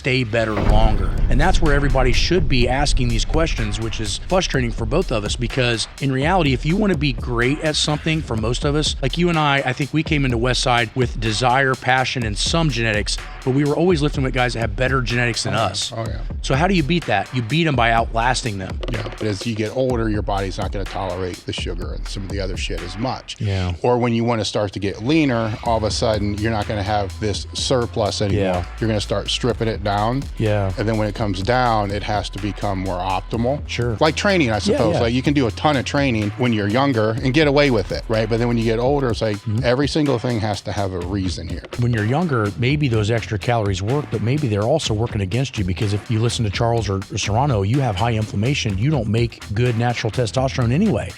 stay better longer? And that's where everybody should be asking these questions, which is frustrating for both of us, because in reality, if you want to be great at something, for most of us, like you and I think we came into Westside with desire, passion, and some genetics, but we were always lifting with guys that have better genetics than us. Oh yeah. So how do you beat that? You beat them by outlasting them. Yeah, but as you get older, your body's not going to tolerate the sugar and some of the other shit as much. Yeah. Or when you want to start to get leaner, all of a sudden you're not going to have this surplus anymore. Yeah. You're going to start stripping it down. Yeah. And then when it comes down, it has to become more optimal. Sure. Like training, I suppose. Yeah. Like you can do a ton of training when you're younger and get away with it, right? But then when you get older, it's like every single thing has to have a reason here. When you're younger, maybe those extra calories work, but maybe they're also working against you, because if you listen to Charles or Serrano, you have high inflammation. You don't make good natural testosterone anyway.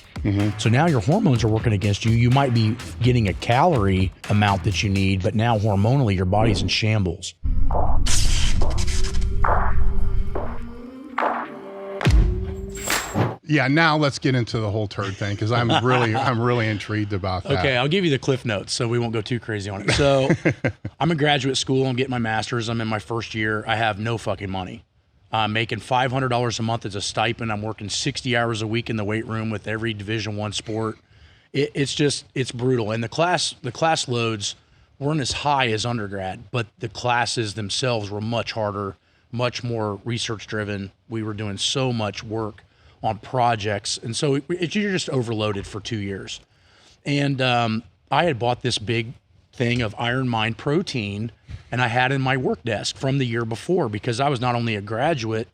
So now your hormones are working against you. You might be getting a calorie amount that you need, but now hormonally your body's in shambles. Yeah, now let's get into the whole turd thing, because I'm really intrigued about that. Okay, I'll give you the cliff notes so we won't go too crazy on it. So I'm in graduate school. I'm getting my master's. I'm in my first year. I have no fucking money. I'm making $500 a month as a stipend. I'm working 60 hours a week in the weight room with every Division I sport. It's brutal. And the class loads weren't as high as undergrad, but the classes themselves were much harder, much more research driven. We were doing so much work on projects. And so you're just overloaded for 2 years. And I had bought this big thing of Iron Mind protein, and I had in my work desk from the year before, because I was not only a graduate,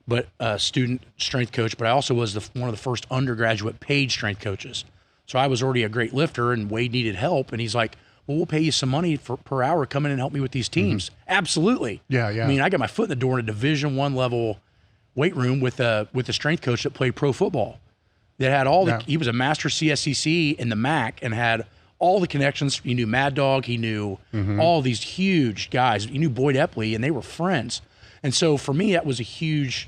but a student strength coach, but I also was one of the first undergraduate paid strength coaches. So I was already a great lifter, and Wade needed help. And he's like, well, we'll pay you some money per hour. Come in and help me with these teams. Absolutely. Yeah, yeah. I mean, I got my foot in the door in a Division I level weight room with a strength coach that played pro football. That had all the, he was a master CSCC in the MAC and had all the connections. He knew Mad Dog. He knew all these huge guys. He knew Boyd Epley, and they were friends. And so for me, that was a huge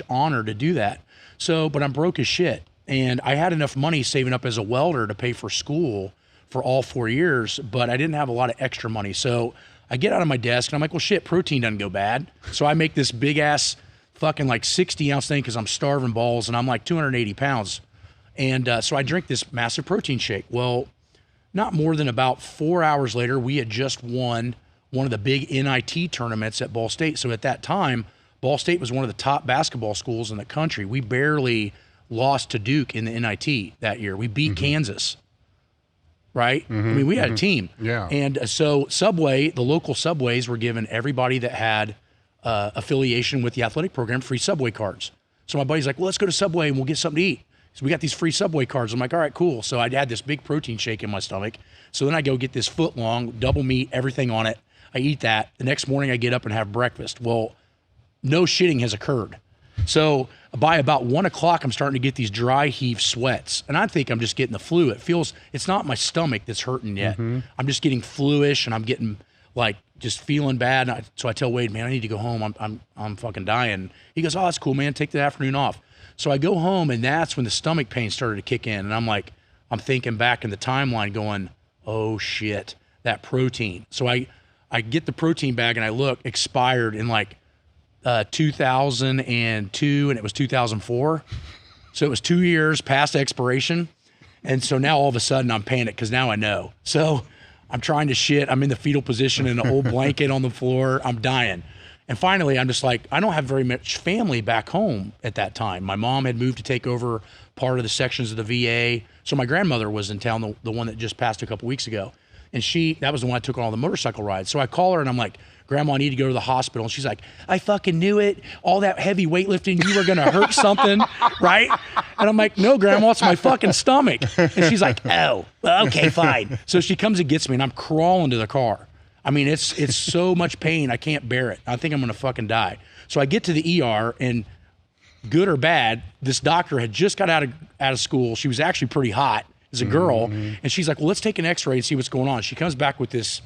honor to do that. So, but I'm broke as shit. And I had enough money saving up as a welder to pay for school for all 4 years, but I didn't have a lot of extra money. So I get out of my desk and I'm like, well, shit, protein doesn't go bad. So I make this big ass fucking like 60 ounce thing, because I'm starving balls and I'm like 280 pounds. And so I drink this massive protein shake. Well, not more than about 4 hours later, we had just won one of the big NIT tournaments at Ball State. So at that time, Ball State was one of the top basketball schools in the country. We barely lost to Duke in the NIT that year. We beat Kansas, right? I mean, we had a team. Yeah. And so Subway, the local Subways were giving everybody that had affiliation with the athletic program free Subway cards. So my buddy's like, well, let's go to Subway and we'll get something to eat. So we got these free Subway cards. I'm like, all right, cool. So I had this big protein shake in my stomach. So then I go get this foot long, double meat, everything on it. I eat that. The next morning I get up and have breakfast. Well, no shitting has occurred. So by about 1 o'clock, I'm starting to get these dry heave sweats. And I think I'm just getting the flu. It's not my stomach that's hurting yet. I'm just getting fluish, and I'm getting like just feeling bad. So I tell Wade, man, I need to go home. I'm fucking dying. He goes, oh, that's cool, man. Take the afternoon off. So I go home, and that's when the stomach pain started to kick in. And I'm like, I'm thinking back in the timeline going, oh shit, that protein. So I get the protein bag and I look, expired in like 2002, and it was 2004. So it was 2 years past expiration. And so now all of a sudden I'm panicked, because now I know. So I'm trying to shit. I'm in the fetal position in an old blanket on the floor. I'm dying. And finally, I'm just like, I don't have very much family back home at that time. My mom had moved to take over part of the sections of the VA. So my grandmother was in town, the one that just passed a couple weeks ago. And that was the one I took on all the motorcycle rides. So I call her and I'm like, Grandma, I need to go to the hospital. And she's like, I fucking knew it. All that heavy weightlifting, you were going to hurt something, right? And I'm like, no, Grandma, it's my fucking stomach. And she's like, oh, well, okay, fine. So she comes and gets me, and I'm crawling to the car. I mean, it's so much pain, I can't bear it. I think I'm going to fucking die. So I get to the ER, and good or bad, this doctor had just got out of school. She was actually pretty hot as a girl. And she's like, well, let's take an x-ray and see what's going on. She comes back with this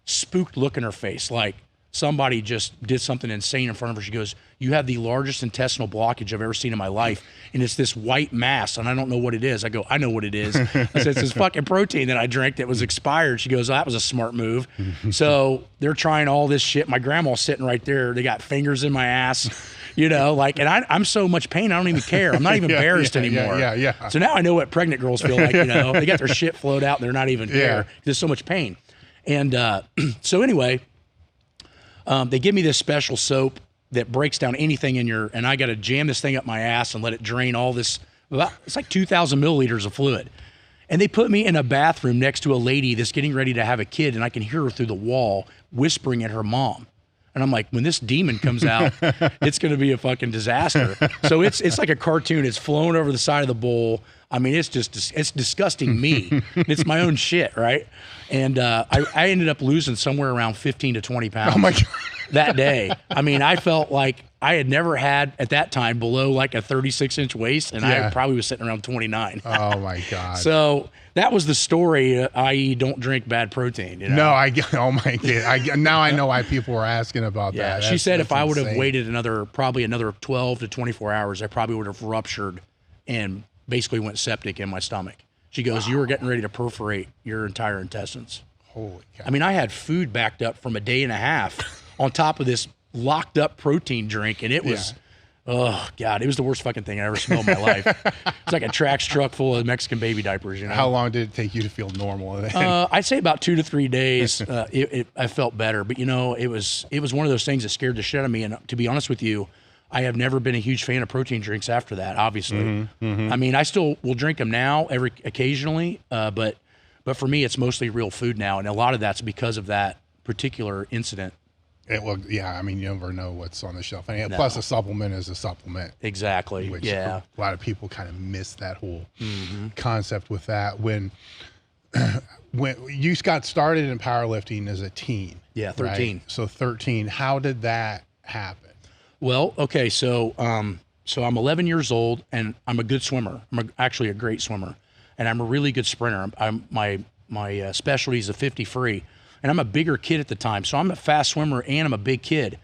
spooked look in her face, like somebody just did something insane in front of her. She goes, "You have the largest intestinal blockage I've ever seen in my life. And it's this white mass, and I don't know what it is." I go, "I know what it is." I said, "It's this fucking protein that I drank that was expired." She goes, "Oh, that was a smart move." So they're trying all this shit. My grandma's sitting right there. They got fingers in my ass, and I'm so much pain, I don't even care. I'm not even embarrassed anymore. Yeah. So now I know what pregnant girls feel like, They got their shit flowed out, and they're not even care. There's so much pain. And so anyway, they give me this special soap that breaks down anything and I got to jam this thing up my ass and let it drain all this. It's like 2,000 milliliters of fluid. And they put me in a bathroom next to a lady that's getting ready to have a kid, and I can hear her through the wall whispering at her mom. And I'm like, when this demon comes out, it's going to be a fucking disaster. So it's like a cartoon. It's flowing over the side of the bowl. I mean, it's disgusting me. It's my own shit, right? And I ended up losing somewhere around 15 to 20 pounds. Oh my God. That day. I mean, I felt like I had never had at that time below like a 36-inch waist, and I probably was sitting around 29. Oh my God. So that was the story, i.e. don't drink bad protein. No, oh my God. Now I know why people were asking about that. She said if I would have waited probably another 12 to 24 hours, I probably would have ruptured and basically went septic in my stomach. She goes, "You were getting ready to perforate your entire intestines." Holy cow. I mean, I had food backed up from a day and a half on top of this locked up protein drink, and it was, oh God, it was the worst fucking thing I ever smelled in my life. It's like a Trax truck full of Mexican baby diapers. How long did it take you to feel normal? I'd say about 2 to 3 days. I felt better, but it was one of those things that scared the shit out of me. And to be honest with you, I have never been a huge fan of protein drinks after that. Obviously, I mean, I still will drink them now occasionally, but for me, it's mostly real food now, and a lot of that's because of that particular incident. I mean, you never know what's on the shelf. And plus, a supplement is a supplement. Exactly. Which a lot of people kind of miss that whole concept with that. When you got started in powerlifting as a teen. Yeah, 13. Right? So 13. How did that happen? Well, okay, so I'm 11 years old, and I'm a good swimmer. I'm actually a great swimmer, and I'm a really good sprinter. My specialty is a 50 free. And I'm a bigger kid at the time, so I'm a fast swimmer and I'm a big kid.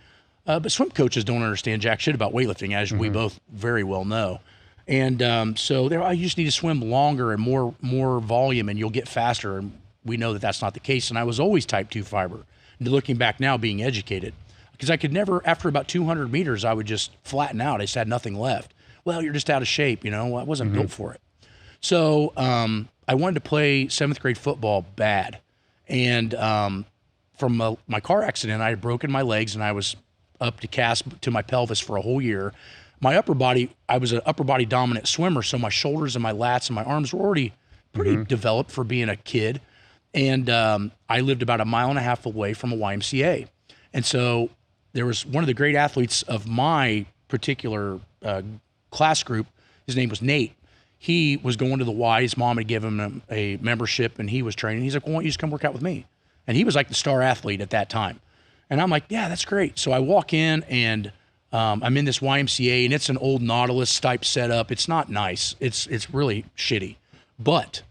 But swim coaches don't understand jack shit about weightlifting, as we both very well know. And so you just need to swim longer and more volume, and you'll get faster. And we know that that's not the case. And I was always type 2 fiber. And looking back now, being educated, because I could never, after about 200 meters, I would just flatten out. I just had nothing left. Well, you're just out of shape, I wasn't built for it. So I wanted to play 7th grade football bad. And from my car accident, I had broken my legs, and I was up to cast to my pelvis for a whole year. My upper body, I was an upper body dominant swimmer, so my shoulders and my lats and my arms were already pretty developed for being a kid. And I lived about 1.5 miles away from a YMCA. And so there was one of the great athletes of my particular class group. His name was Nate. He was going to the Y. His mom had given him a membership, and he was training. He's like, "Well, why don't you just come work out with me?" And he was like the star athlete at that time. And I'm like, "Yeah, that's great." So I walk in, and I'm in this YMCA, and it's an old Nautilus type setup. It's not nice. It's really shitty. But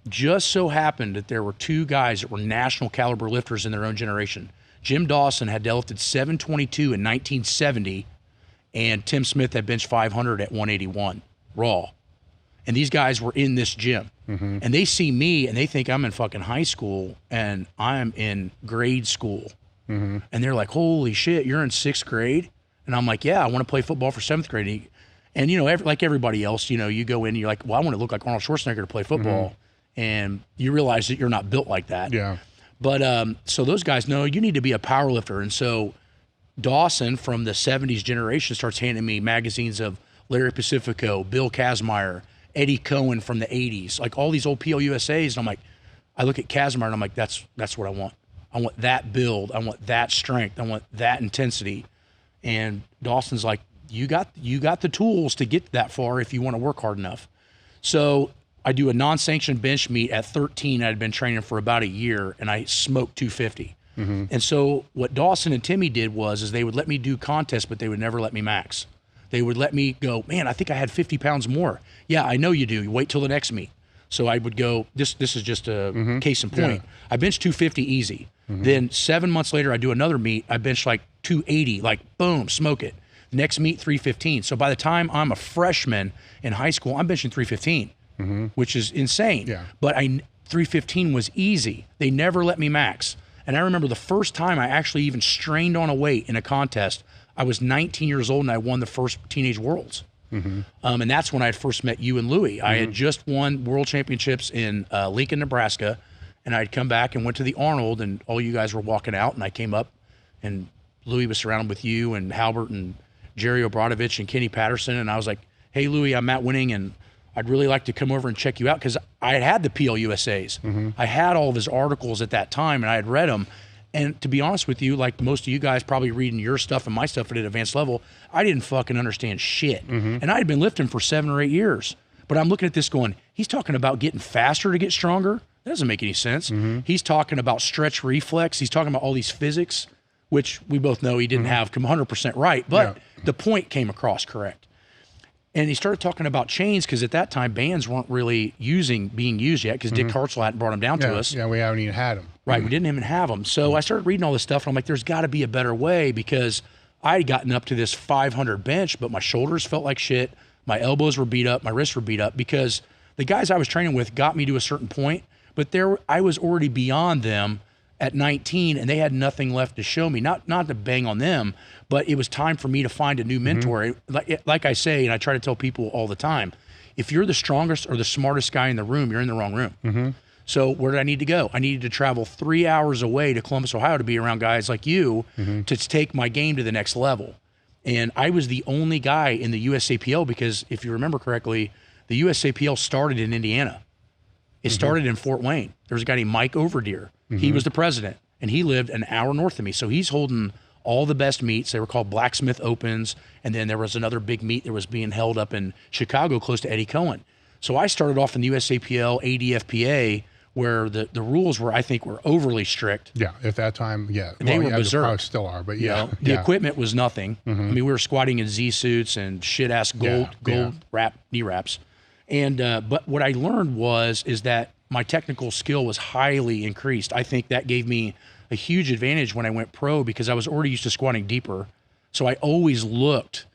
just so happened that there were 2 guys that were national caliber lifters in their own generation. Jim Dawson had deadlifted 722 in 1970, and Tim Smith had benched 500 at 181 raw. And these guys were in this gym, and they see me, and they think I'm in fucking high school, and I'm in grade school. And they're like, "Holy shit, you're in 6th grade?" And I'm like, "Yeah, I want to play football for 7th grade." And like everybody else, you go in, and you're like, "Well, I want to look like Arnold Schwarzenegger to play football." And you realize that you're not built like that. Yeah. But so those guys know you need to be a power lifter. And so Dawson from the 70s generation starts handing me magazines of Larry Pacifico, Bill Kazmaier, Eddie Cohen from the 80s, like all these old PLUSAs. And I'm like, I look at Kazmaier, and I'm like, that's what I want. I want that build. I want that strength. I want that intensity. And Dawson's like, you got the tools to get that far if you want to work hard enough. So I do a non-sanctioned bench meet at 13. I'd been training for about a year, and I smoked 250. And so what Dawson and Timmy did was they would let me do contests, but they would never let me max. They would let me go, "Man, I think I had 50 pounds more." "Yeah, I know you do. You wait till the next meet." So I would go, this is just a case in point. I bench 250 easy. Then 7 months later, I do another meet. I bench like 280, like boom, smoke it. Next meet, 315. So by the time I'm a freshman in high school, I'm benching 315, which is insane. Yeah. But 315 was easy. They never let me max. And I remember the first time I actually even strained on a weight in a contest, I was 19 years old and I won the first Teenage Worlds. And that's when I had first met you and Louie. I had just won world championships in Lincoln, Nebraska, and I'd come back and went to the Arnold, and all you guys were walking out, and I came up, and Louie was surrounded with you and Halbert and Jerry Obradovich and Kenny Patterson, and I was like, hey, Louie, I'm Matt Wenning, and I'd really like to come over and check you out, because I had the PLUSAs. I had all of his articles at that time, and I had read them. And to be honest with you, like most of you guys probably reading your stuff and my stuff at an advanced level, I didn't fucking understand shit. And I had been lifting for 7 or 8 years. But I'm looking at this going, he's talking about getting faster to get stronger. That doesn't make any sense. He's talking about stretch reflex. He's talking about all these physics, which we both know he didn't have 100% right. But the point came across correct. And he started talking about chains, because at that time, bands weren't really being used yet, because Dick Hartzell hadn't brought them down to us. Yeah, we haven't even had them. Right, we didn't even have them. So I started reading all this stuff, and I'm like, there's got to be a better way, because I had gotten up to this 500 bench, but my shoulders felt like shit. My elbows were beat up. My wrists were beat up, because the guys I was training with got me to a certain point, but I was already beyond them at 19, and they had nothing left to show me. Not to bang on them, but it was time for me to find a new mentor. Like I say, and I try to tell people all the time, if you're the strongest or the smartest guy in the room, you're in the wrong room. So where did I need to go? I needed to travel 3 hours away to Columbus, Ohio, to be around guys like you to take my game to the next level. And I was the only guy in the USAPL, because if you remember correctly, the USAPL started in Indiana. It started in Fort Wayne. There was a guy named Mike Overdeer. He was the president, and he lived an hour north of me. So he's holding all the best meets. They were called Blacksmith Opens. And then there was another big meet that was being held up in Chicago close to Eddie Cohen. So I started off in the USAPL, ADFPA, where the rules were, I think, were overly strict. Yeah, at that time, yeah. They were berserk. They probably still are, but yeah. The equipment was nothing. I mean, we were squatting in Z suits and shit-ass gold knee wraps. And but what I learned is that my technical skill was highly increased. I think that gave me a huge advantage when I went pro, because I was already used to squatting deeper. So I always looked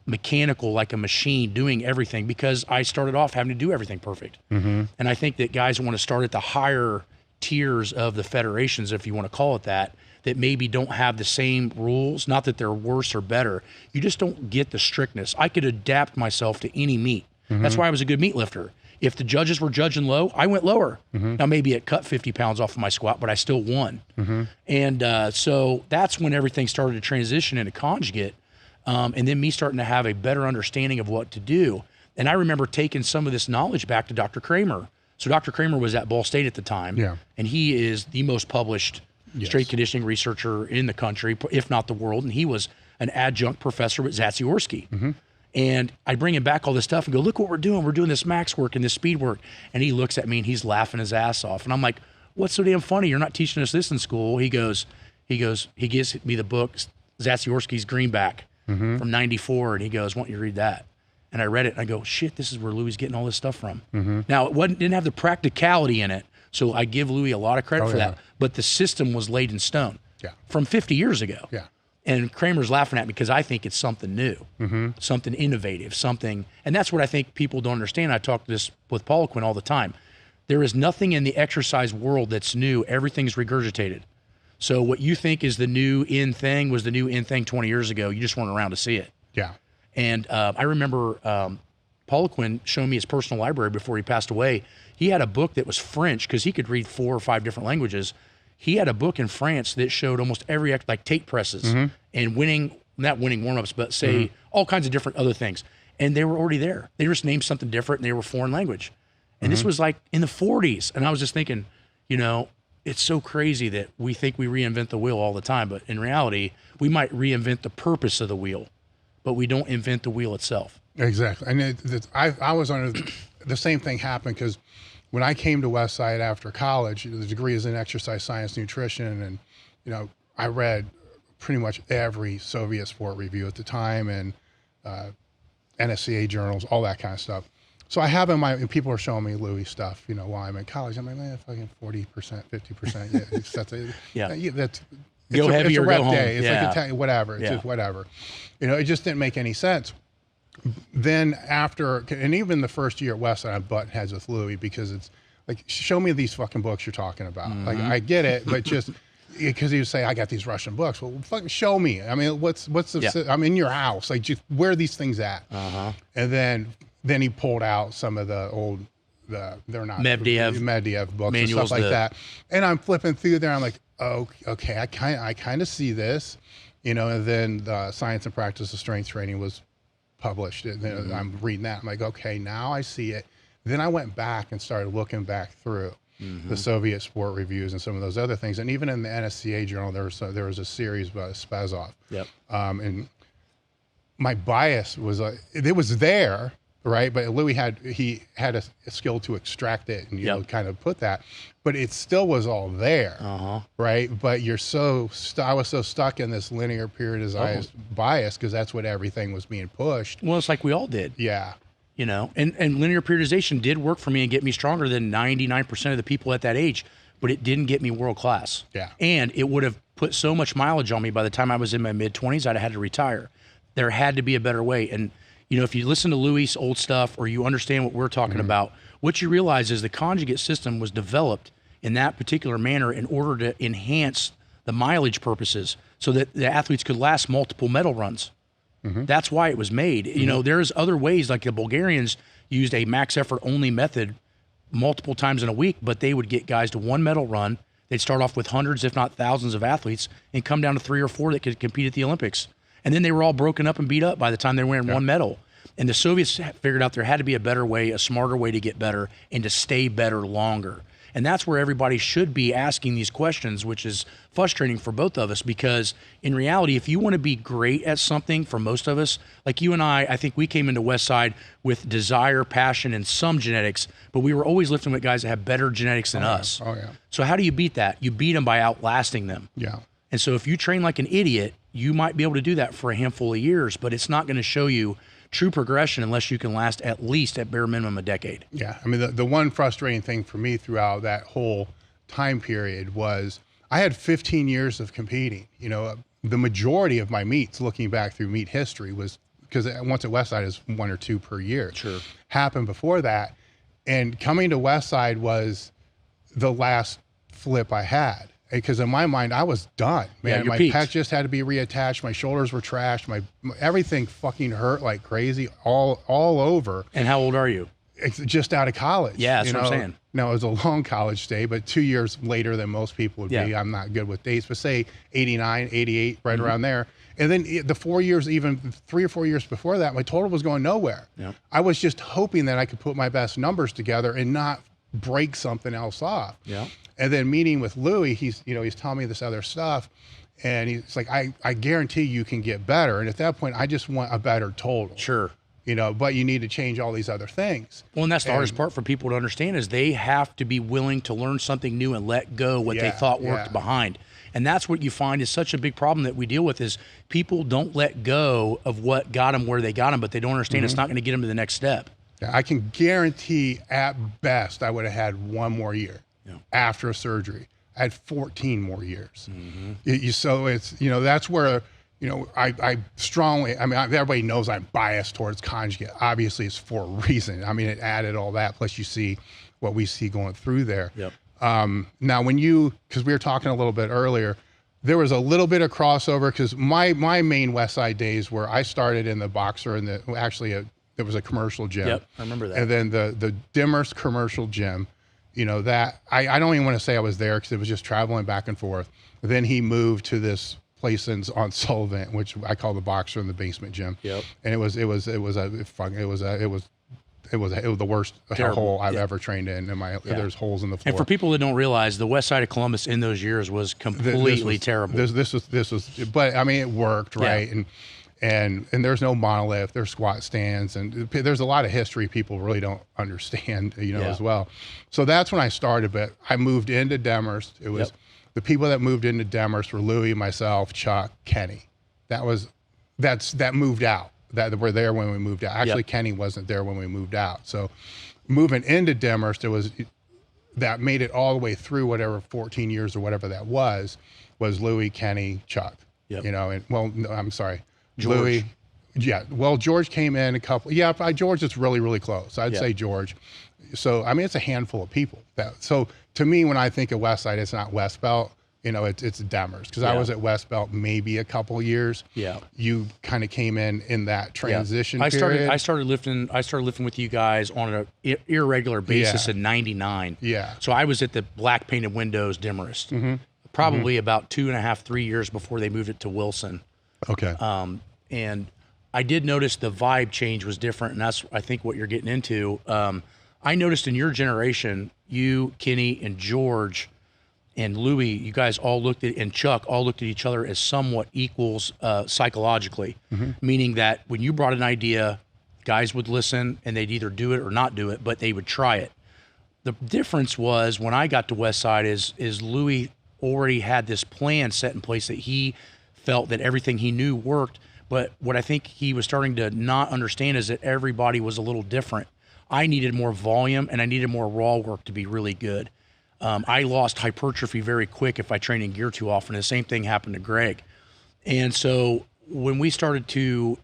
mechanical, like a machine, doing everything, because I started off having to do everything perfect. And I think that guys want to start at the higher tiers of the federations, if you want to call it that maybe don't have the same rules, not that they're worse or better. You just don't get the strictness. I could adapt myself to any meet. That's why I was a good meat lifter. If the judges were judging low, I went lower. Now, maybe it cut 50 pounds off of my squat, but I still won. And so that's when everything started to transition into conjugate. And then me starting to have a better understanding of what to do. And I remember taking some of this knowledge back to Dr. Kramer. So Dr. Kramer was at Ball State at the time. And he is the most published strength conditioning researcher in the country, if not the world. And he was an adjunct professor with Zatsiorsky. And I bring him back all this stuff and go, look what we're doing. We're doing this max work and this speed work. And he looks at me and he's laughing his ass off. And I'm like, what's so damn funny? You're not teaching us this in school. He gives me the book, Zatsiorsky's Greenback from 94. And he goes, why don't you read that? And I read it and I go, shit, this is where Louie's getting all this stuff from. Now, it didn't have the practicality in it. So I give Louie a lot of credit for that. But the system was laid in stone from 50 years ago. And Kramer's laughing at me because I think it's something new, something innovative, and that's what I think people don't understand. I talk this with Paul Quinn all the time. There is nothing in the exercise world that's new. Everything's regurgitated. So what you think is the new in thing was the new in thing 20 years ago. You just weren't around to see it. And I remember Paul Quinn showing me his personal library before he passed away. He had a book that was French because he could read 4 or 5 different languages. He had a book in France that showed almost every act, like tape presses and not winning warm-ups, but say all kinds of different other things. And they were already there. They just named something different and they were foreign language. And this was like in the 40s. And I was just thinking, you know, it's so crazy that we think we reinvent the wheel all the time, but in reality, we might reinvent the purpose of the wheel, but we don't invent the wheel itself. Exactly. And I was under the same thing happened because when I came to Westside after college, the degree is in exercise science nutrition, and you know, I read pretty much every Soviet sport review at the time and NSCA journals, all that kind of stuff. So I have and people are showing me Louis stuff, you know, while I'm in college. I'm like, man, fucking 40%, 50%. That's go heavy it's or a rep go home. day. It's like whatever. It's just whatever. You know, it just didn't make any sense. Then after, and even the first year at Westside, I'm button heads with Louis because it's like, show me these fucking books you're talking about. Like, I get it, but just because he would say, I got these Russian books. Well, fucking show me. I mean, what's the, I'm in your house. Like, just where are these things at? And then he pulled out some of the old, they're not Medvedev books and stuff like that. And I'm flipping through there. I'm like, oh, okay, I kind of see this, you know. And then the Science and Practice of Strength Training was published, and then I'm reading that. I'm like, okay, now I see it. Then I went back and started looking back through the Soviet sport reviews and some of those other things. And even in the NSCA journal, there was a series about Spazov. And my bias was it was there, right? But Louis had a skill to extract it and you know, kind of put that, but it still was all there, right? But you're I was so stuck in this linear periodized bias because that's what everything was being pushed. Well, it's like we all did. Yeah. You know, and linear periodization did work for me and get me stronger than 99% of the people at that age, but it didn't get me world class. Yeah. And it would have put so much mileage on me by the time I was in my mid-20s, I'd have had to retire. There had to be a better way. And, you know, if you listen to Louis' old stuff or you understand what we're talking about, what you realize is the conjugate system was developed in that particular manner in order to enhance the mileage purposes so that the athletes could last multiple medal runs. That's why it was made. You know, there's other ways, like the Bulgarians used a max effort only method multiple times in a week, but they would get guys to one medal run. They'd start off with hundreds, if not thousands of athletes and come down to 3 or 4 that could compete at the Olympics. And then they were all broken up and beat up by the time they were wearing one medal. And the Soviets figured out there had to be a better way, a smarter way to get better and to stay better longer. And that's where everybody should be asking these questions, which is frustrating for both of us because in reality, if you want to be great at something, for most of us, like you and I think we came into Westside with desire, passion, and some genetics, but we were always lifting with guys that have better genetics than us. So how do you beat that? You beat them by outlasting them. And so if you train like an idiot, you might be able to do that for a handful of years, but it's not going to show you true progression unless you can last at least at bare minimum a decade. Yeah. I mean, the one frustrating thing for me throughout that whole time period was I had 15 years of competing. You know, the majority of my meets, looking back through meet history, was because once at Westside is 1 or 2 per year. Happened before that. And coming to Westside was the last flip I had. Because in my mind, I was done, man. My pecs just had to be reattached. My shoulders were trashed. My everything fucking hurt like crazy all over. And how old are you? It's just out of college. Yeah, that's what I'm saying. Now, it was a long college stay, but 2 years later than most people would be. I'm not good with dates, but say 89, 88, right around there. And then the 4 years, even 3 or 4 years before that, my total was going nowhere. I was just hoping that I could put my best numbers together and not break something else off. And then meeting with Louis, he's telling me this other stuff, and he's like, I guarantee you can get better. And at that point, I just want a better total. You know, but you need to change all these other things. Well, and that's the hardest part for people to understand is they have to be willing to learn something new and let go what they thought worked behind. And that's what you find is such a big problem that we deal with is people don't let go of what got them where they got them, but they don't understand it's not going to get them to the next step. I can guarantee at best I would have had 1 more year. After a surgery, I had 14 more years. So it's, you know, that's where, you know, I strongly, I mean, everybody knows I'm biased towards conjugate. Obviously, it's for a reason. I mean, it added all that. Plus, you see what we see going through there. Now, because we were talking a little bit earlier, there was a little bit of crossover because my main Westside days where I started in the Boxer and there was a commercial gym. I remember that. And then the Dimmers commercial gym. You know, that I don't even want to say I was there because it was just traveling back and forth. Then he moved to this place on Sullivan, which I call the Boxer in the basement gym. And it was the worst hole I've ever trained in. There's holes in the floor. And for people that don't realize, the west side of Columbus in those years was completely terrible. This was, but I mean, it worked, right? And there's no monolith, there's squat stands, and there's a lot of history people really don't understand, you know, as well. So that's when I started, but I moved into Demers. It was the people that moved into Demers were Louis, myself, Chuck, Kenny. That moved out. that were there when we moved out. Actually, Kenny wasn't there when we moved out. So moving into Demorest, that made it all the way through whatever 14 years or whatever that was Louis, Kenny, Chuck. Yep. You know, and well, no, I'm sorry, George. Louis. Yeah, well, George came in a couple. Yeah, George is really, really close. I'd say George. So I mean, it's a handful of people. So to me, when I think of Westside, it's not West Belt. You know, it's Demorest, because I was at West Belt maybe a couple years. Yeah, you kind of came in that transition period. I started lifting with you guys on an irregular basis in '99. Yeah, so I was at the black painted windows Demorest, probably about 2.5, 3 years before they moved it to Wilson. Okay, and I did notice the vibe change was different, and that's I think what you're getting into. I noticed in your generation, you, Kenny, and George, and Louis, you guys all looked at, and Chuck all looked at each other as somewhat equals psychologically, meaning that when you brought an idea, guys would listen and they'd either do it or not do it, but they would try it. The difference was when I got to Westside is Louis already had this plan set in place that he felt that everything he knew worked. But what I think he was starting to not understand is that everybody was a little different. I needed more volume and I needed more raw work to be really good. I lost hypertrophy very quick if I trained in gear too often. The same thing happened to Greg. And so when we started to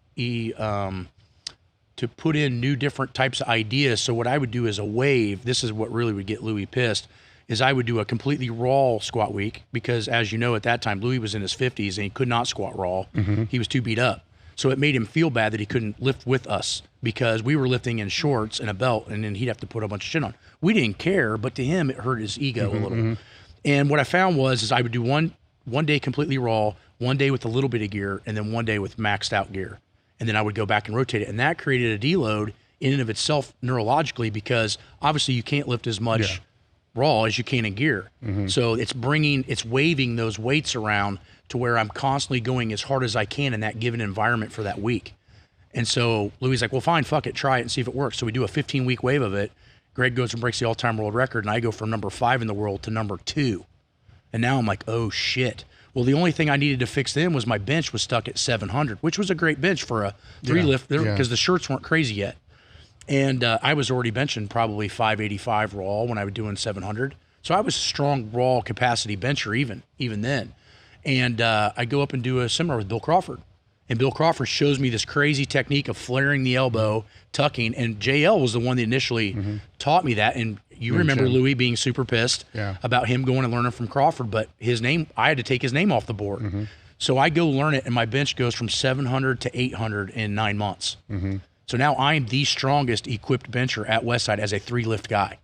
put in new different types of ideas, so what I would do as a wave, this is what really would get Louis pissed, is I would do a completely raw squat week because, as you know, at that time, Louis was in his 50s and he could not squat raw. He was too beat up. So it made him feel bad that he couldn't lift with us because we were lifting in shorts and a belt, and then he'd have to put a bunch of shit on. We didn't care, but to him, it hurt his ego a little. And what I found was I would do one day completely raw, one day with a little bit of gear, and then one day with maxed out gear. And then I would go back and rotate it. And that created a deload in and of itself neurologically because obviously you can't lift as much raw as you can in gear. So it's waving those weights around to where I'm constantly going as hard as I can in that given environment for that week. And so Louis is like, well, fine, fuck it, try it and see if it works. So we do a 15-week wave of it. Greg goes and breaks the all-time world record, and I go from number 5 in the world to number 2. And now I'm like, oh, shit. Well, the only thing I needed to fix then was my bench was stuck at 700, which was a great bench for a 3-lift because the shirts weren't crazy yet. And I was already benching probably 585 raw when I was doing 700. So I was a strong raw capacity bencher even then. And I go up and do a seminar with Bill Crawford. And Bill Crawford shows me this crazy technique of flaring the elbow, tucking. And JL was the one that initially taught me that. And you remember Louis being super pissed about him going and learning from Crawford. But I had to take his name off the board. So I go learn it, and my bench goes from 700 to 800 in 9 months. So now I'm the strongest equipped bencher at Westside as a 3-lift guy.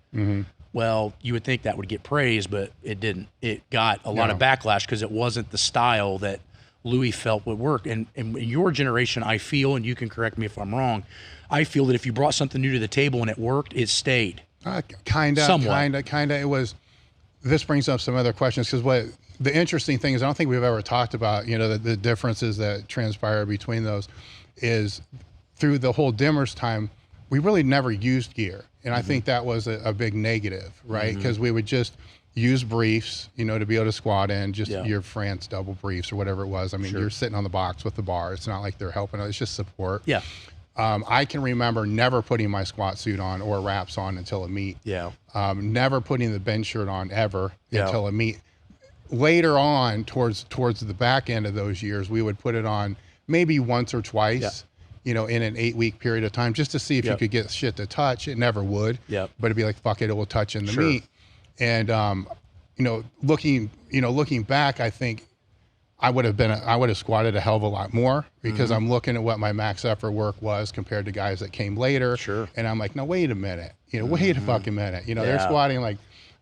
Well, you would think that would get praise, but it didn't. It got a lot of backlash because it wasn't the style that Louis felt would work. And in your generation, I feel, and you can correct me if I'm wrong, I feel that if you brought something new to the table and it worked, it stayed. Kinda. It was. This brings up some other questions because what the interesting thing is, I don't think we've ever talked about, the differences that transpire between those is through the whole Demorest time, we really never used gear. And I think that was a big negative, right? Because we would just use briefs, to be able to squat in, just your France double briefs or whatever it was. I mean, you're sitting on the box with the bar. It's not like they're helping. It's just support. Yeah. I can remember never putting my squat suit on or wraps on until a meet. Yeah. Never putting the bench shirt on ever until a meet. Later on, towards the back end of those years, we would put it on maybe once or twice. In an 8-week period of time, just to see if you could get shit to touch. It never would. But it'd be like, fuck it, it will touch in the meet. And looking back, I think I would have squatted a hell of a lot more because I'm looking at what my max effort work was compared to guys that came later. And I'm like, no, wait a minute. Wait a fucking minute. They're squatting like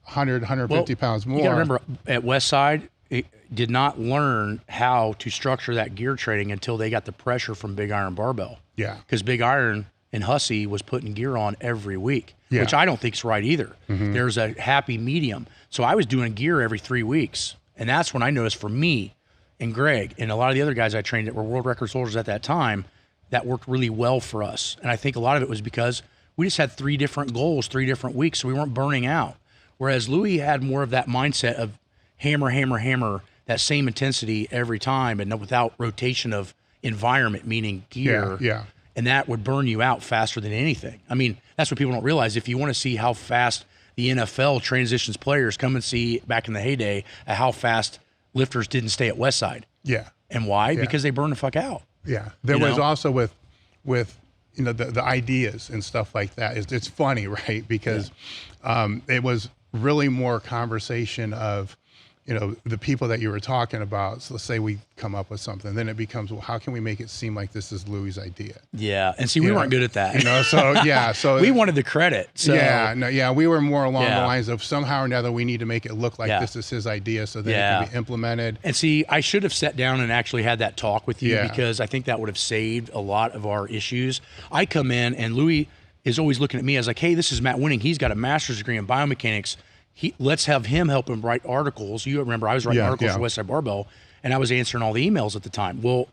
100, 150 pounds more. You gotta remember, at Westside, it did not learn how to structure that gear training until they got the pressure from Big Iron Barbell. Yeah. Because Big Iron and Hussey was putting gear on every week, which I don't think is right either. There's a happy medium. So I was doing gear every 3 weeks. And that's when I noticed for me and Greg and a lot of the other guys I trained that were world record soldiers at that time, that worked really well for us. And I think a lot of it was because we just had 3 different goals, 3 different weeks, so we weren't burning out. Whereas Louis had more of that mindset of hammer, hammer, hammer, that same intensity every time and without rotation of environment, meaning gear. Yeah. And that would burn you out faster than anything. I mean, that's what people don't realize. If you want to see how fast the NFL transitions players, come and see back in the heyday how fast lifters didn't stay at Westside. Yeah. And why? Because they burn the fuck out. Yeah. There was also with the ideas and stuff like that. It's funny, right? Because it was really more conversation of, the people that you were talking about. So let's say we come up with something, then it becomes, well, how can we make it seem like this is Louis' idea? Yeah. And see, we weren't good at that. So we wanted the credit. So we were more along the lines of somehow or another, we need to make it look like this is his idea so that it can be implemented. And see, I should have sat down and actually had that talk with you because I think that would have saved a lot of our issues. I come in and Louis is always looking at me as like, hey, this is Matt Wenning. He's got a master's degree in biomechanics. Let's have him help him write articles. You remember I was writing articles for Westside Barbell, and I was answering all the emails at the time. Well,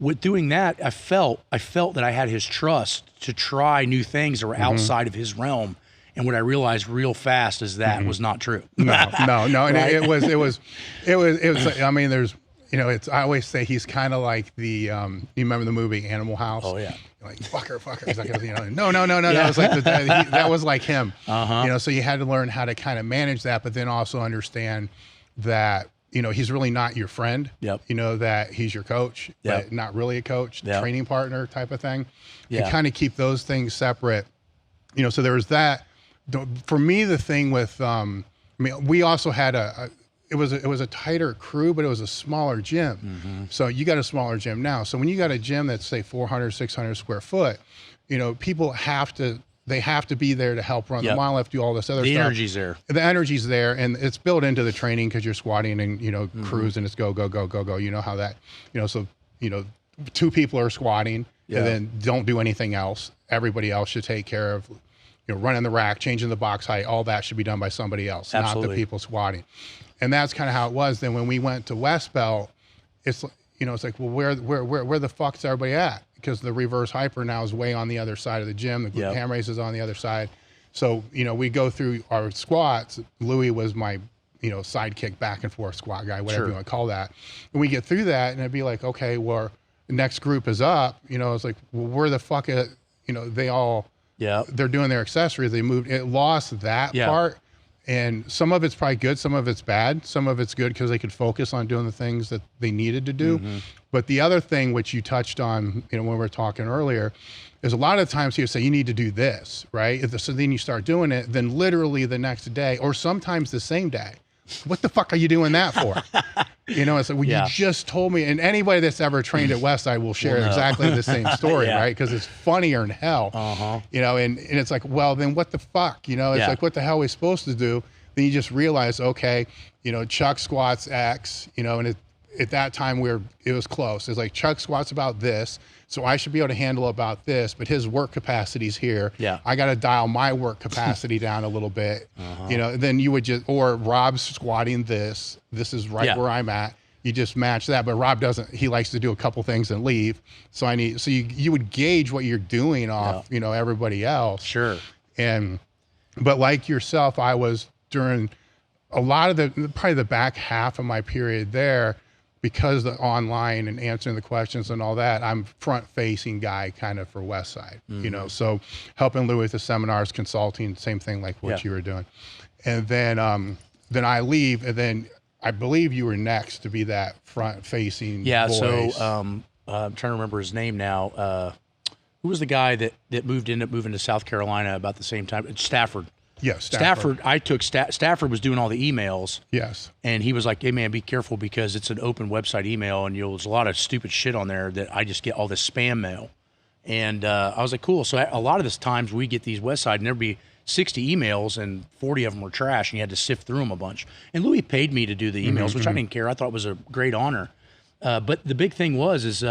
with doing that, I felt that I had his trust to try new things that were outside of his realm. And what I realized real fast is that was not true. No. And right? it was. I mean, there's. I always say he's kind of like the. You remember the movie Animal House? Oh yeah. Like fucker. He's like, no. That was like that was like him. So you had to learn how to kind of manage that, but then also understand that he's really not your friend. Yep. That he's your coach, but not really a coach, training partner type of thing. And kind of keep those things separate. So there was that. For me, the thing with we also had it was a tighter crew, but it was a smaller gym. So you got a smaller gym now. So when you got a gym that's say 400, 600 square foot, people have to be there to help run the mile lift, do all this other stuff. The energy's there. The energy's there, and it's built into the training because you're squatting and crews and it's go. You know how that so 2 people are squatting and then don't do anything else. Everybody else should take care of running the rack, changing the box height. All that should be done by somebody else, not the people squatting. And that's kind of how it was. Then when we went to West Belt, it's it's like, well, where the fuck's everybody at? Because the reverse hyper now is way on the other side of the gym. The glute ham raise is on the other side. So we go through our squats. Louis was my sidekick, back and forth squat guy, whatever you want to call that. And we get through that, and it'd be like, okay, well, the next group is up. It's like, well, where the fuck is they all they're doing their accessories. They moved. It lost that part. And some of it's probably good, some of it's bad. Some of it's good because they could focus on doing the things that they needed to do. But the other thing which you touched on, when we were talking earlier, is a lot of times you say you need to do this, right? So then you start doing it, then literally the next day, or sometimes the same day, what the fuck are you doing that for? It's like, well, you just told me. And anybody that's ever trained at Westside will share exactly the same story, right? Because it's funnier than hell. And it's like, well, then what the fuck? It's like, what the hell are we supposed to do? Then you just realize, okay, Chuck squats X, and at that time it was close. It's like Chuck squats about this, so I should be able to handle about this, but his work capacity's here. I got to dial my work capacity down a little bit. Then you would or Rob's squatting this. This is right where I'm at. You just match that, but Rob doesn't. He likes to do a couple things and leave. So you would gauge what you're doing off, everybody else. Sure. But like yourself, I was during a lot of probably the back half of my period there, because the online and answering the questions and all that, I'm front-facing guy kind of for Westside, so helping Louis with the seminars, consulting, same thing like what you were doing. And then I leave, and then I believe you were next to be that front-facing voice. So I'm trying to remember his name now. Who was the guy that ended up moving to South Carolina about the same time? Stafford. Yes, Stafford. I took Stafford was doing all the emails. Yes. And he was like, hey, man, be careful because it's an open website email and there's a lot of stupid shit on there that I just get all this spam mail. And I was like, cool. So a lot of this times we get these Westside and there'd be 60 emails and 40 of them were trash and you had to sift through them a bunch. And Louis paid me to do the emails, which I didn't care. I thought it was a great honor. But the big thing is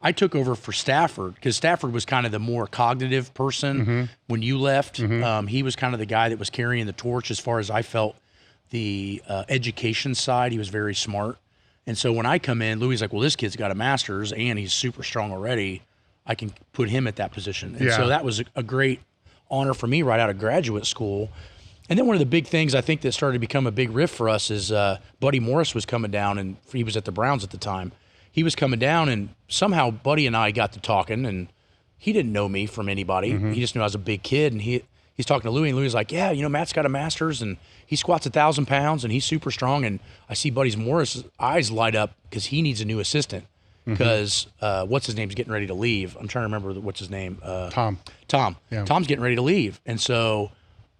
I took over for Stafford because Stafford was kind of the more cognitive person when you left. He was kind of the guy that was carrying the torch as far as I felt the education side. He was very smart. And so when I come in, Louis is like, well, this kid's got a master's and he's super strong already. I can put him at that position. And so that was a great honor for me right out of graduate school. And then one of the big things I think that started to become a big rift for us is Buddy Morris was coming down and he was at the Browns at the time. he was coming down, and somehow Buddy and I got to talking, and he didn't know me from anybody. He just knew I was a big kid, and he's talking to Louie, and Louie's like, yeah, Matt's got a master's, and he squats 1,000 pounds, and he's super strong. And I see Buddy's Morris' eyes light up because he needs a new assistant because what's his name's getting ready to leave. I'm trying to remember what's his name. Tom. Yeah. Tom's getting ready to leave, and so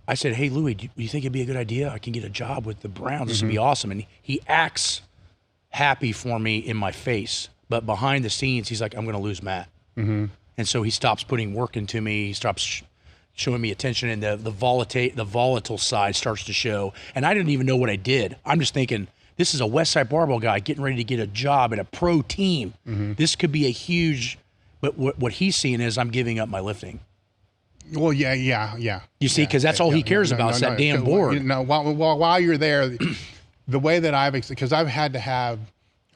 I said, hey, Louie, do you think it'd be a good idea? I can get a job with the Browns. This would be awesome. And he acts happy for me in my face, but behind the scenes, he's like, I'm going to lose Matt. And so he stops putting work into me. He stops showing me attention, and the volatile side starts to show. And I didn't even know what I did. I'm just thinking, this is a Westside barbell guy getting ready to get a job at a pro team. This could be a huge, but what he's seeing is I'm giving up my lifting. Well, yeah. You see, because that's all he cares about is that damn board. While you're there, the way that because I've had to have,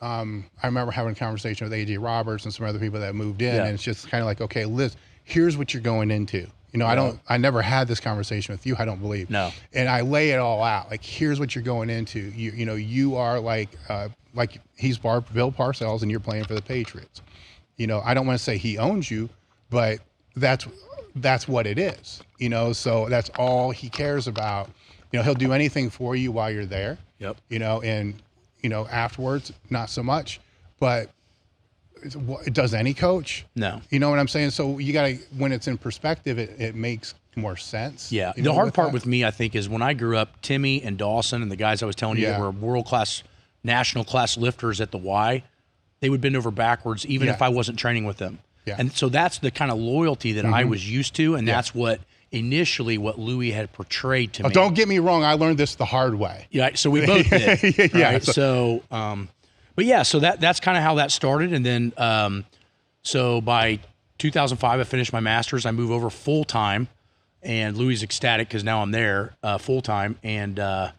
I remember having a conversation with A.J. Roberts and some other people that moved in, and it's just kind of like, okay, Liz, here's what you're going into. I never had this conversation with you, I don't believe. No. And I lay it all out. Like, here's what you're going into. You are like he's Bill Parcells, and you're playing for the Patriots. I don't want to say he owns you, but that's what it is. So that's all he cares about. He'll do anything for you while you're there. Yep. And afterwards, not so much. But it does any coach. No. You know what I'm saying? So you got to, when it's in perspective, it makes more sense. Yeah. The hard part with me, I think, is when I grew up, Timmy and Dawson and the guys I was telling you that were world-class, national class lifters at the Y, they would bend over backwards even if I wasn't training with them. Yeah. And so that's the kind of loyalty that I was used to, and that's what Louie had portrayed to me. Don't get me wrong, I learned this the hard way. Yeah, so we both did. Right? So that's kind of how that started, and then so by 2005 I finished my master's. I move over full time, and Louie's ecstatic because now I'm there full time, and I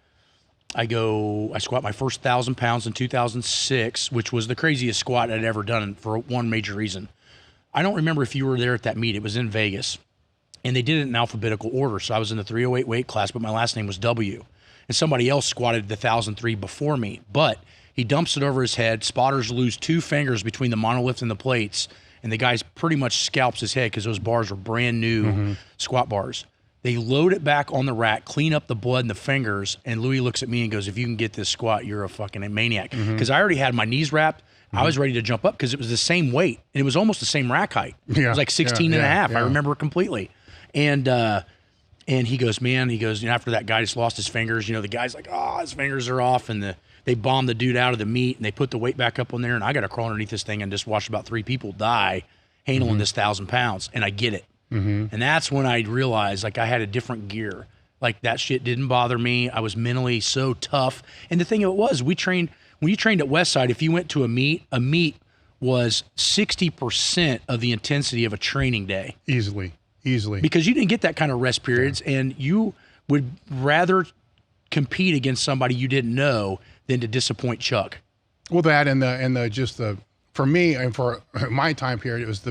squat my first 1,000 pounds in 2006, which was the craziest squat I'd ever done for one major reason. I don't remember if you were there at that meet. It was in Vegas, and they did it in alphabetical order. So I was in the 308 weight class, but my last name was W. And somebody else squatted the 1,003 before me. But he dumps it over his head. Spotters lose 2 fingers between the monolift and the plates, and the guy pretty much scalps his head because those bars are brand new squat bars. They load it back on the rack, clean up the blood and the fingers, and Louie looks at me and goes, if you can get this squat, you're a fucking maniac. Because I already had my knees wrapped. I was ready to jump up because it was the same weight, and it was almost the same rack height. It was like 16 and a half. I remember it completely. And he goes, after that guy just lost his fingers, the guy's like, his fingers are off, and they bombed the dude out of the meet, and they put the weight back up on there, and I got to crawl underneath this thing and just watch about 3 people die handling this 1,000 pounds, and I get it. And that's when I realized, like, I had a different gear. Like, that shit didn't bother me. I was mentally so tough. And the thing of it was, when you trained at Westside, if you went to a meet was 60% of the intensity of a training day. Easily. Because you didn't get that kind of rest periods, and you would rather compete against somebody you didn't know than to disappoint Chuck. Well, that and for me and for my time period, it was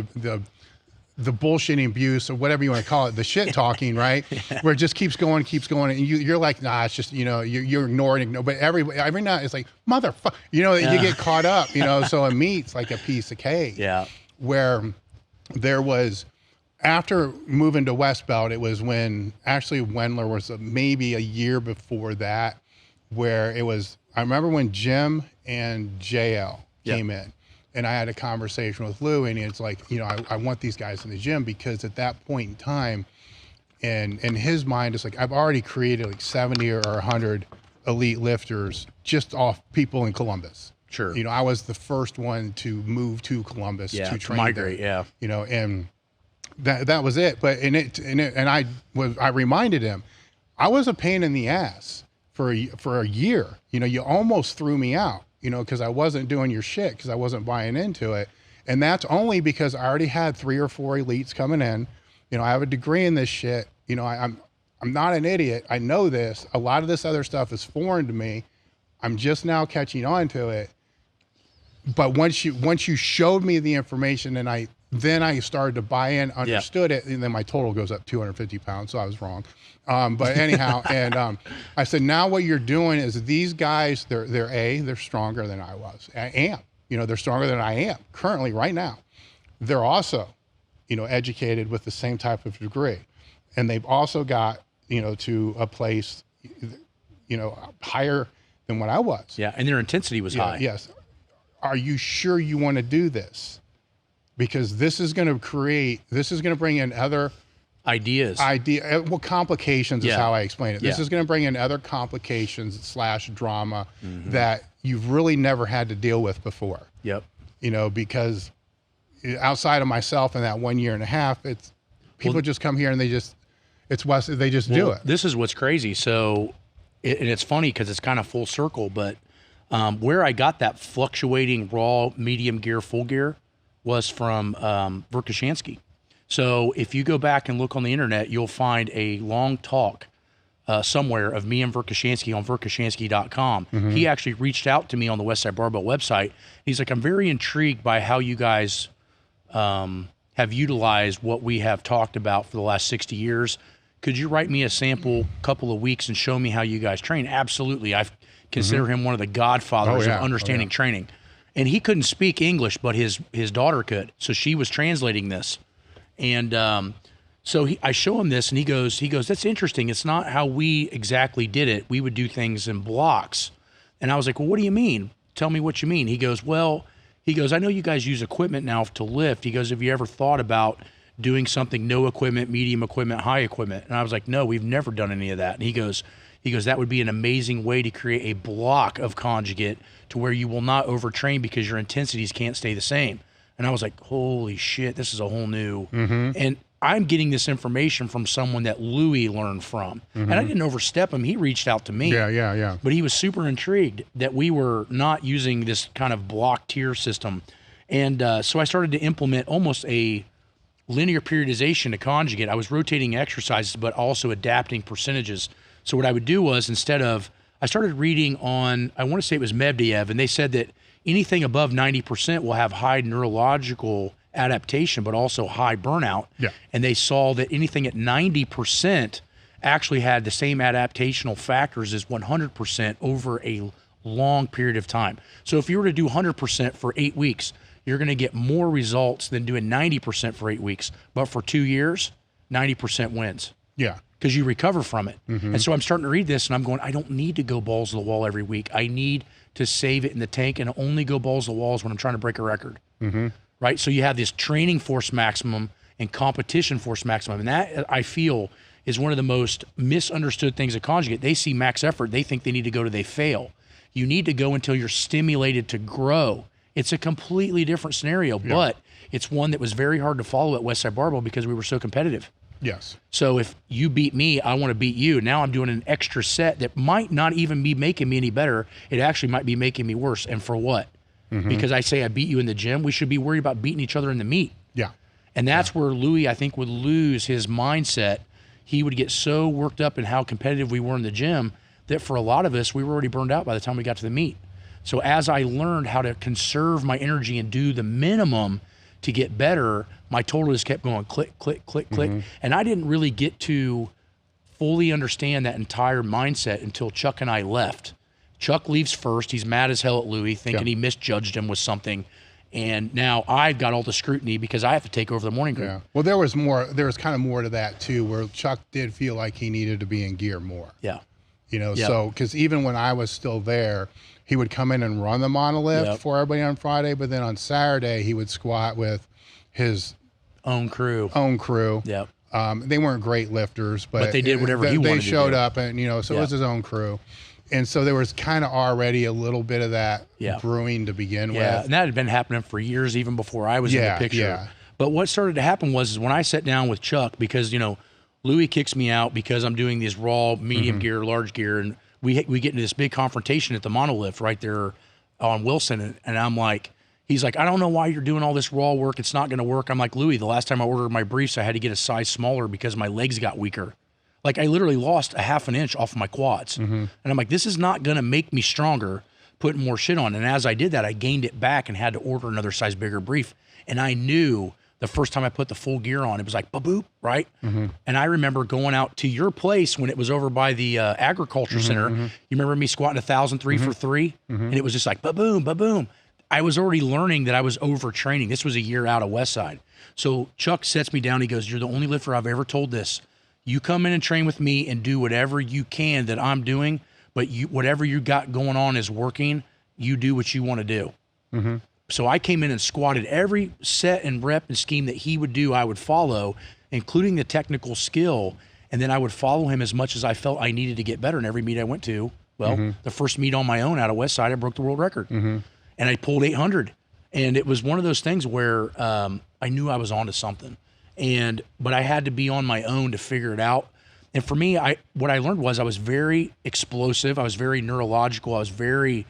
the bullshitting abuse or whatever you want to call it, the shit talking, right? Where it just keeps going, and you're like, nah, it's just, you're ignoring, but every night it's like, motherfucker, you get caught up, so a meet's like a piece of cake. Yeah. Where there was, after moving to West Belt, it was when actually Wendler was maybe a year before that, where it was, I remember when Jim and JL came in. And I had a conversation with Lou, and it's like, I want these guys in the gym because at that point in time, and in his mind, it's like, I've already created like 70 or 100 elite lifters just off people in Columbus. Sure. I was the first one to move to Columbus to train migrate. There, and that was it. But I reminded him, I was a pain in the ass for a year. You almost threw me out. Because I wasn't doing your shit, because I wasn't buying into it. And that's only because I already had 3 or 4 elites coming in. I have a degree in this shit. I'm not an idiot. I know this. A lot of this other stuff is foreign to me. I'm just now catching on to it. But once you showed me the information, and then I started to buy in, understood it, and then my total goes up 250 pounds, so I was wrong. But anyhow, and I said, now what you're doing is these guys, they're stronger than I was. I am. they're stronger than I am currently right now. They're also, educated with the same type of degree. And they've also got, to a place, higher than what I was. Yeah. And their intensity was high. Yes. Are you sure you want to do this? Because this is going to bring in other ideas. Well, complications is how I explain it. This Yeah. is going to bring in other complications / drama that you've really never had to deal with before. Yep. Because outside of myself in that 1.5 years, it's people just come here and they just do it. This is what's crazy. So, and it's funny because it's kind of full circle, but where I got that fluctuating raw, medium gear, full gear was from Verkhoshansky. So if you go back and look on the internet, you'll find a long talk somewhere of me and Verkhoshansky on verkhoshansky.com. He actually reached out to me on the Westside Barbell website. He's like, I'm very intrigued by how you guys have utilized what we have talked about for the last 60 years. Could you write me a sample couple of weeks and show me how you guys train? Absolutely. I consider him one of the godfathers of understanding training. And he couldn't speak English, but his daughter could. So she was translating this. And so I show him this, and he goes, that's interesting. It's not how we exactly did it. We would do things in blocks. And I was like, well, what do you mean? Tell me what you mean. He goes, I know you guys use equipment now to lift. He goes, have you ever thought about doing something no equipment, medium equipment, high equipment? And I was like, no, we've never done any of that. And he goes, that would be an amazing way to create a block of conjugate to where you will not overtrain because your intensities can't stay the same. And I was like, holy shit, this is a whole new, and I'm getting this information from someone that Louis learned from. And I didn't overstep him. He reached out to me. Yeah. But he was super intrigued that we were not using this kind of block tier system. And so I started to implement almost a linear periodization to conjugate. I was rotating exercises, but also adapting percentages. So what I would do was I started reading on, I want to say it was Medvedev, and they said that anything above 90% will have high neurological adaptation, but also high burnout. Yeah. And they saw that anything at 90% actually had the same adaptational factors as 100% over a long period of time. So if you were to do 100% for 8 weeks, you're going to get more results than doing 90% for 8 weeks. But for 2 years, 90% wins. Yeah. Because you recover from it. And so I'm starting to read this and I'm going, I don't need to go balls to the wall every week. I need to save it in the tank and only go balls to the walls when I'm trying to break a record. Right? So you have this training force maximum and competition force maximum. And that, I feel, is one of the most misunderstood things at conjugate. They see max effort. They think they need to go to they fail. You need to go until you're stimulated to grow. It's a completely different scenario, but it's one that was very hard to follow at Westside Barbell because we were so competitive. Yes. So if you beat me, I want to beat you. Now I'm doing an extra set that might not even be making me any better. It actually might be making me worse. And for what? Because I say I beat you in the gym. We should be worried about beating each other in the meet. Yeah. And that's where Louis, I think, would lose his mindset. He would get so worked up in how competitive we were in the gym that for a lot of us, we were already burned out by the time we got to the meet. So as I learned how to conserve my energy and do the minimum to get better, my total just kept going click, click, click, click. And I didn't really get to fully understand that entire mindset until Chuck and I left. Chuck leaves first. He's mad as hell at Louis, thinking he misjudged him with something. And now I've got all the scrutiny because I have to take over the morning group. Yeah. Well, there was kind of more to that too, where Chuck did feel like he needed to be in gear more. Yeah. So, because even when I was still there, he would come in and run the monolift for everybody on Friday, but then on Saturday he would squat with his own crew. Yep. They weren't great lifters, but they did whatever he wanted to do. They showed up, and so it was his own crew, and so there was kind of already a little bit of that brewing to begin with. Yeah, and that had been happening for years, even before I was in the picture. Yeah. But what started to happen was when I sat down with Chuck, because Louis kicks me out because I'm doing these raw, medium gear, large gear, and we get into this big confrontation at the monolift right there on Wilson, and I'm like, he's like, I don't know why you're doing all this raw work. It's not going to work. I'm like, Louis, the last time I ordered my briefs, I had to get a size smaller because my legs got weaker. Like I literally lost a half an inch off my quads. And I'm like, this is not going to make me stronger, putting more shit on. And as I did that, I gained it back and had to order another size bigger brief. And I knew the first time I put the full gear on, it was like, ba-boop, right? And I remember going out to your place when it was over by the agriculture center. You remember me squatting 1,003 for 3? And it was just like, ba-boom, ba-boom. I was already learning that I was overtraining. This was a year out of Westside. So Chuck sets me down. He goes, "You're the only lifter I've ever told this. You come in and train with me and do whatever you can that I'm doing, but whatever you got going on is working. You do what you want to do." Mm-hmm. So I came in and squatted every set and rep and scheme that he would do, I would follow, including the technical skill. And then I would follow him as much as I felt I needed to get better in every meet I went to. Well, the first meet on my own out of Westside, I broke the world record. And I pulled 800. And it was one of those things where I knew I was onto something. But I had to be on my own to figure it out. And for me, what I learned was I was very explosive. I was very neurological. I was very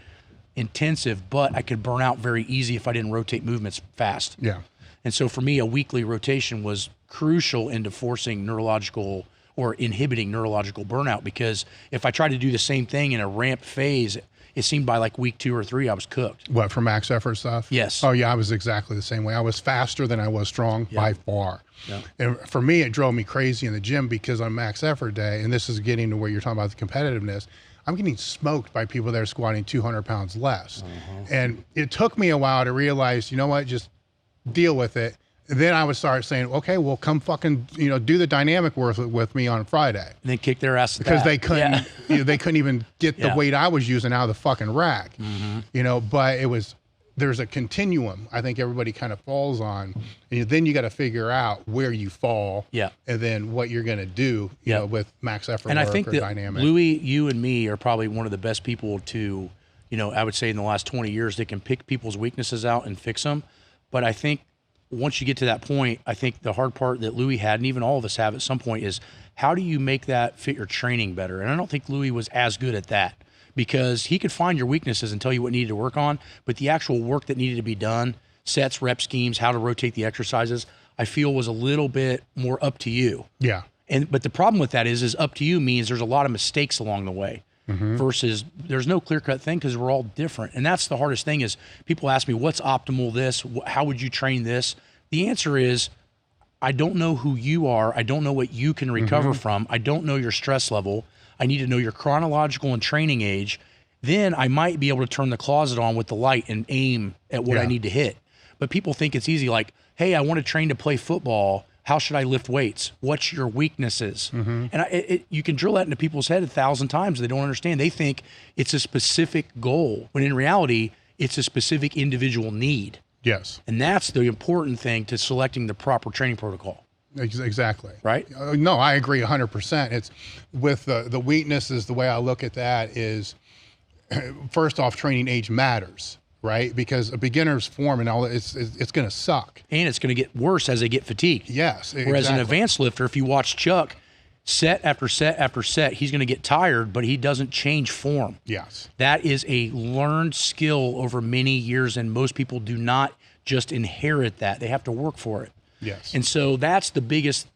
intensive, but I could burn out very easy if I didn't rotate movements fast. Yeah. And so for me, a weekly rotation was crucial into forcing neurological or inhibiting neurological burnout, because if I tried to do the same thing in a ramp phase, it seemed by like week 2 or 3, I was cooked. What, for max effort stuff? Yes. Oh yeah, I was exactly the same way. I was faster than I was strong by far. Yeah. And for me, it drove me crazy in the gym because on max effort day, and this is getting to where you're talking about the competitiveness, I'm getting smoked by people that are squatting 200 pounds less. And it took me a while to realize, you know what, just deal with it. And then I would start saying, okay, well, come fucking, do the dynamic work with me on Friday. And then kick their ass because they couldn't, they couldn't even get the weight I was using out of the fucking rack. But there's a continuum I think everybody kind of falls on, and then you got to figure out where you fall, and then what you're going to do, you know, with max effort and work I think or that dynamic. Louis, you and me are probably one of the best people to, I would say in the last 20 years, that can pick people's weaknesses out and fix them. But I think once you get to that point, I think the hard part that Louis had, and even all of us have at some point, is how do you make that fit your training better? And I don't think Louis was as good at that, because he could find your weaknesses and tell you what needed to work on, but the actual work that needed to be done, sets, rep schemes, how to rotate the exercises, I feel was a little bit more up to you. Yeah. But the problem with that is up to you means there's a lot of mistakes along the way, versus there's no clear-cut thing, because we're all different. And that's the hardest thing is people ask me, what's optimal this? How would you train this? The answer is, I don't know who you are. I don't know what you can recover from. I don't know your stress level. I need to know your chronological and training age. Then I might be able to turn the closet on with the light and aim at what I need to hit. But people think it's easy, like, hey, I want to train to play football. How should I lift weights? What's your weaknesses? And you can drill that into people's head 1,000 times. They don't understand. They think it's a specific goal, when in reality, it's a specific individual need. Yes. And that's the important thing to selecting the proper training protocol. Exactly. Right? No, I agree 100%. It's with the weaknesses, the way I look at that is, first off, training age matters, right? Because a beginner's form and all, it's going to suck. And it's going to get worse as they get fatigued. Yes, exactly. Whereas an advanced lifter, if you watch Chuck, set after set after set, he's going to get tired, but he doesn't change form. Yes. That is a learned skill over many years, and most people do not just inherit that. They have to work for it. Yes. And so that's the biggest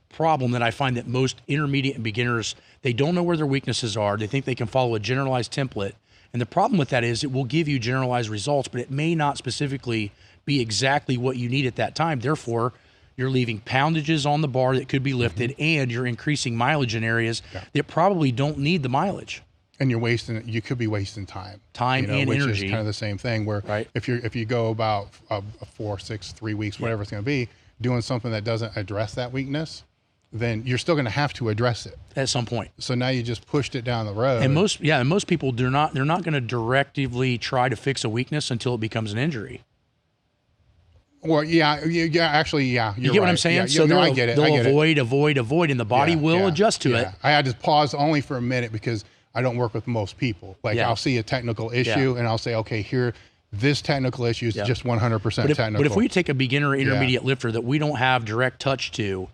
problem that I find, that most intermediate and beginners, they don't know where their weaknesses are. They think they can follow a generalized template. And the problem with that is it will give you generalized results, but it may not specifically be exactly what you need at that time. Therefore, you're leaving poundages on the bar that could be lifted, and you're increasing mileage in areas that probably don't need the mileage. And you could be wasting time. And which energy. Which is kind of the same thing where if you go about 4, 6, 3 weeks, whatever it's going to be, doing something that doesn't address that weakness, then you're still going to have to address it at some point. So now you just pushed it down the road. And most people they're not going to directively try to fix a weakness until it becomes an injury. Well, actually, you get what I'm saying? Yeah, so I get it. They'll avoid, and the body will adjust to it. I had to pause only for a minute because I don't work with most people. Like I'll see a technical issue and I'll say, okay, here, this technical issue is just 100% technical. But if we take a beginner or intermediate lifter that we don't have direct touch to,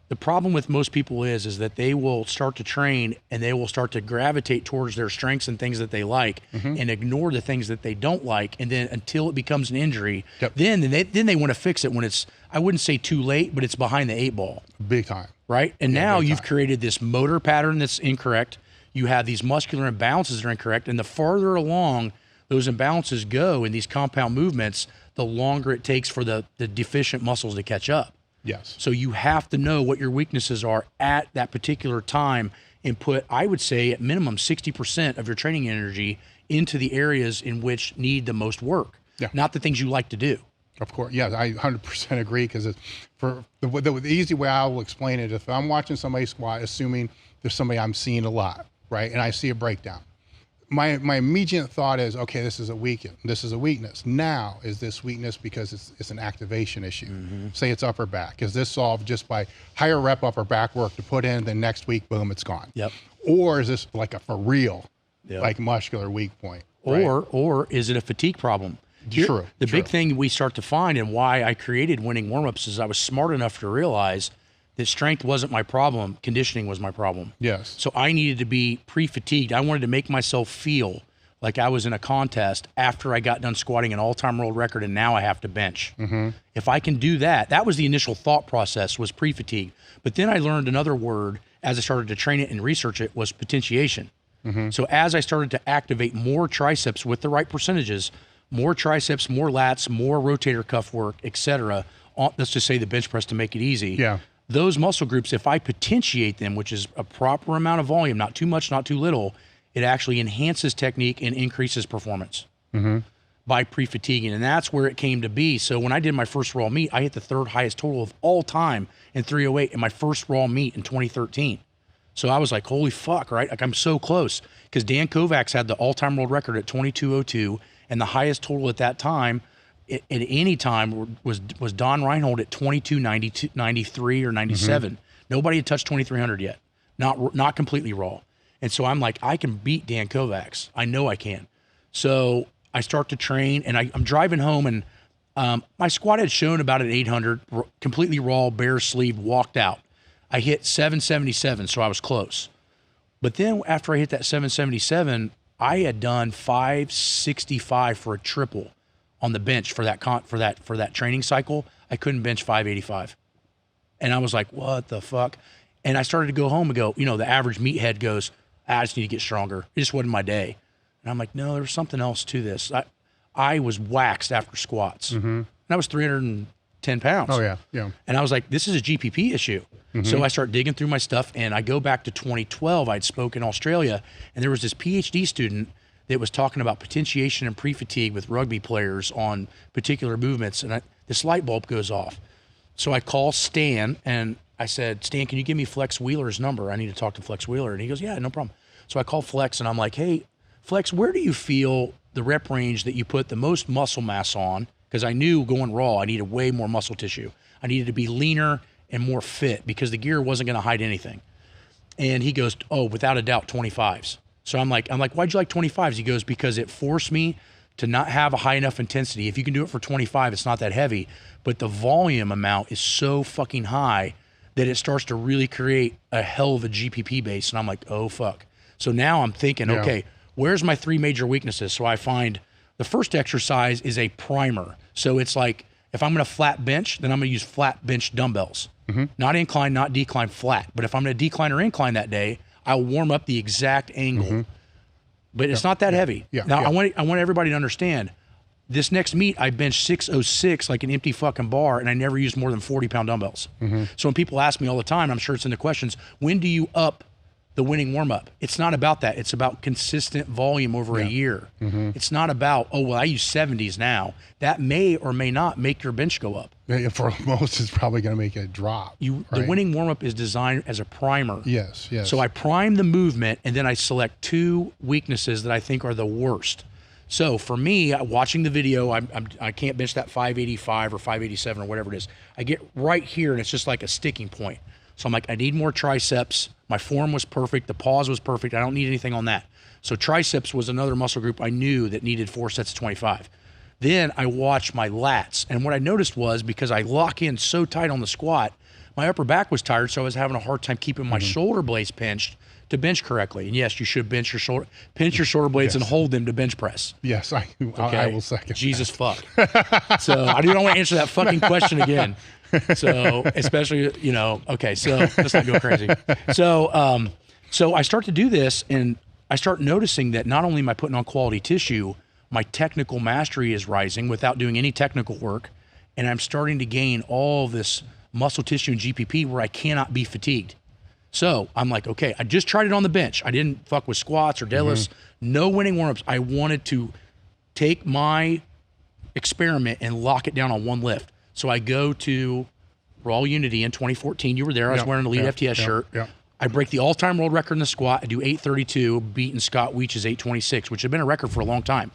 the problem with most people is that they will start to train and they will start to gravitate towards their strengths and things that they like and ignore the things that they don't like. And then until it becomes an injury, then they want to fix it when it's, I wouldn't say too late, but it's behind the 8 ball. Big time. Right? And now you've created this motor pattern that's incorrect. You have these muscular imbalances that are incorrect. And the farther along those imbalances go in these compound movements, the longer it takes for the deficient muscles to catch up. Yes. So you have to know what your weaknesses are at that particular time and put, I would say, at minimum 60% of your training energy into the areas in which need the most work. not the things you like to do. Of course, yeah, I 100% agree, because for the easy way I will explain it, if I'm watching somebody squat, assuming there's somebody I'm seeing a lot, right, and I see a breakdown, my immediate thought is, okay, this is a weakness. Now, is this weakness because it's an activation issue? Say it's upper back. Is this solved just by higher rep upper back work to put in, then next week, boom, it's gone? Yep. Or is this like a for real, like muscular weak point? Right? Or is it a fatigue problem? True. The big thing we start to find, and why I created Wenning warmups, is I was smart enough to realize that strength wasn't my problem, conditioning was my problem. Yes. So I needed to be pre-fatigued. I wanted to make myself feel like I was in a contest after I got done squatting an all-time world record, and now I have to bench. If I can do that, that was the initial thought process, was pre-fatigue. But then I learned another word as I started to train it and research it, was potentiation. So as I started to activate more triceps with the right percentages, more triceps, more lats, more rotator cuff work, etc. Let's just say the bench press to make it easy. Yeah. Those muscle groups, if I potentiate them, which is a proper amount of volume, not too much, not too little, it actually enhances technique and increases performance by pre-fatiguing. And that's where it came to be. So when I did my first raw meet, I hit the third highest total of all time in 308 in my first raw meet in 2013. So I was like, holy fuck, right? Like, I'm so close, because Dan Kovacs had the all-time world record at 2202, and the highest total at that time at any time was Don Reinhold at 2293 or 97. Nobody had touched 2300 yet, not completely raw. And so I'm like, I can beat Dan Kovacs. I know I can. So I start to train, and I'm driving home, and my squat had shown about an 800, completely raw, bare sleeve, walked out. I hit 777, so I was close. But then after I hit that 777, I had done 565 for a triple on the bench for that training cycle. I couldn't bench 585. And I was like, what the fuck? And I started to go home and go, the average meathead goes, I just need to get stronger. It just wasn't my day. And I'm like, no, there's something else to this. I was waxed after squats. And I was 310 pounds. Oh, yeah, yeah. And I was like, this is a GPP issue. So I start digging through my stuff, and I go back to 2012. I'd spoke in Australia, and there was this PhD student that was talking about potentiation and pre-fatigue with rugby players on particular movements, and this light bulb goes off. So I call Stan, and I said, Stan, can you give me Flex Wheeler's number? I need to talk to Flex Wheeler. And he goes, yeah, no problem. So I call Flex, and I'm like, hey, Flex, where do you feel the rep range that you put the most muscle mass on? Because I knew going raw, I needed way more muscle tissue. I needed to be leaner and more fit, because the gear wasn't going to hide anything. And he goes, oh, without a doubt, 25s. So I'm like, why'd you like 25s? He goes, because it forced me to not have a high enough intensity. If you can do it for 25, it's not that heavy, but the volume amount is so fucking high that it starts to really create a hell of a GPP base. And I'm like, oh fuck. So now I'm thinking, okay, where's my three major weaknesses? So I find the first exercise is a primer. So it's like, if I'm going to flat bench, then I'm going to use flat bench dumbbells. Not incline, not decline, flat. But if I'm going to decline or incline that day, I'll warm up the exact angle. But it's not that heavy. Now, I want everybody to understand, this next meet, I benched 606 like an empty fucking bar, and I never used more than 40-pound dumbbells. So when people ask me all the time, I'm sure it's in the questions, when do you up the Wenning warm-up? It's not about that. It's about consistent volume over a year. It's not about, oh, well, I use 70s now. That may or may not make your bench go up. For most, it's probably going to make it drop. The Wenning warm-up is designed as a primer. Yes. So I prime the movement, and then I select two weaknesses that I think are the worst. So for me, watching the video, I can't bench that 585 or 587 or whatever it is. I get right here, and it's just like a sticking point. So I'm like, I need more triceps. My form was perfect. The pause was perfect. I don't need anything on that. So triceps was another muscle group I knew that needed 4 sets of 25. Then I watched my lats. And what I noticed was, because I lock in so tight on the squat, my upper back was tired, so I was having a hard time keeping my shoulder blades pinched to bench correctly. And yes, you should pinch your shoulder blades and hold them to bench press. Yes, I will second Jesus fuck. So I don't want to answer that fucking question again. So especially, okay, so let's not go crazy. So I start to do this, and I start noticing that not only am I putting on quality tissue, my technical mastery is rising without doing any technical work. And I'm starting to gain all this muscle tissue and GPP where I cannot be fatigued. So I'm like, okay, I just tried it on the bench. I didn't fuck with squats or deadlifts, no Wenning warm-ups. I wanted to take my experiment and lock it down on one lift. So I go to Raw Unity in 2014. You were there. I was wearing an Elite FTS shirt. I break the all-time world record in the squat. I do 832, beating Scott Weech's 826, which had been a record for a long time.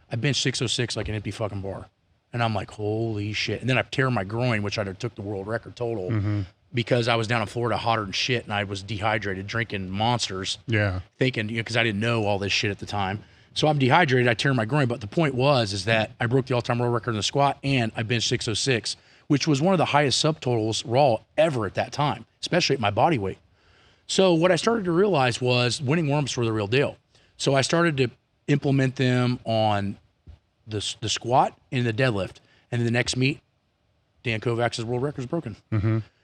I bench 606 like an empty fucking bar. And I'm like, holy shit. And then I tear my groin, which I took the world record total because I was down in Florida hotter than shit and I was dehydrated, drinking Monsters. Thinking, because I didn't know all this shit at the time. So I'm dehydrated, I tear my groin. But the point is that I broke the all-time world record in the squat and I benched 606, which was one of the highest subtotals raw ever at that time, especially at my body weight. So what I started to realize was winning warm-ups were the real deal. So I started to implement them on the squat and the deadlift. And then the next meet, Dan Kovacs' world record was broken.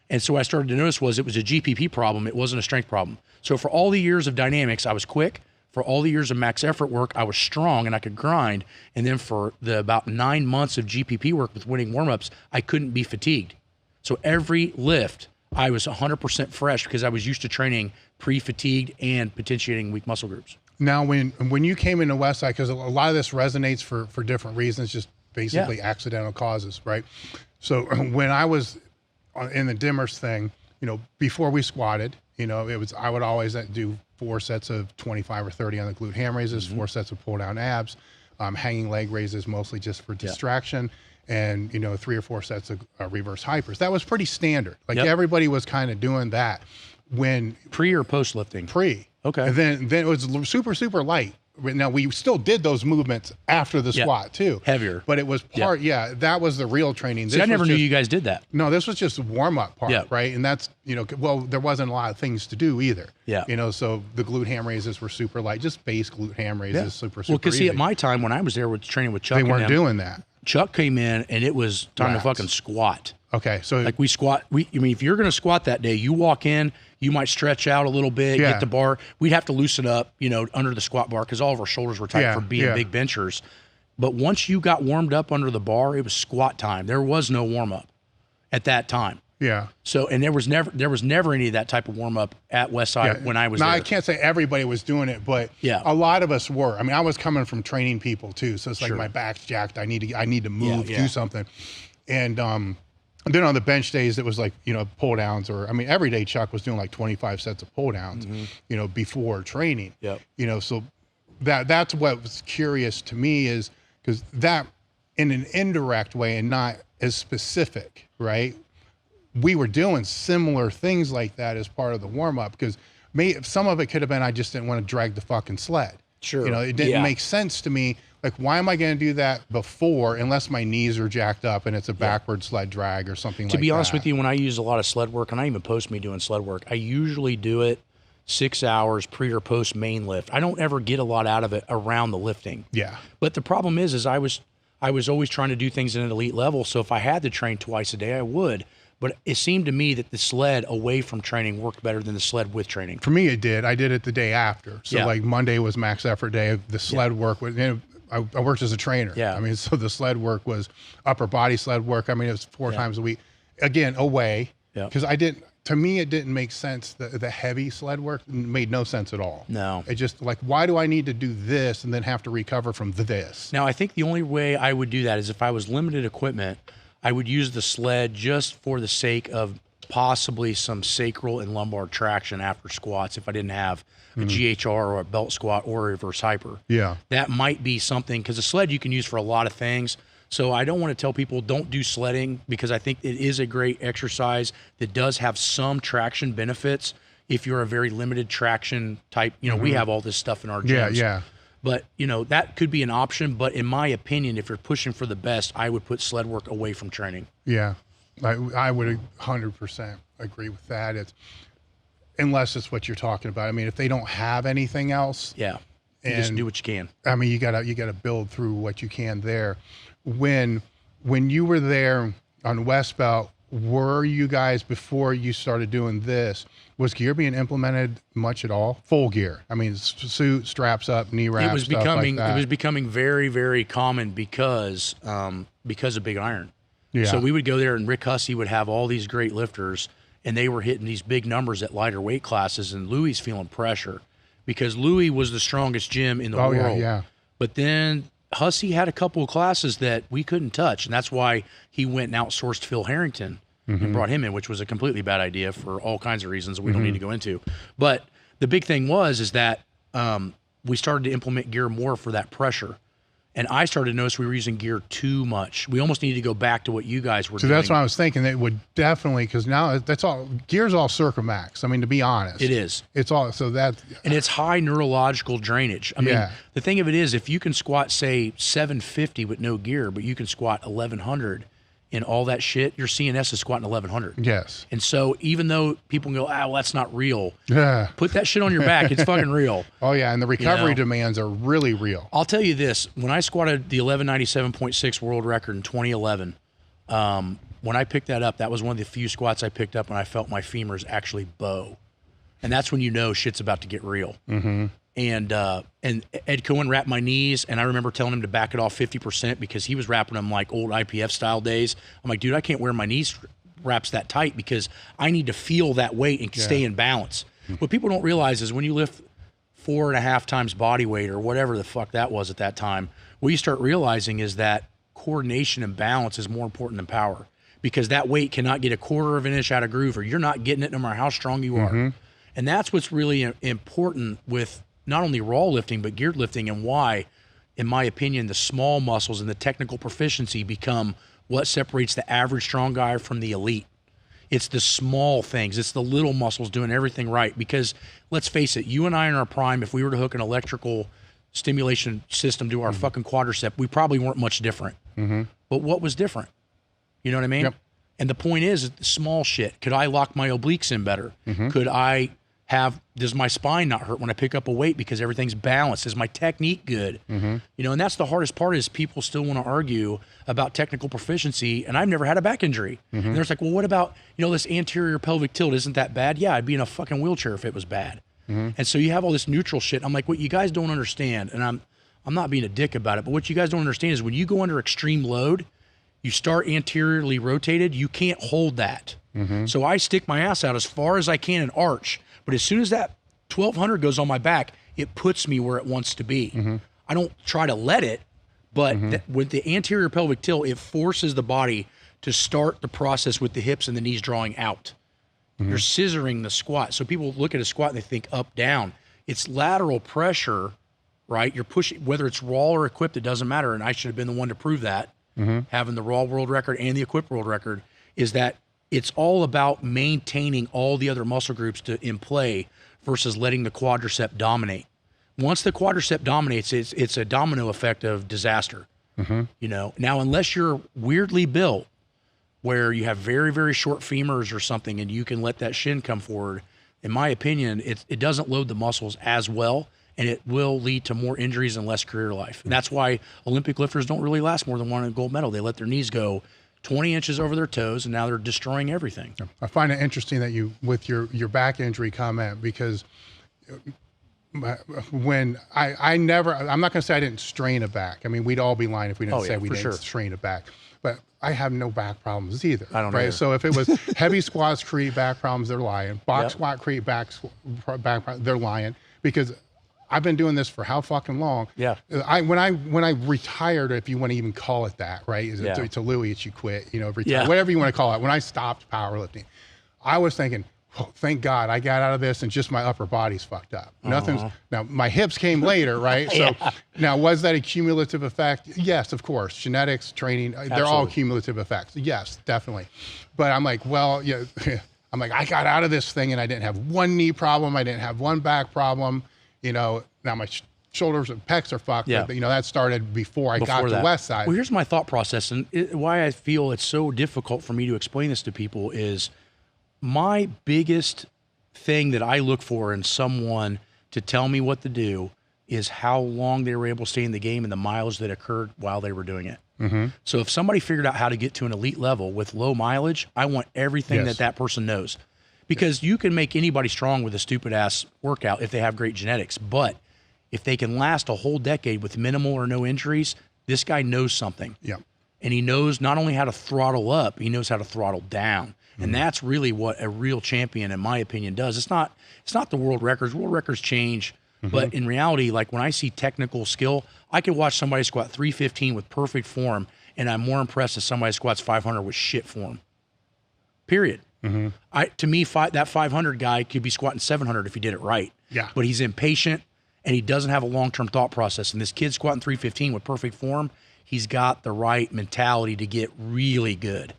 And so what I started to notice was it was a GPP problem. It wasn't a strength problem. So for all the years of dynamics, I was quick. For all the years of max effort work, I was strong and I could grind. And then for the about 9 months of GPP work with winning warm-ups, I couldn't be fatigued. So every lift, I was 100% fresh because I was used to training pre-fatigued and potentiating weak muscle groups. Now, when you came into Westside, because a lot of this resonates for different reasons, just basically accidental causes, right? So when I was in the dimmers thing, before we squatted, I would always do 4 sets of 25 or 30 on the glute ham raises, 4 sets of pull down abs, hanging leg raises mostly just for distraction. And 3 or 4 sets of reverse hypers. That was pretty standard. Like everybody was kind of doing that. When pre or post lifting? Pre. Okay. And then it was super light. Now we still did those movements after the squat too. Heavier. But it was part. That was the real training. See, I never knew you guys did that. No, this was just the warm up part, right? And that's well, there wasn't a lot of things to do either. So the glute ham raises were super light, just base glute ham raises, super. Well, because see, at my time when I was there with training with Chuck, they weren't doing that. Chuck came in and it was time to fucking squat. Okay, so like we squat. If you're going to squat that day, you walk in, you might stretch out a little bit, get the bar. We'd have to loosen up, under the squat bar because all of our shoulders were tight for being big benchers. But once you got warmed up under the bar, it was squat time. There was no warm up at that time. Yeah. So, and there was never any of that type of warm up at Westside when I was there. I can't say everybody was doing it, but a lot of us were. I mean, I was coming from training people too, so it's like my back's jacked. I need to move, do something, and then on the bench days it was like pull downs, or every day Chuck was doing like 25 sets of pull downs, before training. So that's what was curious to me is because that in an indirect way and not as specific, right? We were doing similar things like that as part of the warm-up because some of it could have been I just didn't want to drag the fucking sled. Sure. It didn't make sense to me. Like, why am I going to do that before unless my knees are jacked up and it's a backward sled drag or something like that? To be honest with you, when I use a lot of sled work, and I even post me doing sled work, I usually do it 6 hours pre or post main lift. I don't ever get a lot out of it around the lifting. Yeah. But the problem is I was always trying to do things at an elite level. So if I had to train twice a day, I would. But it seemed to me that the sled away from training worked better than the sled with training. For me, it did. I did it the day after. So like Monday was max effort day. The sled work was, I worked as a trainer. Yeah. So the sled work was upper body sled work. It was 4 times a week. Again, away. Yeah. Because to me, it didn't make sense. The heavy sled work made no sense at all. No. It just like, why do I need to do this and then have to recover from this? Now, I think the only way I would do that is if I was limited equipment, I would use the sled just for the sake of possibly some sacral and lumbar traction after squats if I didn't have a GHR or a belt squat or a reverse hyper. Yeah. That might be something, because a sled you can use for a lot of things. So I don't want to tell people don't do sledding, because I think it is a great exercise that does have some traction benefits if you're a very limited traction type. We have all this stuff in our gyms. Yeah. But, that could be an option. But in my opinion, if you're pushing for the best, I would put sled work away from training. Yeah, I would 100% agree with that. Unless it's what you're talking about. If they don't have anything else. Yeah, just do what you can. You gotta build through what you can there. When you were there on West Belt, were you guys, before you started doing this, was gear being implemented much at all? Full gear. Suit, straps up, knee wraps. It was becoming very, very common because of Big Iron. Yeah. So we would go there, and Rick Hussey would have all these great lifters, and they were hitting these big numbers at lighter weight classes, and Louis feeling pressure because Louis was the strongest gym in the world. Yeah. But then Hussey had a couple of classes that we couldn't touch, and that's why he went and outsourced Phil Harrington and brought him in, which was a completely bad idea for all kinds of reasons that we don't need to go into. But the big thing is that we started to implement gear more for that pressure. And I started to notice we were using gear too much. We almost needed to go back to what you guys were doing. So that's what I was thinking. It would definitely, because now that's all, gear's all circa max. I mean, to be honest. It is. It's all, so that. And it's high neurological drainage. I mean, the thing of it is, if you can squat, say, 750 with no gear, but you can squat 1100 in all that shit, your CNS is squatting 1100. Yes. And so even though people go, well, that's not real. Yeah. Put that shit on your back. It's fucking real. Oh, yeah. And the recovery demands are really real. I'll tell you this. When I squatted the 1197.6 world record in 2011, when I picked that up, that was one of the few squats I picked up and I felt my femurs actually bow. And that's when you know shit's about to get real. And Ed Cohen wrapped my knees, and I remember telling him to back it off 50% because he was wrapping them like old IPF style days. I'm like, dude, I can't wear my knees wraps that tight because I need to feel that weight and stay in balance. What people don't realize is when you lift 4.5 times body weight or whatever the fuck that was at that time, what you start realizing is that coordination and balance is more important than power, because that weight cannot get a quarter of an inch out of groove, or you're not getting it no matter how strong you are. And that's what's really important with not only raw lifting, but geared lifting, and why, in my opinion, the small muscles and the technical proficiency become what separates the average strong guy from the elite. It's the small things. It's the little muscles doing everything right. Because let's face it, you and I in our prime, if we were to hook an electrical stimulation system to our fucking quadricep, we probably weren't much different. But what was different? You know what I mean? Yep. And the point is the small shit. Could I lock my obliques in better? Could I does my spine not hurt when I pick up a weight because everything's balanced? Is my technique good? You know, and that's the hardest part, is people still want to argue about technical proficiency, and I've never had a back injury. And they're like, well, what about, you know, this anterior pelvic tilt, isn't that bad? Yeah, I'd be in a fucking wheelchair if it was bad. And so you have all this neutral shit. I'm like, what you guys don't understand, and I'm not being a dick about it, but what you guys don't understand is when you go under extreme load, you start anteriorly rotated, you can't hold that. So I stick my ass out as far as I can and arch. But as soon as that 1200 goes on my back, it puts me where it wants to be. I don't try to let it, but with the anterior pelvic tilt, it forces the body to start the process with the hips and the knees drawing out. You're scissoring the squat. So people look at a squat and they think up, down. It's lateral pressure, right? You're pushing, whether it's raw or equipped, it doesn't matter. And I should have been the one to prove that, having the raw world record and the equipped world record, is that it's all about maintaining all the other muscle groups in play versus letting the quadricep dominate. Once the quadricep dominates, it's a domino effect of disaster. You know, now, unless you're weirdly built where you have very, very short femurs or something and you can let that shin come forward, in my opinion, it doesn't load the muscles as well, and it will lead to more injuries and less career life. And that's why Olympic lifters don't really last more than one gold medal. They let their knees go 20 inches over their toes, and now they're destroying everything. I find it interesting that you, with your back injury comment, because when I'm not going to say I didn't strain a back. I mean, we'd all be lying if we didn't say we didn't strain a back. But I have no back problems either. I don't right? either. So if it was heavy squats create back problems, they're lying. Box squat create back they're lying, because I've been doing this for how fucking long? Yeah. When I retired, if you want to even call it that, right? Is it to Louis, it's you quit, you know, whatever you want to call it. When I stopped powerlifting, I was thinking, oh, thank God I got out of this and just my upper body's fucked up. Now my hips came later, right? So now, was that a cumulative effect? Yes, of course. Genetics, training, they're all cumulative effects. Yes, definitely. But I'm like, well, yeah, I'm like, I got out of this thing and I didn't have one knee problem. I didn't have one back problem. You know, now my shoulders and pecs are fucked. Yeah. But, you know, that started before I got to Westside. Well, here's my thought process, and why I feel it's so difficult for me to explain this to people is my biggest thing that I look for in someone to tell me what to do is how long they were able to stay in the game and the mileage that occurred while they were doing it. So if somebody figured out how to get to an elite level with low mileage, I want everything that person knows. Because you can make anybody strong with a stupid ass workout if they have great genetics. But if they can last a whole decade with minimal or no injuries, this guy knows something. Yeah. And he knows not only how to throttle up, he knows how to throttle down. And that's really what a real champion, in my opinion, does. It's not the world records. World records change But in reality, like when I see technical skill, I could watch somebody squat 315 with perfect form, and I'm more impressed if somebody squats 500 with shit form. Period. To me, that 500 guy could be squatting 700 if he did it right. Yeah. But he's impatient and he doesn't have a long-term thought process. And this kid squatting 315 with perfect form, he's got the right mentality to get really good.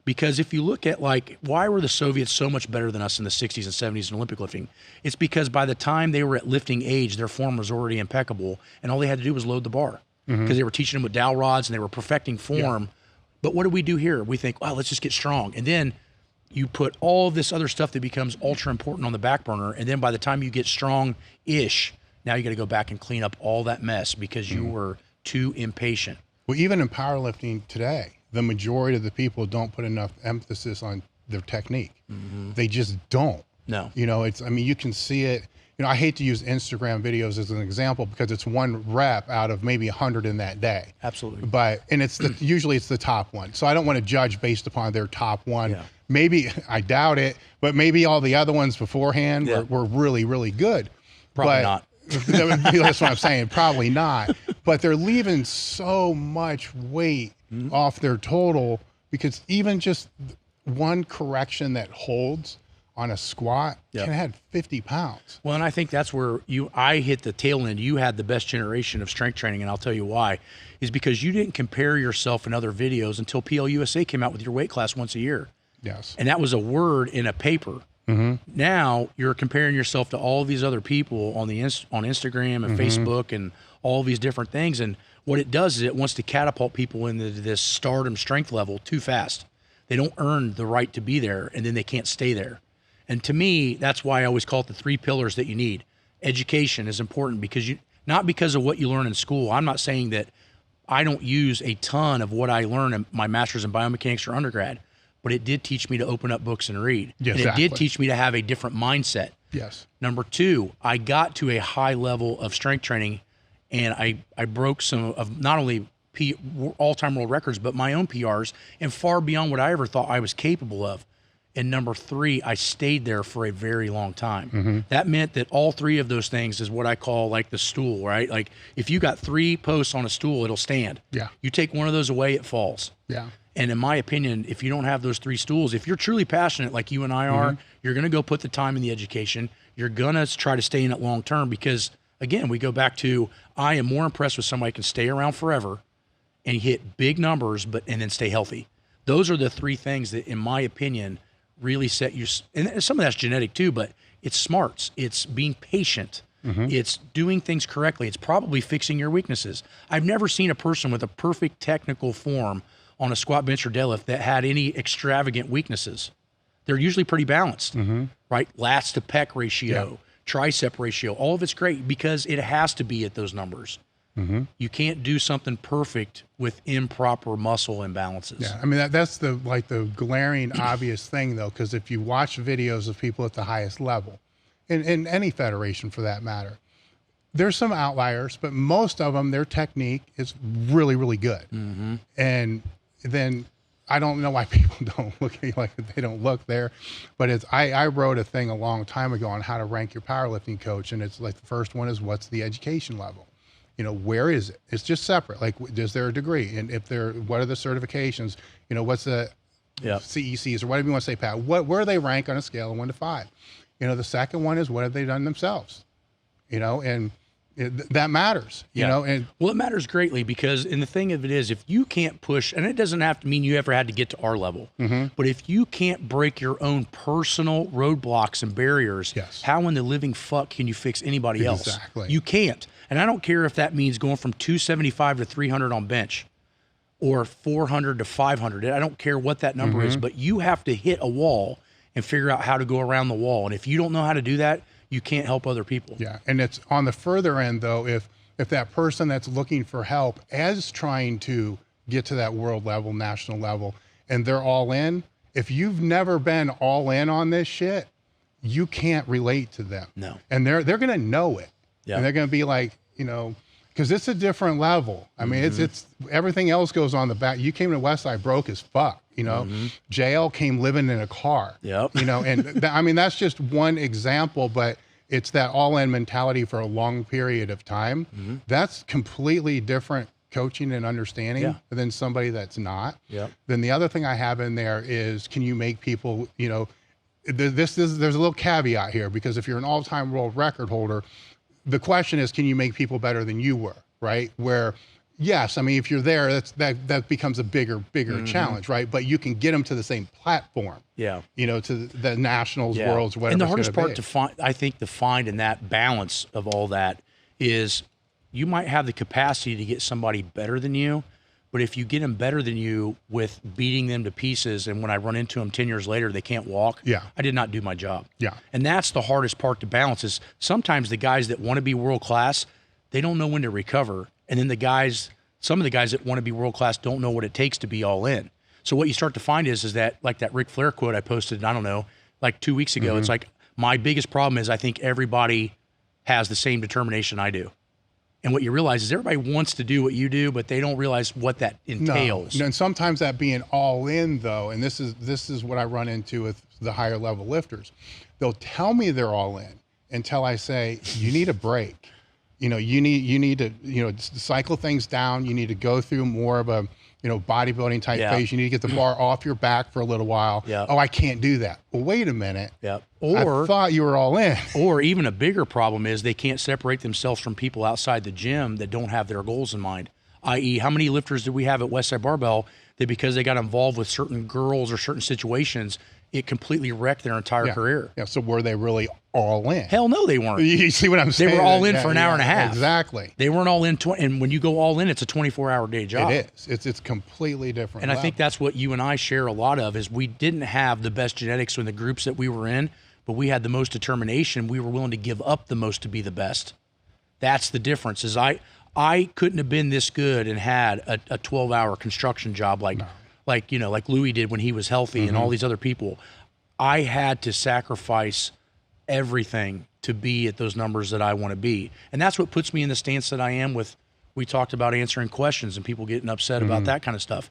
Because if you look at like, why were the Soviets so much better than us in the 60s and 70s in Olympic lifting? It's because by the time they were at lifting age, their form was already impeccable, and all they had to do was load the bar. Because they were teaching them with dowel rods and they were perfecting form. Yeah. But what do we do here? We think, well, let's just get strong. And then you put all this other stuff that becomes ultra important on the back burner. And then by the time you get strong-ish, now you got to go back and clean up all that mess because you were too impatient. Well, even in powerlifting today, the majority of the people don't put enough emphasis on their technique. They just don't. No. You know, I mean, you can see it. You know, I hate to use Instagram videos as an example because it's one rep out of maybe 100 in that day. Absolutely. But, and it's usually it's the top one. So I don't want to judge based upon their top one. Yeah. Maybe, I doubt it, but maybe all the other ones beforehand were really, really good. Probably not. That's what I'm saying. Probably not. But they're leaving so much weight off their total because even just one correction that holds on a squat can add 50 pounds. Well, and I think that's where I hit the tail end. You had the best generation of strength training, and I'll tell you why, is because you didn't compare yourself in other videos until PLUSA came out with your weight class once a year. Yes. And that was a word in a paper. Now you're comparing yourself to all these other people on Instagram and Facebook and all these different things. And what it does is it wants to catapult people into this stardom strength level too fast. They don't earn the right to be there, and then they can't stay there. And to me, that's why I always call it the 3 pillars that you need. Education is important because not because of what you learn in school. I'm not saying that I don't use a ton of what I learn in my master's in biomechanics or undergrad, but it did teach me to open up books and read. Yes, and it did teach me to have a different mindset. Yes. Number 2, I got to a high level of strength training, and I broke some of not only all-time world records, but my own PRs, and far beyond what I ever thought I was capable of. And number 3, I stayed there for a very long time. That meant that all 3 of those things is what I call like the stool, right? Like if you got 3 posts on a stool, it'll stand. Yeah. You take one of those away, it falls. Yeah. And in my opinion, if you don't have those 3 stools, if you're truly passionate like you and I are, you're going to go put the time in the education. You're going to try to stay in it long term because, again, we go back to I am more impressed with somebody who can stay around forever and hit big numbers and then stay healthy. Those are the 3 things that, in my opinion, really set you, and some of that's genetic too, but it's smarts, it's being patient, it's doing things correctly, it's probably fixing your weaknesses. I've never seen a person with a perfect technical form on a squat, bench, or deadlift that had any extravagant weaknesses. They're usually pretty balanced, right? Lats to pec ratio, tricep ratio, all of it's great because it has to be at those numbers. You can't do something perfect with improper muscle imbalances. Yeah, I mean, that's the glaring obvious thing, though, because if you watch videos of people at the highest level, in any federation for that matter, there's some outliers, but most of them, their technique is really, really good. And then I don't know why people don't look at you like they don't look there, but I wrote a thing a long time ago on how to rank your powerlifting coach, and it's like the first one is what's the education level? You know, where is it? It's just separate. Like, is there a degree? And if there, what are the certifications? You know, what's the CECs or whatever you want to say, Pat? Where do they rank on a scale of 1 to 5? You know, the second one is what have they done themselves? You know, and that matters. You know, and well, it matters greatly because, and the thing of it is, if you can't push, and it doesn't have to mean you ever had to get to our level, but if you can't break your own personal roadblocks and barriers, how in the living fuck can you fix anybody else? Exactly. You can't. And I don't care if that means going from 275 to 300 on bench or 400 to 500. I don't care what that number is, but you have to hit a wall and figure out how to go around the wall. And if you don't know how to do that, you can't help other people. Yeah, and it's on the further end, though, if that person that's looking for help is trying to get to that world level, national level, and they're all in, if you've never been all in on this shit, you can't relate to them. No. And they're going to know it. And they're going to be like, you know, because it's a different level. I mean, it's everything else goes on the back. You came to Westside broke as fuck, you know. JL came living in a car. You know, and I mean, that's just one example, but it's that all-in mentality for a long period of time. That's completely different coaching and understanding than somebody that's not. Then the other thing I have in there is, can you make people, you know, there's a little caveat here, because if you're an all-time world record holder, the question is, can you make people better than you were, right? Where, yes, I mean, if you're there, that becomes a bigger challenge, right? But you can get them to the same platform, you know, to the nationals, worlds, whatever. And the hardest part to find, I think, to find in that balance of all that is, you might have the capacity to get somebody better than you, but if you get them better than you with beating them to pieces, and when I run into them 10 years later, they can't walk, I did not do my job. And that's the hardest part to balance, is sometimes the guys that want to be world class, they don't know when to recover. And then some of the guys that want to be world class don't know what it takes to be all in. So what you start to find is that, like that Ric Flair quote I posted, I don't know, like 2 weeks ago, it's like, my biggest problem is I think everybody has the same determination I do. And what you realize is everybody wants to do what you do, but they don't realize what that entails. No. And sometimes that being all in, though, and this is what I run into with the higher level lifters. They'll tell me they're all in until I say, you need a break. You know, you need to, you know, cycle things down. You need to go through more of a, you know, bodybuilding type phase. You need to get the bar off your back for a little while. Oh, I can't do that. Well, wait a minute. Or I thought you were all in. Or even a bigger problem is they can't separate themselves from people outside the gym that don't have their goals in mind. I.e., how many lifters did we have at Westside Barbell that because they got involved with certain girls or certain situations, it completely wrecked their entire career? So were they really all in? Hell no, they weren't. You see what I'm saying? They were all in for an hour and a half. Exactly. They weren't all in. And when you go all in, it's a 24-hour day job. It is. It's completely different. And I think that's what you and I share a lot of, is we didn't have the best genetics in the groups that we were in, but we had the most determination. We were willing to give up the most to be the best. That's the difference. Is I couldn't have been this good and had a 12-hour construction job like you know, like Louis did when he was healthy and all these other people. I had to sacrifice everything to be at those numbers that I want to be. And that's what puts me in the stance that I am with, we talked about answering questions and people getting upset about that kind of stuff.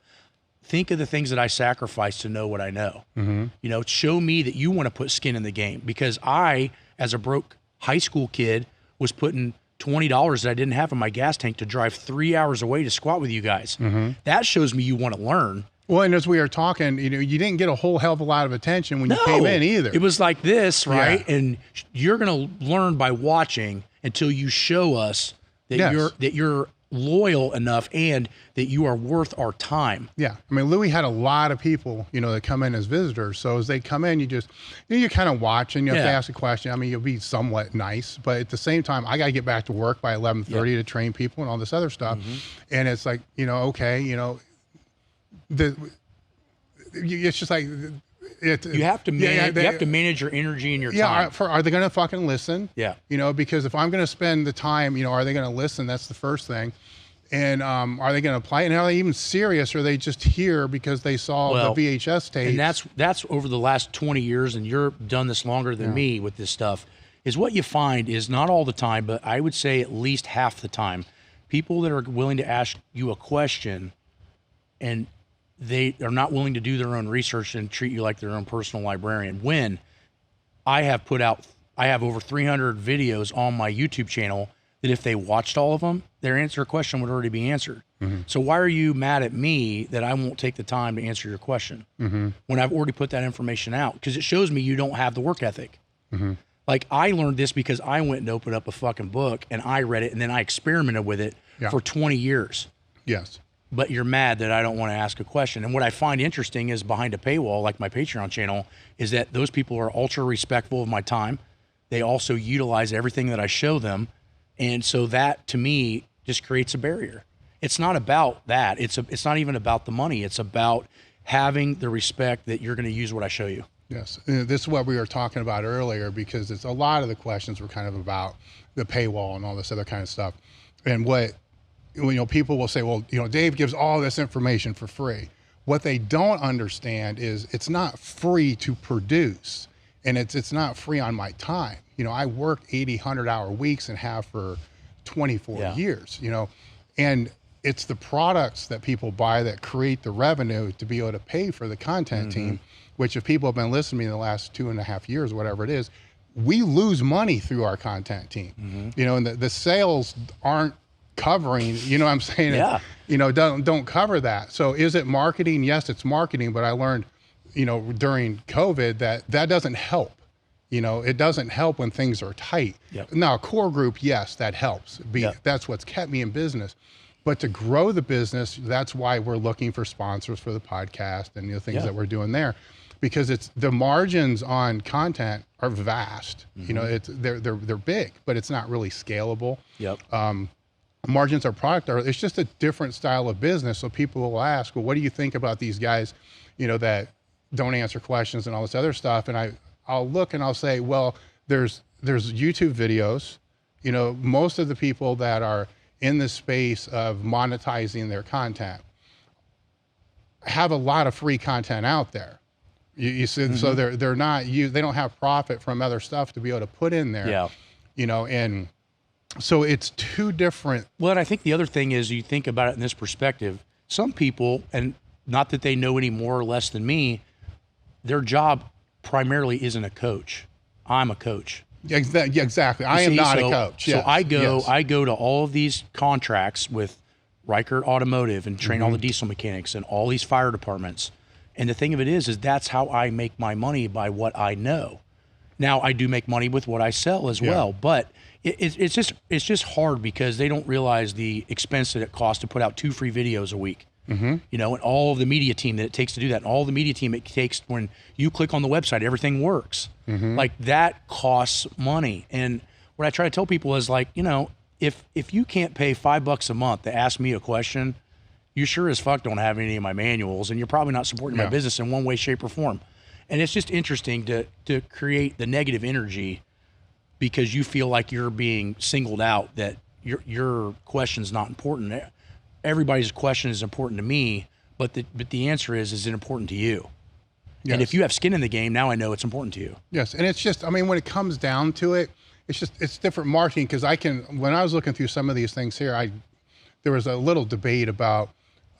Think of the things that I sacrificed to know what I know. You know, show me that you want to put skin in the game, because I, as a broke high school kid, was putting $20 that I didn't have in my gas tank to drive 3 hours away to squat with you guys. That shows me you want to learn. Well, and as we were talking, you know, you didn't get a whole hell of a lot of attention when you came in either. It was like this, right? And you're going to learn by watching until you show us that you're loyal enough and that you are worth our time. I mean, Louis had a lot of people, you know, that come in as visitors. So as they come in, you kind of watch, and you have to ask a question. I mean, you'll be somewhat nice, but at the same time, I got to get back to work by 11:30 to train people and all this other stuff. And it's like, you know, okay, you know, it's just like you have to manage. You have to manage your energy and your time. Are they going to fucking listen? You know, because if I'm going to spend the time, you know, are they going to listen? That's the first thing. And are they going to apply? And are they even serious? Or are they just here because they saw the VHS tape? And that's over the last 20 years, and you've done this longer than me with this stuff, is what you find is, not all the time, but I would say at least half the time, people that are willing to ask you a question and they are not willing to do their own research and treat you like their own personal librarian. When I have over 300 videos on my YouTube channel that if they watched all of them, their question would already be answered. So why are you mad at me that I won't take the time to answer your question when I've already put that information out? Because it shows me you don't have the work ethic. Like, I learned this because I went and opened up a fucking book and I read it, and then I experimented with it for 20 years. But you're mad that I don't want to ask a question. And what I find interesting is, behind a paywall, like my Patreon channel, is that those people are ultra respectful of my time. They also utilize everything that I show them. And so that, to me, just creates a barrier. It's not about that. It's not even about the money. It's about having the respect that you're going to use what I show you. Yes. And this is what we were talking about earlier, because it's a lot of the questions were kind of about the paywall and all this other kind of stuff. And you know, people will say, well, you know, Dave gives all this information for free. What they don't understand is it's not free to produce, and it's not free on my time. You know, I work 80, 100-hour weeks and have for 24 years, you know, and it's the products that people buy that create the revenue to be able to pay for the content team, which, if people have been listening to me in the last 2.5 years, whatever it is, we lose money through our content team, you know, and the sales aren't covering, you know what I'm saying? Yeah. You know, don't cover that. So is it marketing? Yes, it's marketing, but I learned, you know, during COVID that doesn't help. You know, it doesn't help when things are tight. Yep. Now, a core group, yes, that helps. That's what's kept me in business. But to grow the business, that's why we're looking for sponsors for the podcast and the things that we're doing there, because it's the margins on content are vast. You know, they're big, but it's not really scalable. Yep. Margins of product are, it's just a different style of business. So people will ask, well, what do you think about these guys, you know, that don't answer questions and all this other stuff? And I'll look and I'll say, well, there's YouTube videos, you know, most of the people that are in the space of monetizing their content have a lot of free content out there. You see, so they're not, they don't have profit from other stuff to be able to put in there. Yeah. You know, and so it's two different. Well, and I think the other thing is, you think about it in this perspective, some people, and not that they know any more or less than me, their job primarily isn't a coach. I'm a coach. Exactly. I am not a coach. Yes. So I go to all of these contracts with Riker Automotive and train all the diesel mechanics and all these fire departments. And the thing of it is that's how I make my money, by what I know. Now, I do make money with what I sell as well, but it's just hard because they don't realize the expense that it costs to put out 2 free videos a week. You know, and all of the media team that it takes to do that, and all the media team it takes when you click on the website, everything works. Like, that costs money. And what I try to tell people is, like, you know, if you can't pay $5 a month to ask me a question, you sure as fuck don't have any of my manuals, and you're probably not supporting my business in one way, shape, or form. And it's just interesting to create the negative energy because you feel like you're being singled out, that your question's not important. Everybody's question is important to me, but the answer is it important to you? Yes. And if you have skin in the game, now I know it's important to you. Yes, and it's just, I mean, when it comes down to it, it's different marketing, because when I was looking through some of these things here, there was a little debate about,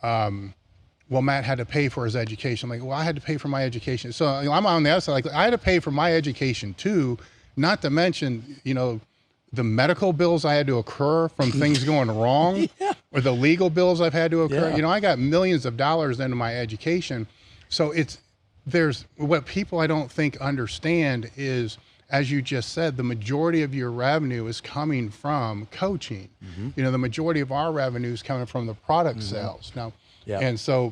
well, Matt had to pay for his education. I'm like, well, I had to pay for my education. So, you know, I'm on the other side, like, I had to pay for my education too, not to mention, you know, the medical bills I had to incur from things going wrong, or the legal bills I've had to incur. You know, I got millions of dollars into my education. So there's what people I don't think understand is, as you just said, the majority of your revenue is coming from coaching. You know, the majority of our revenue is coming from the product sales. Now, and so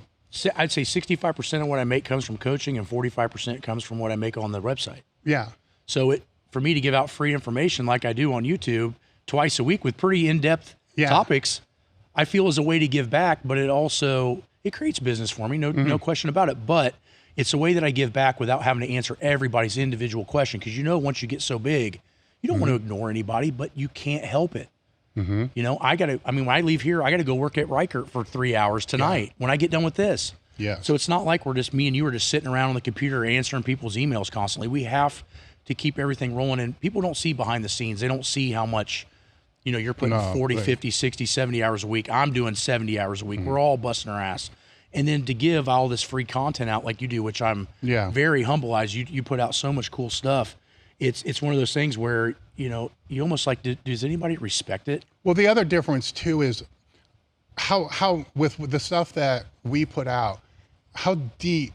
I'd say 65% of what I make comes from coaching, and 45% comes from what I make on the website. Yeah. So for me to give out free information like I do on YouTube twice a week with pretty in-depth topics, I feel is a way to give back, but it creates business for me, no question about it. But it's a way that I give back without having to answer everybody's individual question. Because, you know, once you get so big, you don't want to ignore anybody, but you can't help it. You know, when I leave here, I got to go work at Riker for 3 hours tonight when I get done with this. So it's not like me and you are just sitting around on the computer answering people's emails constantly. We have to keep everything rolling, and people don't see behind the scenes. They don't see how much, you know, you're putting 40, 50, 60, 70 hours a week. I'm doing 70 hours a week. We're all busting our ass. And then to give all this free content out like you do, which I'm very humble as you put out so much cool stuff. It's one of those things where, you know, you almost like, does anybody respect it? Well, the other difference too is how with the stuff that we put out, how deep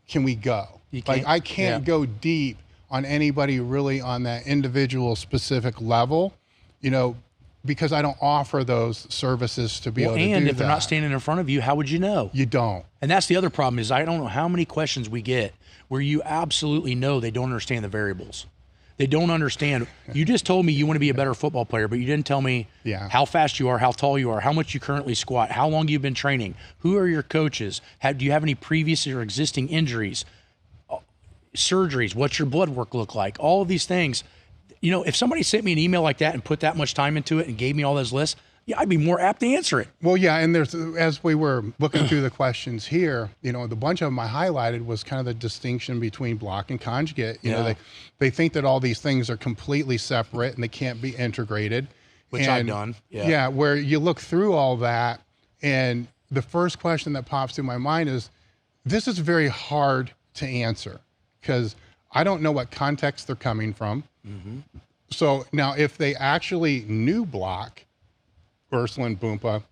can we go? Like, I can't go deep on anybody really on that individual specific level, you know, because I don't offer those services to be able to do that. And if they're not standing in front of you, how would you know? You don't. And that's the other problem is, I don't know how many questions we get where you absolutely know they don't understand the variables. They don't understand. You just told me you want to be a better football player, but you didn't tell me how fast you are, how tall you are, how much you currently squat, how long you've been training, who are your coaches, do you have any previous or existing injuries, surgeries, what's your blood work look like, all of these things. You know, if somebody sent me an email like that and put that much time into it and gave me all those lists, I'd be more apt to answer it. Well, yeah, and as we were looking through the questions here, you know, the bunch of them I highlighted was kind of the distinction between block and conjugate. You know, they think that all these things are completely separate and they can't be integrated. Which I've done. Yeah, where you look through all that, and the first question that pops in my mind is, this is very hard to answer, because I don't know what context they're coming from. So now if they actually knew block, Ursuline, Boompa,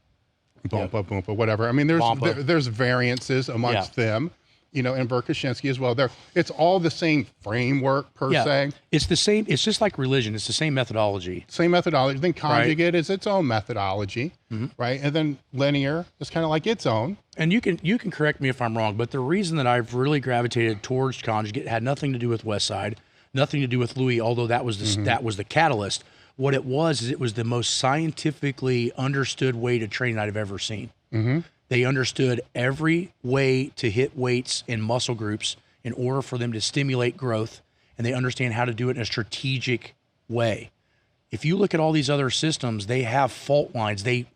whatever. I mean, there's variances amongst them, you know, and Verkhoshansky as well. It's all the same framework per se. It's the same. It's just like religion. It's the same methodology. Same methodology. Then conjugate is its own methodology, right? And then linear is kind of like its own. And you can correct me if I'm wrong, but the reason that I've really gravitated towards conjugate had nothing to do with Westside, nothing to do with Louis, although that was the catalyst. What it was is it was the most scientifically understood way to train I've ever seen. They understood every way to hit weights in muscle groups in order for them to stimulate growth, and they understand how to do it in a strategic way. If you look at all these other systems, they have fault lines. They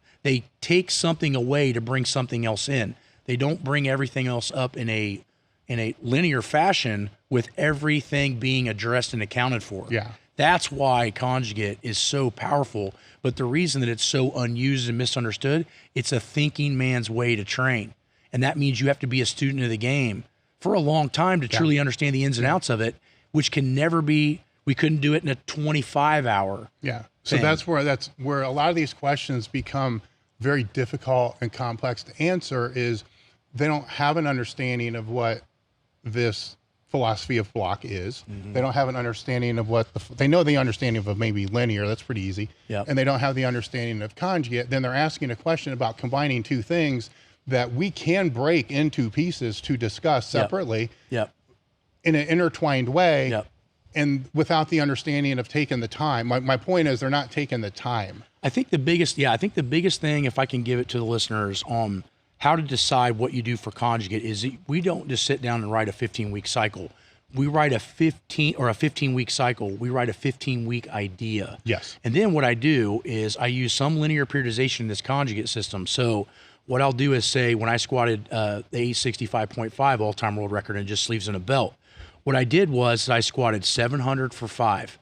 take something away to bring something else in. They don't bring everything else up in a linear fashion with everything being addressed and accounted for. That's why conjugate is so powerful. But the reason that it's so unused and misunderstood, it's a thinking man's way to train. And that means you have to be a student of the game for a long time to truly understand the ins and outs of it, which can never be, we couldn't do it in a 25-hour. So that's where a lot of these questions become very difficult and complex to answer, is they don't have an understanding of what this philosophy of block is. They don't have an understanding of what they know the understanding of maybe linear, that's pretty easy. And they don't have the understanding of conjugate. Then they're asking a question about combining two things that we can break into pieces to discuss separately in an intertwined way, and without the understanding of taking the time. My point is they're not taking the time. I think the biggest thing, if I can give it to the listeners on how to decide what you do for conjugate, is we don't just sit down and write a 15-week cycle. We write a 15-week cycle. We write a 15-week idea. And then what I do is I use some linear periodization in this conjugate system. So what I'll do is say, when I squatted the 865.5 all-time world record and just sleeves in a belt, what I did was I squatted 700 for 5.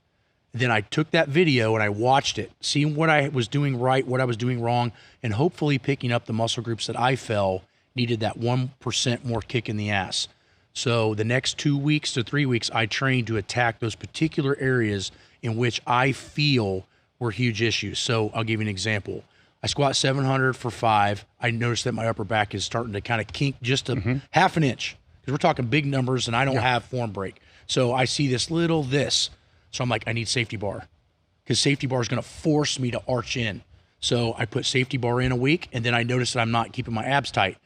Then I took that video and I watched it, seeing what I was doing right, what I was doing wrong, and hopefully picking up the muscle groups that I felt needed that 1% more kick in the ass. So the next 2 weeks to 3 weeks, I trained to attack those particular areas in which I feel were huge issues. So I'll give you an example. I squat 700 for 5. I noticed that my upper back is starting to kind of kink just a half an inch, because we're talking big numbers and I don't have form break. So I see this. So I'm like, I need safety bar, because safety bar is going to force me to arch in. So I put safety bar in a week, and then I noticed that I'm not keeping my abs tight.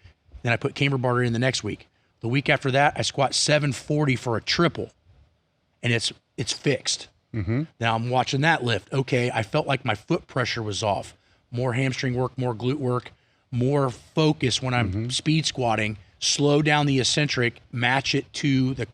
Then I put camber bar in the next week. The week after that, I squat 740 for a triple, and it's fixed. Now I'm watching that lift. Okay, I felt like my foot pressure was off. More hamstring work, more glute work, more focus when I'm speed squatting. Slow down the eccentric, match it to the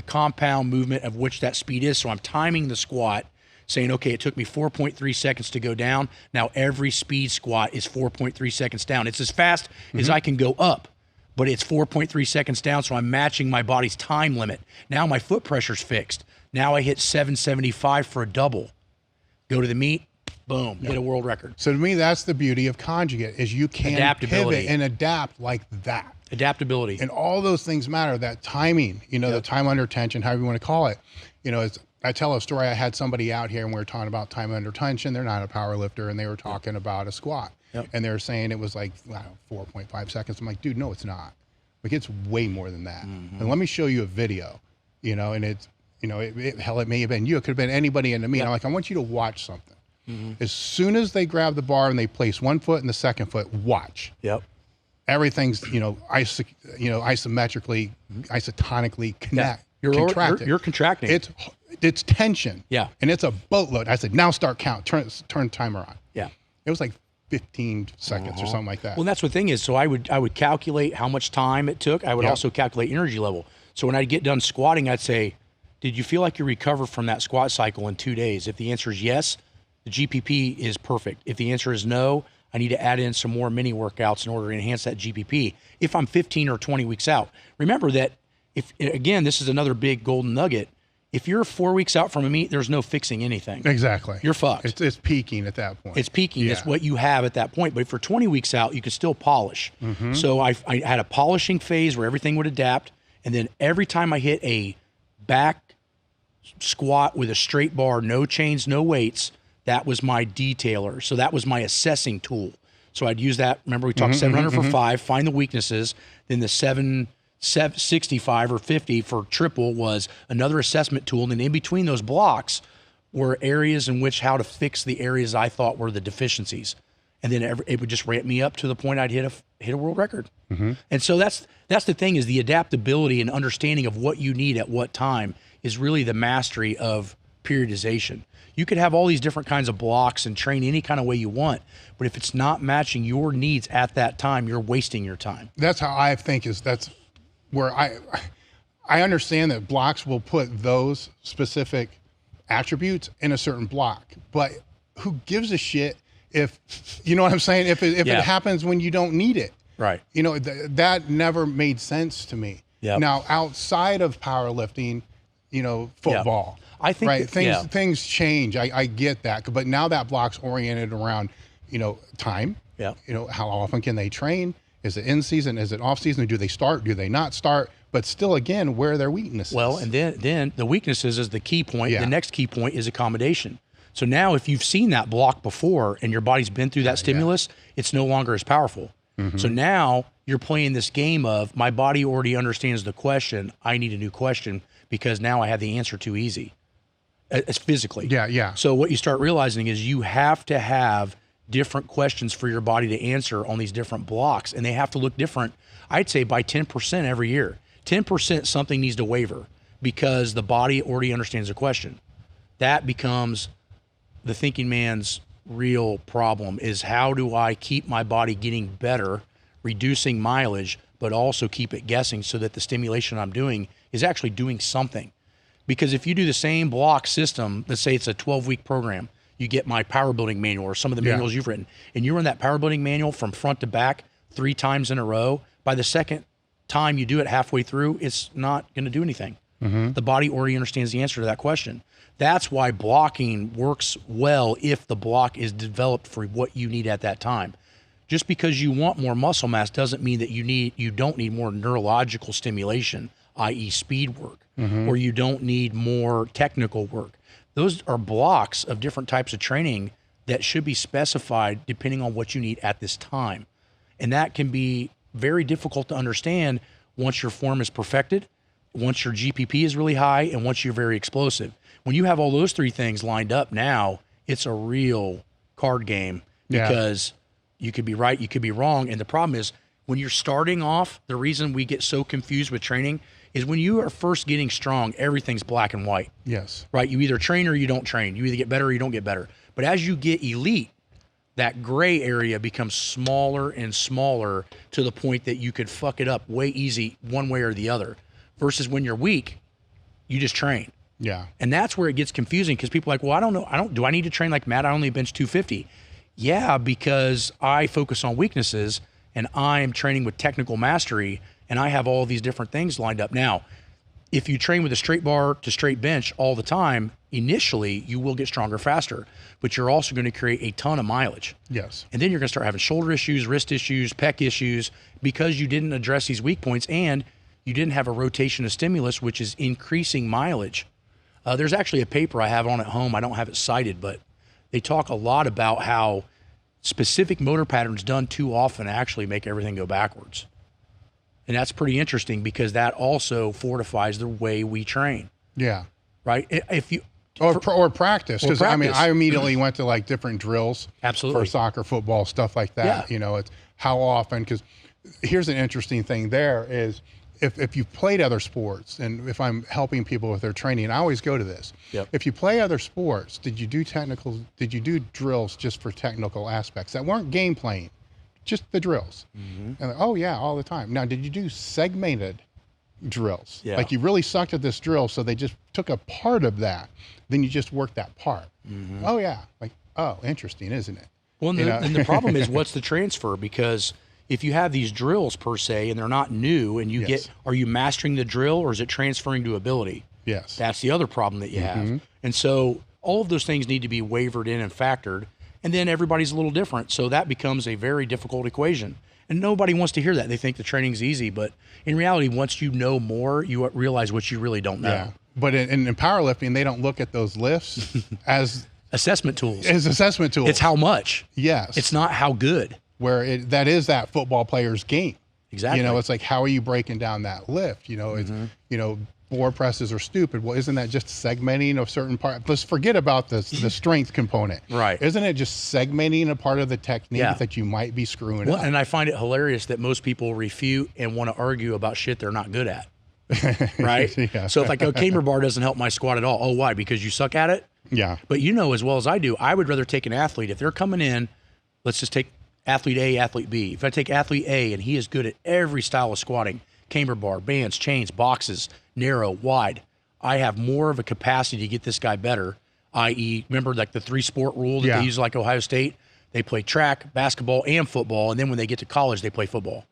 compound movement of which that speed is. So I'm timing the squat, saying, okay, it took me 4.3 seconds to go down. Now every speed squat is 4.3 seconds down. It's as fast as I can go up, but it's 4.3 seconds down. So I'm matching my body's time limit. Now my foot pressure's fixed. Now I hit 775 for a double. Go to the meet, boom, hit a world record. So to me, that's the beauty of conjugate, is you can pivot and adapt like that. Adaptability. And all those things matter. That timing, the time under tension, however you want to call it. I tell a story. I had somebody out here and we were talking about time under tension. They're not a power lifter, and they were talking about a squat. And they were saying it was like 4.5 seconds. I'm like, dude, no, it's not. Like, it's way more than that. And let me show you a video, and it's, hell, it may have been you. It could have been anybody in the meet. I'm like, I want you to watch something. As soon as they grab the bar and they place one foot and the second foot, watch. Everything's, isometrically, isotonically contracted. You're contracting. It's tension. And it's a boatload. I said, now start count. Turn the timer on. It was like 15 seconds or something like that. Well, that's the thing is, so I would calculate how much time it took. I would also calculate energy level. So when I'd get done squatting, I'd say, did you feel like you recovered from that squat cycle in 2 days? If the answer is yes, the GPP is perfect. If the answer is no, I need to add in some more mini workouts in order to enhance that GPP. If I'm 15 or 20 weeks out, remember that this is another big golden nugget. If you're 4 weeks out from a meet, there's no fixing anything. Exactly. You're fucked. It's peaking at that point. It's peaking. It's what you have at that point. But for 20 weeks out, you can still polish. So I had a polishing phase where everything would adapt. And then every time I hit a back squat with a straight bar, no chains, no weights. That was my detailer. So that was my assessing tool. So I'd use that. Remember, we talked 700 for 5, find the weaknesses. Then the 765 or 50 for triple was another assessment tool. And then in between those blocks were areas in which how to fix the areas I thought were the deficiencies. And then it would just ramp me up to the point I'd hit a world record. And so that's the thing, is the adaptability and understanding of what you need at what time is really the mastery of periodization. You could have all these different kinds of blocks and train any kind of way you want, but if it's not matching your needs at that time, you're wasting your time. That's how I think that's where I understand that blocks will put those specific attributes in a certain block, but who gives a shit if, you know what I'm saying? If it happens when you don't need it. Right. You know, that never made sense to me. Yep. Now, outside of powerlifting, you know, football. Yep. I think right. Things change. I get that. But now that block's oriented around, you know, time. Yeah. You know, how often can they train? Is it in season? Is it off season? Do they start? Do they not start? But still, again, where are their weaknesses? Well, and then the weaknesses is the key point. Yeah. The next key point is accommodation. So now if you've seen that block before and your body's been through that stimulus, it's no longer as powerful. So now you're playing this game of, my body already understands the question. I need a new question because now I have the answer too easy. It's physically. Yeah. So what you start realizing is you have to have different questions for your body to answer on these different blocks, and they have to look different, I'd say, by 10% every year. 10% something needs to waver because the body already understands the question. That becomes the thinking man's real problem, is how do I keep my body getting better, reducing mileage, but also keep it guessing so that the stimulation I'm doing is actually doing something. Because if you do the same block system, let's say it's a 12-week program, you get my power building manual or some of the manuals you've written, and you run that power building manual from front to back 3 times in a row, by the second time you do it halfway through, it's not going to do anything. The body already understands the answer to that question. That's why blocking works well if the block is developed for what you need at that time. Just because you want more muscle mass doesn't mean that you don't need more neurological stimulation, i.e. speed work, or you don't need more technical work. Those are blocks of different types of training that should be specified depending on what you need at this time. And that can be very difficult to understand once your form is perfected, once your GPP is really high, and once you're very explosive. When you have all those 3 things lined up now, it's a real card game because you could be right, you could be wrong. And the problem is when you're starting off, the reason we get so confused with training is when you are first getting strong, everything's black and white. Yes. Right? You either train or you don't train. You either get better or you don't get better. But as you get elite, that gray area becomes smaller and smaller to the point that you could fuck it up way easy one way or the other. Versus when you're weak, you just train. Yeah. And that's where it gets confusing because people are like, well, I don't know. Do I need to train like Matt? I only bench 250. Yeah, because I focus on weaknesses and I'm training with technical mastery and I have all these different things lined up. Now, if you train with a straight bar to straight bench all the time, initially you will get stronger faster, but you're also going to create a ton of mileage. Yes. And then you're going to start having shoulder issues, wrist issues, pec issues because you didn't address these weak points and you didn't have a rotation of stimulus, which is increasing mileage. There's actually a paper I have on at home. I don't have it cited, but they talk a lot about how specific motor patterns done too often actually make everything go backwards. And that's pretty interesting because that also fortifies the way we train. Yeah. Right? If you or practice, because I mean, I immediately went to like different drills. Absolutely. For soccer, football, stuff like that. Yeah. You know, it's how often, because here's an interesting thing there is, if you've played other sports, and if I'm helping people with their training, I always go to this. Yep. If you play other sports, did you do drills just for technical aspects that weren't game playing, just the drills? And oh yeah, all the time. Now, did you do segmented drills? Yeah. Like you really sucked at this drill, so they just took a part of that, then you just worked that part. Oh yeah, like, oh, interesting, isn't it? Well, and the problem is what's the transfer? Because if you have these drills per se and they're not new and you get, are you mastering the drill or is it transferring to ability? Yes. That's the other problem that you have. And so all of those things need to be wavered in and factored. And then everybody's a little different. So that becomes a very difficult equation. And nobody wants to hear that. They think the training's easy. But in reality, once you know more, you realize what you really don't know. Yeah. But in powerlifting, they don't look at those lifts as assessment tools. As assessment tools. It's how much. Yes. It's not how good. Where that is that football player's game. Exactly. You know, it's like, how are you breaking down that lift? You know, it's, you know, board presses are stupid. Well, isn't that just segmenting of certain part? Let's forget about the strength component. Right. Isn't it just segmenting a part of the technique that you might be screwing up? And I find it hilarious that most people refute and want to argue about shit they're not good at. Right? Yeah. So if I go, camber bar doesn't help my squat at all. Oh, why? Because you suck at it? Yeah. But you know as well as I do, I would rather take an athlete. If they're coming in, let's just take athlete A, athlete B. If I take athlete A and he is good at every style of squatting, camber bar, bands, chains, boxes, narrow, wide, I have more of a capacity to get this guy better, i.e., remember like the 3-sport rule that they use like Ohio State? They play track, basketball, and football, and then when they get to college, they play football.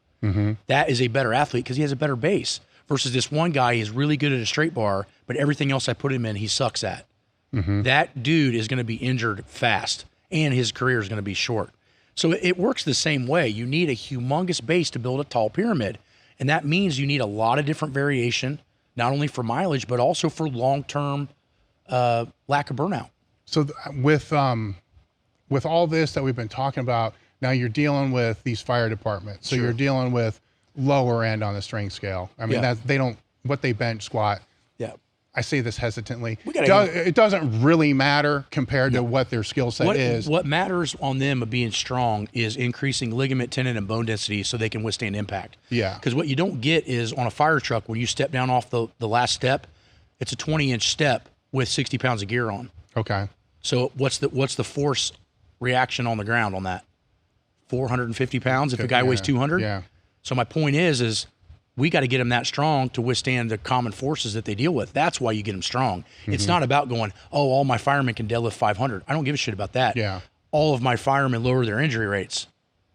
That is a better athlete because he has a better base versus this one guy is really good at a straight bar, but everything else I put him in, he sucks at. That dude is going to be injured fast, and his career is going to be short. So it works the same way. You need a humongous base to build a tall pyramid, and that means you need a lot of different variation, not only for mileage, but also for long-term lack of burnout. So with all this that we've been talking about, now you're dealing with these fire departments. So you're dealing with lower end on the strength scale. I mean, that they don't, what they bench squat. Yeah. I say this hesitantly. It doesn't really matter compared to what their skill set is. What matters on them of being strong is increasing ligament, tendon, and bone density so they can withstand impact. Yeah. Because what you don't get is on a fire truck, when you step down off the last step, it's a 20-inch step with 60 pounds of gear on. Okay. So what's the force reaction on the ground on that? 450 pounds if a guy weighs 200? Yeah. So my point is we got to get them that strong to withstand the common forces that they deal with. That's why you get them strong. It's not about going, oh, all my firemen can deadlift 500. I don't give a shit about that. Yeah. All of my firemen lower their injury rates,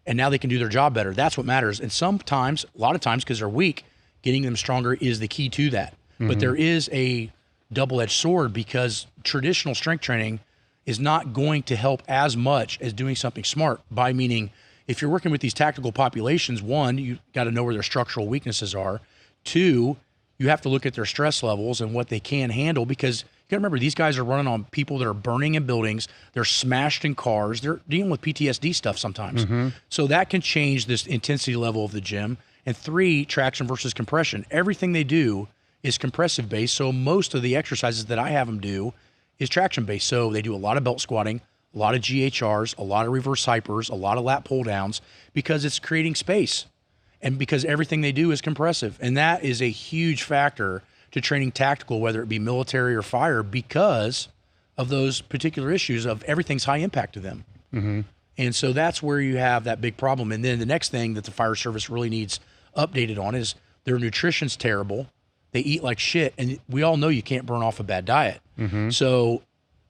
and now they can do their job better. That's what matters. And sometimes, a lot of times, because they're weak, getting them stronger is the key to that. But there is a double-edged sword because traditional strength training is not going to help as much as doing something smart, by meaning if you're working with these tactical populations, one, you got to know where their structural weaknesses are. Two, you have to look at their stress levels and what they can handle, because you got to remember, these guys are running on people that are burning in buildings. They're smashed in cars. They're dealing with PTSD stuff sometimes. So that can change this intensity level of the gym. And three, traction versus compression. Everything they do is compressive based. So most of the exercises that I have them do is traction based. So they do a lot of belt squatting, a lot of GHRs, a lot of reverse hypers, a lot of lat pull downs, because it's creating space and because everything they do is compressive. And that is a huge factor to training tactical, whether it be military or fire, because of those particular issues of everything's high impact to them. And so that's where you have that big problem. And then the next thing that the fire service really needs updated on is their nutrition's terrible. They eat like shit. And we all know you can't burn off a bad diet. So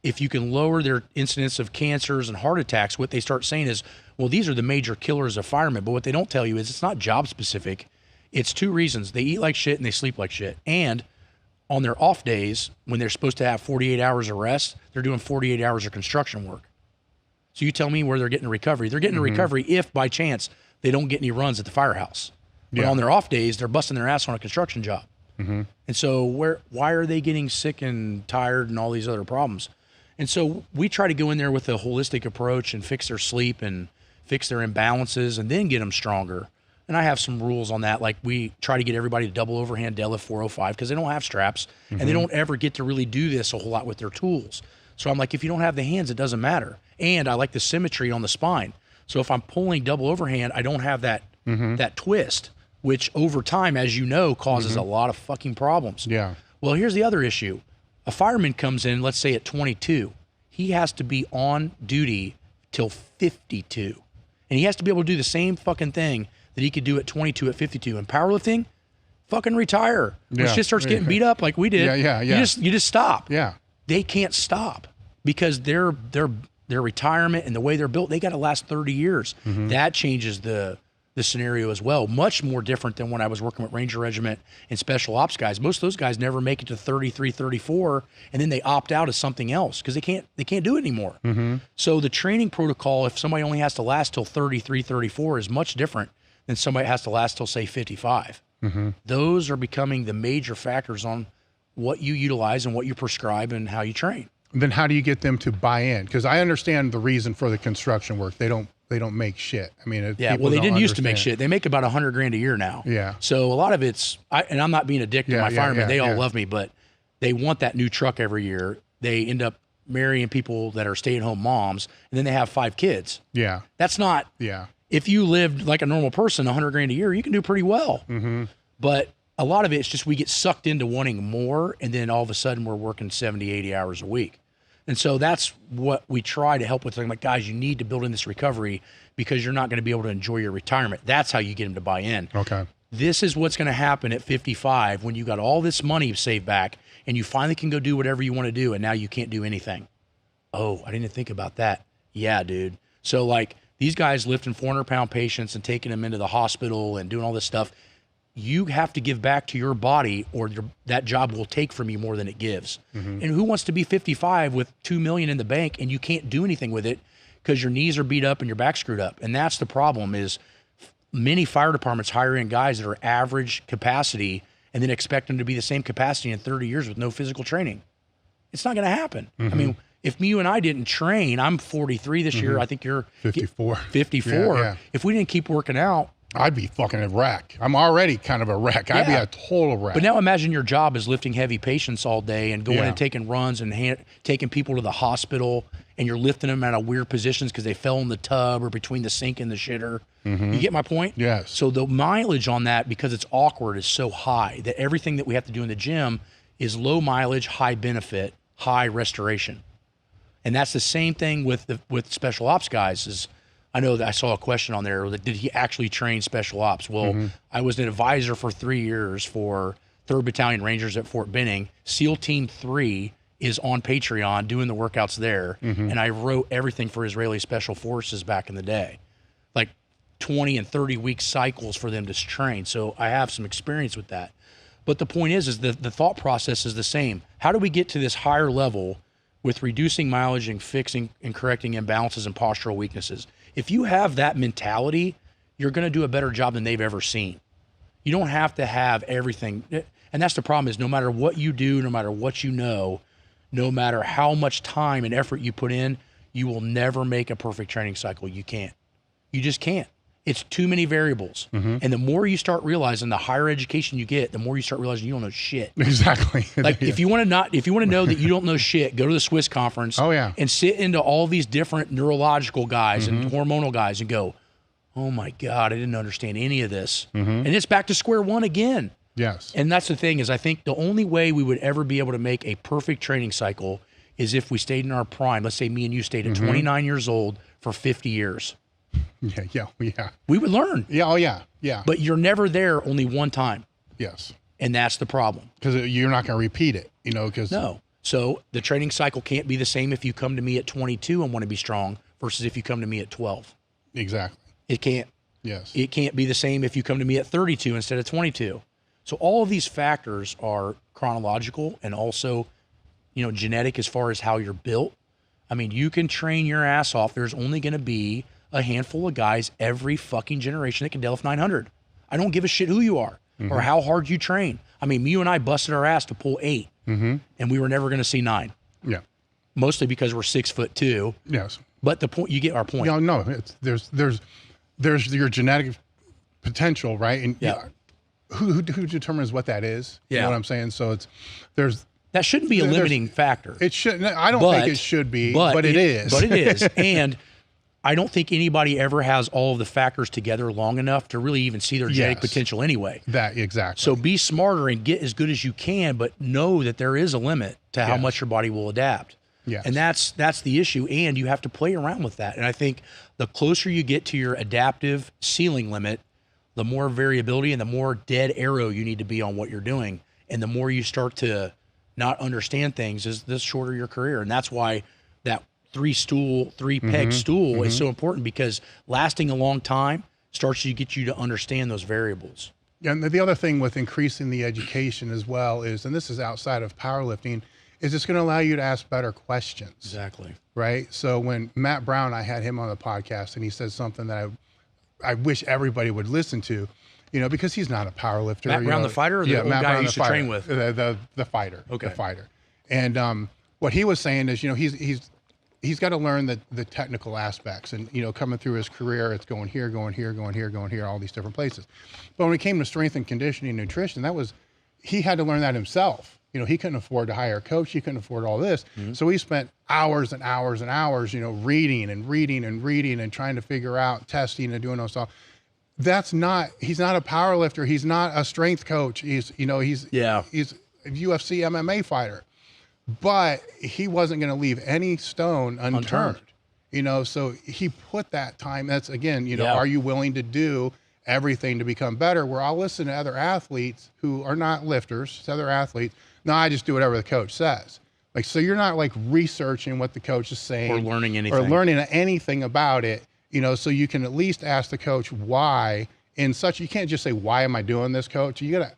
if you can lower their incidence of cancers and heart attacks, what they start saying is, well, these are the major killers of firemen. But what they don't tell you is it's not job specific. It's two reasons. They eat like shit and they sleep like shit. And on their off days, when they're supposed to have 48 hours of rest, they're doing 48 hours of construction work. So you tell me where they're getting a recovery. They're getting a recovery if by chance they don't get any runs at the firehouse. But on their off days, they're busting their ass on a construction job. And so why are they getting sick and tired and all these other problems? And so we try to go in there with a holistic approach and fix their sleep and fix their imbalances and then get them stronger. And I have some rules on that. Like we try to get everybody to double overhand deadlift 405 because they don't have straps and they don't ever get to really do this a whole lot with their tools. So I'm like, if you don't have the hands, it doesn't matter. And I like the symmetry on the spine. So if I'm pulling double overhand, I don't have that that twist, which over time, as you know, causes a lot of fucking problems. Yeah. Well, here's the other issue. A fireman comes in, let's say at 22. He has to be on duty till 52. And he has to be able to do the same fucking thing that he could do at 22 at 52. And powerlifting, fucking retire. When shit starts getting beat up like we did, you just stop. Yeah. They can't stop because their retirement and the way they're built, they got to last 30 years. That changes the scenario as well. Much more different than when I was working with Ranger Regiment and Special Ops guys. Most of those guys never make it to 33, 34, and then they opt out of something else because they can't do it anymore. So the training protocol, if somebody only has to last till 33, 34, is much different than somebody has to last till, say, 55. Those are becoming the major factors on what you utilize and what you prescribe and how you train. Then how do you get them to buy in? Because I understand the reason for the construction work. They don't make shit. I mean, yeah. Well, they didn't used to make shit. They make about $100,000 a year now. Yeah. So a lot of it's, and I'm not being a dick to my firemen. They all love me, but they want that new truck every year. They end up marrying people that are stay-at-home moms, and then they have 5 kids. Yeah. That's not. Yeah. If you lived like a normal person, $100,000 a year, you can do pretty well. Mm-hmm. But a lot of it's just we get sucked into wanting more, and then all of a sudden we're working 70, 80 hours a week. And so that's what we try to help with. I'm like, guys, you need to build in this recovery because you're not going to be able to enjoy your retirement. That's how you get them to buy in. Okay. This is what's going to happen at 55 when you got all this money saved back and you finally can go do whatever you want to do, and now you can't do anything. Oh, I didn't think about that. Yeah, dude. So like these guys lifting 400-pound patients and taking them into the hospital and doing all this stuff, you have to give back to your body or that job will take from you more than it gives. Mm-hmm. And who wants to be 55 with $2 million in the bank and you can't do anything with it because your knees are beat up and your back screwed up? And that's the problem is many fire departments hire in guys that are average capacity and then expect them to be the same capacity in 30 years with no physical training. It's not going to happen. Mm-hmm. I mean, if you and I didn't train, I'm 43 this year. I think you're 54. 54. Yeah. If we didn't keep working out, I'd be fucking a wreck. I'm already kind of a wreck. I'd be a total wreck. But now imagine your job is lifting heavy patients all day and going and taking runs and taking people to the hospital, and you're lifting them out of weird positions because they fell in the tub or between the sink and the shitter. Mm-hmm. You get my point? Yes. So the mileage on that, because it's awkward, is so high that everything that we have to do in the gym is low mileage, high benefit, high restoration. And that's the same thing with special ops guys. Is I know that I saw a question on there that did he actually train special ops? Well, I was an advisor for 3 years for 3rd Battalion Rangers at Fort Benning. SEAL Team 3 is on Patreon doing the workouts there. And I wrote everything for Israeli Special Forces back in the day, like 20 and 30 week cycles for them to train. So I have some experience with that. But the point is the thought process is the same. How do we get to this higher level with reducing mileage and fixing and correcting imbalances and postural weaknesses? If you have that mentality, you're going to do a better job than they've ever seen. You don't have to have everything. And that's the problem is no matter what you do, no matter what you know, no matter how much time and effort you put in, you will never make a perfect training cycle. You can't. You just can't. It's too many variables. And the more you start realizing, the higher education you get, the more you start realizing you don't know shit. Exactly. Like if you want to know that you don't know shit, go to the Swiss conference and sit into all these different neurological guys and hormonal guys and go, oh my God, I didn't understand any of this. And it's back to square one again. Yes. And that's the thing is I think the only way we would ever be able to make a perfect training cycle is if we stayed in our prime. Let's say me and you stayed at 29 years old for 50 years. Yeah. We would learn. Yeah. But you're never there only one time. Yes. And that's the problem. Because you're not going to repeat it, No. So the training cycle can't be the same if you come to me at 22 and want to be strong versus if you come to me at 12. Exactly. It can't. Yes. It can't be the same if you come to me at 32 instead of 22. So all of these factors are chronological and also, genetic as far as how you're built. I mean, you can train your ass off. There's only going to be a handful of guys every fucking generation that can deadlift 900. I don't give a shit who you are or how hard you train. I mean, you and I busted our ass to pull 8 and we were never going to see 9. Yeah. Mostly because we're 6'2". Yes. But the point, you get our point. No, there's your genetic potential, right? And who determines what that is? You know what I'm saying? So that shouldn't be a limiting factor. It shouldn't. I don't think it should be, but it is. But it is. And I don't think anybody ever has all of the factors together long enough to really even see their genetic potential anyway. That exactly. So be smarter and get as good as you can, but know that there is a limit to how much your body will adapt. Yes. And that's the issue. And you have to play around with that. And I think the closer you get to your adaptive ceiling limit, the more variability and the more dead arrow you need to be on what you're doing. And the more you start to not understand things, is the shorter your career. And that's why that 3-peg stool is so important, because lasting a long time starts to get you to understand those variables. And the other thing with increasing the education as well is, and this is outside of powerlifting, is it's going to allow you to ask better questions. Exactly. Right. So when Matt Brown, I had him on the podcast and he said something that I wish everybody would listen to. you know, because he's not a powerlifter. Matt Brown, the fighter, or the old guy you used to train with? The fighter. Okay. The fighter. And what he was saying is, you know, he's got to learn the technical aspects, and, you know, coming through his career, it's going here, going here, going here, going here, all these different places. But when it came to strength and conditioning and nutrition, he had to learn that himself. You know, he couldn't afford to hire a coach. He couldn't afford all this. So he spent hours and hours and hours, you know, reading and trying to figure out, testing and doing all stuff. He's not a power lifter. He's not a strength coach. He's a UFC MMA fighter, but he wasn't going to leave any stone unturned. You know, so he put that time. That's, again, you know, are you willing to do everything to become better? Where I'll listen to other athletes who are not lifters, other athletes. No, I just do whatever the coach says. Like, so you're not like researching what the coach is saying or learning anything about it, you know, so you can at least ask the coach why you can't just say, why am I doing this, coach? You gotta,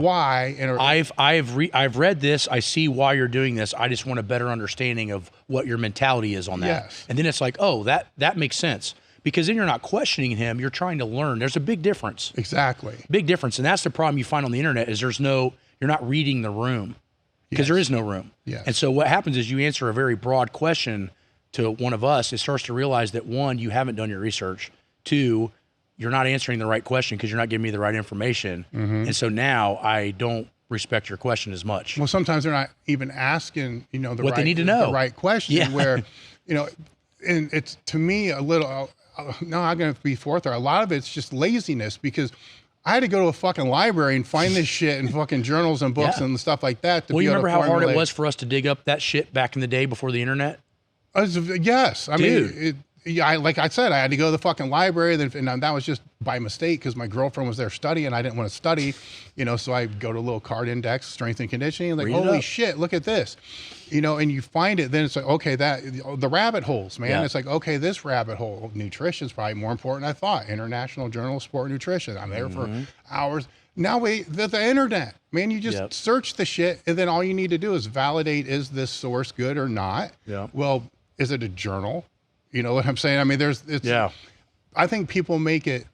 why? And I've read this. I see why you're doing this. I just want a better understanding of what your mentality is on that. Yes. And then it's like, oh, that makes sense. Because then you're not questioning him, you're trying to learn. There's a big difference. Exactly. Big difference. And that's the problem you find on the internet is you're not reading the room, because there is no room. Yes. And so what happens is you answer a very broad question to one of us. It starts to realize that, one, you haven't done your research. Two, you're not answering the right question because you're not giving me the right information. And so now I don't respect your question as much. Well, sometimes they're not even asking, you know, they need to know. The right question where, you know, and it's, to me, a little, no, I'm going to be forth there. A lot of it's just laziness, because I had to go to a fucking library and find this shit in fucking journals and books and stuff like that. Well, you remember how hard it was for us to dig up that shit back in the day before the internet? Yes. I mean, like I said, I had to go to the fucking library, and that was just by mistake because my girlfriend was there studying. I didn't want to study, you know, so I go to a little card index, strength and conditioning, like, holy shit, look at this, you know, and you find it. Then it's like, okay, the rabbit holes, man. Yeah. It's like, okay, this rabbit hole, nutrition is probably more important than I thought. International Journal of Sport Nutrition. I'm there for hours. Now the internet, man, you just search the shit, and then all you need to do is validate, is this source good or not? Yeah. Well, is it a journal? You know what I'm saying? I mean, I think people make it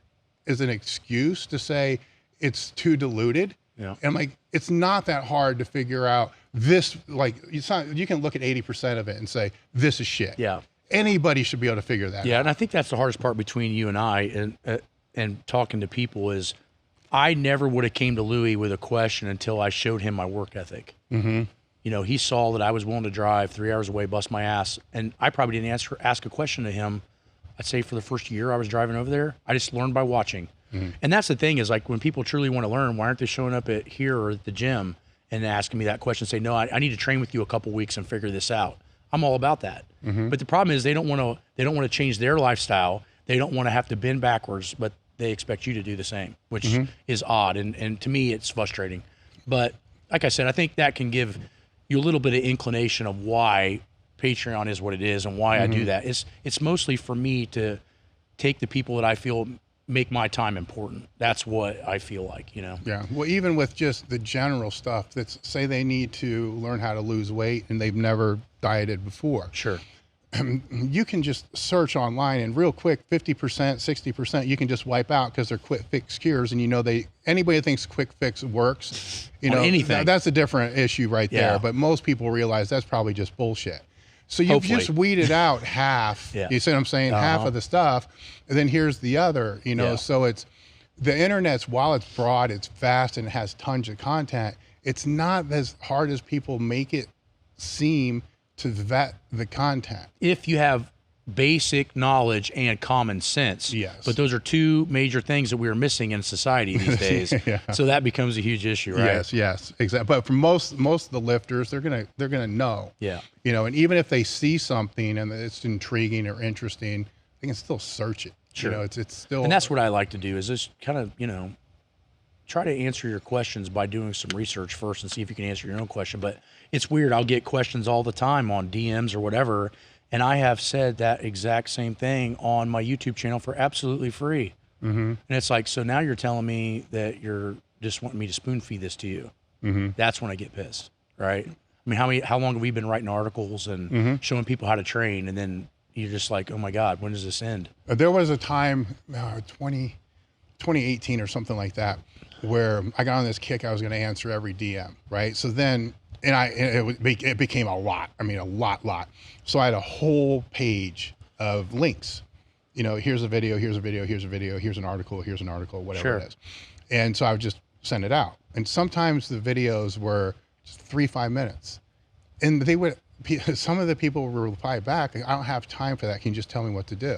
as an excuse to say it's too diluted. Yeah. And I'm like, it's not that hard to figure out this. Like, you can look at 80% of it and say, this is shit. Yeah. Anybody should be able to figure that out. Yeah. And I think that's the hardest part between you and I and talking to people is I never would have came to Louis with a question until I showed him my work ethic. You know, he saw that I was willing to drive 3 hours away, bust my ass. And I probably didn't ask a question to him. I'd say for the first year I was driving over there, I just learned by watching. And that's the thing is, like, when people truly want to learn, why aren't they showing up at here or at the gym and asking me that question? Say, no, I need to train with you a couple weeks and figure this out. I'm all about that. But the problem is they don't want to change their lifestyle. They don't want to have to bend backwards, but they expect you to do the same, which is odd. And to me, it's frustrating. But like I said, I think that can give you a little bit of inclination of why Patreon is what it is and why I do that. It's mostly for me to take the people that I feel make my time important. That's what I feel like, you know? Yeah. Well, even with just the general stuff that's, say they need to learn how to lose weight and they've never dieted before. Sure. You can just search online and real quick, 50%, 60%, you can just wipe out because they're quick fix cures. And, you know, anybody that thinks quick fix works, you know, anything. That's a different issue right there. But most people realize that's probably just bullshit. So you've just weeded out half, you see what I'm saying? Half of the stuff. And then here's the other, you know, so it's the internet's, while it's broad, it's vast and it has tons of content. It's not as hard as people make it seem to vet the content. If you have basic knowledge and common sense. Yes. But those are two major things that we are missing in society these days. So that becomes a huge issue, right? Yes, exactly. But for most of the lifters, they're gonna know. Yeah. You know, and even if they see something and it's intriguing or interesting, they can still search it. Sure. You know, it's still. And that's what I like to do is just kind of, you know, try to answer your questions by doing some research first and see if you can answer your own question. But it's weird. I'll get questions all the time on DMs or whatever. And I have said that exact same thing on my YouTube channel for absolutely free. And it's like, so now you're telling me that you're just wanting me to spoon feed this to you. That's when I get pissed, right? I mean, how long have we been writing articles and showing people how to train? And then you're just like, oh my God, when does this end? There was a time, 2018 or something like that, where I got on this kick. I was going to answer every DM, right? So then, it became a lot. I mean, a lot. So I had a whole page of links. You know, here's a video, here's a video, here's a video, here's an article, whatever it is. And so I would just send it out. And sometimes the videos were just 3-5 minutes. And some of the people would reply back, I don't have time for that. Can you just tell me what to do?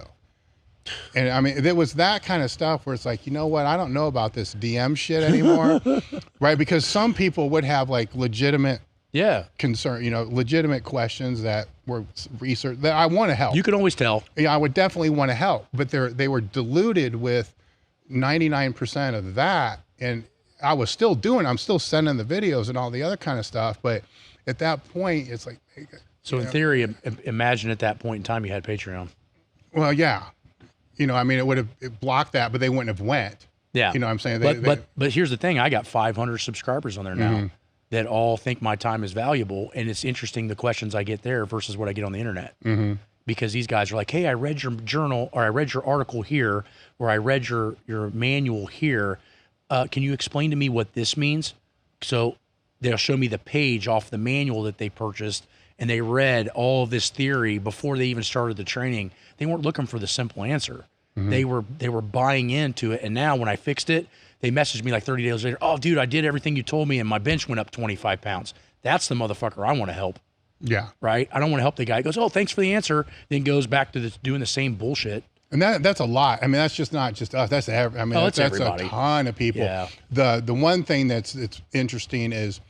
And I mean, there was that kind of stuff where it's like, you know what? I don't know about this DM shit anymore. Right? Because some people would have like legitimate concern, you know, legitimate questions that were research that I want to help. You can always tell. Yeah, I would definitely want to help, but they were diluted with 99% of that. And I'm still sending the videos and all the other kind of stuff. But at that point, it's like, so in theory, imagine at that point in time you had Patreon. Well, yeah. You know, I mean, it blocked that, but they wouldn't have went. Yeah. You know what I'm saying? But here's the thing. I got 500 subscribers on there now that all think my time is valuable. And it's interesting the questions I get there versus what I get on the internet. Because these guys are like, hey, I read your journal, or I read your article here, or I read your manual here. Can you explain to me what this means? So they'll show me the page off the manual that they purchased, and they read all of this theory before they even started the training. They weren't looking for the simple answer. They were buying into it. And now when I fixed it, they messaged me like 30 days later. Oh, dude, I did everything you told me, and my bench went up 25 pounds. That's the motherfucker I want to help. Yeah. Right? I don't want to help the guy. He goes, oh, thanks for the answer. Then goes back to doing the same bullshit. And that's a lot. I mean, that's just not just us. That's that's everybody. A ton of people. Yeah. The one thing that's interesting is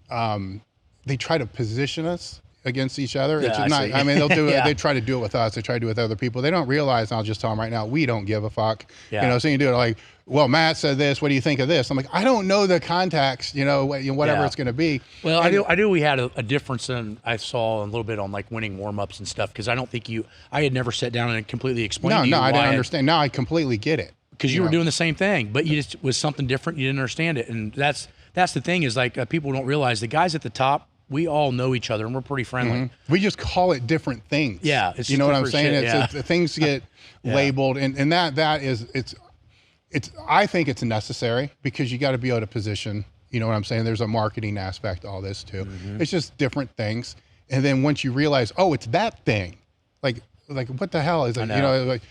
they try to position us against each other. It's not, I mean, they'll do it. They try to do it with us. They try to do it with other people. They don't realize, and I'll just tell them right now, we don't give a fuck. You know, so you do it like, well, Matt said this. What do you think of this? I'm like, I don't know the context, you know, whatever it's going to be. Well, I knew we had a difference in, I saw a little bit on like Wenning warm-ups and stuff. Cause I don't think I had never sat down and completely explained to you. No, I didn't understand. Now I completely get it. Cause you were doing the same thing, but you just was something different. You didn't understand it. And that's the thing is like, people don't realize the guys at the top, we all know each other and we're pretty friendly. We just call it different things. Yeah. You know what I'm saying? Things get labeled and that is, I think it's necessary because you got to be able to position, you know what I'm saying? There's a marketing aspect to all this too. It's just different things. And then once you realize, oh, it's that thing, like what the hell is it? You know, like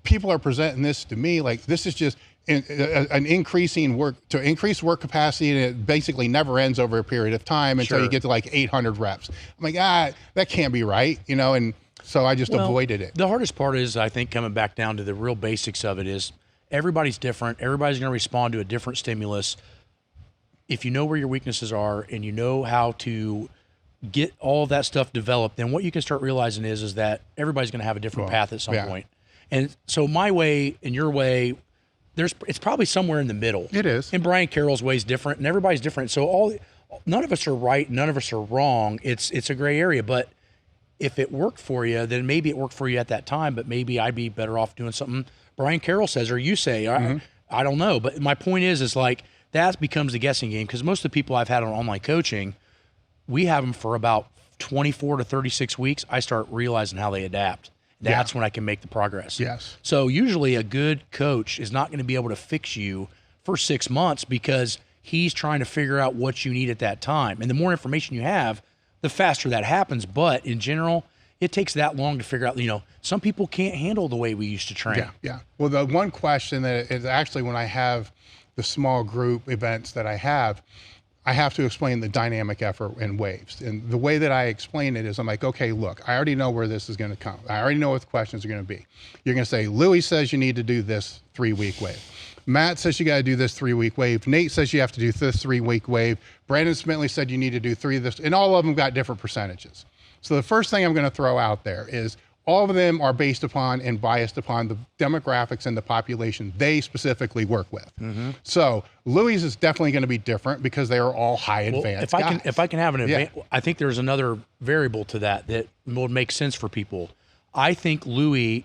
people are presenting this to me, like this is just an increasing increase work capacity, and it basically never ends over a period of time until you get to like 800 reps. I'm like, that can't be right, you know? And so I just avoided it. The hardest part is, I think, coming back down to the real basics of it is everybody's different. Everybody's going to respond to a different stimulus. If you know where your weaknesses are and you know how to get all of that stuff developed, then what you can start realizing is that everybody's going to have a different path at some point. And so my way and your way, it's probably somewhere in the middle. It is. And Brian Carroll's way is different, and everybody's different. So none of us are right, none of us are wrong. It's a gray area. But if it worked for you, then maybe it worked for you at that time. But maybe I'd be better off doing something Brian Carroll says or you say. I don't know. But my point is like that becomes the guessing game, because most of the people I've had on online coaching, we have them for about 24 to 36 weeks. I start realizing how they adapt. That's when I can make the progress. Yes. So usually a good coach is not going to be able to fix you for 6 months because he's trying to figure out what you need at that time. And the more information you have, the faster that happens. But in general, it takes that long to figure out, you know, some people can't handle the way we used to train. Yeah. Well, the one question that is actually when I have the small group events that I have to explain the dynamic effort and waves. And the way that I explain it is I'm like, okay, look, I already know where this is going to come. I already know what the questions are going to be. You're going to say, Louis says you need to do this 3-week wave. Matt says you got to do this 3-week wave. Nate says you have to do this 3-week wave. Brandon Smithley said you need to do 3 of this. And all of them got different percentages. So the first thing I'm going to throw out there is all of them are based upon and biased upon the demographics and the population they specifically work with. So Louis is definitely going to be different because they are all high advanced guys. If I can have an advantage, I think there's another variable to that will make sense for people. I think Louis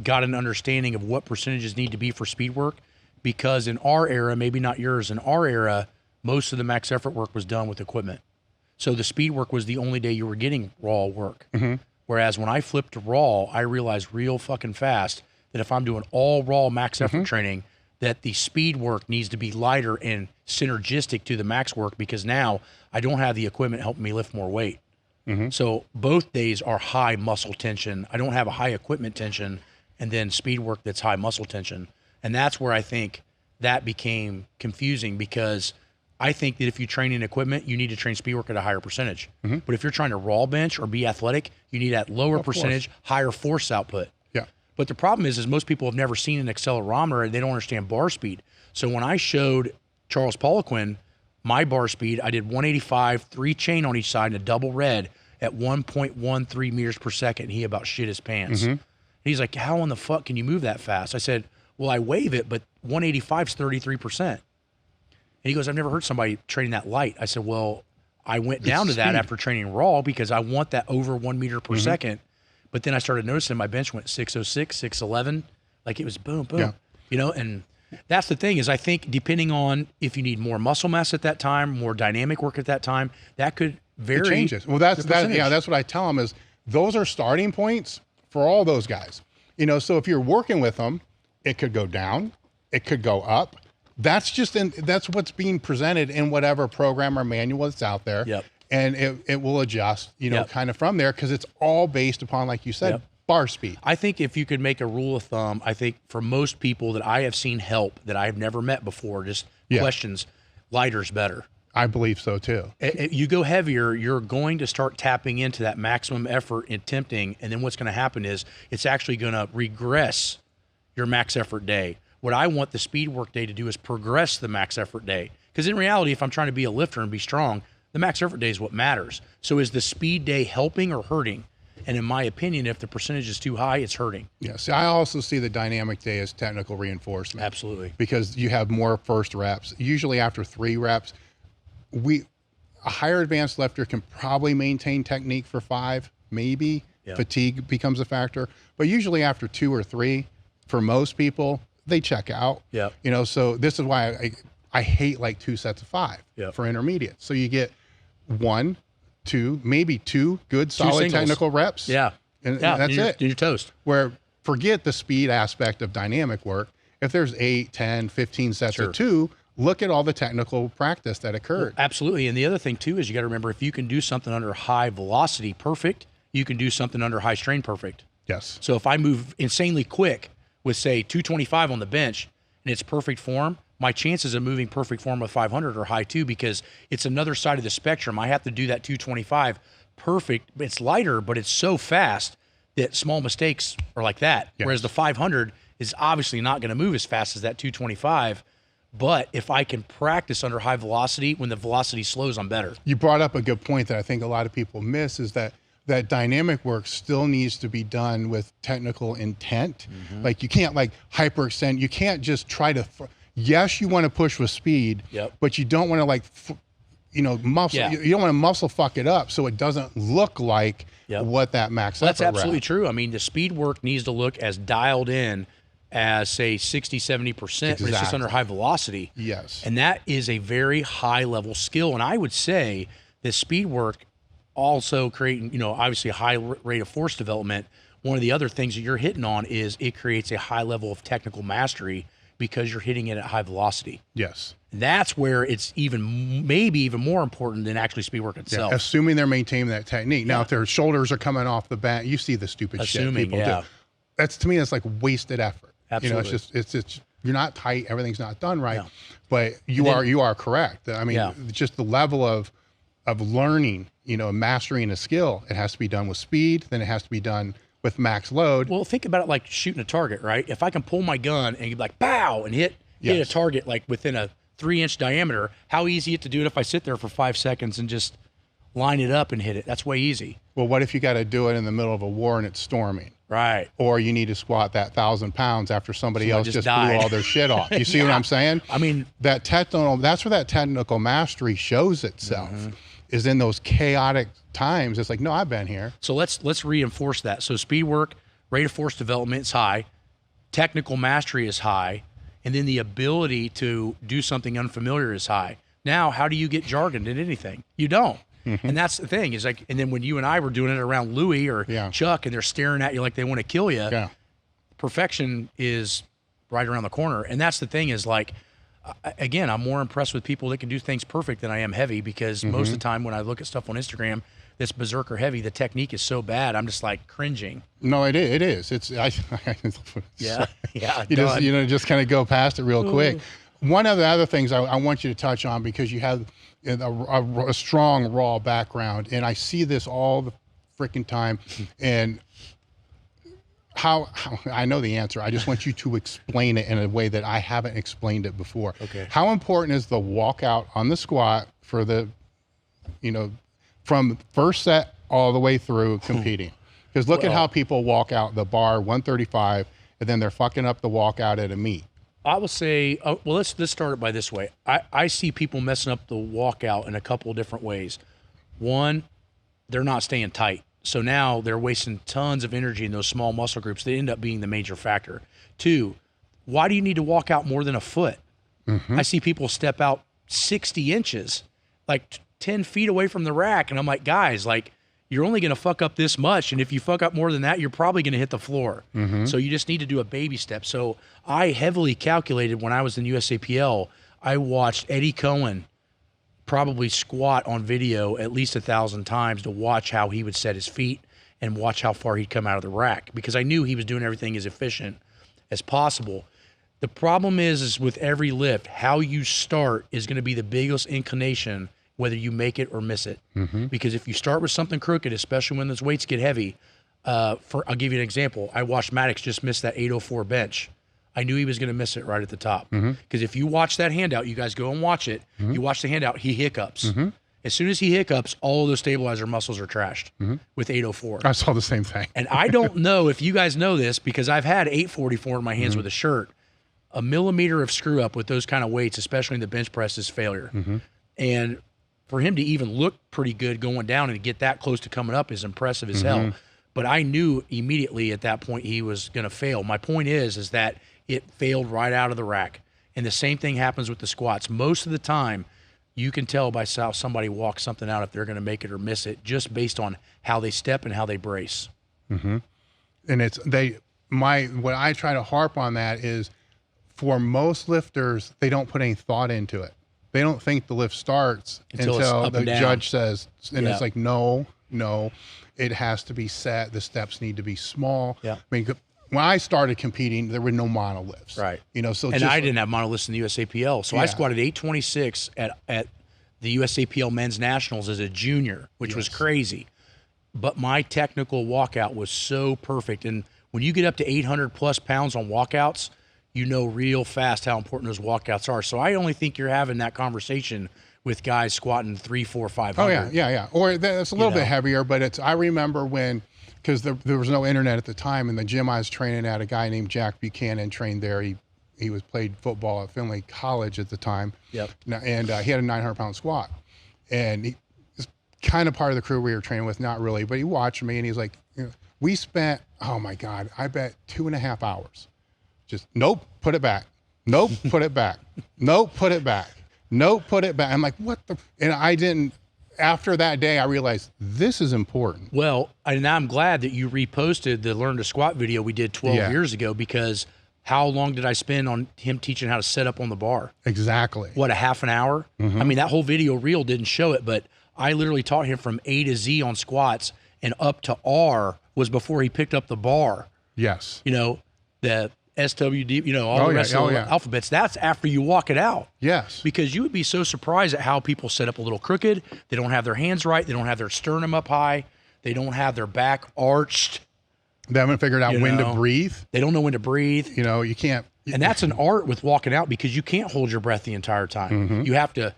got an understanding of what percentages need to be for speed work, because in our era, maybe not yours, in our era, most of the max effort work was done with equipment. So the speed work was the only day you were getting raw work. Whereas when I flipped to raw, I realized real fucking fast that if I'm doing all raw max effort training, that the speed work needs to be lighter and synergistic to the max work, because now I don't have the equipment helping me lift more weight. So both days are high muscle tension. I don't have a high equipment tension, and then speed work that's high muscle tension. And that's where I think that became confusing, because I think that if you train in equipment, you need to train speed work at a higher percentage. But if you're trying to raw bench or be athletic, you need that lower percentage, higher force output. But the problem is most people have never seen an accelerometer and they don't understand bar speed. So when I showed Charles Poliquin my bar speed, I did 185, 3 chain on each side and a double red at 1.13 meters per second. And he about shit his pants. He's like, how in the fuck can you move that fast? I said, well, I wave it, but 185 is 33%. And he goes, I've never heard somebody training that light. I said, well, I went down to that after training raw because I want that over 1 meter per second. But then I started noticing my bench went 606, 611, like it was boom, boom, you know, and that's the thing is I think depending on if you need more muscle mass at that time, more dynamic work at that time, that could vary. It changes. Well, that's what I tell them is those are starting points for all those guys, you know, so if you're working with them, it could go down, it could go up. That's what's being presented in whatever program or manual that's out there. And it will adjust, you know, kind of from there, because it's all based upon, like you said, bar speed. I think if you could make a rule of thumb, I think for most people that I have seen help that I've never met before, just questions, lighter's better. I believe so too. You go heavier, you're going to start tapping into that maximum effort and tempting, and then what's going to happen is it's actually going to regress your max effort day. What I want the speed work day to do is progress the max effort day. Because in reality, if I'm trying to be a lifter and be strong, the max effort day is what matters. So is the speed day helping or hurting? And in my opinion, if the percentage is too high, it's hurting. Yeah. See, I also see the dynamic day as technical reinforcement. Absolutely. Because you have more first reps. Usually after 3 reps, a higher advanced lifter can probably maintain technique for 5, maybe. Fatigue becomes a factor. But usually after 2 or 3, for most people, they check out. You know, so this is why I hate like 2 sets of 5 for intermediate. So you get 1, 2, maybe 2 good solid technical reps. And that's it. You're toast. Where forget the speed aspect of dynamic work. If there's 8, 10, 15 sets of 2, look at all the technical practice that occurred. Well, absolutely. And the other thing too is you got to remember, if you can do something under high velocity perfect, you can do something under high strain perfect. So if I move insanely quick with say 225 on the bench and it's perfect form, my chances of moving perfect form with 500 are high too, because it's another side of the spectrum. I have to do that 225 perfect. It's lighter, but it's so fast that small mistakes are like that. Whereas the 500 is obviously not going to move as fast as that 225. But if I can practice under high velocity, when the velocity slows, I'm better. You brought up a good point that I think a lot of people miss, is that dynamic work still needs to be done with technical intent. Like you can't like hyperextend. You can't just try to, yes, you want to push with speed, but you don't want to like, you know, muscle, you don't want to muscle fuck it up so it doesn't look like what that max effort. That's absolutely true. I mean, the speed work needs to look as dialed in as say 60, 70%, but it's just under high velocity. And that is a very high level skill. And I would say that speed work also creating, you know, obviously a high rate of force development. One of the other things that you're hitting on is it creates a high level of technical mastery because you're hitting it at high velocity. And that's where it's maybe even more important than actually speed work itself. Assuming they're maintaining that technique. Now, if their shoulders are coming off the bat, you see the stupid shit people do. That's, to me, that's like wasted effort. You know, it's you're not tight, everything's not done right, but you are correct. I mean, just the level of learning, you know, mastering a skill, it has to be done with speed, then it has to be done with max load. Well, think about it like shooting a target, right? If I can pull my gun and you'd be like, pow, and hit a target like within a 3-inch diameter, how easy it to do it if I sit there for 5 seconds and just line it up and hit it? That's way easy. Well, what if you got to do it in the middle of a war and it's storming? Or you need to squat that 1,000 pounds after somebody else just blew all their shit off. You see what I'm saying? I mean, that's where that technical mastery shows itself, is in those chaotic times. It's like, no, I've been here. So let's reinforce that. So speed work, rate of force development is high, technical mastery is high, and then the ability to do something unfamiliar is high. Now, how do you get jargoned in anything? You don't. And that's the thing, is like, and then when you and I were doing it around Louie or Chuck and they're staring at you like they want to kill you, perfection is right around the corner. And that's the thing is like, again, I'm more impressed with people that can do things perfect than I am heavy, because most of the time when I look at stuff on Instagram that's berserker heavy, the technique is so bad, I'm just like cringing. No, it is. It's Yeah. You just kind of go past it real quick. One of the other things I want you to touch on, because you have a strong raw background, and I see this all the freaking time, and how I know the answer. I just want you to explain it in a way that I haven't explained it before. Okay. How important is the walkout on the squat for the, from first set all the way through competing? Because look at how people walk out the bar 135, and then they're fucking up the walkout at a meet. I will say, let's start it by this way. I see people messing up the walkout in a couple of different ways. One, they're not staying tight. So now they're wasting tons of energy in those small muscle groups that end up being the major factor. Two, why do you need to walk out more than a foot? I see people step out 60 inches, like 10 feet away from the rack. And I'm like, guys, like, you're only going to fuck up this much. And if you fuck up more than that, you're probably going to hit the floor. So you just need to do a baby step. So I heavily calculated when I was in USAPL, I watched Eddie Cohen probably squat on video at least 1,000 times to watch how he would set his feet and watch how far he'd come out of the rack, because I knew he was doing everything as efficient as possible. The problem is with every lift, how you start is going to be the biggest inclination whether you make it or miss it. Because if you start with something crooked, especially when those weights get heavy, I'll give you an example. I watched Maddox just miss that 804 bench. I knew he was going to miss it right at the top. Because if you watch that handout, you guys go and watch it, you watch the handout, he hiccups. As soon as he hiccups, all of those stabilizer muscles are trashed with 804. I saw the same thing. And I don't know if you guys know this, because I've had 844 in my hands with a shirt. A millimeter of screw up with those kind of weights, especially in the bench press, is failure. And for him to even look pretty good going down and get that close to coming up is impressive as hell. But I knew immediately at that point he was going to fail. My point is that it failed right out of the rack. And the same thing happens with the squats. Most of the time, you can tell by how somebody walks something out if they're going to make it or miss it, just based on how they step and how they brace. And what I try to harp on that is, for most lifters, they don't put any thought into it. They don't think the lift starts until the judge says, and it's like, no, it has to be set. The steps need to be small. I mean, when I started competing, there were no monoliths. Right. So and I didn't have monoliths in the USAPL. So I squatted 826 at the USAPL Men's Nationals as a junior, which was crazy. But my technical walkout was so perfect. And when you get up to 800 plus pounds on walkouts, you know real fast how important those walkouts are. So I only think you're having that conversation with guys squatting 300, 400, 500. Oh yeah. Or it's a little bit heavier, but I remember when, because there was no internet at the time, and the gym I was training at, a guy named Jack Buchanan trained there. He played football at Findlay College at the time. And he had a 900-pound squat, and he was kind of part of the crew we were training with, not really, but he watched me, and he's like, we spent, oh my God, I bet 2.5 hours. Just, nope, put it back. Nope, put it back. Nope, put it back. Nope, put it back. I'm like, what the? And I didn't, after that day, I realized this is important. Well, and I'm glad that you reposted the Learn to Squat video we did 12 years ago, because how long did I spend on him teaching how to set up on the bar? Exactly. What, a half an hour? I mean, that whole video reel didn't show it, but I literally taught him from A to Z on squats, and up to R was before he picked up the bar. Yes. The SWD, all the rest of the alphabets. That's after you walk it out. Yes. Because you would be so surprised at how people set up a little crooked. They don't have their hands right. They don't have their sternum up high. They don't have their back arched. They haven't figured out when to breathe. They don't know when to breathe. You can't. And that's an art with walking out, because you can't hold your breath the entire time. You have to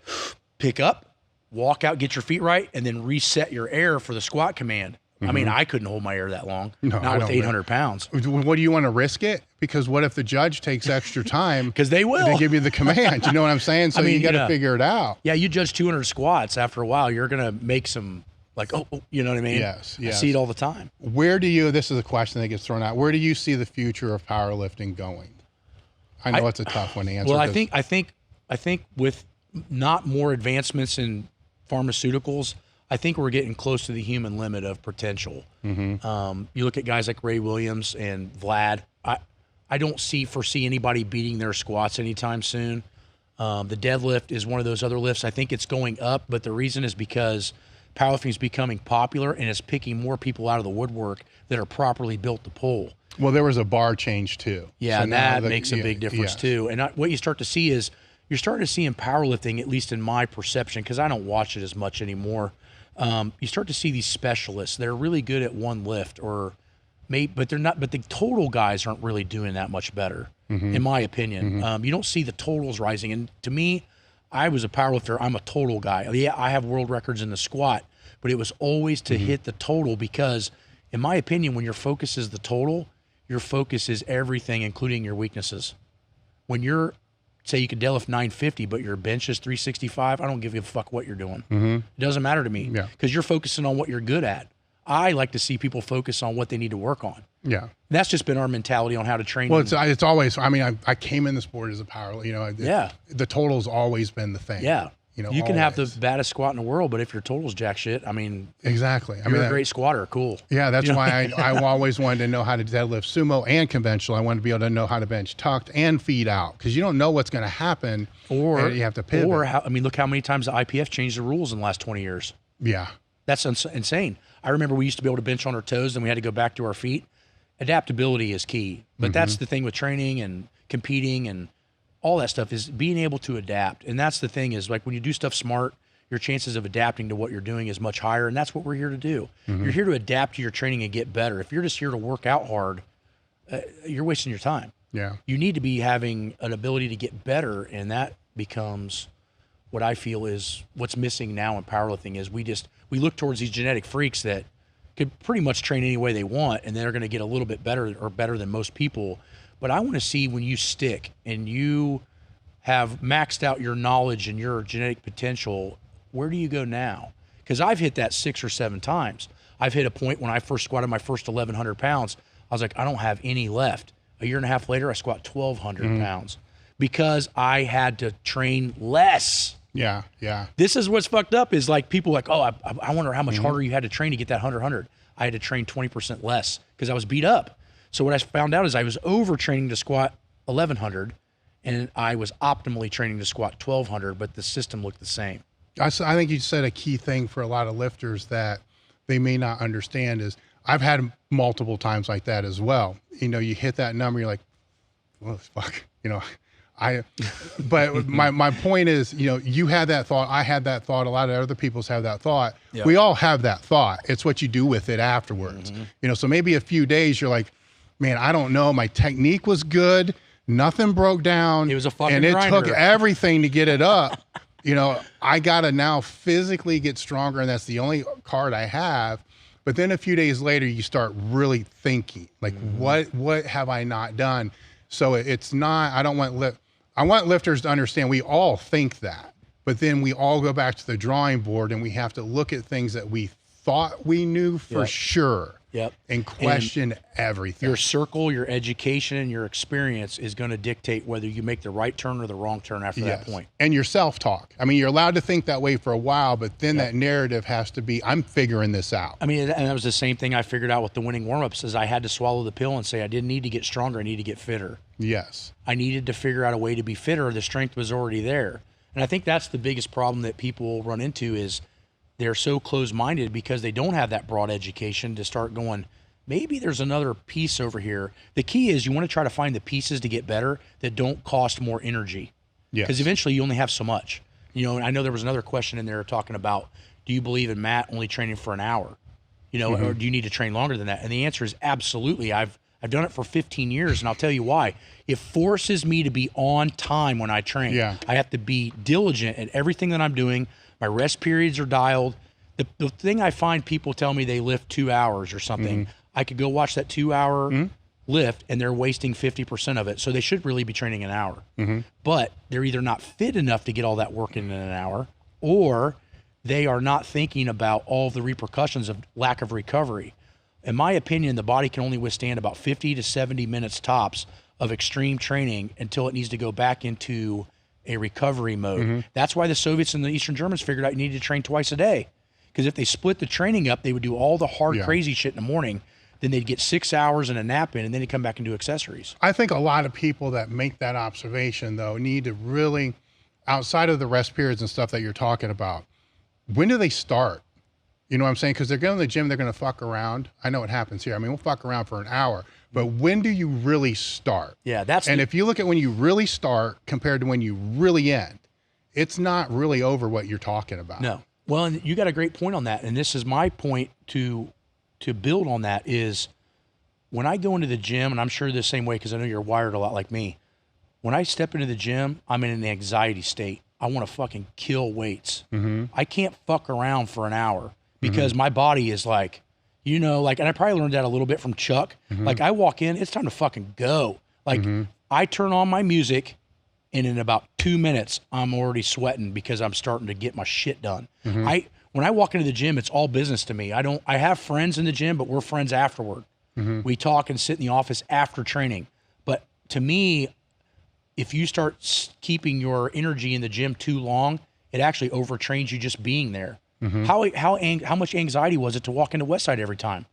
pick up, walk out, get your feet right, and then reset your air for the squat command. I mean, I couldn't hold my air that long, not with 800 pounds. What do you want to risk it? Because what if the judge takes extra time? Because they will. They give you the command. You know what I'm saying? So you got to figure it out. Yeah, you judge 200 squats. After a while, you're going to make some, like, you know what I mean? Yes. I see it all the time. This is a question that gets thrown out. Where do you see the future of powerlifting going? I know it's a tough one to answer. Well, I think with not more advancements in pharmaceuticals, I think we're getting close to the human limit of potential. You look at guys like Ray Williams and Vlad. I don't foresee anybody beating their squats anytime soon. The deadlift is one of those other lifts. I think it's going up, but the reason is because powerlifting is becoming popular and it's picking more people out of the woodwork that are properly built to pull. Well, there was a bar change too. Yeah, so and that makes a big difference too. And what you start to see is you're starting to see in powerlifting, at least in my perception, because I don't watch it as much anymore. You start to see these specialists. They're really good at one lift, but they're not. But the total guys aren't really doing that much better, in my opinion. You don't see the totals rising. And to me, I was a powerlifter. I'm a total guy. Yeah, I have world records in the squat, but it was always to hit the total because, in my opinion, when your focus is the total, your focus is everything, including your weaknesses. When you're, say you could deadlift 950, but your bench is 365, I don't give a fuck what you're doing. It doesn't matter to me because you're focusing on what you're good at. I like to see people focus on what they need to work on. Yeah. That's just been our mentality on how to train. Well, it's always, I mean, I came in the sport as a power, you know, the total's always been the thing. Yeah. You know, you can have the baddest squat in the world, but if your total's jack shit, I mean, exactly. You're a great squatter. Cool. Yeah. That's why I always wanted to know how to deadlift sumo and conventional. I wanted to be able to know how to bench tucked and feed out because you don't know what's going to happen. Or you have to pivot. Or look how many times the IPF changed the rules in the last 20 years. Yeah. That's insane. I remember we used to be able to bench on our toes and we had to go back to our feet. Adaptability is key, but that's the thing with training and competing and all that stuff is being able to adapt. And that's the thing is like when you do stuff smart, your chances of adapting to what you're doing is much higher. And that's what we're here to do. You're here to adapt to your training and get better. If you're just here to work out hard, you're wasting your time. Yeah. You need to be having an ability to get better. And that becomes what I feel is what's missing now in powerlifting is we look towards these genetic freaks that could pretty much train any way they want and they're going to get a little bit better or better than most people. But I want to see when you stick and you have maxed out your knowledge and your genetic potential, where do you go now? Because I've hit that 6 or 7 times. I've hit a point when I first squatted my first 1,100 pounds, I was like, I don't have any left. A year and a half later, I squat 1,200 pounds because I had to train less. Yeah, yeah. This is what's fucked up is like people like, oh, I wonder how much harder you had to train to get that 100. I had to train 20% less because I was beat up. So what I found out is I was overtraining to squat 1,100 and I was optimally training to squat 1,200, but the system looked the same. I think you said a key thing for a lot of lifters that they may not understand is I've had multiple times like that as well. You know, you hit that number, you're like, well, fuck, you know, but my point is, you know, you had that thought, I had that thought, a lot of other people have that thought. Yep. We all have that thought. It's what you do with it afterwards. You know, so maybe a few days you're like, man, I don't know. My technique was good. Nothing broke down. It was a fucking and it grinder. took everything to get it up. You know, I got to now physically get stronger. And that's the only card I have. But then a few days later, you start really thinking like, what have I not done? So it's not, I want lifters to understand we all think that, but then we all go back to the drawing board and we have to look at things that we thought we knew for sure. Yep. And question everything. Your circle, your education, and your experience is going to dictate whether you make the right turn or the wrong turn after that point. And your self-talk. I mean, you're allowed to think that way for a while, but then that narrative has to be, I'm figuring this out. I mean, and that was the same thing I figured out with the Wenning warm-ups is I had to swallow the pill and say I didn't need to get stronger, I need to get fitter. Yes. I needed to figure out a way to be fitter. The strength was already there. And I think that's the biggest problem that people run into is they're so closed-minded because they don't have that broad education to start going, maybe there's another piece over here. The key is you want to try to find the pieces to get better that don't cost more energy. Yes. Because eventually you only have so much. You know, I know there was another question in there talking about, do you believe in Matt only training for an hour? You know, or do you need to train longer than that? And the answer is absolutely. I've done it for 15 years, and I'll tell you why. It forces me to be on time when I train. Yeah. I have to be diligent at everything that I'm doing. My rest periods are dialed. The thing I find people tell me they lift 2 hours or something, I could go watch that 2 hour lift and they're wasting 50% of it. So they should really be training an hour. But they're either not fit enough to get all that work in an hour, or they are not thinking about all of the repercussions of lack of recovery. In my opinion, the body can only withstand about 50 to 70 minutes tops of extreme training until it needs to go back into a recovery mode. That's why the Soviets and the Eastern Germans figured out you needed to train twice a day. Because if they split the training up, they would do all the hard, crazy shit in the morning. then they'd get 6 hours and a nap in, and then they'd come back and do accessories. I think a lot of people that make that observation, though, need to really, outside of the rest periods and stuff that you're talking about, when do they start? You know what I'm saying? Because they're going to the gym, they're going to fuck around. I know what happens here. I mean, we'll fuck around for an hour, but when do you really start? Yeah, and if you look at when you really start compared to when you really end, it's not really over what you're talking about. No. Well, and you got a great point on that. And this is my point to build on that is when I go into the gym, and I'm sure the same way because I know you're wired a lot like me. When I step into the gym, I'm in an anxiety state. I want to fucking kill weights. I can't fuck around for an hour because my body is like, you know, like, and I probably learned that a little bit from Chuck. Like I walk in, it's time to fucking go. Like I turn on my music and in about 2 minutes, I'm already sweating because I'm starting to get my shit done. When I walk into the gym, it's all business to me. I have friends in the gym, but we're friends afterward. We talk and sit in the office after training. But to me, if you start keeping your energy in the gym too long, it actually overtrains you just being there. How much anxiety was it to walk into Westside every time?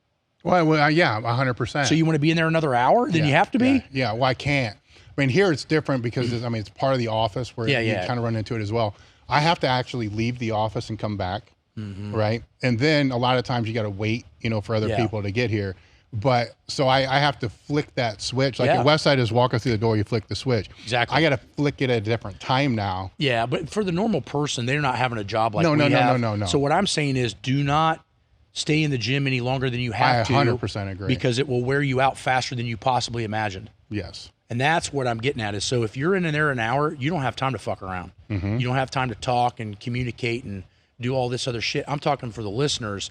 Well, yeah, 100%. So you want to be in there another hour? Then you have to be? Yeah, well, I can't. I mean, here it's different because, it's part of the office where you kind of run into it as well. I have to actually leave the office and come back, right? And then a lot of times you got to wait, for other people to get here. But so I have to flick that switch. Like at Westside is walking through the door, you flick the switch. Exactly. I got to flick it at a different time now. Yeah, but for the normal person, they're not having a job like we have. No. So what I'm saying is do not stay in the gym any longer than you have to. I 100% agree. Because it will wear you out faster than you possibly imagined. Yes. And that's what I'm getting at is so if you're in there an hour, you don't have time to fuck around. You don't have time to talk and communicate and do all this other shit. I'm talking for the listeners.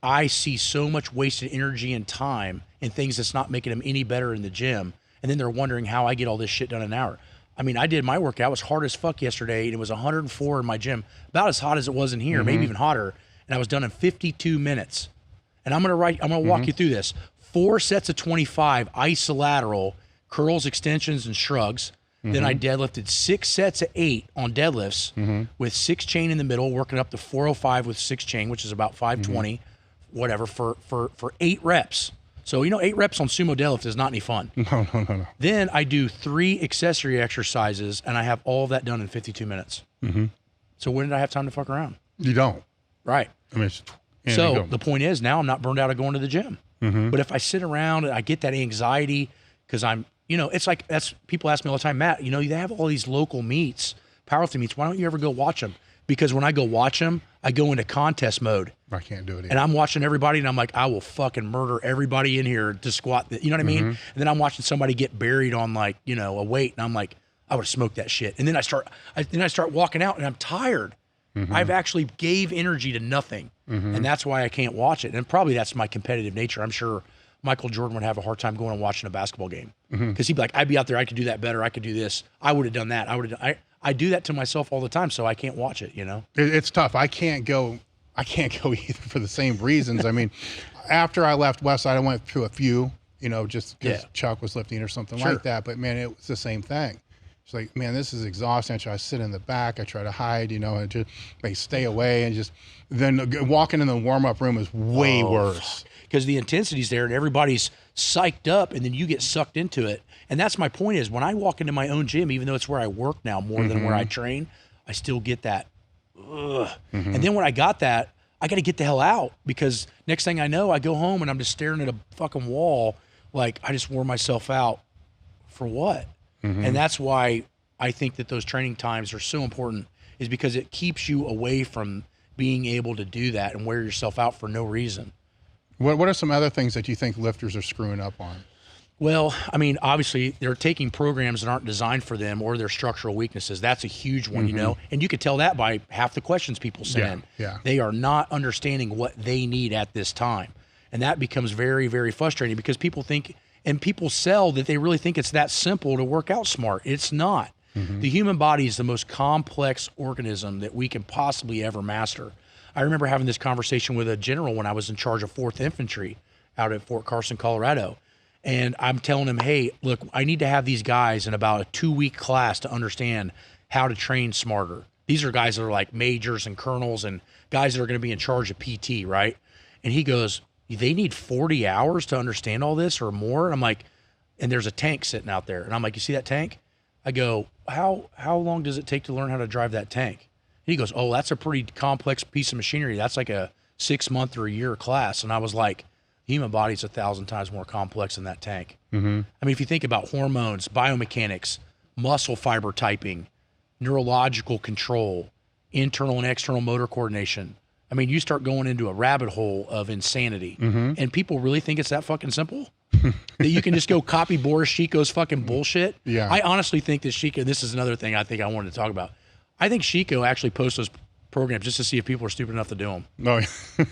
I see so much wasted energy and time in things that's not making them any better in the gym. And then they're wondering how I get all this shit done in an hour. I mean, I did my workout. It was hard as fuck yesterday. And it was 104 in my gym, about as hot as it was in here, maybe even hotter. And I was done in 52 minutes. And I'm going to walk you through this. 4 sets of 25 isolateral curls, extensions, and shrugs. Then I deadlifted 6 sets of 8 on deadlifts with 6 chain in the middle, working up to 405 with 6 chain, which is about 520. Whatever, for 8 reps. So, 8 reps on sumo deadlift is not any fun. No. Then I do 3 accessory exercises, and I have all of that done in 52 minutes. So when did I have time to fuck around? You don't. Right. I mean, so the point is now I'm not burned out of going to the gym. But if I sit around and I get that anxiety because I'm, it's like people ask me all the time, Matt, they have all these local meets, powerlifting meets. Why don't you ever go watch them? Because when I go watch them, I go into contest mode. I can't do it either. And I'm watching everybody and I'm like, I will fucking murder everybody in here to squat. You know what I mean? And then I'm watching somebody get buried on a weight. And I'm like, I would have smoked that shit. And then I start walking out and I'm tired. I've actually gave energy to nothing. And that's why I can't watch it. And probably that's my competitive nature. I'm sure Michael Jordan would have a hard time going and watching a basketball game. Because he'd be like, I'd be out there. I could do that better. I could do this. I would have done that. I do that to myself all the time, so I can't watch it, It's tough. I can't go either for the same reasons. I mean, after I left Westside, I went through a few, just because Chuck was lifting or something like that. But man, it was the same thing. It's like, man, this is exhausting. I try to sit in the back. I try to hide, and just stay away. And just then walking in the warm-up room is way worse. Because the intensity's there and everybody's psyched up and then you get sucked into it. And that's my point is when I walk into my own gym, even though it's where I work now more than where I train, I still get that. And then when I got that, I got to get the hell out because next thing I know, I go home and I'm just staring at a fucking wall. Like I just wore myself out for what? And that's why I think that those training times are so important is because it keeps you away from being able to do that and wear yourself out for no reason. What are some other things that you think lifters are screwing up on? Well, I mean, obviously they're taking programs that aren't designed for them or their structural weaknesses. That's a huge one, and you could tell that by half the questions people send. Yeah. They are not understanding what they need at this time. And that becomes very, very frustrating because people think, and people sell that they really think it's that simple to work out smart. It's not. The human body is the most complex organism that we can possibly ever master. I remember having this conversation with a general when I was in charge of 4th Infantry out at Fort Carson, Colorado. And I'm telling him, hey, look, I need to have these guys in about a 2-week class to understand how to train smarter. These are guys that are like majors and colonels and guys that are going to be in charge of PT, right? And he goes, they need 40 hours to understand all this or more. And I'm like, and there's a tank sitting out there. And I'm like, you see that tank? I go, how long does it take to learn how to drive that tank? And he goes, oh, that's a pretty complex piece of machinery. That's like a 6-month or a year class. And I was like, the human body's 1,000 times more complex than that tank. Mm-hmm. I mean, if you think about hormones, biomechanics, muscle fiber typing, neurological control, internal and external motor coordination. I mean, you start going into a rabbit hole of insanity. Mm-hmm. And people really think it's that fucking simple? That you can just go copy Boris Chico's fucking bullshit? Yeah. I honestly think that Chico, this is another thing I think I wanted to talk about. I think Chico actually posts those programs just to see if people are stupid enough to do them. Oh,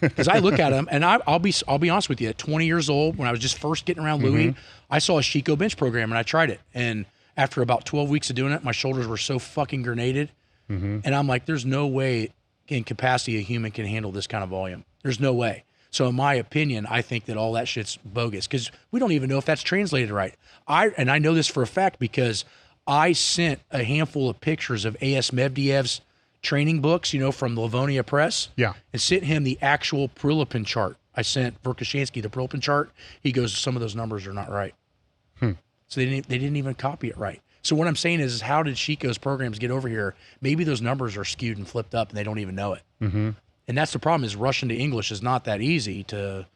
Because I look at them, and I'll be honest with you. At 20 years old, when I was just first getting around Louis, I saw a Chico bench program, and I tried it. And after about 12 weeks of doing it, my shoulders were so fucking grenaded. And I'm like, there's no way in capacity a human can handle this kind of volume. There's no way. So in my opinion, I think that all that shit's bogus because we don't even know if that's translated right. And I know this for a fact because I sent a handful of pictures of A.S. Mevdiev's training books, you know, from Livonia Press. Yeah. And sent him the actual Prilipin chart. I sent Verkhoshansky the Prilipin chart. He goes, some of those numbers are not right. So they didn't even copy it right. So what I'm saying is how did Chico's programs get over here? Maybe those numbers are skewed and flipped up and they don't even know it. And that's the problem is Russian to English is not that easy to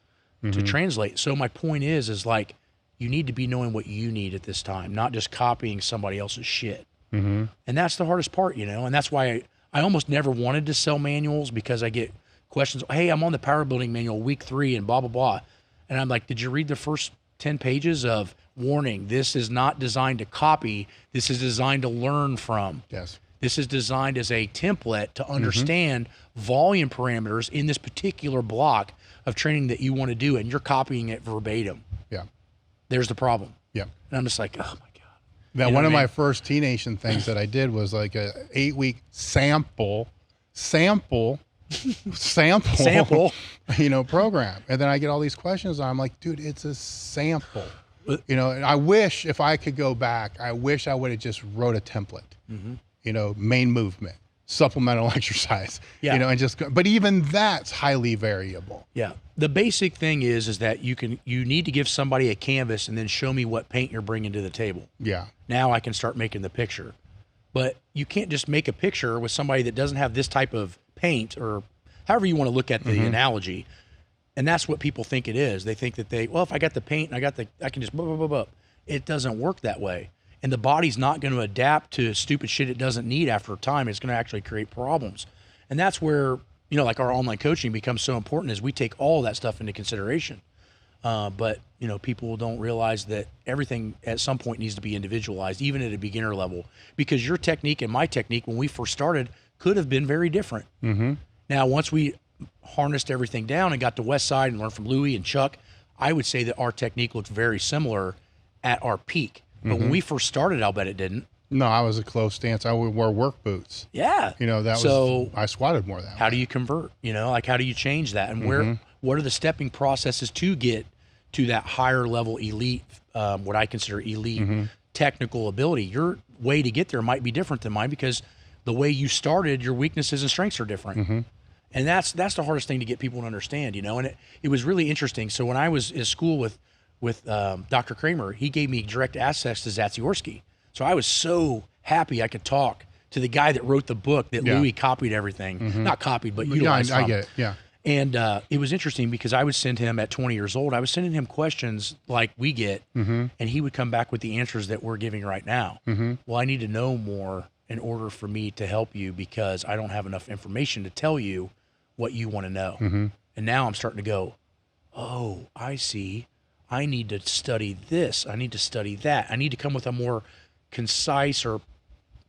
translate. So my point is like, you need to be knowing what you need at this time, not just copying somebody else's shit. And that's the hardest part, you know? And that's why I almost never wanted to sell manuals because I get questions. Hey, I'm on the power building manual week 3 and blah, blah, blah. And I'm like, did you read the first 10 pages of warning? This is not designed to copy. This is designed to learn from. Yes. This is designed as a template to understand volume parameters in this particular block of training that you want to do, and you're copying it verbatim. Yeah. There's the problem. Yeah. And I'm just like, oh my God. Now, You know one what of I my mean? first T Nation things that I did was like a 8-week sample, you know, program. And then I get all these questions. I'm like, dude, it's a sample. You know, and I wish if I could go back, I wish I would have just wrote a template, you know, main movement, supplemental exercise, Yeah. you know, and just, but even that's highly variable. Yeah. The basic thing is that you need to give somebody a canvas and then show me what paint you're bringing to the table. Yeah. Now I can start making the picture. But you can't just make a picture with somebody that doesn't have this type of paint or however you want to look at the analogy. And that's what people think it is. They think that well, if I got the paint and I can just blah, blah, blah, blah. It doesn't work that way. And the body's not going to adapt to stupid shit it doesn't need after a time. It's going to actually create problems. And that's where, you know, like our online coaching becomes so important is we take all that stuff into consideration. But, you know, people don't realize that everything at some point needs to be individualized, even at a beginner level, because your technique and my technique when we first started could have been very different. Now, once we harnessed everything down and got to Westside and learned from Louis and Chuck, I would say that our technique looked very similar at our peak. But when we first started, I'll bet it didn't. No, I was a close stance. I would wear work boots. Yeah. You know, I squatted more that way. How do you convert? You know, like how do you change that? And what are the stepping processes to get to that higher level elite, what I consider elite technical ability? Your way to get there might be different than mine because the way you started, your weaknesses and strengths are different. And that's the hardest thing to get people to understand, you know? And it was really interesting. So when I was in school with Dr. Kramer, he gave me direct access to Zatsiorsky. So I was so happy I could talk to the guy that wrote the book that Louis copied everything. Not copied, but utilized I from. get it, yeah. And it was interesting because I would send him at 20 years old, I was sending him questions like we get, and he would come back with the answers that we're giving right now. Well, I need to know more in order for me to help you because I don't have enough information to tell you what you want to know. And now I'm starting to go, oh, I see. I need to study this. I need to study that. I need to come with a more concise or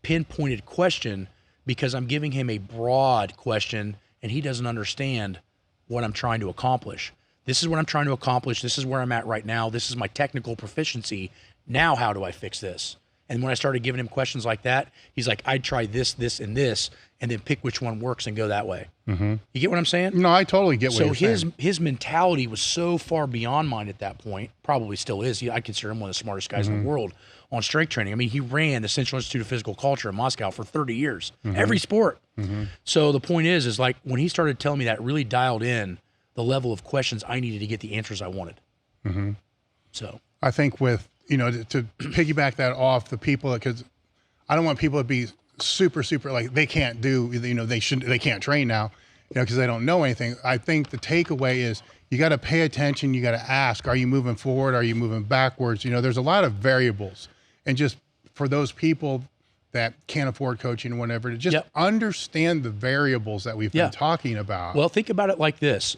pinpointed question because I'm giving him a broad question and he doesn't understand what I'm trying to accomplish. This is what I'm trying to accomplish. This is where I'm at right now. This is my technical proficiency. Now, how do I fix this? And when I started giving him questions like that, he's like, I'd try this, this, and this, and then pick which one works and go that way. You get what I'm saying? No, I totally get what you're saying. So his mentality was so far beyond mine at that point, probably still is. I consider him one of the smartest guys in the world on strength training. I mean, he ran the Central Institute of Physical Culture in Moscow for 30 years, every sport. So the point is like when he started telling me that, it really dialed in the level of questions I needed to get the answers I wanted. So I think with, to piggyback that off the people, because I don't want people to be super like they can't do, they can't train now, because they don't know anything. I think the takeaway is you got to pay attention. You got to ask, are you moving forward? Are you moving backwards? There's a lot of variables, and just for those people that can't afford coaching or whatever, to just understand the variables that we've been talking about. Well, think about it like this.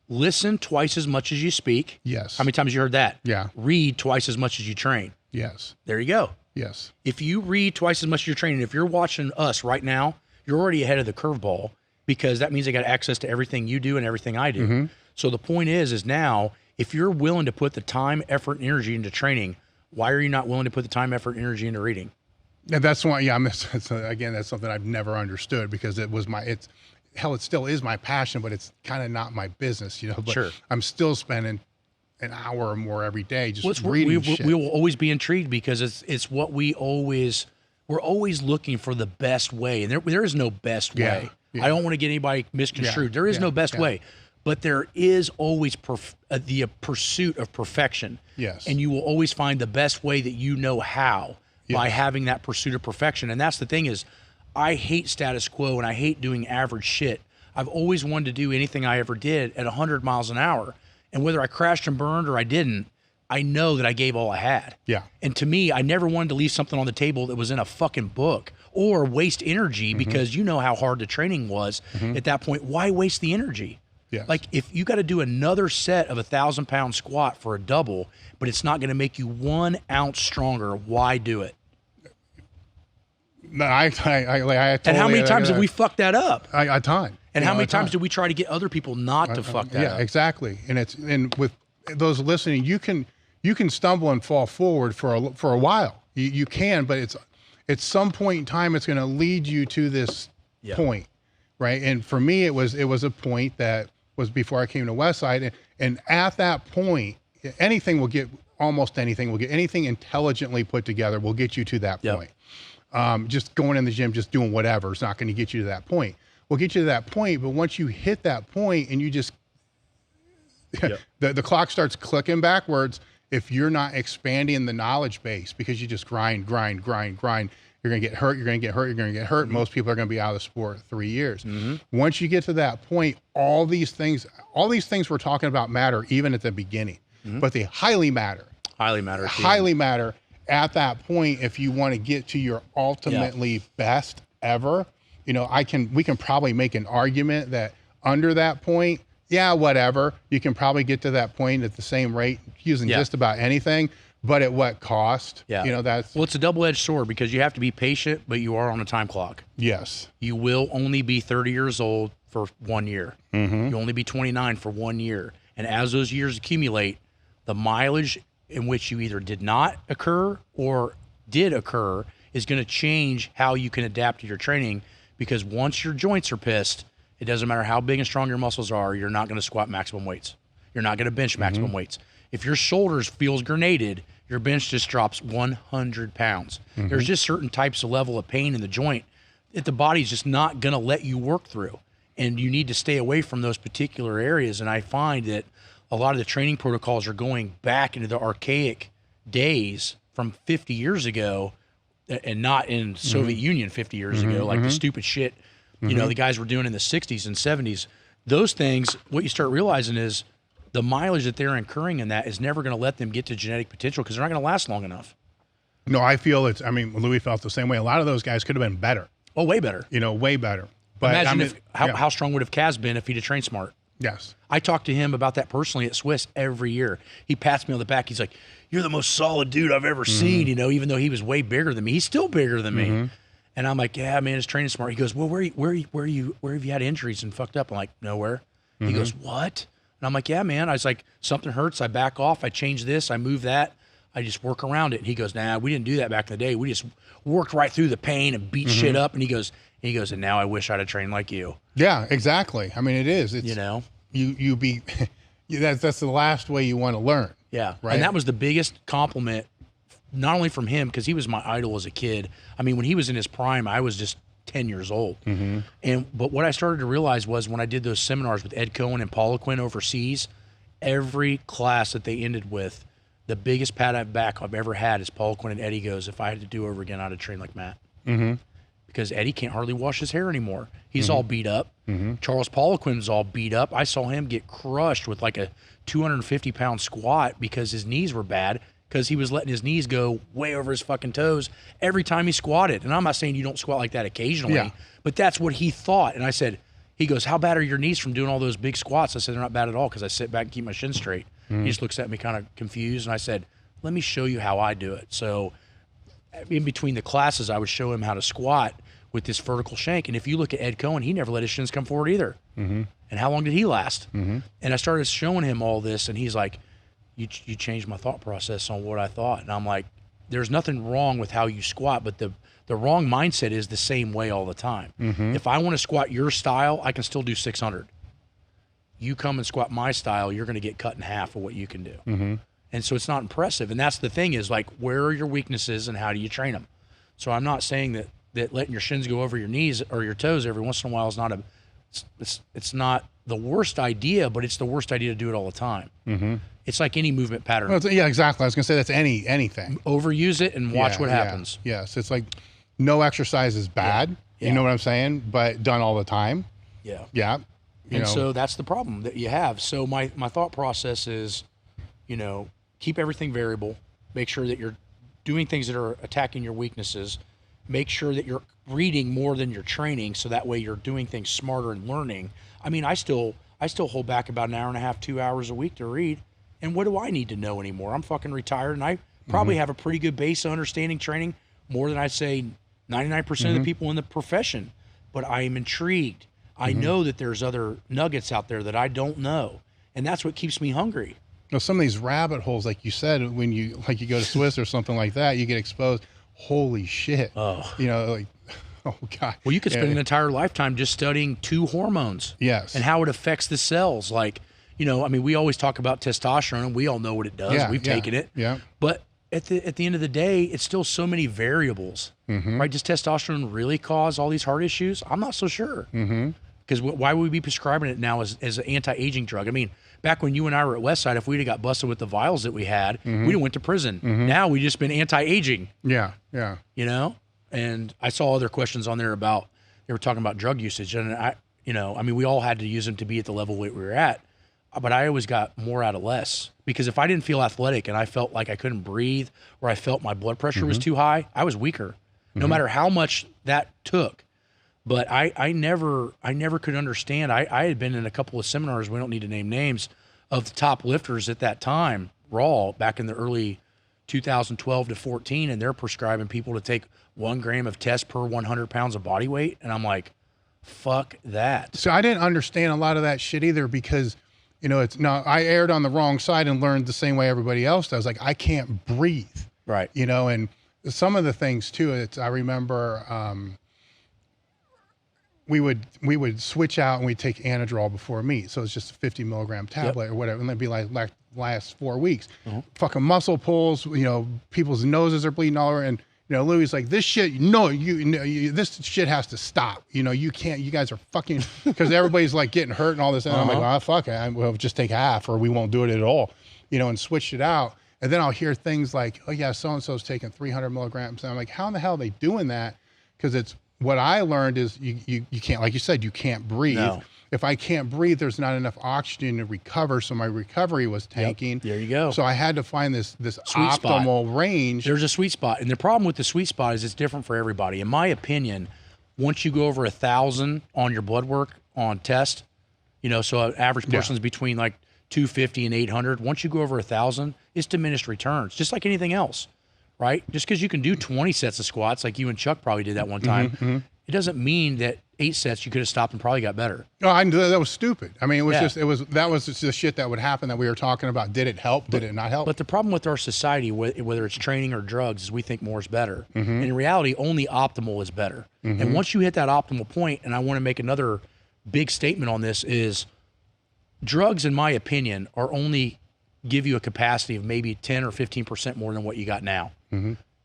Listen twice as much as you speak. Yes. How many times you heard that? Yeah. Read twice as much as you train. Yes. There you go. Yes. If you read twice as much as you're training, if you're watching us right now, you're already ahead of the curveball, because that means they got access to everything you do and everything I do. So the point is now, if you're willing to put the time, effort, and energy into training, why are you not willing to put the time, effort, and energy into reading? And that's why, again, that's something I've never understood, because it still is my passion, but it's kind of not my business, but Sure. I'm still spending an hour or more every day just reading shit. We will always be intrigued, because it's what we're always looking for, the best way. And there is no best way. I don't want to get anybody misconstrued. There is no best way, but there is always the pursuit of perfection. Yes. And you will always find the best way that you know how, by having that pursuit of perfection. And that's the thing is, I hate status quo and I hate doing average shit. I've always wanted to do anything I ever did at 100 miles an hour. And whether I crashed and burned or I didn't, I know that I gave all I had. Yeah. And to me, I never wanted to leave something on the table that was in a fucking book or waste energy, because you know how hard the training was at that point. Why waste the energy? Yes. Like, if you got to do another set of 1,000-pound squat for a double, but it's not going to make you 1 ounce stronger, why do it? No, I totally, and how many times have we fucked that up? A ton. And how many times do we try to get other people not to fuck that up? Yeah, exactly. And with those listening, you can stumble and fall forward for a while. You can, but it's at some point in time, it's going to lead you to this point, right? And for me, it was a point that was before I came to Westside, and at that point, anything intelligently put together will get you to that point. Just going in the gym, just doing whatever is not going to get you to that point. We'll get you to that point, but once you hit that point and you just, the clock starts clicking backwards. If you're not expanding the knowledge base, because you just grind, you're going to get hurt. Most people are going to be out of the sport 3 years. Once you get to that point, all these things we're talking about matter even at the beginning, but they highly matter at that point. If you want to get to your ultimately best ever, we can probably make an argument that under that point, whatever, you can probably get to that point at the same rate using just about anything, but at what cost? It's a double-edged sword, because you have to be patient, but you are on a time clock. Yes. You will only be 30 years old for 1 year. You'll only be 29 for 1 year. And as those years accumulate, the mileage in which you either did not occur or did occur is going to change how you can adapt to your training, because once your joints are pissed, it doesn't matter how big and strong your muscles are, you're not going to squat maximum weights. You're not going to bench maximum weights. If your shoulders feels grenaded, your bench just drops 100 pounds. There's just certain types of level of pain in the joint that the body's just not going to let you work through. And you need to stay away from those particular areas. And I find that a lot of the training protocols are going back into the archaic days from 50 years ago, and not in Soviet Union 50 years ago, like the stupid shit, the guys were doing in the 60s and 70s. Those things, what you start realizing is the mileage that they're incurring in that is never going to let them get to genetic potential, because they're not going to last long enough. No, I feel Louis felt the same way. A lot of those guys could have been better. Oh, way better. Way better. But imagine how strong would have Kaz been if he'd have trained smart. Yes. I talk to him about that personally at Swiss every year. He pats me on the back. He's like, "You're the most solid dude I've ever seen," even though he was way bigger than me. He's still bigger than me. And I'm like, "Yeah, man, his training smart." He goes, "Well, where have you had injuries and fucked up?" I'm like, "Nowhere." He goes, "What?" And I'm like, "Yeah, man." I was like, "Something hurts. I back off. I change this. I move that. I just work around it." And he goes, "Nah, we didn't do that back in the day. We just worked right through the pain and beat shit up." And he goes, "And now I wish I'd have trained like you." Yeah, exactly. I mean, it is. It's, that's the last way you want to learn. Yeah. Right. And that was the biggest compliment, not only from him, because he was my idol as a kid. I mean, when he was in his prime, I was just 10 years old. But what I started to realize was when I did those seminars with Ed Cohen and Paula Quinn overseas, every class that they ended with, the biggest pat on the back I've ever had is Paula Quinn and Eddie goes, if I had to do over again, I'd have trained like Matt. Because Eddie can't hardly wash his hair anymore. He's all beat up. Charles Poliquin's all beat up. I saw him get crushed with like a 250-pound squat because his knees were bad, because he was letting his knees go way over his fucking toes every time he squatted. And I'm not saying you don't squat like that occasionally, but that's what he thought. And I said, he goes, how bad are your knees from doing all those big squats? I said, they're not bad at all, because I sit back and keep my shin straight. He just looks at me kind of confused. And I said, let me show you how I do it. So in between the classes, I would show him how to squat with this vertical shank. And if you look at Ed Cohen, he never let his shins come forward either. And how long did he last? And I started showing him all this, and he's like, you changed my thought process on what I thought. And I'm like, there's nothing wrong with how you squat, but the wrong mindset is the same way all the time. If I want to squat your style, I can still do 600. You come and squat my style, you're going to get cut in half of what you can do. And so it's not impressive. And that's the thing is, like, where are your weaknesses and how do you train them? So I'm not saying that letting your shins go over your knees or your toes every once in a while is not it's not the worst idea, but it's the worst idea to do it all the time. It's like any movement pattern. Well, yeah, exactly. I was going to say that's anything. Overuse it and watch what happens. Yes, it's like no exercise is bad. You know what I'm saying? But done all the time. Yeah. And so that's the problem that you have. So my thought process is, keep everything variable. Make sure that you're doing things that are attacking your weaknesses. Make sure that you're reading more than you're training, so that way you're doing things smarter and learning. I mean, I still hold back about an hour and a half, 2 hours a week to read. And what do I need to know anymore? I'm fucking retired, and I probably have a pretty good base of understanding training, more than I'd say 99% of the people in the profession. But I am intrigued. I know that there's other nuggets out there that I don't know, and that's what keeps me hungry. Some of these rabbit holes, like you said, when you go to Swiss or something like that, you get exposed. Holy shit! Oh God. Well, you could spend an entire lifetime just studying 2 hormones. Yes. And how it affects the cells. Like, I mean, we always talk about testosterone, and we all know what it does. We've taken it. But at the end of the day, it's still so many variables, right? Does testosterone really cause all these heart issues? I'm not so sure. Because why would we be prescribing it now as an anti-aging drug? I mean, back when you and I were at Westside, if we'd have got busted with the vials that we had, we'd have went to prison. Now we just been anti-aging. Yeah. And I saw other questions on there about, they were talking about drug usage. And I mean, we all had to use them to be at the level we were at. But I always got more out of less, because if I didn't feel athletic and I felt like I couldn't breathe, or I felt my blood pressure was too high, I was weaker, no matter how much that took. But I never could understand. I had been in a couple of seminars, we don't need to name names, of the top lifters at that time, Raw, back in the early 2012 to 14, and they're prescribing people to take 1 gram of test per 100 pounds of body weight. And I'm like, fuck that. So I didn't understand a lot of that shit either, because, I erred on the wrong side and learned the same way everybody else does. Like, I can't breathe. Right. And some of the things too, I remember, we would switch out and we'd take Anadrol before meet. So it's just a 50 milligram tablet or whatever. And it'd be like last 4 weeks, fucking muscle pulls, people's noses are bleeding all over. And, Louis like, this shit, this shit has to stop. You can't, you guys are fucking, because everybody's like getting hurt and all this. And I'm like, well, fuck it. We'll just take half, or we won't do it at all, and switch it out. And then I'll hear things like, oh yeah, so-and-so's taking 300 milligrams. And I'm like, how in the hell are they doing that? Because it's, what I learned is you can't, like you said, you can't breathe. No. If I can't breathe, there's not enough oxygen to recover. So my recovery was tanking. There you go. So I had to find this optimal range. There's a sweet spot. And the problem with the sweet spot is it's different for everybody. In my opinion, once you go over 1,000 on your blood work on test, so an average person's between like 250 and 800. Once you go over 1,000, it's diminished returns, just like anything else. Right? Just because you can do 20 sets of squats, like you and Chuck probably did that one time, it doesn't mean that 8 sets you could have stopped and probably got better. No, that was stupid. I mean, it was that was just the shit that would happen that we were talking about. Did it help? Did it not help? But the problem with our society, whether it's training or drugs, is we think more is better. And in reality, only optimal is better. And once you hit that optimal point, and I want to make another big statement on this, is drugs, in my opinion, are only give you a capacity of maybe 10 or 15% more than what you got now.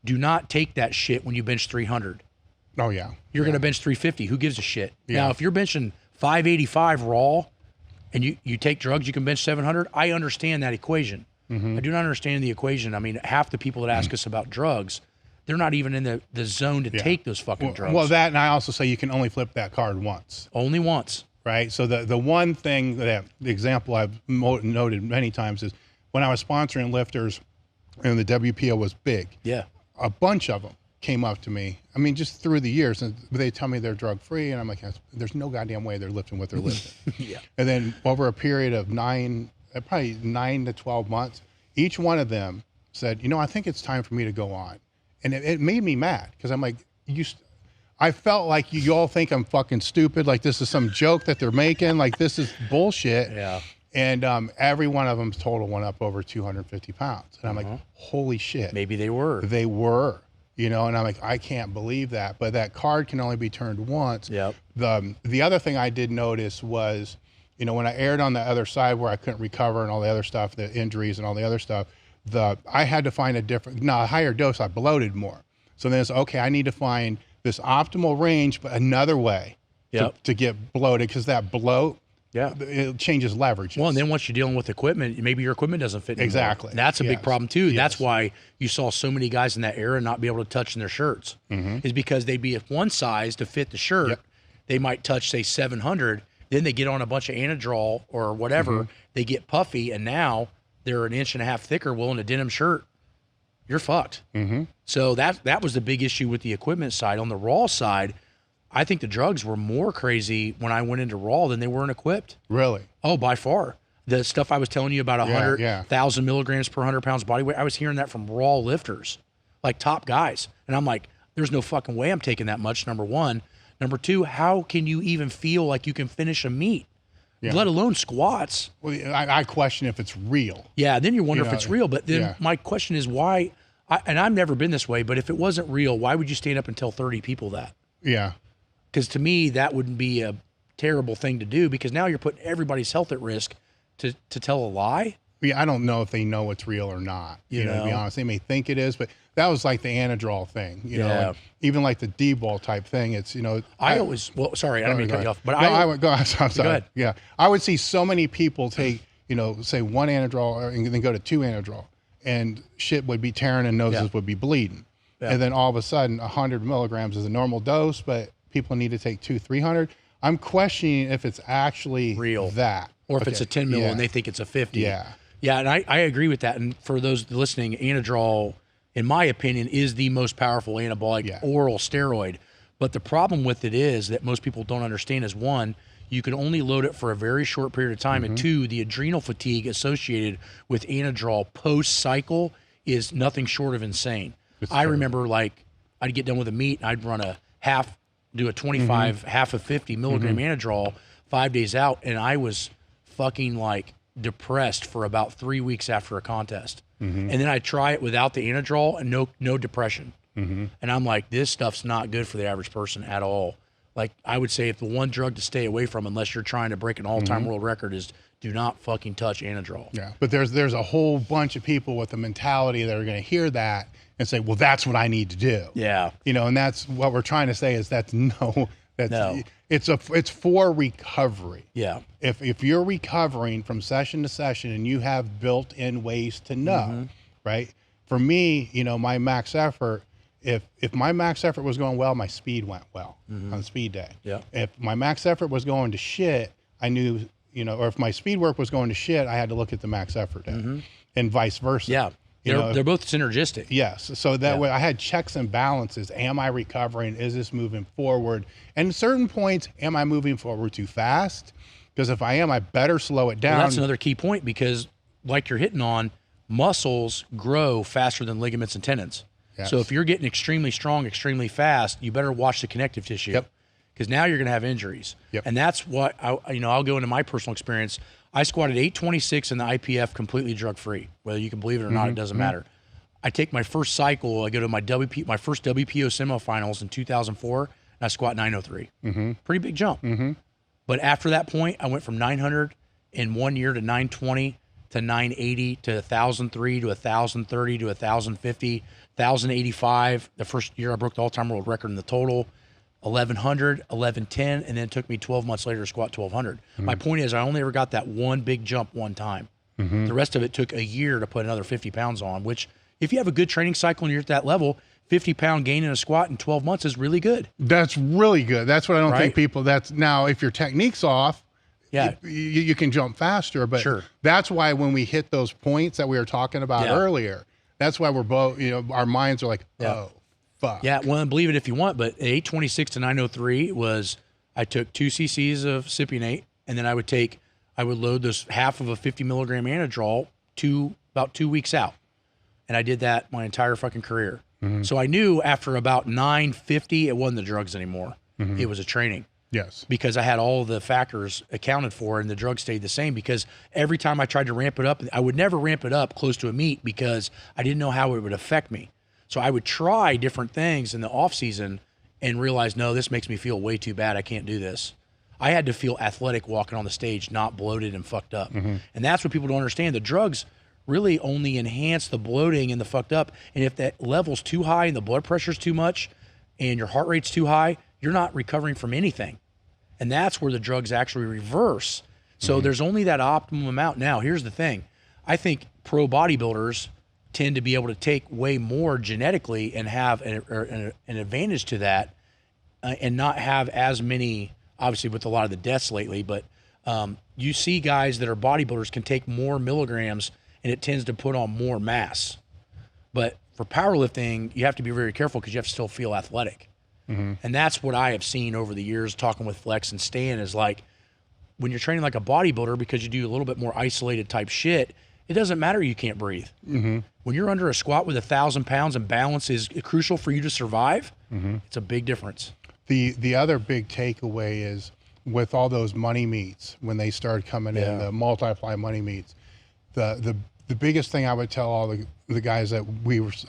Do not take that shit when you bench 300. Oh yeah. You're going to bench 350. Who gives a shit? Yeah. Now, if you're benching 585 raw and you take drugs, you can bench 700. I understand that equation. I do not understand the equation. I mean, half the people that ask us about drugs, they're not even in the zone to take those fucking drugs. Well, that, and I also say you can only flip that card once. Only once. Right. So the one thing that the example I've noted many times is when I was sponsoring lifters and the WPO was big. Yeah. A bunch of them came up to me. I mean, just through the years, and they tell me they're drug free, and I'm like, there's no goddamn way they're lifting what they're lifting. Yeah. And then over a period of probably 9 to 12 months, each one of them said, I think it's time for me to go on. And it made me mad because I'm like, I felt like you all think I'm fucking stupid. Like this is some joke that they're making. Like this is bullshit. Yeah. And every one of them's total went up over 250 pounds. And I'm like, holy shit. Maybe they were. They were, and I'm like, I can't believe that. But that card can only be turned once. Yep. The other thing I did notice was, when I aired on the other side where I couldn't recover and all the other stuff, the injuries and all the other stuff, I had to find a higher dose. I bloated more. So then it's, okay, I need to find this optimal range, but another way to get bloated, because that bloat, it changes leverage. Well, and then once you're dealing with equipment, maybe your equipment doesn't fit anymore. Exactly. And that's a big problem too. Yes. That's why you saw so many guys in that era not be able to touch in their shirts, is because they'd be at one size to fit the shirt. Yep. They might touch, say, 700. Then they get on a bunch of Anadrol or whatever. They get puffy, and now they're an inch and a half thicker, willing a denim shirt. You're fucked. So that was the big issue with the equipment side. On the raw side, I think the drugs were more crazy when I went into raw than they were in equipped. Really? Oh, by far. The stuff I was telling you about 100,000 milligrams per 100 pounds body weight, I was hearing that from raw lifters, like top guys. And I'm like, there's no fucking way I'm taking that much, number one. Number two, how can you even feel like you can finish a meet, let alone squats? Well, I question if it's real. Yeah, then you wonder if it's real. But then my question is why, and I've never been this way, but if it wasn't real, why would you stand up and tell 30 people that? Yeah. Because to me, that wouldn't be a terrible thing to do, because now you're putting everybody's health at risk to tell a lie. Yeah, I don't know if they know it's real or not. You know, to be honest, they may think it is, but that was like the Anadrol thing. You know, and even like the D-ball type thing. It's I always sorry, I don't mean to cut you off, but I would go. I'm sorry. Go ahead. Yeah, I would see so many people take say one Anadrol and then go to two Anadrol, and shit would be tearing and noses would be bleeding, and then all of a sudden 100 milligrams is a normal dose, but people need to take 200-300. I'm questioning if it's actually real that, or if it's a 10 mil and they think it's a 50. Yeah, and I agree with that. And for those listening, Anadrol, in my opinion, is the most powerful anabolic oral steroid. But the problem with it is that most people don't understand is, one, you can only load it for a very short period of time, and two, the adrenal fatigue associated with Anadrol post-cycle is nothing short of insane. I remember, like, I'd get done with a meet, and I'd run a half, do a 25, half of 50 milligram Anadrol 5 days out, and I was fucking, like, depressed for about 3 weeks after a contest. And then I try it without the Anadrol and no depression. And I'm like, this stuff's not good for the average person at all. Like, I would say if the one drug to stay away from, unless you're trying to break an all-time world record, is do not fucking touch Anadrol. Yeah, but there's a whole bunch of people with a mentality that are going to hear that and say, well, that's what I need to do. Yeah. And that's what we're trying to say is it's for recovery. Yeah. If you're recovering from session to session and you have built-in ways to know, right? For me, my max effort, if my max effort was going well, my speed went well on speed day. Yeah. If my max effort was going to shit, I knew, or if my speed work was going to shit, I had to look at the max effort day, and vice versa. Yeah. They're both synergistic. Yes. So that way I had checks and balances. Am I recovering? Is this moving forward? And at certain points, am I moving forward too fast? Because if I am, I better slow it down. Well, that's another key point, because like you're hitting on, muscles grow faster than ligaments and tendons. Yes. So if you're getting extremely strong, extremely fast, you better watch the connective tissue. Yep. Because now you're going to have injuries. Yep. And that's what, I'll go into my personal experience. I squatted 826 in the IPF completely drug-free. Whether you can believe it or not, it doesn't matter. I take my first cycle, I go to my first WPO semifinals in 2004, and I squat 903. Pretty big jump. But after that point, I went from 900 in 1 year to 920 to 980 to 1,003 to 1,030 to 1,050, 1,085. The first year I broke the all-time world record in the total. 1100, 1110, and then it took me 12 months later to squat 1200. My point is I only ever got that one big jump one time. The rest of it took a year to put another 50 pounds on, which if you have a good training cycle and you're at that level, 50-pound gain in a squat in 12 months is really good. That's really good. That's what I don't think people, that's now if your technique's off, yeah, you can jump faster, but that's why when we hit those points that we were talking about earlier, that's why we're both, our minds are like, oh, fuck. Yeah, well, and believe it if you want, but 826 to 903 was, I took 2 cc's of cypionate, and then I would load this half of a 50 milligram anadrol about 2 weeks out. And I did that my entire fucking career. So I knew after about 950, it wasn't the drugs anymore. It was a training. Yes. Because I had all the factors accounted for and the drugs stayed the same, because every time I tried to ramp it up, I would never ramp it up close to a meet because I didn't know how it would affect me. So I would try different things in the off season and realize, no, this makes me feel way too bad. I can't do this. I had to feel athletic walking on the stage, not bloated and fucked up. And that's what people don't understand. The drugs really only enhance the bloating and the fucked up. And if that level's too high and the blood pressure's too much and your heart rate's too high, you're not recovering from anything. And that's where the drugs actually reverse. So there's only that optimum amount. Now, here's the thing. I think pro bodybuilders tend to be able to take way more genetically and have an advantage to that and not have as many, obviously with a lot of the deaths lately, but you see guys that are bodybuilders can take more milligrams and it tends to put on more mass. But for powerlifting, you have to be very careful because you have to still feel athletic. And that's what I have seen over the years talking with Flex and Stan is like, when you're training like a bodybuilder, because you do a little bit more isolated type shit, it doesn't matter you can't breathe. When you're under a squat with 1,000 pounds and balance is crucial for you to survive, it's a big difference. The other big takeaway is with all those money meets, when they started coming in, the multiply money meets, the biggest thing I would tell all the guys that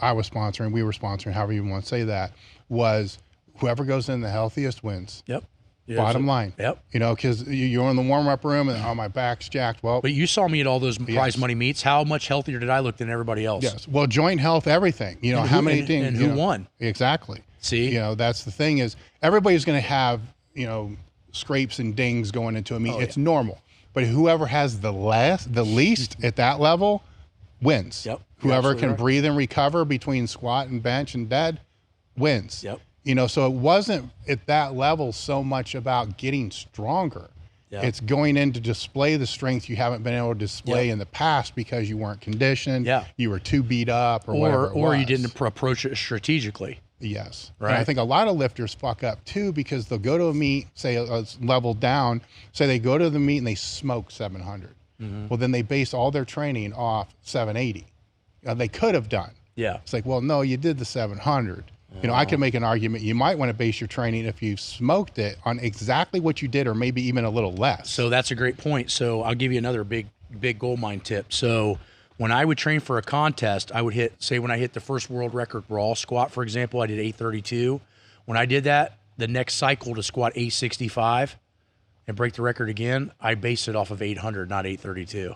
I was sponsoring, however you want to say that, was whoever goes in the healthiest wins. Yeah, Bottom line. Because you're in the warm-up room and my back's jacked. Well, but you saw me at all those prize money meets. How much healthier did I look than everybody else? Yes. Well, joint health, everything. How many things? And who won? Exactly. See? That's the thing is everybody's going to have, scrapes and dings going into a meet. It's normal. But whoever has the least at that level wins. Yep. Whoever can breathe and recover between squat and bench and dead wins. Yep. So it wasn't at that level so much about getting stronger. It's going in to display the strength you haven't been able to display in the past because you weren't conditioned. You were too beat up or whatever. Or you didn't approach it strategically. Yes. Right. And I think a lot of lifters fuck up too because they'll go to a meet, say it's leveled down, say they go to the meet and they smoke 700. Well, then they base all their training off 780. They could have done. It's like, well, no, you did the 700. I could make an argument. You might want to base your training if you smoked it on exactly what you did or maybe even a little less. So that's a great point. So I'll give you another big gold mine tip. So when I would train for a contest, I would when I hit the first world record raw squat, for example, I did 832. When I did that, the next cycle to squat 865 and break the record again, I based it off of 800, not 832.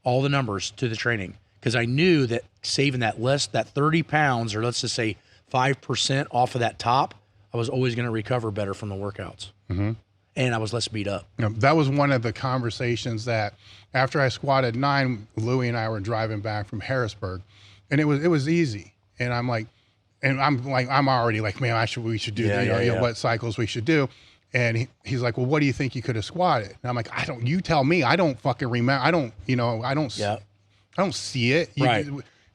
All the numbers to the training. Because I knew that saving that 30 pounds, or let's just say 5% off of that top, I was always going to recover better from the workouts. And I was less beat up. That was one of the conversations that after I squatted 9, Louie and I were driving back from Harrisburg, and it was easy. And I'm already like, man, we should do what cycles we should do. And he's like, well, what do you think you could have squatted? And I'm like, you tell me. I don't fucking remember. I don't see it. Right.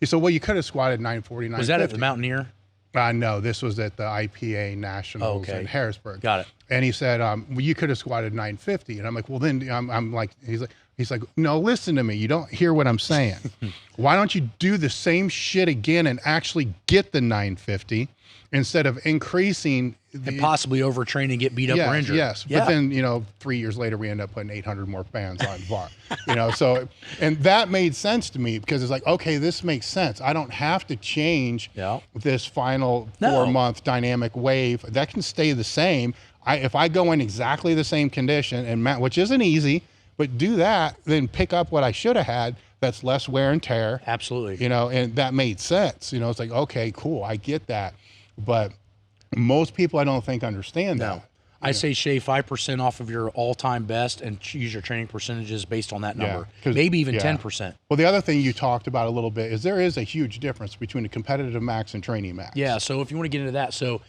So, well, you could have squatted 940, 950. Was that at the Mountaineer? No, this was at the IPA Nationals in Harrisburg. Got it. And he said, well, you could have squatted 950. And I'm like, well, then I'm like, he's like, no, listen to me. You don't hear what I'm saying. Why don't you do the same shit again and actually get the 950 instead of increasing and possibly overtrain and get beat up or injured? Yes. But then, 3 years later, we end up putting 800 more pounds on bar. So, and that made sense to me because it's like, okay, this makes sense. I don't have to change this final 4-month dynamic wave. That can stay the same. If I go in exactly the same condition, which isn't easy, but do that, then pick up what I should have had. That's less wear and tear. Absolutely. And that made sense. It's like, okay, cool. I get that. But Most people, I don't think, understand that. I say shave 5% off of your all-time best and use your training percentages based on that number. Maybe even 10%. Well, the other thing you talked about a little bit is there is a huge difference between a competitive max and training max. Yeah, so if you want to get into that, so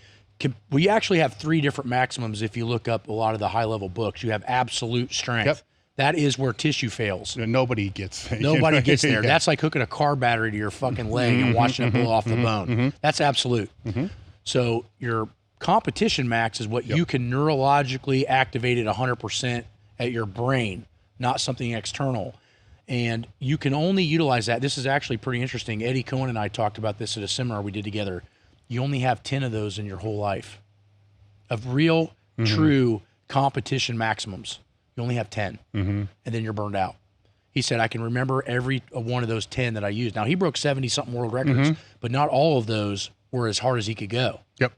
we actually have 3 different maximums. If you look up a lot of the high-level books, you have absolute strength. Yep. That is where tissue fails. Nobody gets there. Nobody gets there. That's like hooking a car battery to your fucking leg and watching it blow off the bone. That's absolute. So your competition max is what you can neurologically activate at 100% at your brain, not something external. And you can only utilize that. This is actually pretty interesting. Eddie Cohen and I talked about this at a seminar we did together. You only have 10 of those in your whole life of real, true competition maximums. You only have 10, and then you're burned out. He said, I can remember every one of those 10 that I used. Now, he broke 70-something world records, but not all of those were as hard as he could go. Yep.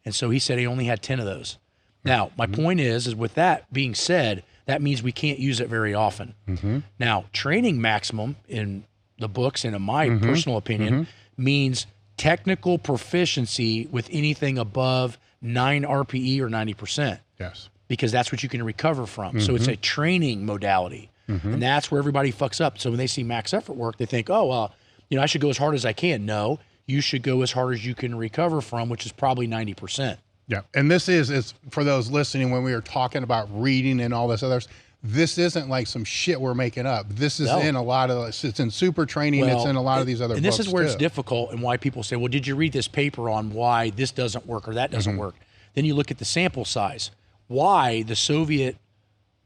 And so he said he only had 10 of those. Now, my point is with that being said, that means we can't use it very often. Now, training maximum in the books and in my personal opinion means technical proficiency with anything above 9 RPE or 90%. Yes. Because that's what you can recover from. So it's a training modality. And that's where everybody fucks up. So when they see max effort work, they think, oh, well, you know, I should go as hard as I can. No, you should go as hard as you can recover from, which is probably 90%. Yeah. And this is for those listening, when we were talking about reading and all this others, this isn't like some shit we're making up. This is in a lot of, it's in super training. It's in a lot of these other books. And this is where it's difficult and why people say, well, did you read this paper on why this doesn't work or that doesn't work? Then you look at the sample size. Why the Soviet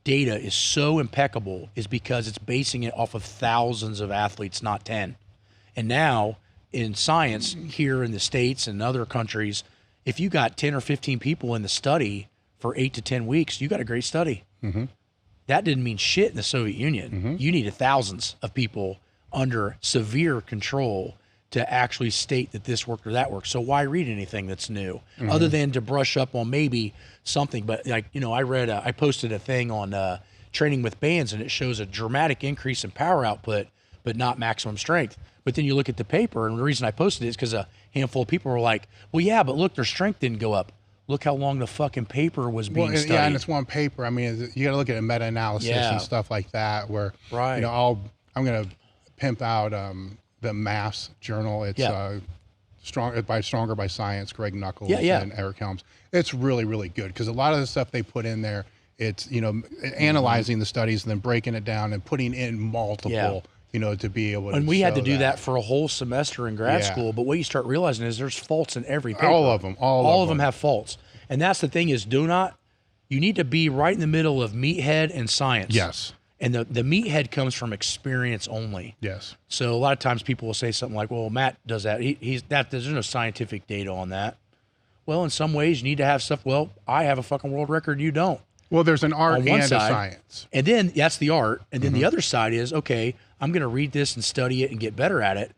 data is so impeccable is because it's basing it off of thousands of athletes, not 10. And now in science here in the States and other countries, if you got 10 or 15 people in the study for 8 to 10 weeks, you got a great study. That didn't mean shit in the Soviet Union. You needed thousands of people under severe control to actually state that this worked or that worked. So why read anything that's new other than to brush up on maybe something? But like, you know, I posted a thing on training with bands and it shows a dramatic increase in power output, but not maximum strength. But then you look at the paper, and the reason I posted it is because a handful of people were like, well, yeah, but look, their strength didn't go up. Look how long the fucking paper was being studied. Yeah, and it's one paper. I mean, you got to look at a meta-analysis and stuff like that where, you know, I'm going to pimp out the MASS journal. It's Stronger by Science, Greg Nuckols and Eric Helms. It's really, really good because a lot of the stuff they put in there, it's, you know, analyzing the studies and then breaking it down and putting in multiple, you know, to be able to And we had to do that for a whole semester in grad school, but what you start realizing is there's faults in every paper. All of them. All of them have faults. And that's the thing is you need to be right in the middle of meathead and science. Yes. And the meathead comes from experience only. Yes. So a lot of times people will say something like, well, Matt does that. There's no scientific data on that. Well, in some ways you need to have stuff. Well, I have a fucking world record. You don't. Well, there's an art and a science. And then that's the art. And then the other side is, okay, I'm going to read this and study it and get better at it.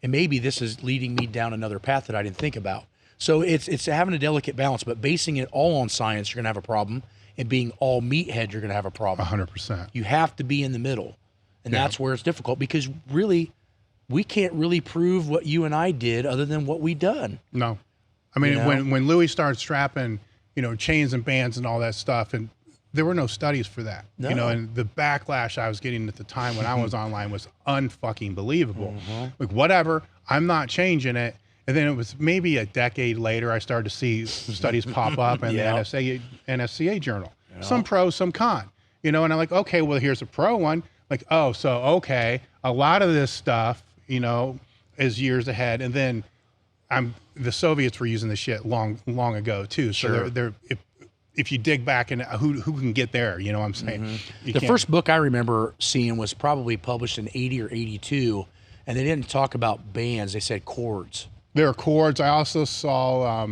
And maybe this is leading me down another path that I didn't think about. So it's having a delicate balance, but basing it all on science, you're going to have a problem. And being all meathead, you're going to have a problem. 100%. You have to be in the middle. And that's where it's difficult because really, we can't really prove what you and I did other than what we done. No. I mean, you know? when Louis started strapping, you know, chains and bands and all that stuff, and there were no studies for that. No. You know, and the backlash I was getting at the time when I was online was unfucking believable. Like, whatever, I'm not changing it. And then it was maybe a decade later, I started to see studies pop up in the NSCA journal. Some pro, some con. You know, and I'm like, okay, well, here's a pro one. Like, oh, so, okay, a lot of this stuff, you know, is years ahead. And then the Soviets were using this shit long ago, too. So they're if you dig back and who can get there, you know what I'm saying? The first book I remember seeing was probably published in 80 or 82, and they didn't talk about bands. They said cords. There are cords. I also saw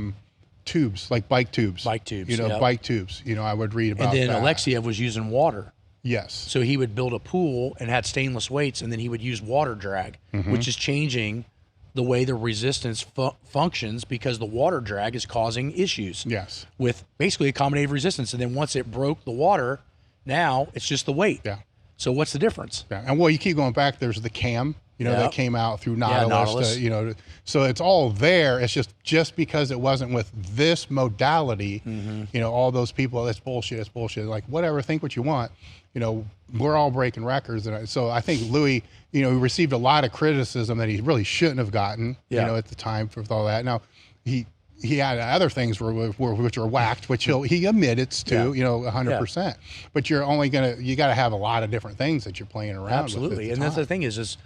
tubes, like bike tubes. Bike tubes, you know, bike tubes. You know, I would read about that. And then Alexiev was using water. Yes. So he would build a pool and had stainless weights, and then he would use water drag, which is changing the way the resistance functions because the water drag is causing issues. Yes. With basically accommodative resistance. And then once it broke the water, now it's just the weight. Yeah. So what's the difference? Yeah. And well, you keep going back, there's the cam. you know, that came out through Nautilus. Nautilus. You know, so it's all there. It's just because it wasn't with this modality, you know, all those people, it's bullshit. Like, whatever, think what you want. You know, we're all breaking records. And so I think Louis, you know, he received a lot of criticism that he really shouldn't have gotten, you know, at the time for all that. Now, he had other things which are whacked, which he admits to, you know, 100%. But you're only you got to have a lot of different things that you're playing around with. Absolutely. And that's the thing is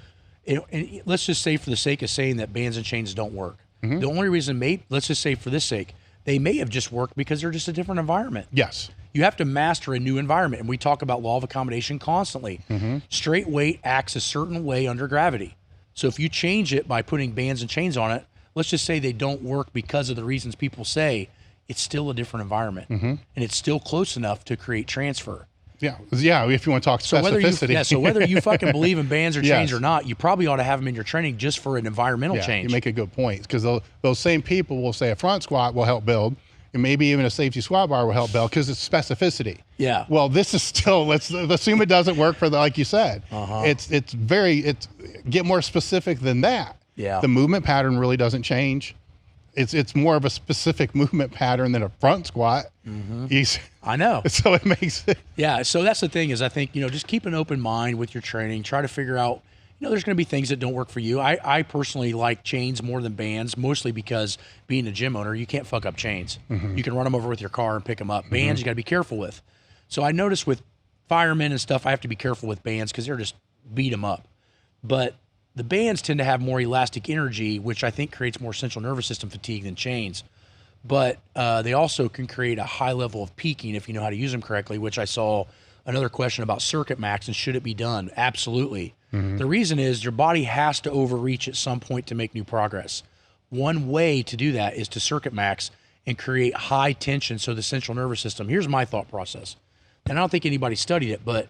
and let's just say for the sake of saying that bands and chains don't work. The only reason let's just say for this sake, they may have just worked because they're just a different environment. Yes. You have to master a new environment. And we talk about law of accommodation constantly. Straight weight acts a certain way under gravity. So if you change it by putting bands and chains on it, let's just say they don't work because of the reasons people say, it's still a different environment. And it's still close enough to create transfer. Yeah, if you want to talk specificity. So whether you fucking believe in bands or chains or not, you probably ought to have them in your training just for an environmental change. You make a good point, because those same people will say a front squat will help build, and maybe even a safety squat bar will help build, because it's specificity. Yeah. Well, this is still, let's assume it doesn't work for like you said. It's get more specific than that. Yeah. The movement pattern really doesn't change. It's more of a specific movement pattern than a front squat. I know. So it makes it. Yeah. So that's the thing is, I think, you know, just keep an open mind with your training. Try to figure out, you know, there's going to be things that don't work for you. I personally like chains more than bands, mostly because being a gym owner, you can't fuck up chains. You can run them over with your car and pick them up. Bands, you got to be careful with. So I noticed with firemen and stuff, I have to be careful with bands because they're just beat them up. But the bands tend to have more elastic energy, which I think creates more central nervous system fatigue than chains. But they also can create a high level of peaking if you know how to use them correctly, which I saw another question about circuit max and should it be done? Absolutely. The reason is your body has to overreach at some point to make new progress. One way to do that is to circuit max and create high tension so the central nervous system, here's my thought process, and I don't think anybody studied it, but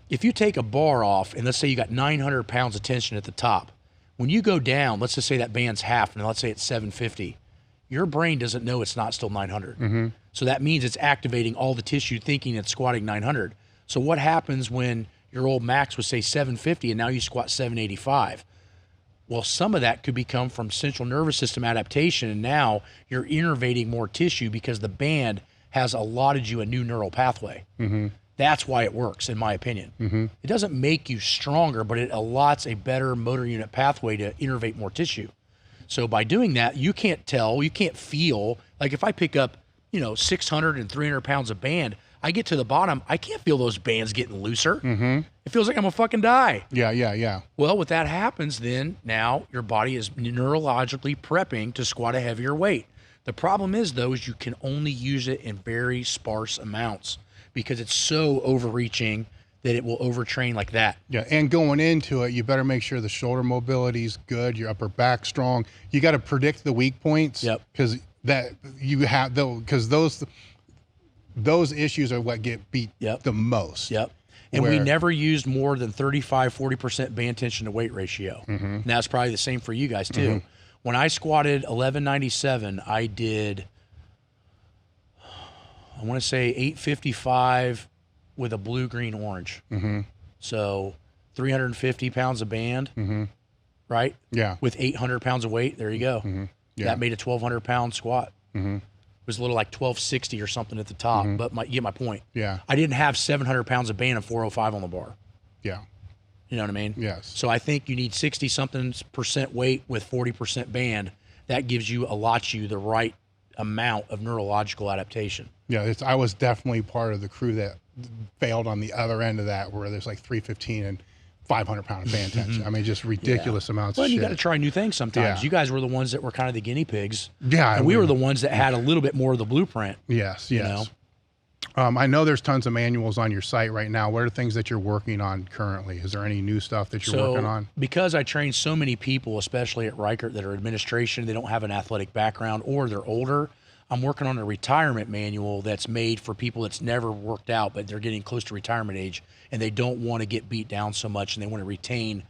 if you take a bar off and let's say you got 900 pounds of tension at the top, when you go down, let's just say that band's half and let's say it's 750, your brain doesn't know it's not still 900. So that means it's activating all the tissue thinking it's squatting 900. So what happens when your old max was say 750 and now you squat 785? Well, some of that could become from central nervous system adaptation, and now you're innervating more tissue because the band has allotted you a new neural pathway. That's why it works, in my opinion. It doesn't make you stronger, but it allots a better motor unit pathway to innervate more tissue. So by doing that, you can't tell, you can't feel, like if I pick up, you know, 600 and 300 pounds of band, I get to the bottom, I can't feel those bands getting looser. It feels like I'm gonna fucking die. Yeah. Well, what that happens then, now your body is neurologically prepping to squat a heavier weight. The problem is though, is you can only use it in very sparse amounts, because it's so overreaching that it will overtrain like that. Yeah, and going into it, you better make sure the shoulder mobility is good, your upper back strong. You got to predict the weak points. Because those issues are what get beat the most. And we never used more than 35-40% band tension to weight ratio. And that's probably the same for you guys too. When I squatted 1197, I did, I want to say 855 with a blue, green, orange. So 350 pounds of band, right? Yeah. With 800 pounds of weight. There you go. That made a 1,200 pound squat. It was a little like 1260 or something at the top, but you get my point. Yeah. I didn't have 700 pounds of band and 405 on the bar. Yeah. You know what I mean? Yes. So I think you need 60-something% weight with 40% band. That gives you, allots you the right amount of neurological adaptation. Yeah, I was definitely part of the crew that failed on the other end of that, where there's like 315 and 500 pound of band tension. I mean, just ridiculous amounts of shit. You got to try new things sometimes. You guys were the ones that were kind of the guinea pigs. Yeah. And we were the ones that had a little bit more of the blueprint. Yes. You know? I know there's tons of manuals on your site right now. What are things that you're working on currently? Is there any new stuff that you're working on? Because I train so many people, especially at Reichert, that are administration, they don't have an athletic background or they're older, I'm working on a retirement manual that's made for people that's never worked out, but they're getting close to retirement age and they don't want to get beat down so much and they want to retain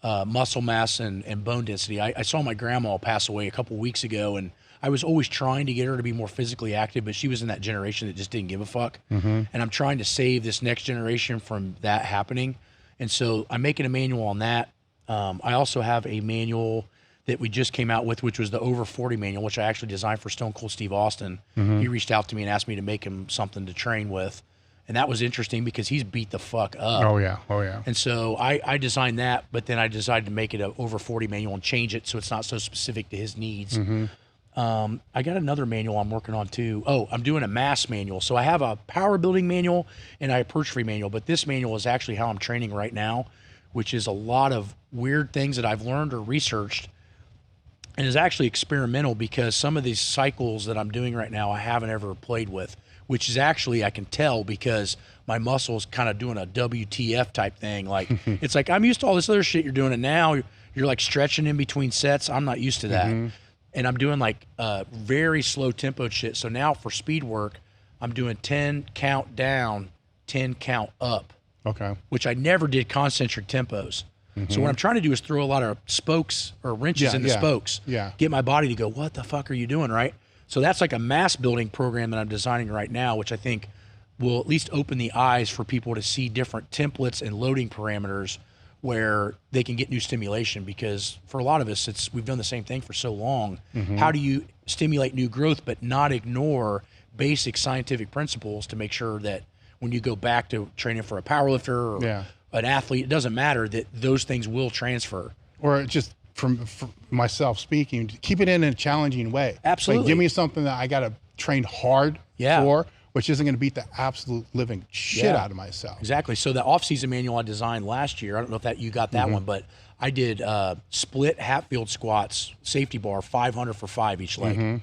muscle mass and bone density. I saw my grandma pass away a couple weeks ago, and I was always trying to get her to be more physically active, but she was in that generation that just didn't give a fuck. And I'm trying to save this next generation from that happening. And so I'm making a manual on that. I also have a manual that we just came out with, which was the over 40 manual, which I actually designed for Stone Cold Steve Austin. He reached out to me and asked me to make him something to train with. And that was interesting because he's beat the fuck up. Oh yeah. And so I designed that, but then I decided to make it a over 40 manual and change it so it's not so specific to his needs. I got another manual I'm working on too. Oh, I'm doing a mass manual. So I have a power building manual and a hypertrophy manual, but this manual is actually how I'm training right now, which is a lot of weird things that I've learned or researched, and is actually experimental because some of these cycles that I'm doing right now I haven't ever played with, which is actually, I can tell because my muscles kind of doing a WTF type thing. Like, it's like, I'm used to all this other shit you're doing, and now you're like stretching in between sets. I'm not used to that. And I'm doing like very slow tempo shit. So now for speed work, I'm doing 10 count down, 10 count up. Okay. Which I never did concentric tempos. So what I'm trying to do is throw a lot of spokes or wrenches in the spokes. Get my body to go, what the fuck are you doing, right? So that's like a mass building program that I'm designing right now, which I think will at least open the eyes for people to see different templates and loading parameters where they can get new stimulation. Because for a lot of us, we've done the same thing for so long. How do you stimulate new growth but not ignore basic scientific principles to make sure that when you go back to training for a powerlifter or an athlete, it doesn't matter, that those things will transfer. Or just from myself speaking, keep it in a challenging way. Absolutely. Like, give me something that I got to train hard for, which isn't going to beat the absolute living shit out of myself. Exactly. So the off-season manual I designed last year, I don't know if you got that one, but I did split Hatfield squats, safety bar, 500 for 5 each leg.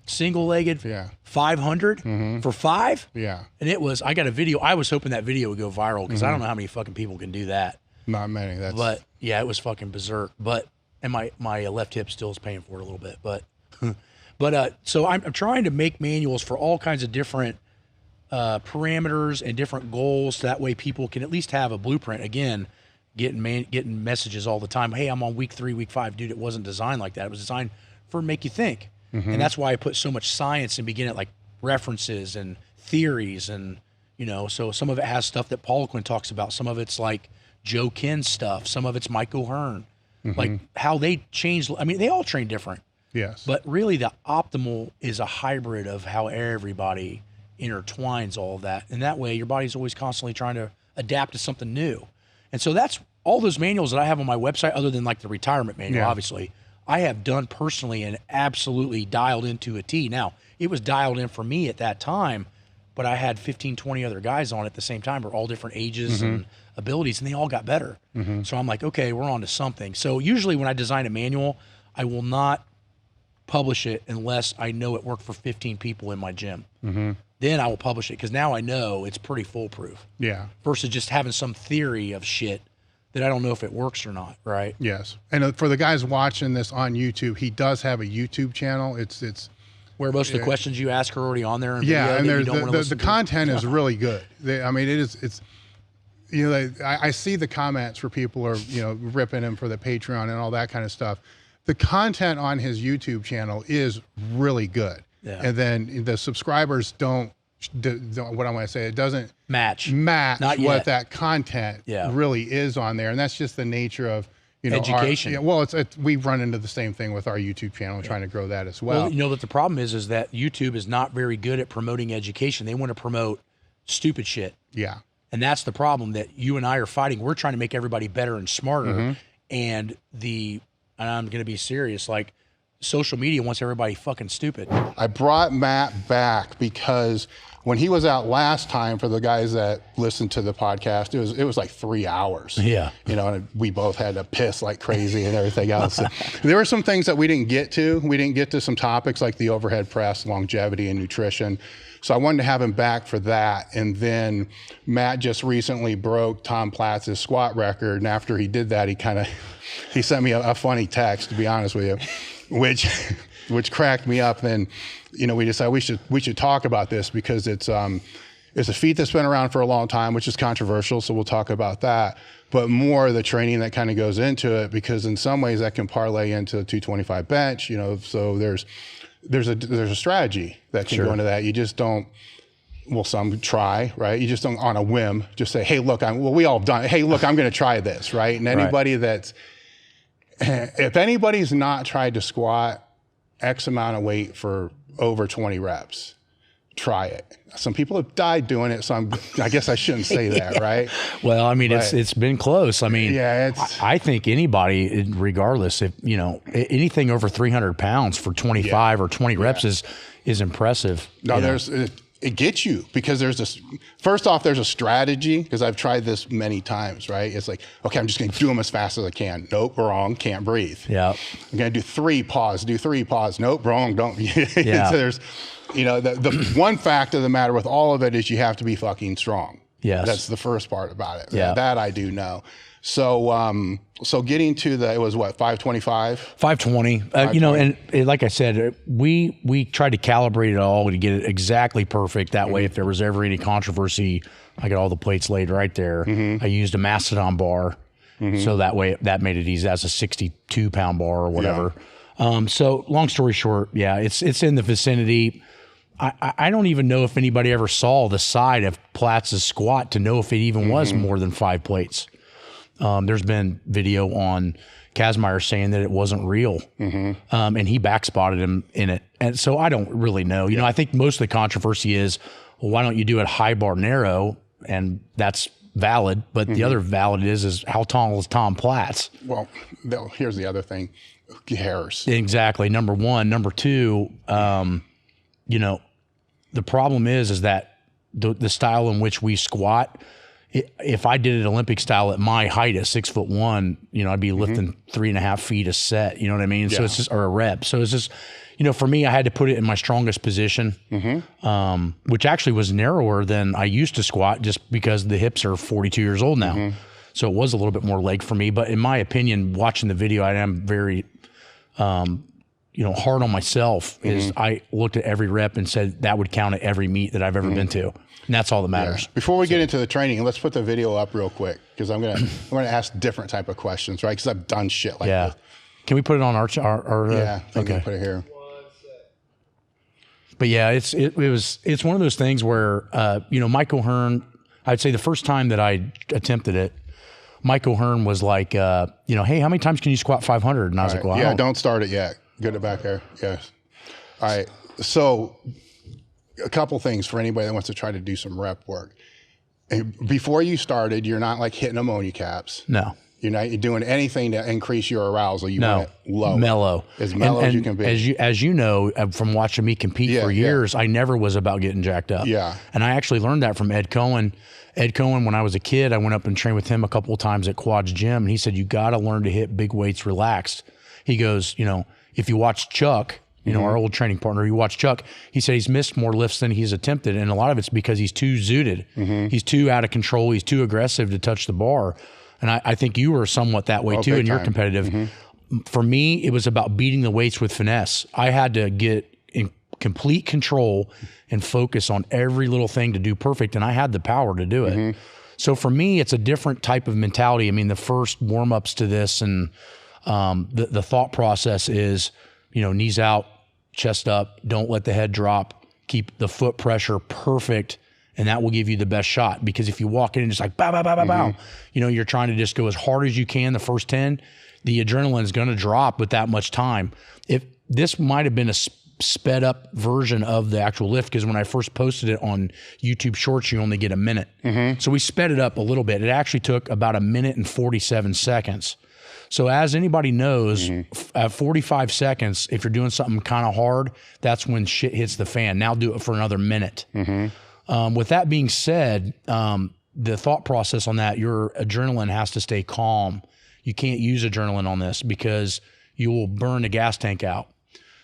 Single-legged, 500 for 5. Yeah. And I got a video. I was hoping that video would go viral because I don't know how many fucking people can do that. Not many. But yeah, it was fucking berserk. And my left hip still is paying for it a little bit. So I'm trying to make manuals for all kinds of different parameters and different goals. So that way people can at least have a blueprint. Again, getting messages all the time. Hey, I'm on week 3, week 5. Dude, it wasn't designed like that. It was designed for make you think. And that's why I put so much science and begin at like references and theories. And, so some of it has stuff that Paul Quinn talks about. Some of it's like Joe Ken stuff. Some of it's Mike O'Hearn. Like how they changed. I mean, they all train different. Yes. But really the optimal is a hybrid of how everybody intertwines all of that. And that way your body's always constantly trying to adapt to something new. And so that's all those manuals that I have on my website, other than like the retirement manual, obviously, I have done personally and absolutely dialed into a T. Now, it was dialed in for me at that time, but I had 15, 20 other guys on at the same time, who are all different ages and abilities, and they all got better. So I'm like, okay, we're on to something. So usually when I design a manual, I will not publish it unless I know it worked for 15 people in my gym. Then I will publish it because now I know it's pretty foolproof. Yeah. Versus just having some theory of shit that I don't know if it works or not, right? Yes. And for the guys watching this on YouTube, he does have a YouTube channel. It's where most of the questions you ask are already on there. And the content is really good. I mean, it's I see the comments where people are, ripping him for the Patreon and all that kind of stuff. The content on his YouTube channel is really good. Yeah. And then the subscribers don't what I want to say, it doesn't match what that content really is on there. And that's just the nature of, education. We run into the same thing with our YouTube channel, trying to grow that as well. Well, that the problem is that YouTube is not very good at promoting education. They want to promote stupid shit. Yeah. And that's the problem that you and I are fighting. We're trying to make everybody better and smarter. And I'm going to be serious, like, social media wants everybody fucking stupid. I brought Matt back because when he was out last time, for the guys that listened to the podcast, it was like 3 hours. Yeah. And we both had to piss like crazy and everything else. There were some things that we didn't get to. We didn't get to some topics like the overhead press, longevity, and nutrition. So I wanted to have him back for that. And then Matt just recently broke Tom Platz's squat record. And after he did that, he sent me a funny text, to be honest with you, which cracked me up. Then, we decided we should talk about this because it's a feat that's been around for a long time, which is controversial. So we'll talk about that, but more the training that kind of goes into it, because in some ways that can parlay into 225 bench, so there's a strategy that can go into that. You just don't, some try, right? You just don't on a whim, just say, hey, look, we all have done it. Hey, look, I'm going to try this, right? And anybody that's if anybody's not tried to squat X amount of weight for over 20 reps, try it. Some people have died doing it, so I guess I shouldn't say that, right? Well, I mean, it's been close. I mean, yeah, I think anybody, regardless, if anything over 300 pounds for 25 or 20 reps is impressive. No, it gets you, because there's this. First off, there's a strategy, because I've tried this many times, right? It's like, okay, I'm just going to do them as fast as I can. Nope, wrong, can't breathe. Yeah. I'm going to do 3, pause, do 3, pause. Nope, wrong, don't. Yeah. So there's, the one fact of the matter with all of it is you have to be fucking strong. Yes. That's the first part about it. Yeah. That I do know. So, so getting to it was what, 525? 520. And like I said, we tried to calibrate it all to get it exactly perfect. That way, if there was ever any controversy, I got all the plates laid right there. I used a Mastodon bar. So that way, that made it easy. That's a 62-pound bar or whatever. Yeah. So long story short, it's in the vicinity. I don't even know if anybody ever saw the side of Platz's squat to know if it even was more than 5 plates. There's been video on Kazmaier saying that it wasn't real, and he backspotted him in it. And so I don't really know. I think most of the controversy is, well, why don't you do it high bar narrow? And that's valid. But the other valid is how tall is Tom Platz? Well, here's the other thing. Who cares? Exactly. Number one. Number two, the problem is that the style in which we squat, if I did it Olympic style at my height at 6'1", I'd be lifting 3.5 feet a set. You know what I mean? So it's just, or a rep. So it's just, for me, I had to put it in my strongest position, which actually was narrower than I used to squat, just because the hips are 42 years old now. So it was a little bit more leg for me. But in my opinion, watching the video, I am very, hard on myself. Is I looked at every rep and said that would count at every meet that I've ever been to. And that's all that matters. Yeah. Before we get into the training, let's put the video up real quick, because I'm gonna ask different type of questions, right? Because I've done shit like this. Can we put it on our yeah, okay. Put it here. But yeah, it's one of those things where Mike O'Hearn, I'd say the first time that I attempted it, Mike O'Hearn was like, hey, how many times can you squat 500? And I was like, well, don't start it yet. Get it back there. Yes. All right. So a couple things for anybody that wants to try to do some rep work. And before you started, you're not like hitting ammonia caps. No. You're not doing anything to increase your arousal. You want it low. Mellow. As mellow as you can be. As you know, from watching me compete for years, I never was about getting jacked up. Yeah. And I actually learned that from Ed Cohen. Ed Cohen, when I was a kid, I went up and trained with him a couple of times at Quad's gym, and he said, you got to learn to hit big weights relaxed. He goes, if you watch Chuck, our old training partner, you watch Chuck, he said he's missed more lifts than he's attempted. And a lot of it's because he's too zooted. He's too out of control. He's too aggressive to touch the bar. And I think you were somewhat that way too, and you're competitive. For me, it was about beating the weights with finesse. I had to get in complete control and focus on every little thing to do perfect. And I had the power to do it. So for me, it's a different type of mentality. I mean, the first warm-ups to this and the thought process is, knees out, chest up, don't let the head drop, keep the foot pressure perfect, and that will give you the best shot. Because if you walk in and just like bow, bow, bow, bow, bow, you're trying to just go as hard as you can the first 10, the adrenaline is going to drop with that much time. If this might have been a sped up version of the actual lift, because when I first posted it on YouTube Shorts, you only get a minute. So we sped it up a little bit. It actually took about 1 minute and 47 seconds. So as anybody knows, at 45 seconds, if you're doing something kind of hard, that's when shit hits the fan. Now do it for another minute. With that being said, the thought process on that, your adrenaline has to stay calm. You can't use adrenaline on this because you will burn the gas tank out.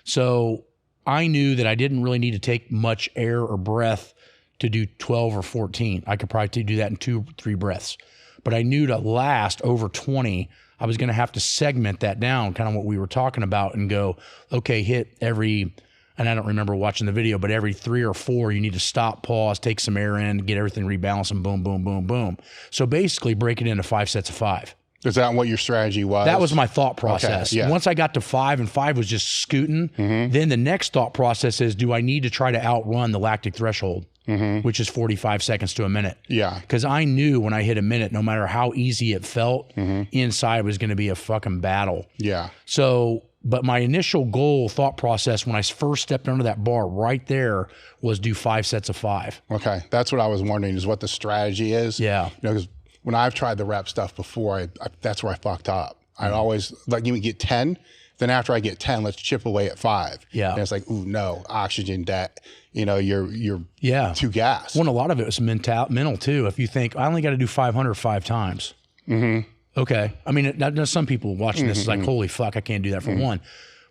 So I knew that I didn't really need to take much air or breath to do 12 or 14. I could probably do that in 2 or 3 breaths. But I knew to last over 20, I was going to have to segment that down, kind of what we were talking about, and go, okay, hit every, and I don't remember watching the video, but every 3 or 4, you need to stop, pause, take some air in, get everything rebalanced, and boom, boom, boom, boom. So basically break it into 5 sets of 5. Is that what your strategy was? That was my thought process. Okay, yeah. Once I got to 5 and 5 was just scooting, then the next thought process is, do I need to try to outrun the lactic threshold, which is 45 seconds to a minute? Yeah. Because I knew when I hit a minute, no matter how easy it felt, inside was going to be a fucking battle. Yeah. So, but my initial goal thought process when I first stepped under that bar right there was do 5 sets of 5. Okay. That's what I was wondering, is what the strategy is. Yeah. You know, because when I've tried the rep stuff before, that's where I fucked up. I'd always like, you would get 10. Then after I get 10, let's chip away at 5. Yeah. And it's like, ooh, no, oxygen debt. You know, you're too gassed. Well, a lot of it was mental too. If you think, I only got to do 500 5 times. Okay. I mean, some people watching this is like, holy fuck, I can't do that for one.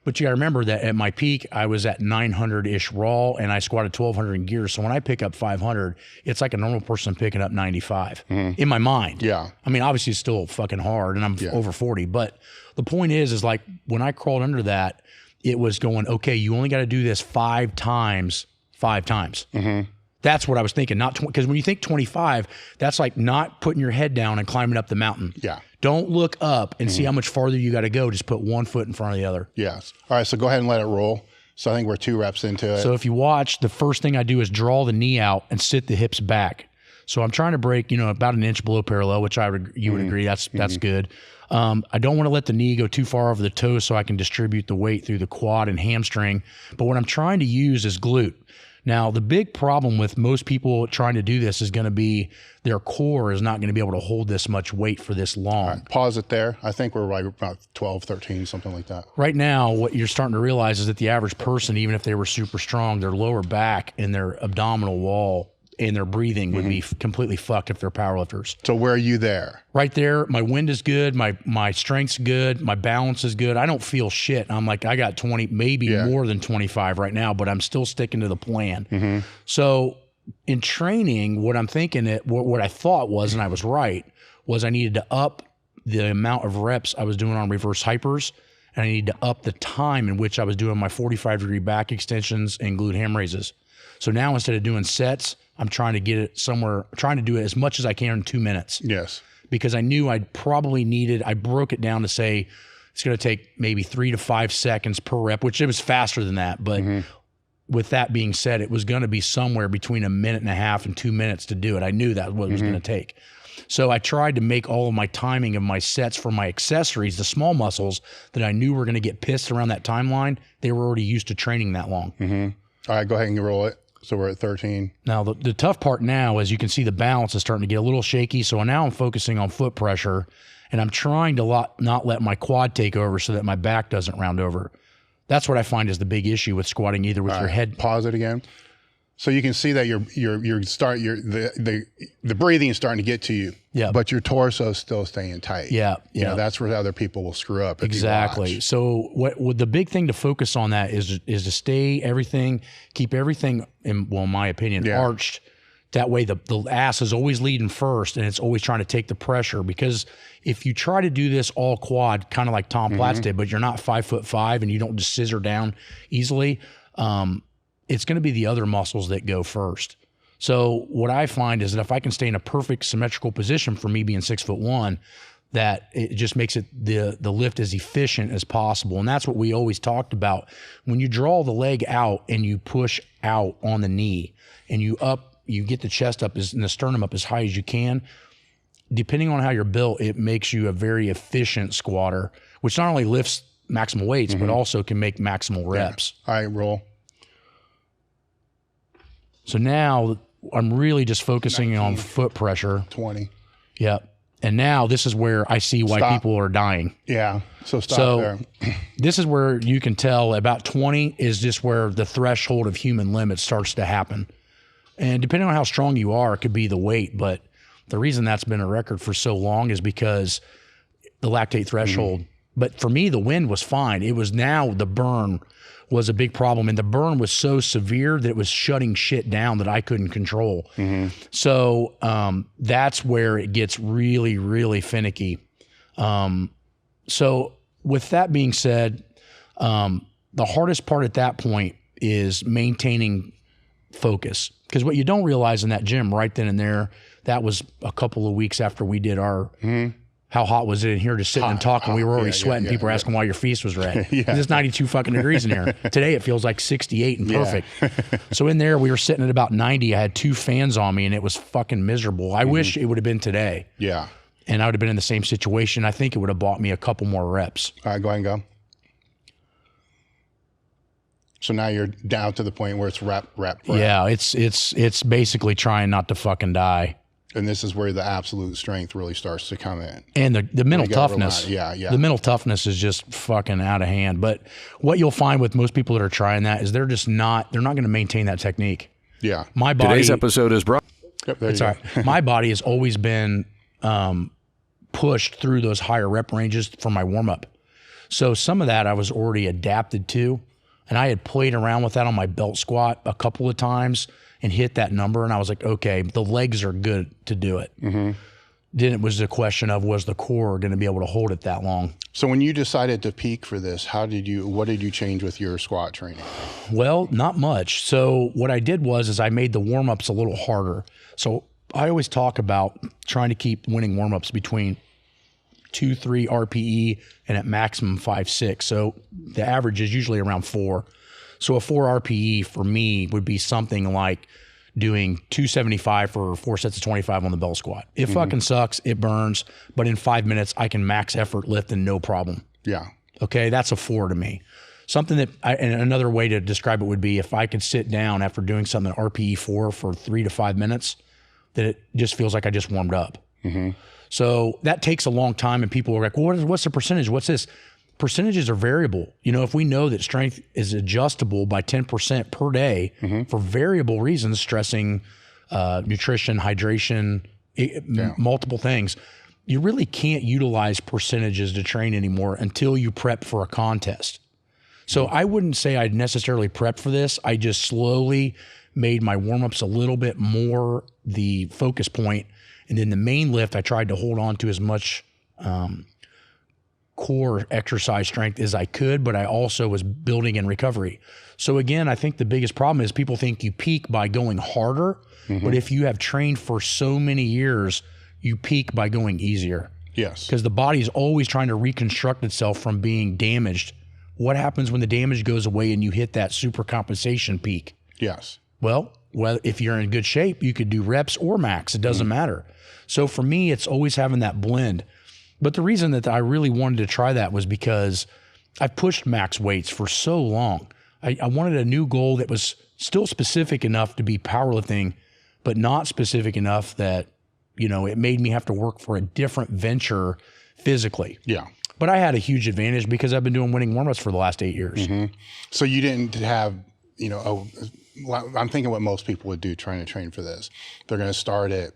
But you got to remember that at my peak, I was at 900-ish raw, and I squatted 1,200 in gear. So when I pick up 500, it's like a normal person picking up 95 in my mind. Yeah. I mean, obviously it's still fucking hard, and I'm over 40. But the point is like when I crawled under that, it was going, okay, you only got to do this 5 times, 5 times. That's what I was thinking. Not because when you think 25, that's like not putting your head down and climbing up the mountain. Yeah. Don't look up and see how much farther you got to go. Just put one foot in front of the other. Yes. All right. So go ahead and let it roll. So I think we're 2 reps into it. So if you watch, the first thing I do is draw the knee out and sit the hips back. So I'm trying to break, about an inch below parallel, which you would agree that's good. I don't want to let the knee go too far over the toes so I can distribute the weight through the quad and hamstring. But what I'm trying to use is glute. Now, the big problem with most people trying to do this is going to be their core is not going to be able to hold this much weight for this long. All right, pause it there. I think we're right about 12, 13, something like that. Right now, what you're starting to realize is that the average person, even if they were super strong, their lower back and their abdominal wall and their breathing would be completely fucked if they're powerlifters. So where are you there? Right there. My wind is good. My strength's good. My balance is good. I don't feel shit. I'm like, I got 20, maybe more than 25 right now, but I'm still sticking to the plan. So in training, what I'm thinking, what I thought was, and I was right, was I needed to up the amount of reps I was doing on reverse hypers, and I needed to up the time in which I was doing my 45-degree back extensions and glute ham raises. So now instead of doing sets, I'm trying to get it somewhere, trying to do it as much as I can in 2 minutes. Yes. Because I knew I'd probably needed, I broke it down to say it's going to take maybe 3 to 5 seconds per rep, which it was faster than that. But with that being said, it was going to be somewhere between 1.5 minutes and 2 minutes to do it. I knew that what it was going to take. So I tried to make all of my timing of my sets for my accessories, the small muscles that I knew were going to get pissed around that timeline. They were already used to training that long. All right, go ahead and roll it. So we're at 13. Now, the tough part now is you can see the balance is starting to get a little shaky. So now I'm focusing on foot pressure, and I'm trying to not let my quad take over so that my back doesn't round over. That's what I find is the big issue with squatting, either with your head. Pause it again. So you can see that the breathing is starting to get to you. Yeah. But your torso is still staying tight. Yeah. You know, that's where other people will screw up. Exactly. So what the big thing to focus on that is to keep everything in my opinion, arched. That way the ass is always leading first, and it's always trying to take the pressure, because if you try to do this all quad, kind of like Tom Platz did, but you're not 5'5" and you don't just scissor down easily, it's going to be the other muscles that go first. So what I find is that if I can stay in a perfect symmetrical position, for me being 6'1", that it just makes it the lift as efficient as possible. And that's what we always talked about. When you draw the leg out and you push out on the knee, and you get the chest up and the sternum up as high as you can, depending on how you're built, it makes you a very efficient squatter, which not only lifts maximal weights, but also can make maximal reps. All right, roll. So now I'm really just focusing 19, on foot pressure. 20. Yep. And now this is where I see why people are dying. Yeah. So stop there. This is where you can tell about 20 is just where the threshold of human limit starts to happen. And depending on how strong you are, it could be the weight. But the reason that's been a record for so long is because the lactate threshold. But for me, the wind was fine. It was now the burn was a big problem. And the burn was so severe that it was shutting shit down that I couldn't control. So that's where it gets really, really finicky. So with that being said, the hardest part at that point is maintaining focus. Because what you don't realize in that gym right then and there, that was a couple of weeks after we did our how hot was it in here just sitting and talking? We were already sweating. People were asking why your face was red. It's 92 fucking degrees in here. Today it feels like 68 and perfect. So in there, we were sitting at about 90. I had 2 fans on me and it was fucking miserable. I wish it would have been today. Yeah. And I would have been in the same situation. I think it would have bought me a couple more reps. All right, go ahead and go. So now you're down to the point where it's rep. Yeah, it's basically trying not to fucking die. And this is where the absolute strength really starts to come in. And the mental toughness. Yeah. The mental toughness is just fucking out of hand. But what you'll find with most people that are trying that is they're not going to maintain that technique. Yeah. My body. Today's episode is brought. Yep, It's all right. My body has always been pushed through those higher rep ranges for my warm up. So some of that I was already adapted to. And I had played around with that on my belt squat a couple of times and hit that number. And I was like, okay, the legs are good to do it. Then it was the question of, was the core going to be able to hold it that long? So when you decided to peak for this, what did you change with your squat training? Well, not much. So what I did is I made the warm-ups a little harder. So I always talk about trying to keep winning warm-ups between 2-3 RPE and at maximum 5-6. So the average is usually around 4. So a 4 RPE for me would be something like doing 275 for 4 sets of 25 on the belt squat. It fucking sucks. It burns. But in 5 minutes, I can max effort lift and no problem. Yeah. Okay. That's a 4 to me. Something that and another way to describe it would be if I could sit down after doing something at RPE 4 for 3 to 5 minutes, that it just feels like I just warmed up. So that takes a long time, and people are like, well, what's the percentage? What's this? Percentages are variable. You know, if we know that strength is adjustable by 10% per day for variable reasons, stressing, nutrition, hydration, multiple things, you really can't utilize percentages to train anymore until you prep for a contest. So I wouldn't say I'd necessarily prep for this. I just slowly made my warm-ups a little bit more the focus point. And then the main lift, I tried to hold on to as much core exercise strength as I could, but I also was building in recovery. So again, I think the biggest problem is people think you peak by going harder, but if you have trained for so many years, you peak by going easier. Yes. Because the body is always trying to reconstruct itself from being damaged. What happens when the damage goes away and you hit that super compensation peak? Yes. Well, if you're in good shape, you could do reps or max. It doesn't matter. So for me, it's always having that blend. But the reason that I really wanted to try that was because I've pushed max weights for so long. I wanted a new goal that was still specific enough to be powerlifting, but not specific enough that, you know, it made me have to work for a different venture physically. Yeah. But I had a huge advantage because I've been doing winning warm-ups for the last 8 years. So you didn't have, you know, I'm thinking what most people would do trying to train for this. They're going to start at,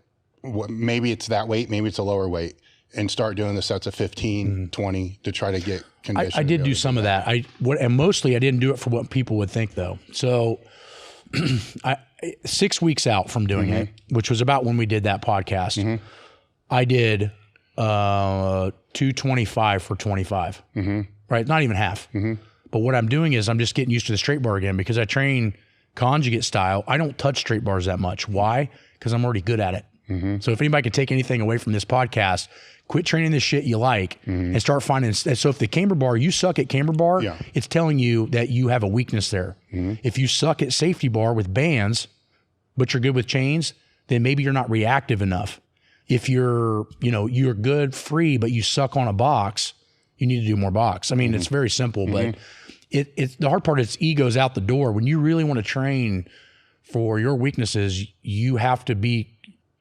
maybe it's that weight, maybe it's a lower weight, and start doing the sets of 15, 20 to try to get conditioned. I did do some of that. And mostly I didn't do it for what people would think though. So 6 weeks out from doing it, which was about when we did that podcast, I did 225 for 25, right? Not even half. But what I'm doing is I'm just getting used to the straight bar again because I train conjugate style. I don't touch straight bars that much. Why? Because I'm already good at it. So if anybody can take anything away from this podcast, quit training this shit you like and start finding. So if the camber bar, you suck at camber bar, it's telling you that you have a weakness there. If you suck at safety bar with bands, but you're good with chains, then maybe you're not reactive enough. If you're good free, but you suck on a box, you need to do more box. I mean, it's very simple, but it's the hard part is ego's out the door. When you really want to train for your weaknesses, you have to be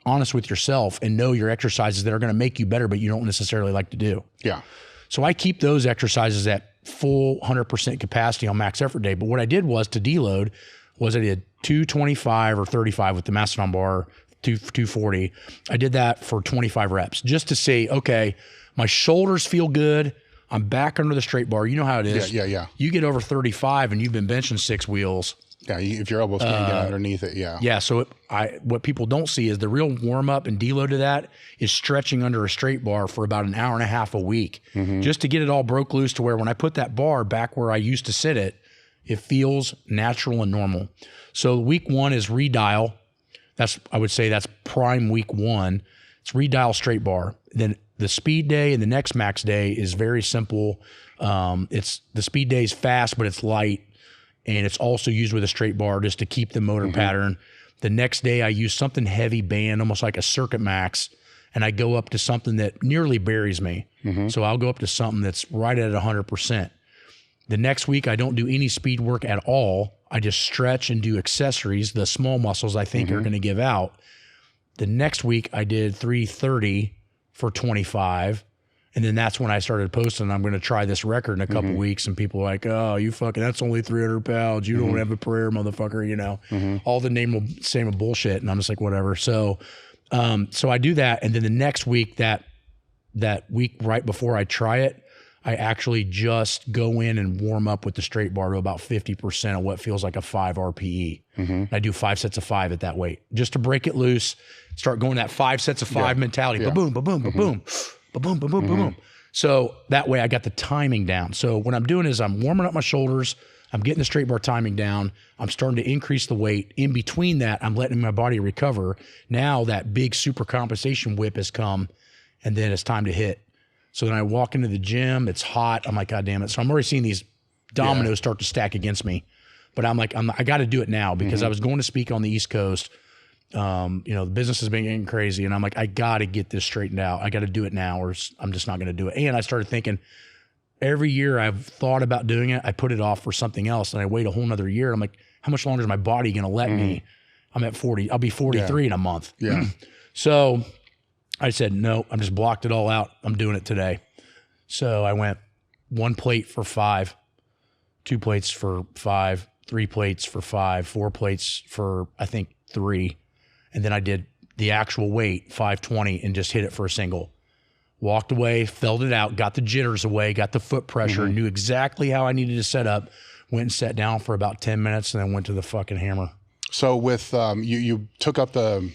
honest with yourself and know your exercises that are going to make you better, but you don't necessarily like to do. Yeah. So I keep those exercises at full 100% capacity on max effort day. But what I did was to deload was I did 225 or 35 with the Mastodon bar, 240. I did that for 25 reps just to say, okay, my shoulders feel good. I'm back under the straight bar. You know how it is. Yeah. You get over 35 and you've been benching 6 wheels. Yeah, if your elbows can't get underneath it, Yeah, so what people don't see is the real warm-up and deload to that is stretching under a straight bar for about an hour and a half a week, just to get it all broke loose to where when I put that bar back where I used to sit it feels natural and normal. So week 1 is redial. I would say that's prime week 1. It's redial straight bar. Then the speed day and the next max day is very simple. It's the speed day is fast, but it's light. And it's also used with a straight bar just to keep the motor pattern. The next day I use something heavy band, almost like a circuit max. And I go up to something that nearly buries me. So I'll go up to something that's right at 100%. The next week, I don't do any speed work at all. I just stretch and do accessories, the small muscles I think are going to give out. The next week, I did 330 for 25. And then that's when I started posting, I'm going to try this record in a couple weeks. And people are like, oh, you fucking, that's only 300 pounds. You don't have a prayer, motherfucker, you know, all the same bullshit. And I'm just like, whatever. So I do that. And then the next week, that week right before I try it, I actually just go in and warm up with the straight bar to about 50% of what feels like a 5 RPE. I do 5 sets of 5 at that weight just to break it loose, start going that 5 sets of 5 mentality. Ba-boom, ba-boom, ba-boom, ba-boom, ba-boom, ba-boom. So that way I got the timing down. So what I'm doing is I'm warming up my shoulders. I'm getting the straight bar timing down. I'm starting to increase the weight. In between that, I'm letting my body recover. Now that big super compensation whip has come, and then it's time to hit. So then I walk into the gym, it's hot. I'm like, God damn it. So I'm already seeing these dominoes start to stack against me. But I'm like, I got to do it now because I was going to speak on the East Coast. You know, the business has been getting crazy. And I'm like, I got to get this straightened out. I got to do it now or I'm just not going to do it. And I started thinking, every year I've thought about doing it, I put it off for something else. And I wait a whole nother year. I'm like, how much longer is my body going to let me? I'm at 40. I'll be 43 in a month. So I said, no, I'm just blocked it all out. I'm doing it today. So I went 1 plate for 5, 2 plates for 5, 3 plates for 5, 4 plates for, I think, 3. And then I did the actual weight, 520, and just hit it for a single. Walked away, felt it out, got the jitters away, got the foot pressure, knew exactly how I needed to set up, went and sat down for about 10 minutes, and then went to the fucking hammer. So with, you took up the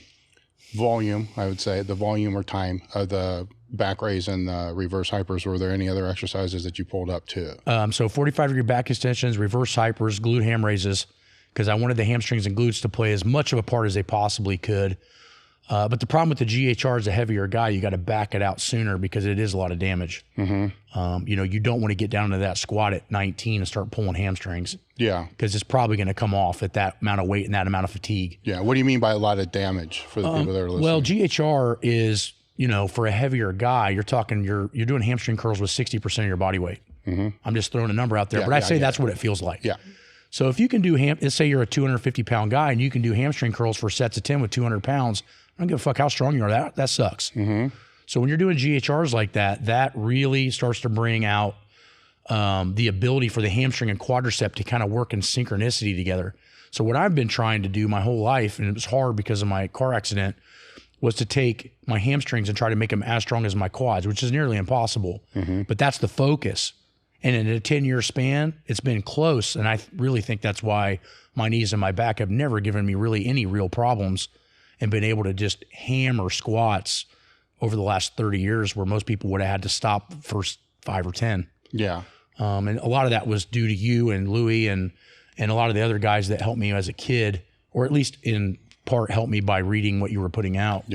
volume, I would say, the volume or time of the back raise and the reverse hypers. Were there any other exercises that you pulled up too? So 45-degree back extensions, reverse hypers, glute ham raises, because I wanted the hamstrings and glutes to play as much of a part as they possibly could. But the problem with the GHR as a heavier guy, you got to back it out sooner because it is a lot of damage. You know, you don't want to get down to that squat at 19 and start pulling hamstrings. Because it's probably going to come off at that amount of weight and that amount of fatigue. What do you mean by a lot of damage for the people that are listening? Well, GHR is, you know, for a heavier guy, you're talking, you're doing hamstring curls with 60% of your body weight. I'm just throwing a number out there, but I say that's what it feels like. So if you can do let's say you're a 250 pound guy and you can do hamstring curls for sets of 10 with 200 pounds, I don't give a fuck how strong you are. That sucks. So when you're doing GHRs like that, that really starts to bring out the ability for the hamstring and quadricep to kind of work in synchronicity together. So what I've been trying to do my whole life, and it was hard because of my car accident, was to take my hamstrings and try to make them as strong as my quads, which is nearly impossible. But that's the focus. And in a 10-year span, it's been close. And I really think that's why my knees and my back have never given me really any real problems and been able to just hammer squats over the last 30 years where most people would have had to stop the first 5 or 10. And a lot of that was due to you and Louie and a lot of the other guys that helped me as a kid, or at least in part helped me by reading what you were putting out.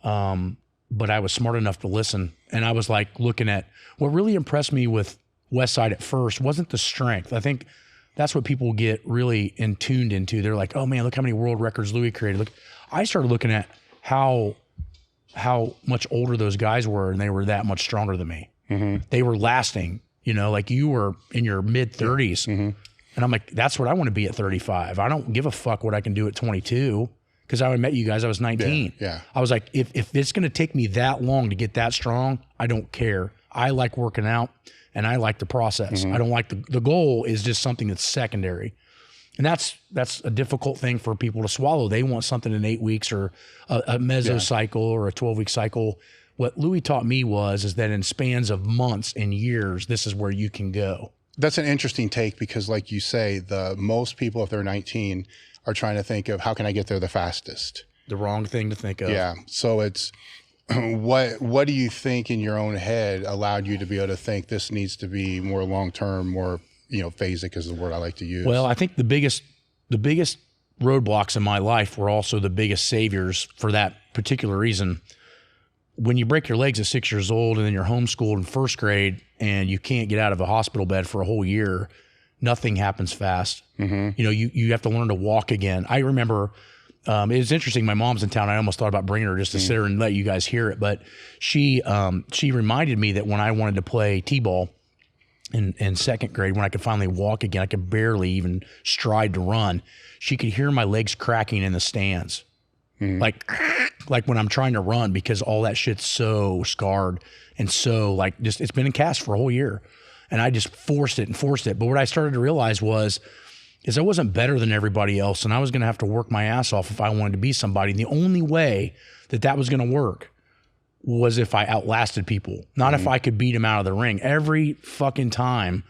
But I was smart enough to listen. And I was like looking at what really impressed me with Westside at first wasn't the strength. I think that's what people get really tuned into. They're like, oh man, look how many world records Louie created. Look, I started looking at how much older those guys were, and they were that much stronger than me. They were lasting, you know, like you were in your mid 30s. And I'm like, that's what I want to be at 35. I don't give a fuck what I can do at 22. Because I met you guys, I was 19. I was like, if it's going to take me that long to get that strong, I don't care. I like working out and I like the process. I don't like the goal is just something that's secondary. And that's a difficult thing for people to swallow. They want something in 8 weeks or a mesocycle or a 12-week cycle. What Louie taught me is that in spans of months and years, this is where you can go. That's an interesting take because like you say, most people, if they're 19, are trying to think of how can I get there the fastest? The wrong thing to think of. So it's what do you think in your own head allowed you to be able to think this needs to be more long-term, more, you know, phasic is the word I like to use? Well, I think the biggest roadblocks in my life were also the biggest saviors for that particular reason. when you break your legs at 6 years old and then you're homeschooled in first grade and you can't get out of a hospital bed for a whole year, nothing happens fast. You know, you have to learn to walk again. I remember, it was interesting. My mom's in town. I almost thought about bringing her just to sit her and let you guys hear it. But she reminded me that when I wanted to play t-ball in second grade, when I could finally walk again, I could barely even stride to run. She could hear my legs cracking in the stands. Like when I'm trying to run, because all that shit's so scarred and so like just, it's been in cast for a whole year. And I just forced it. But what I started to realize is I wasn't better than everybody else, and I was going to have to work my ass off if I wanted to be somebody. And the only way that was going to work was if I outlasted people, not if I could beat them out of the ring every fucking time.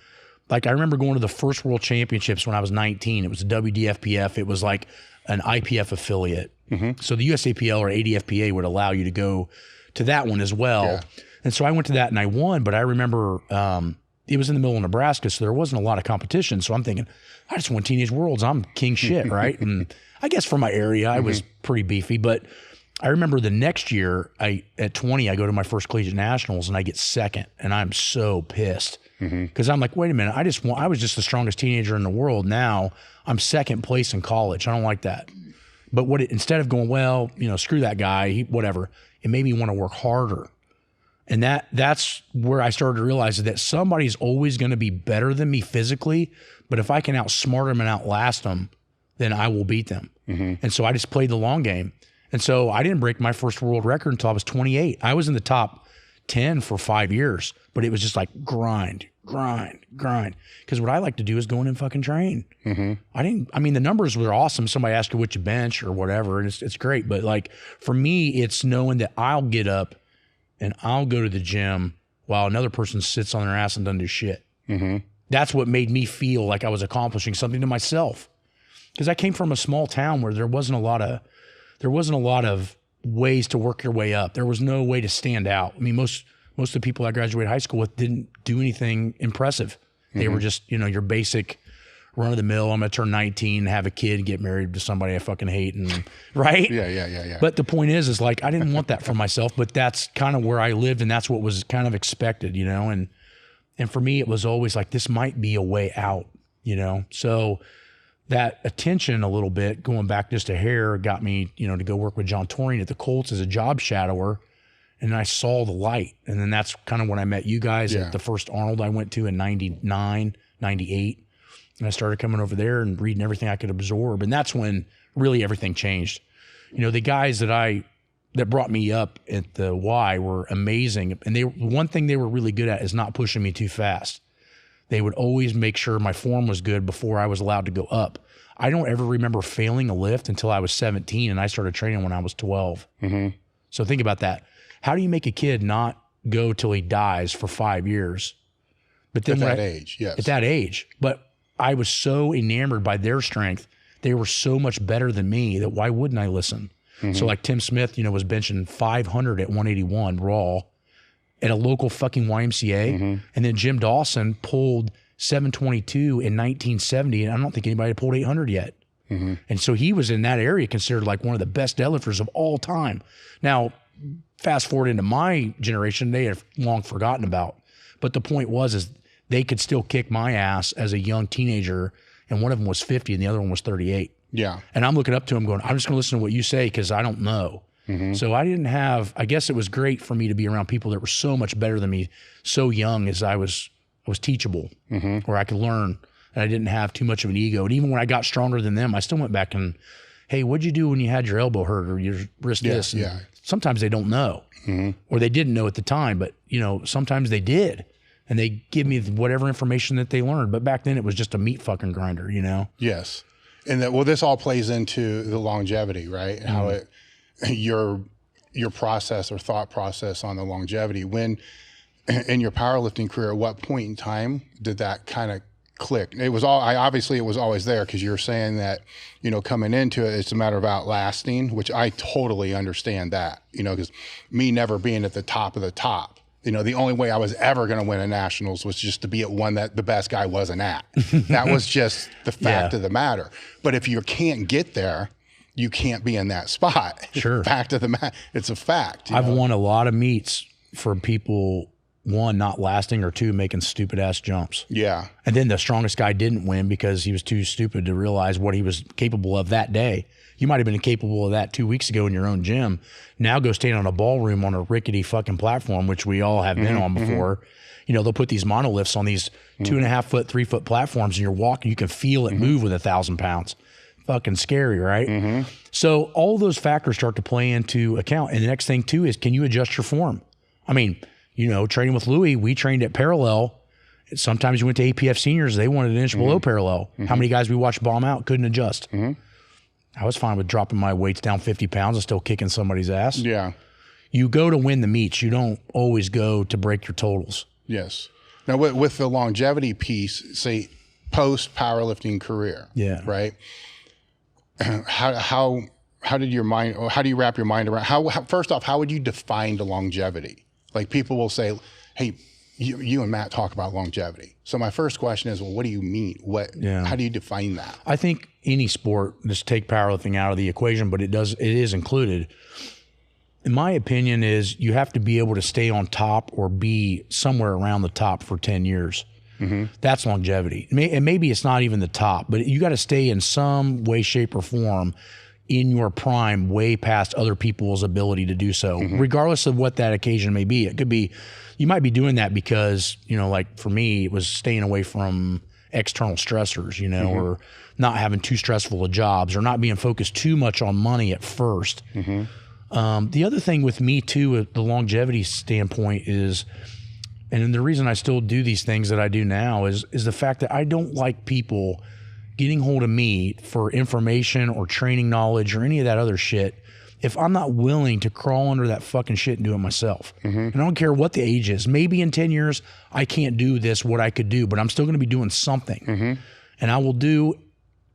Like I remember going to the first World Championships when I was 19. It was a WDFPF. It was like an IPF affiliate. So the USAPL or ADFPA would allow you to go to that one as well. Yeah. And so I went to that and I won, but I remember it was in the middle of Nebraska, so there wasn't a lot of competition. So I'm thinking, I just won Teenage Worlds. I'm king shit, right? And I guess for my area, I was pretty beefy. But I remember the next year, at 20, I go to my first collegiate nationals and I get second, and I'm so pissed because I'm like, wait a minute, I was just the strongest teenager in the world. Now I'm second place in college. I don't like that. But instead of going, well, you know, screw that guy, whatever, it made me want to work harder. And that's where I started to realize that somebody's always going to be better than me physically, but if I can outsmart them and outlast them, then I will beat them. And so I just played the long game. And so I didn't break my first world record until I was 28. I was in the top 10 for 5 years, but it was just like grind. Because what I like to do is go in and fucking train. I mean, the numbers were awesome. Somebody asked you what you bench or whatever, and it's great. But like for me, it's knowing that I'll get up and I'll go to the gym while another person sits on their ass and doesn't do shit. That's what made me feel like I was accomplishing something to myself. Because I came from a small town where there wasn't a lot of ways to work your way up. There was no way to stand out. I mean, most of the people I graduated high school with didn't do anything impressive. They were just, you know, your basic run of the mill. I'm going to turn 19, have a kid, and get married to somebody I fucking hate, and right? Yeah. But the point is like, I didn't want that for myself, but that's kind of where I lived, and that's what was kind of expected, you know? And for me, it was always like, this might be a way out, you know? So that attention a little bit, going back just a hair, got me, you know, to go work with John Torian at the Colts as a job shadower. And I saw the light. And then that's kind of when I met you guys at the first Arnold I went to in 99, 98. And I started coming over there and reading everything I could absorb. And that's when really everything changed. You know, the guys that brought me up at the Y were amazing. And one thing they were really good at is not pushing me too fast. They would always make sure my form was good before I was allowed to go up. I don't ever remember failing a lift until I was 17, and I started training when I was 12. So think about that. How do you make a kid not go till he dies for 5 years? But then at that age, yes. At that age. But I was so enamored by their strength. They were so much better than me that why wouldn't I listen? So like Tim Smith, you know, was benching 500 at 181 raw at a local fucking YMCA. And then Jim Dawson pulled 722 in 1970, and I don't think anybody had pulled 800 yet. And so he was in that area considered like one of the best deadlifters of all time. Now, fast forward into my generation, they have long forgotten about. But the point is they could still kick my ass as a young teenager, and one of them was 50 and the other one was 38. Yeah. And I'm looking up to him going, I'm just going to listen to what you say because I don't know. So I guess it was great for me to be around people that were so much better than me, so young as I was teachable, where I could learn, and I didn't have too much of an ego. And even when I got stronger than them, I still went back and, hey, what'd you do when you had your elbow hurt or your wrist this? And sometimes they don't know, or they didn't know at the time, but you know, sometimes they did, and they give me whatever information that they learned. But back then it was just a meat fucking grinder, you know? Yes. And this all plays into the longevity, right? How your process or thought process on the longevity. When in your powerlifting career, at what point in time did that kind of click? It was obviously it was always there, because you're saying that, you know, coming into it, it's a matter of outlasting, which I totally understand that, you know, because me never being at the top of the top, you know, the only way I was ever going to win a nationals was just to be at one that the best guy wasn't at. That was just the fact of the matter. But if you can't get there, you can't be in that spot. Sure. Fact of the matter, it's a fact. I've won a lot of meets for people, one, not lasting, or two, making stupid ass jumps. Yeah. And then the strongest guy didn't win because he was too stupid to realize what he was capable of that day. You might have been capable of that 2 weeks ago in your own gym. Now go stand on a ballroom on a rickety fucking platform, which we all have been on before. You know, they'll put these monoliths on these 2.5 foot, 3 foot platforms, and you're walking, you can feel it move with 1,000 pounds. Fucking scary, right? So all those factors start to play into account. And the next thing too is, can you adjust your form? I mean, you know, training with Louie, we trained at parallel. Sometimes you went to APF seniors, they wanted an inch below parallel. How many guys we watched bomb out couldn't adjust? I was fine with dropping my weights down 50 pounds and still kicking somebody's ass. Yeah. You go to win the meets. You don't always go to break your totals. Yes. Now with the longevity piece, say post powerlifting career. Yeah. Right. How did your mind, or how do you wrap your mind around first off, how would you define the longevity? Like people will say, hey, you and Matt talk about longevity. So my first question is, well, what do you mean? How do you define that? I think any sport, just take powerlifting out of the equation, but it is included. In my opinion, is you have to be able to stay on top or be somewhere around the top for 10 years. That's longevity. And maybe it's not even the top, but you got to stay in some way, shape, or form in your prime way past other people's ability to do so, regardless of what that occasion may be. It could be, you might be doing that because, you know, like for me, it was staying away from external stressors, you know, or not having too stressful of jobs, or not being focused too much on money at first. The other thing with me too, at the longevity standpoint is, and the reason I still do these things that I do now is the fact that I don't like people getting hold of me for information or training knowledge or any of that other shit if I'm not willing to crawl under that fucking shit and do it myself. And I don't care what the age is. Maybe in 10 years, I can't do what I could do, but I'm still going to be doing something. And I will do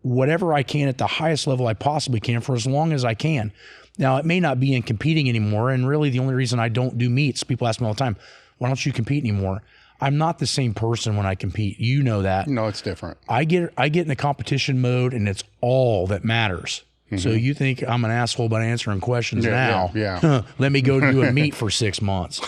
whatever I can at the highest level I possibly can for as long as I can. Now, it may not be in competing anymore. And really the only reason I don't do meets, people ask me all the time, why don't you compete anymore? I'm not the same person when I compete. You know that. No, it's different. I get in the competition mode, and it's all that matters. So you think I'm an asshole by answering questions now? Yeah. Let me go do a meet for 6 months.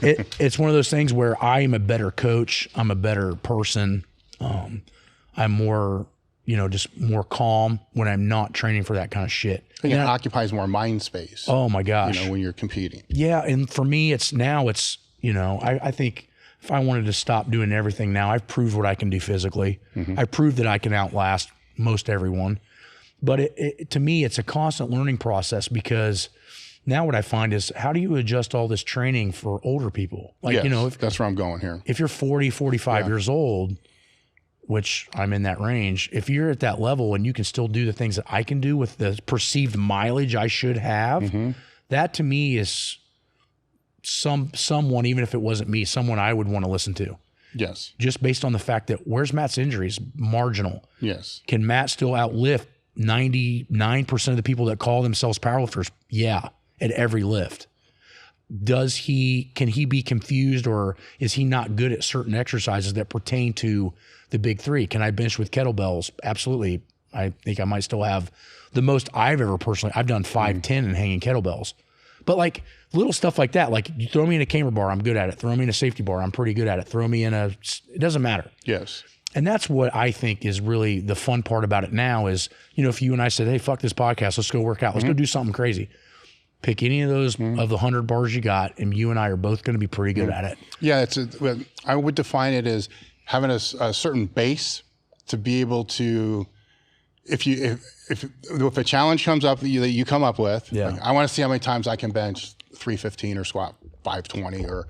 It's one of those things where I am a better coach. I'm a better person. I'm more, you know, just more calm when I'm not training for that kind of shit. It occupies more mind space. Oh my gosh. You know, when you're competing. Yeah, and for me, it's, you know, I think if I wanted to stop doing everything now, I've proved what I can do physically. I've proved that I can outlast most everyone. But to me, it's a constant learning process, because now what I find is, how do you adjust all this training for older people? Like, you know, that's where I'm going here. If you're 40, 45 years old, which I'm in that range, if you're at that level and you can still do the things that I can do with the perceived mileage I should have, that to me is someone, even if it wasn't me, someone I would want to listen to. Yes. Just based on the fact that where's Matt's injuries? Marginal. Yes. Can Matt still outlift 99% of the people that call themselves powerlifters? Yeah, at every lift. Can he be confused, or is he not good at certain exercises that pertain to the big three? Can I bench with kettlebells? Absolutely. I think I might still have the most I've done 5'10" in hanging kettlebells. But like little stuff like that, like you throw me in a camera bar, I'm good at it. Throw me in a safety bar, I'm pretty good at it. Throw me in it doesn't matter. Yes. And that's what I think is really the fun part about it now is, you know, if you and I said, hey, fuck this podcast, let's go work out. Let's go do something crazy. Pick any of those of the 100 bars you got, and you and I are both going to be pretty good at it. Yeah, I would define it as having a certain base to be able to, if a challenge comes up that you come up with, like, I want to see how many times I can bench 315 or squat 520 or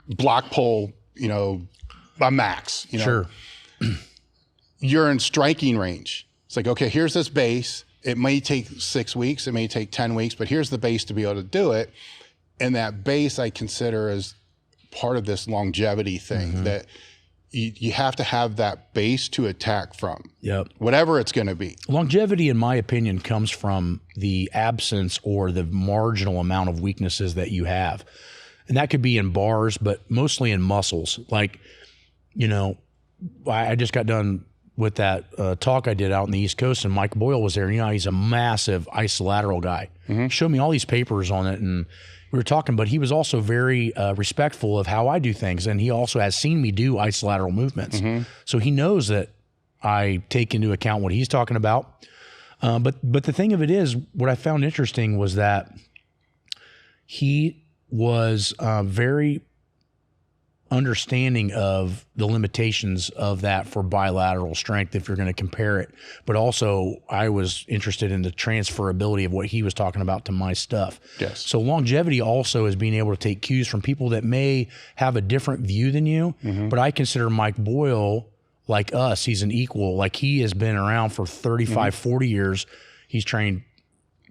block pull, you know, a max, you know. Sure. You're in striking range. It's like, okay, here's this base. It may take 6 weeks, it may take 10 weeks, but here's the base to be able to do it. And that base I consider as part of this longevity thing, that you have to have that base to attack from. Yep. Whatever it's going to be. Longevity, in my opinion, comes from the absence or the marginal amount of weaknesses that you have. And that could be in bars, but mostly in muscles. Like, you know, I just got done with that talk I did out in the East Coast, and Mike Boyle was there. You know, he's a massive isolateral guy. He showed me all these papers on it, and we were talking, but he was also very respectful of how I do things, and he also has seen me do isolateral movements. So he knows that I take into account what he's talking about. But the thing of it is, what I found interesting was that he was very understanding of the limitations of that for bilateral strength if you're going to compare it. But also I was interested in the transferability of what he was talking about to my stuff. Yes. So longevity also is being able to take cues from people that may have a different view than you. But I consider Mike Boyle, like us, he's an equal. Like, he has been around for 35, 40 years. He's trained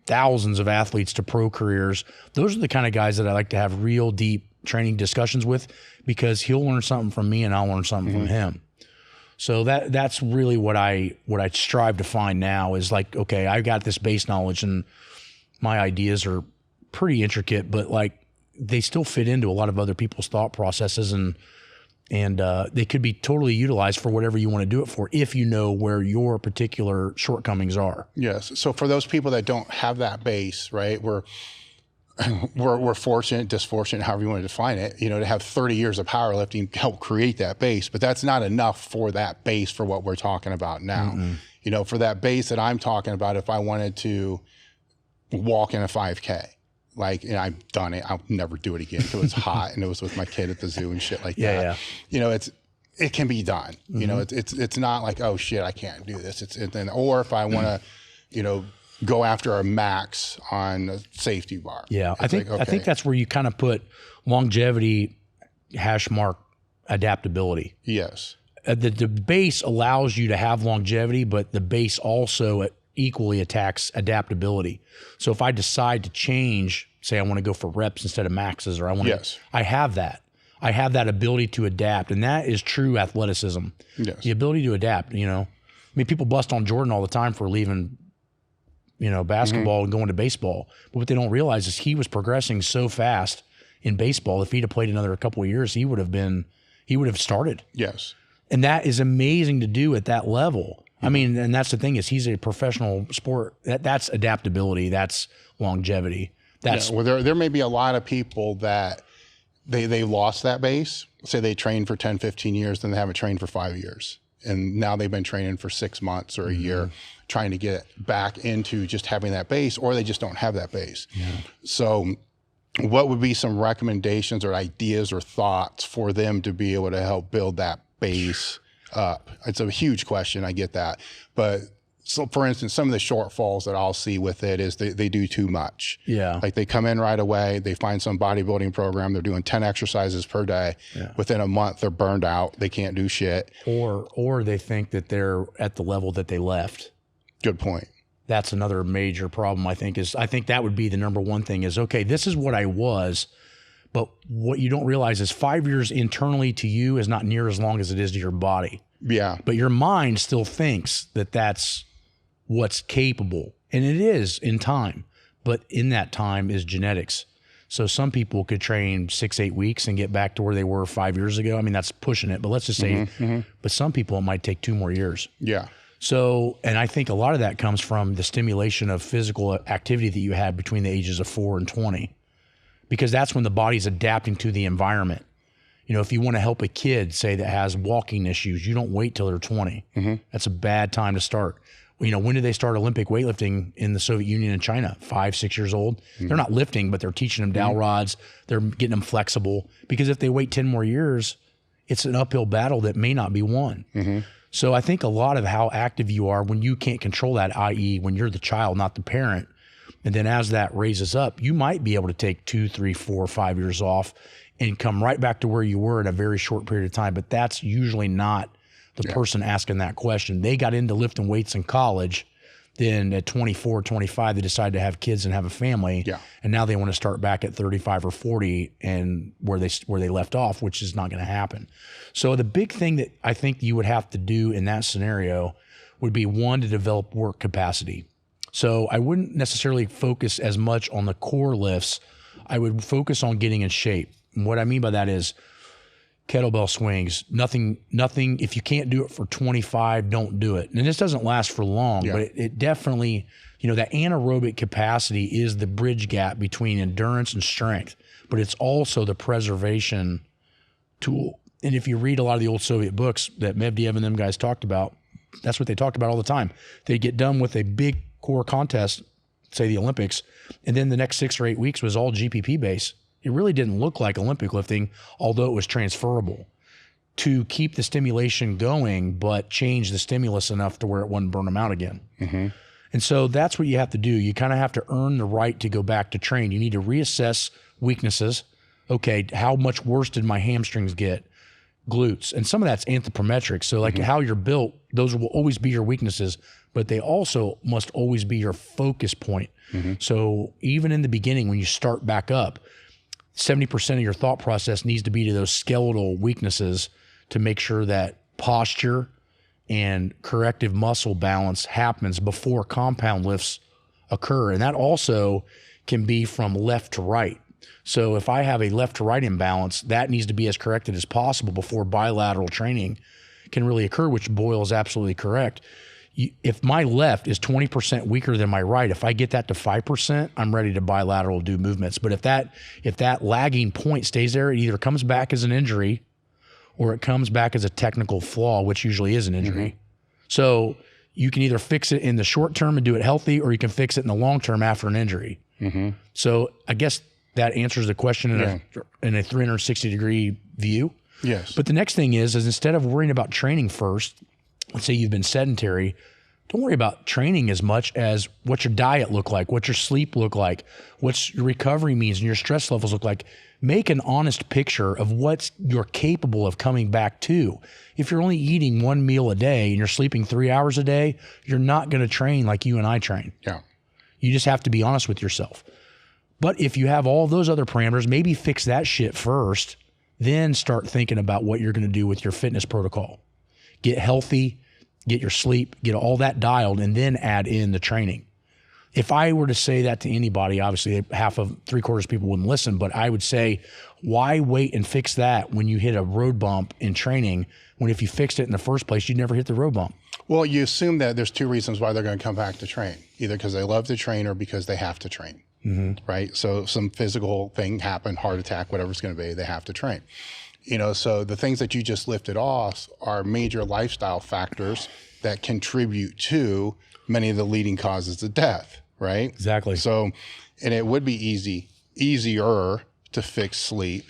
thousands of athletes to pro careers. Those are the kind of guys that I like to have real deep training discussions with, because he'll learn something from me and I'll learn something from him. So that's really what I strive to find now is like, okay, I got this base knowledge and my ideas are pretty intricate, but like they still fit into a lot of other people's thought processes, and they could be totally utilized for whatever you want to do it for, if you know where your particular shortcomings are. Yes. So for those people that don't have that base, right, we're fortunate, disfortunate, however you want to define it, you know, to have 30 years of powerlifting help create that base, but that's not enough for that base for what we're talking about now. You know, for that base that I'm talking about, if I wanted to walk in a 5K, like, and I've done it, I'll never do it again until it's hot, and it was with my kid at the zoo and shit like that. Yeah. You know, it can be done. You know, it's not like, oh shit, I can't do this. Or if I want to, you know, go after a max on a safety bar. Yeah, I think that's where you kind of put longevity # adaptability. Yes. The base allows you to have longevity, but the base also equally attacks adaptability. So if I decide to change, say I want to go for reps instead of maxes, or I have that. I have that ability to adapt, and that is true athleticism. Yes. The ability to adapt, you know. I mean, people bust on Jordan all the time for leaving, you know, basketball and going to baseball. But what they don't realize is he was progressing so fast in baseball. If he'd have played another couple of years, he would have started. Yes. And that is amazing to do at that level. I mean, and that's the thing, is he's a professional sport. That's adaptability. That's longevity. Well, there may be a lot of people that they lost that base. Say they trained for 10, 15 years, then they haven't trained for 5 years. And now they've been training for 6 months or a year, trying to get back into just having that base, or they just don't have that base. So what would be some recommendations or ideas or thoughts for them to be able to help build that base up? It's a huge question, I get that. But so for instance, some of the shortfalls that I'll see with it is they do too much. Yeah. Like they come in right away, they find some bodybuilding program, they're doing 10 exercises per day. Yeah. Within a month, they're burned out. They can't do shit. Or they think that they're at the level that they left. Good point. That's another major problem, I think that would be the number one thing is, okay, this is what I was, but what you don't realize is 5 years internally to you is not near as long as it is to your body. Yeah. But your mind still thinks that that's what's capable. And it is in time, but in that time is genetics. So some people could train 6-8 weeks and get back to where they were 5 years ago. I mean, that's pushing it, but let's just say, but some people, it might take 2 more years. Yeah. So, and I think a lot of that comes from the stimulation of physical activity that you had between the ages of 4 and 20, because that's when the body's adapting to the environment. You know, if you want to help a kid, say, that has walking issues, you don't wait till they're 20. That's a bad time to start. You know, when did they start Olympic weightlifting in the Soviet Union and China? 5, 6 years old. They're not lifting, but they're teaching them dowel rods. They're getting them flexible, because if they wait 10 more years, it's an uphill battle that may not be won. So I think a lot of how active you are when you can't control that, i.e. when you're the child, not the parent, and then as that raises up, you might be able to take 2, 3, 4, 5 years off and come right back to where you were in a very short period of time. But that's usually not the person asking that question. They got into lifting weights in college. Then at 24, 25, they decided to have kids and have a family. Yeah. And now they want to start back at 35 or 40 and where they left off, which is not going to happen. So the big thing that I think you would have to do in that scenario would be, one, to develop work capacity. So I wouldn't necessarily focus as much on the core lifts. I would focus on getting in shape. And what I mean by that is, kettlebell swings, nothing, if you can't do it for 25, don't do it. And this doesn't last for long, but it definitely, that anaerobic capacity is the bridge gap between endurance and strength, but it's also the preservation tool. And if you read a lot of the old Soviet books that Medvedev and them guys talked about, that's what they talked about all the time. They'd get done with a big core contest, say the Olympics, and then the next 6 or 8 weeks was all GPP base. It really didn't look like Olympic lifting, although it was transferable to keep the stimulation going, but change the stimulus enough to where it wouldn't burn them out again. Mm-hmm. And so that's what you have to do. You kind of have to earn the right to go back to train. You need to reassess weaknesses. Okay, how much worse did my hamstrings get? Glutes. And some of that's anthropometric. So like how you're built, those will always be your weaknesses, but they also must always be your focus point. Mm-hmm. So even in the beginning, when you start back up, 70% of your thought process needs to be to those skeletal weaknesses to make sure that posture and corrective muscle balance happens before compound lifts occur. And that also can be from left to right. So if I have a left to right imbalance, that needs to be as corrected as possible before bilateral training can really occur, which Boyle is absolutely correct. If my left is 20% weaker than my right, if I get that to 5%, I'm ready to bilateral do movements. But if that lagging point stays there, it either comes back as an injury or it comes back as a technical flaw, which usually is an injury. Mm-hmm. So you can either fix it in the short term and do it healthy, or you can fix it in the long term after an injury. Mm-hmm. So I guess that answers the question in a 360-degree view. Yes. But the next thing is instead of worrying about training first, let's say you've been sedentary, don't worry about training as much as what your diet look like, what your sleep look like, what your recovery means and your stress levels look like. Make an honest picture of what you're capable of coming back to. If you're only eating 1 meal a day and you're sleeping 3 hours a day, you're not going to train like you and I train. Yeah. You just have to be honest with yourself. But if you have all those other parameters, maybe fix that shit first, then start thinking about what you're going to do with your fitness protocol. Get healthy, get your sleep, get all that dialed, and then add in the training. If I were to say that to anybody, obviously 3/4 people wouldn't listen, but I would say, why wait and fix that when you hit a road bump in training, when if you fixed it in the first place, you'd never hit the road bump? Well, you assume that there's 2 reasons why they're going to come back to train, either because they love to train or because they have to train. Mm-hmm. Right? So some physical thing happened, heart attack, whatever it's going to be, they have to train. So the things that you just lifted off are major lifestyle factors that contribute to many of the leading causes of death, right? Exactly. So, and it would be easier to fix sleep,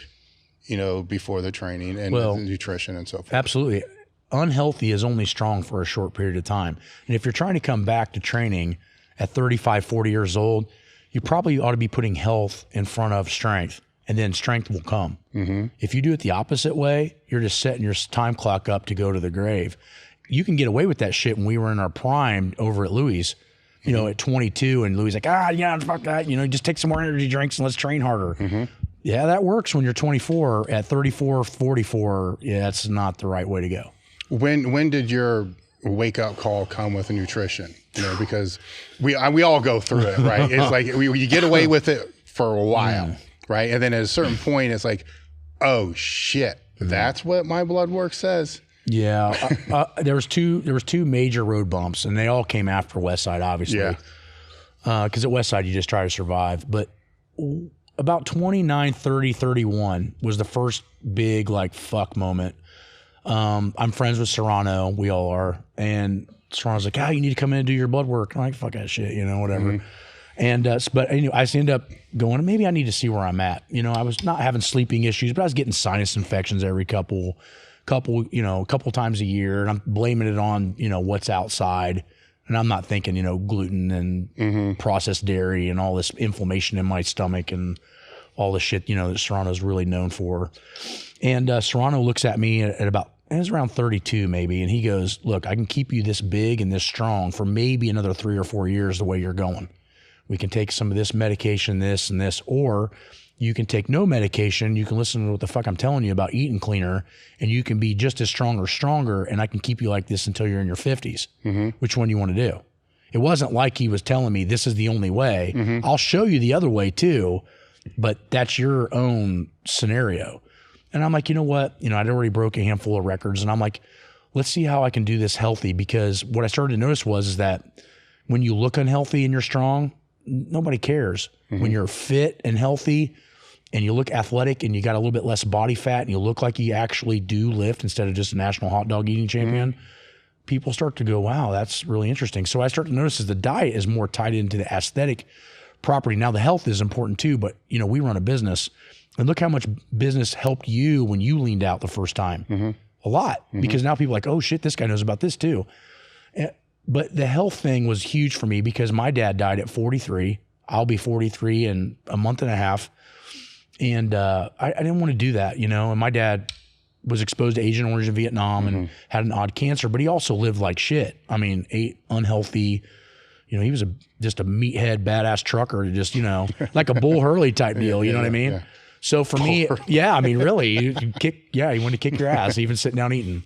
before the training and the nutrition and so forth. Absolutely. Unhealthy is only strong for a short period of time. And if you're trying to come back to training at 35, 40 years old, you probably ought to be putting health in front of strength, and then strength will come. Mm-hmm. If you do it the opposite way, you're just setting your time clock up to go to the grave. You can get away with that shit when we were in our prime over at Louis, at 22, and Louis like, fuck that, just take some more energy drinks and let's train harder. Mm-hmm. Yeah, that works when you're 24. At 34, 44, that's not the right way to go. When did your wake up call come with nutrition? Because we all go through it, right? It's like you get away with it for a while, right? And then at a certain point, it's like, oh shit, that's what my blood work says. Yeah, there was two major road bumps, and they all came after Westside, obviously. Yeah. Because at Westside you just try to survive. But about 29, 30, 31 was the first big fuck moment. I'm friends with Serrano, we all are, and Serrano's like, you need to come in and do your blood work. I'm like, fuck that shit, whatever. Mm-hmm. And but anyway, I end up going, maybe I need to see where I'm at. I was not having sleeping issues, but I was getting sinus infections every couple times a year, and I'm blaming it on what's outside, and I'm not thinking gluten and processed dairy and all this inflammation in my stomach and all the shit that Serrano's really known for. And Serrano looks at me at about, it was around 32 maybe, and he goes, look, I can keep you this big and this strong for maybe another 3 or 4 years the way you're going. We can take some of this medication, this and this, or you can take no medication. You can listen to what the fuck I'm telling you about eating cleaner, and you can be just as strong or stronger, and I can keep you like this until you're in your 50s. Mm-hmm. Which one you want to do? It wasn't like he was telling me this is the only way. Mm-hmm. I'll show you the other way too, but that's your own scenario. And I'm like, you know what? You know, I'd already broke a handful of records, and I'm like, let's see how I can do this healthy, because what I started to notice is that when you look unhealthy and you're strong, nobody cares. When you're fit and healthy and you look athletic and you got a little bit less body fat and you look like you actually do lift instead of just a national hot dog eating champion, people start to go, wow, that's really interesting. So I start to notice the diet is more tied into the aesthetic property. Now the health is important too, but you know, we run a business, and look how much business helped you when you leaned out the first time. A lot, because now people are like, oh shit, this guy knows about this too. But the health thing was huge for me because my dad died at 43. I'll be 43 in a month and a half. And I didn't want to do that, you know. And my dad was exposed to Agent Orange in Vietnam and had an odd cancer, but he also lived like shit. I mean, ate unhealthy. You know, he was just a meathead, badass trucker, just, you know, like a Bull Hurley type deal, you know what I mean? Yeah. So for me, yeah, I mean, really, he wanted to kick your ass, even sitting down eating.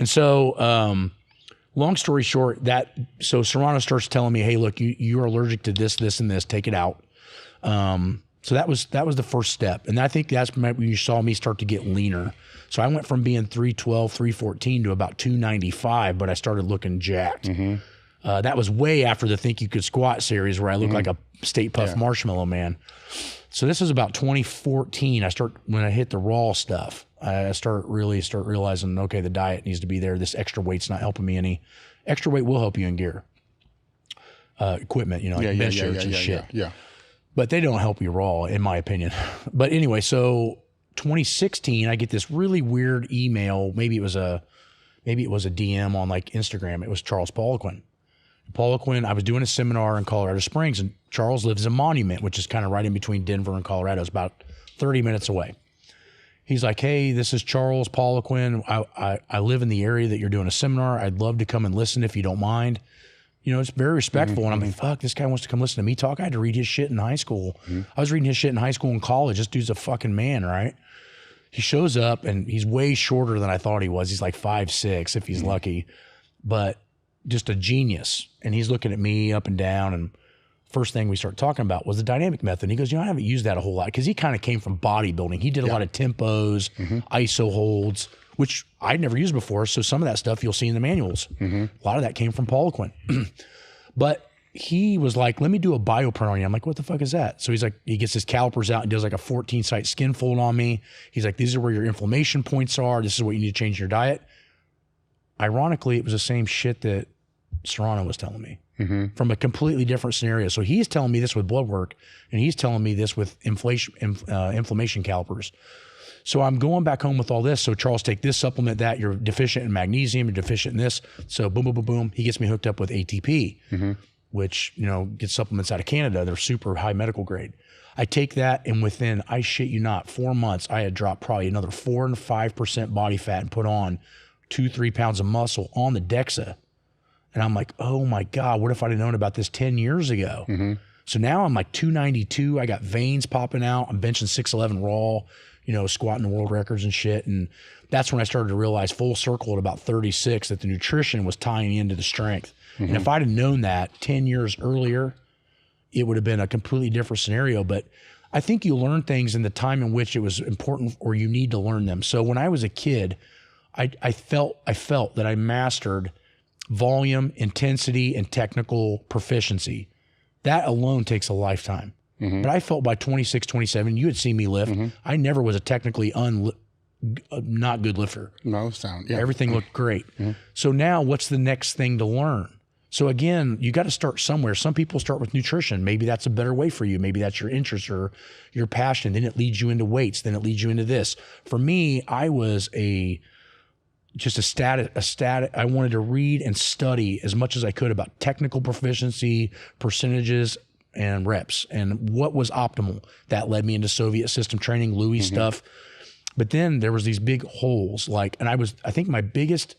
And so, long story short, so Serrano starts telling me, hey, look, you're allergic to this, this, and this, take it out. So that was the first step. And I think that's when you saw me start to get leaner. So I went from being 312, 314 to about 295, but I started looking jacked. That was way after the Think You Could Squat series where I looked like a State Puff Marshmallow Man. So this was about 2014. When I hit the raw stuff, I start realizing, okay, the diet needs to be there. This extra weight's not helping me any. Extra weight will help you in gear. Equipment, you know, like bench shirts and shit. Yeah. But they don't help you raw, in my opinion. But anyway, so 2016, I get this really weird email. Maybe it was a DM on like Instagram. It was Charles Poliquin. Poliquin, I was doing a seminar in Colorado Springs, and Charles lives in Monument, which is kind of right in between Denver and Colorado. It's about 30 minutes away. He's like, hey, this is Charles Poliquin. I live in the area that you're doing a seminar. I'd love to come and listen if you don't mind. You know, it's very respectful. And I'm like, fuck, this guy wants to come listen to me talk. I had to read his shit in high school. I was reading his shit in high school and college. This dude's a fucking man, right? He shows up, and he's way shorter than I thought he was. He's like 5'6", if he's lucky, but just a genius. And he's looking at me up and down, and first thing we started talking about was the dynamic method. And he goes, you know, I haven't used that a whole lot, because he kind of came from bodybuilding. He did a lot of tempos, ISO holds, which I'd never used before. So some of that stuff you'll see in the manuals. A lot of that came from Poliquin. But he was like, let me do a bioprint on you. I'm like, what the fuck is that? So he's like, he gets his calipers out and does like a 14-site skin fold on me. He's like, these are where your inflammation points are. This is what you need to change in your diet. Ironically, it was the same shit that Serrano was telling me from a completely different scenario. So he's telling me this with blood work, and he's telling me this with inflammation calipers. So I'm going back home with all this. So Charles, take this supplement, that you're deficient in magnesium, you're deficient in this. So boom, boom, boom, boom. He gets me hooked up with ATP, which, you know, gets supplements out of Canada. They're super high medical grade. I take that, and within, I shit you not, 4 months, I had dropped probably another 4 and 5% body fat and put on 2-3 pounds of muscle on the DEXA. And I'm like, oh my God, what if I'd have known about this 10 years ago? So now I'm like 292. I got veins popping out. I'm benching 611 raw, you know, squatting world records and shit. And that's when I started to realize full circle at about 36 that the nutrition was tying into the strength. And if I'd have known that 10 years earlier, it would have been a completely different scenario. But I think you learn things in the time in which it was important, or you need to learn them. So when I was a kid, I felt that I mastered volume, intensity, and technical proficiency. That alone takes a lifetime. But I felt by 26, 27, you had seen me lift. I never was a technically not good lifter. No, everything looked great. So now what's the next thing to learn? So again, you got to start somewhere. Some people start with nutrition. Maybe that's a better way for you. Maybe that's your interest or your passion. Then it leads you into weights. Then it leads you into this. For me, I was just a static. I wanted to read and study as much as I could about technical proficiency, percentages, and reps, and what was optimal. That led me into Soviet system training, Louis stuff. But then there was these big holes, I think my biggest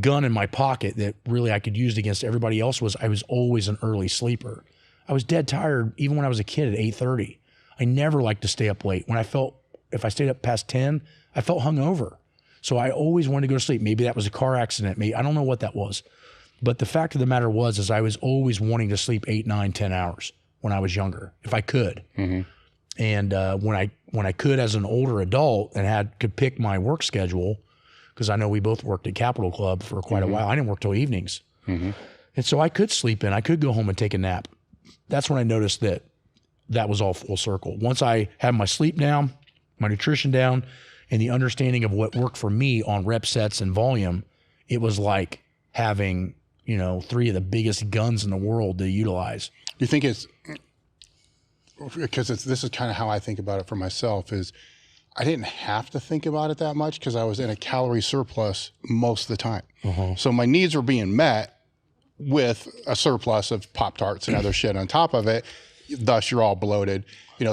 gun in my pocket that really I could use against everybody else was I was always an early sleeper. I was dead tired even when I was a kid at 8:30. I never liked to stay up late. If I stayed up past 10, I felt hungover. So I always wanted to go to sleep. Maybe that was a car accident. Maybe I don't know what that was. But the fact of the matter was I was always wanting to sleep 8, 9, 10 hours when I was younger, if I could. And when I could as an older adult and could pick my work schedule, because I know we both worked at Capital Club for quite a while. I didn't work till evenings. And so I could sleep in. I could go home and take a nap. That's when I noticed that was all full circle. Once I had my sleep down, my nutrition down, and the understanding of what worked for me on rep sets and volume, it was like having, 3 of the biggest guns in the world to utilize. You think it's because this is kind of how I think about it for myself is I didn't have to think about it that much because I was in a calorie surplus most of the time. So my needs were being met with a surplus of Pop-Tarts and other shit on top of it. Thus, you're all bloated.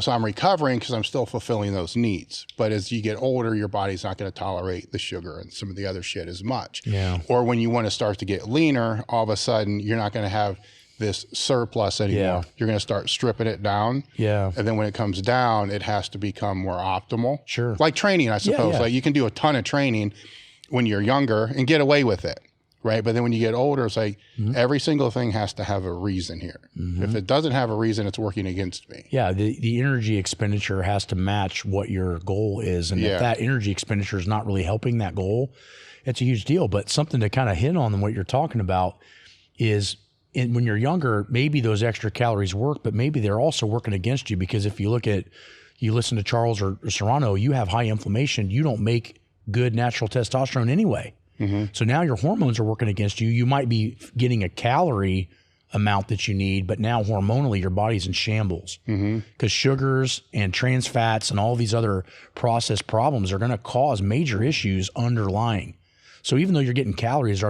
So I'm recovering because I'm still fulfilling those needs. But as you get older, your body's not going to tolerate the sugar and some of the other shit as much. Yeah. Or when you want to start to get leaner, all of a sudden, you're not going to have this surplus anymore. Yeah. You're going to start stripping it down. Yeah. And then when it comes down, it has to become more optimal. Sure. Like training, I suppose. Yeah. Like you can do a ton of training when you're younger and get away with it. Right. But then when you get older, it's like every single thing has to have a reason here. If it doesn't have a reason, it's working against me. Yeah. The energy expenditure has to match what your goal is. And if that energy expenditure is not really helping that goal, it's a huge deal. But something to kind of hit on what you're talking about is when you're younger, maybe those extra calories work, but maybe they're also working against you because if you listen to Charles or Serrano, you have high inflammation. You don't make good natural testosterone anyway. So now your hormones are working against you. You might be getting a calorie amount that you need, but now hormonally your body's in shambles because sugars and trans fats and all these other processed problems are going to cause major issues underlying. So even though you're getting calories,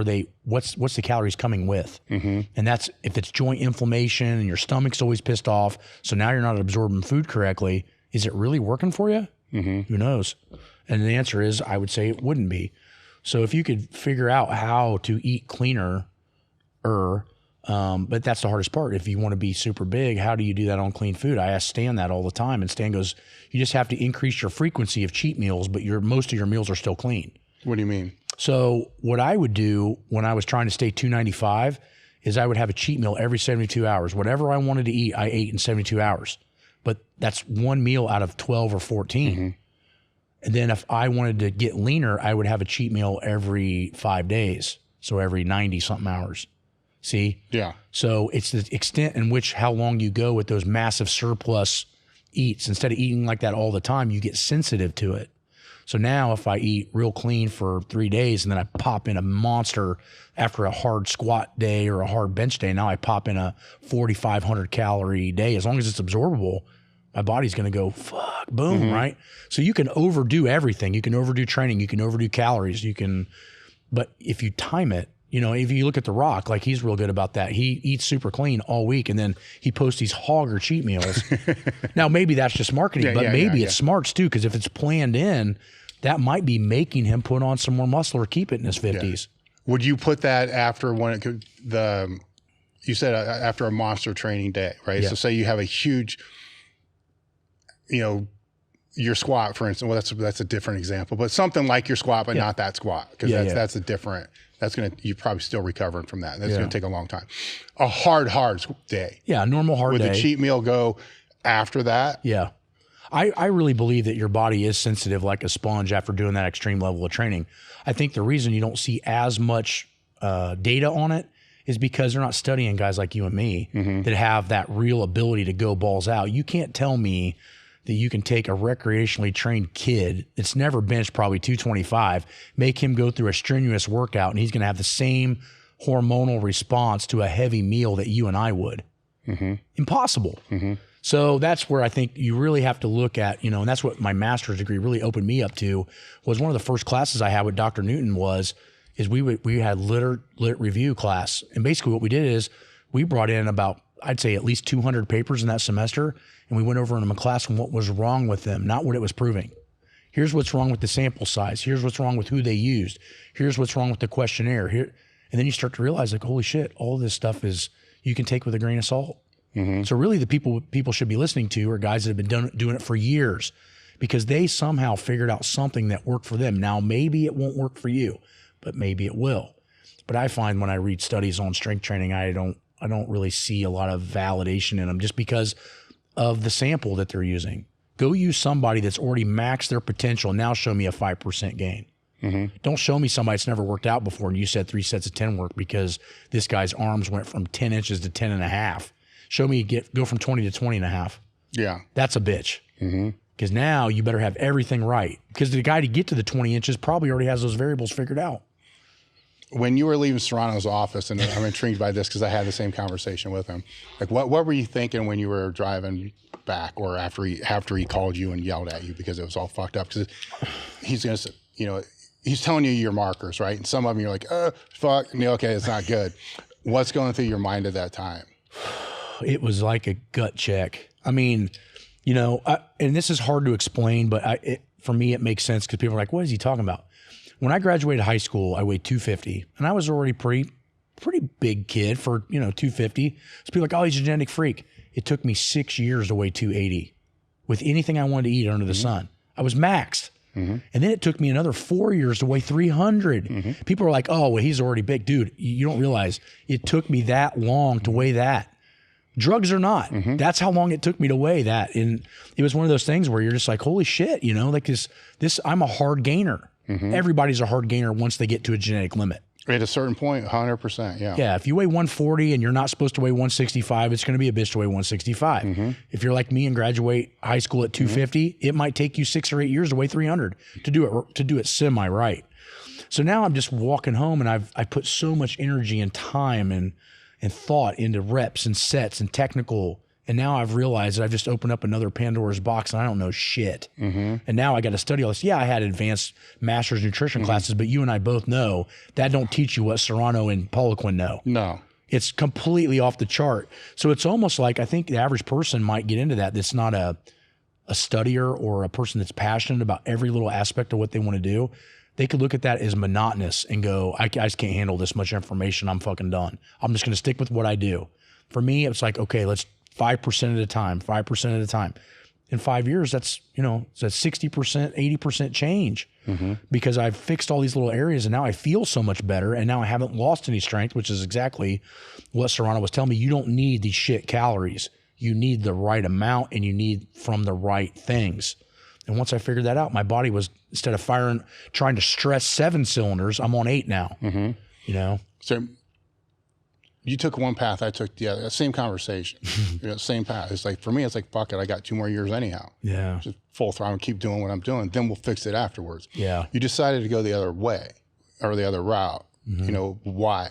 what's the calories coming with? And that's if it's joint inflammation and your stomach's always pissed off. So now you're not absorbing food correctly. Is it really working for you? Who knows? And the answer is, I would say it wouldn't be. So if you could figure out how to eat cleaner, but that's the hardest part. If you want to be super big, how do you do that on clean food? I ask Stan that all the time, and Stan goes, you just have to increase your frequency of cheat meals, but most of your meals are still clean. What do you mean? So what I would do when I was trying to stay 295 is I would have a cheat meal every 72 hours. Whatever I wanted to eat, I ate in 72 hours. But that's one meal out of 12 or 14. And then if I wanted to get leaner, I would have a cheat meal every 5 days. So every 90 something hours. See? Yeah. So it's the extent in which how long you go with those massive surplus eats. Instead of eating like that all the time, you get sensitive to it. So now if I eat real clean for 3 days and then I pop in a monster after a hard squat day or a hard bench day, now I pop in a 4,500 calorie day. As long as it's absorbable, my body's going to go, fuck, boom, right? So you can overdo everything. You can overdo training. You can overdo calories. But if you time it, if you look at The Rock, like he's real good about that. He eats super clean all week and then he posts these hogger cheat meals. Now, maybe that's just marketing, but maybe it's smarts too, because if it's planned in, that might be making him put on some more muscle or keep it in his 50s. Would you put that after you said after a monster training day, right? So say you have a huge, your squat, for instance. Well, that's a different example, but something like your squat, but not that squat, because that's a different. You're probably still recovering from that. That's going to take a long time. A hard day. Yeah, a normal hard day. Would the cheat meal go after that? Yeah. I really believe that your body is sensitive like a sponge after doing that extreme level of training. I think the reason you don't see as much data on it is because they're not studying guys like you and me that have that real ability to go balls out. You can't tell me that you can take a recreationally trained kid that's never benched probably 225, make him go through a strenuous workout, and he's going to have the same hormonal response to a heavy meal that you and I would. Impossible. So that's where I think you really have to look at, and that's what my master's degree really opened me up to. Was one of the first classes I had with Dr. Newton is we had lit review class. And basically what we did is we brought in about, I'd say at least 200 papers in that semester. And we went over in a class on what was wrong with them, not what it was proving. Here's what's wrong with the sample size. Here's what's wrong with who they used. Here's what's wrong with the questionnaire. And then you start to realize, like, holy shit, all of this stuff you can take with a grain of salt. So really the people should be listening to are guys that have been doing it for years, because they somehow figured out something that worked for them. Now, maybe it won't work for you, but maybe it will. But I find when I read studies on strength training, I don't really see a lot of validation in them just because of the sample that they're using. Go use somebody that's already maxed their potential. Now show me a 5% gain. Don't show me somebody that's never worked out before and you said 3 sets of 10 work because this guy's arms went from 10 inches to 10 and a half. Show me go from 20 to 20 and a half. Yeah. That's a bitch. Because now you better have everything right. Because the guy to get to the 20 inches probably already has those variables figured out. When you were leaving Serrano's office, and I'm intrigued by this because I had the same conversation with him. Like, what were you thinking when you were driving back, or after he called you and yelled at you because it was all fucked up? Because he's gonna, he's telling you your markers, right? And some of them you're like, fuck, okay, it's not good. What's going through your mind at that time? It was like a gut check. I mean, and this is hard to explain, but for me, it makes sense because people are like, what is he talking about? When I graduated high school, I weighed 250, and I was already pretty big kid for, 250. So people are like, oh, he's a genetic freak. It took me 6 years to weigh 280 with anything I wanted to eat under the sun. I was maxed. And then it took me another 4 years to weigh 300. People are like, oh, well, he's already big. Dude, you don't realize it took me that long to weigh that. Drugs or not. That's how long it took me to weigh that. And it was one of those things where you're just like, holy shit, like this, I'm a hard gainer. Everybody's a hard gainer once they get to a genetic limit. At a certain point, 100%, yeah. Yeah, if you weigh 140 and you're not supposed to weigh 165, it's going to be a bitch to weigh 165. If you're like me and graduate high school at 250, it might take you 6 or 8 years to weigh 300 to do it semi right. So now I'm just walking home, and I put so much energy and time and thought into reps and sets and technical. And now I've realized that I've just opened up another Pandora's box and I don't know shit. And now I got to study all this. Yeah, I had advanced master's nutrition classes, but you and I both know that don't teach you what Serrano and Poliquin know. No. It's completely off the chart. So it's almost like I think the average person might get into that. That's not a studier or a person that's passionate about every little aspect of what they want to do. They could look at that as monotonous and go, I just can't handle this much information. I'm fucking done. I'm just going to stick with what I do. For me, it's like, okay, let's 5% at a time, 5% at a time. In 5 years, that's, it's a 60%, 80% change because I've fixed all these little areas and now I feel so much better. And now I haven't lost any strength, which is exactly what Serrano was telling me. You don't need these shit calories. You need the right amount and you need from the right things. And once I figured that out, my body was, instead of trying to stress 7 cylinders, I'm on 8 now, So you took one path, I took the other. Same conversation, same path. It's like, for me, it's like, fuck it, I got 2 more years anyhow. Yeah. Just full throttle and keep doing what I'm doing. Then we'll fix it afterwards. Yeah. You decided to go the other way or the other route. Why?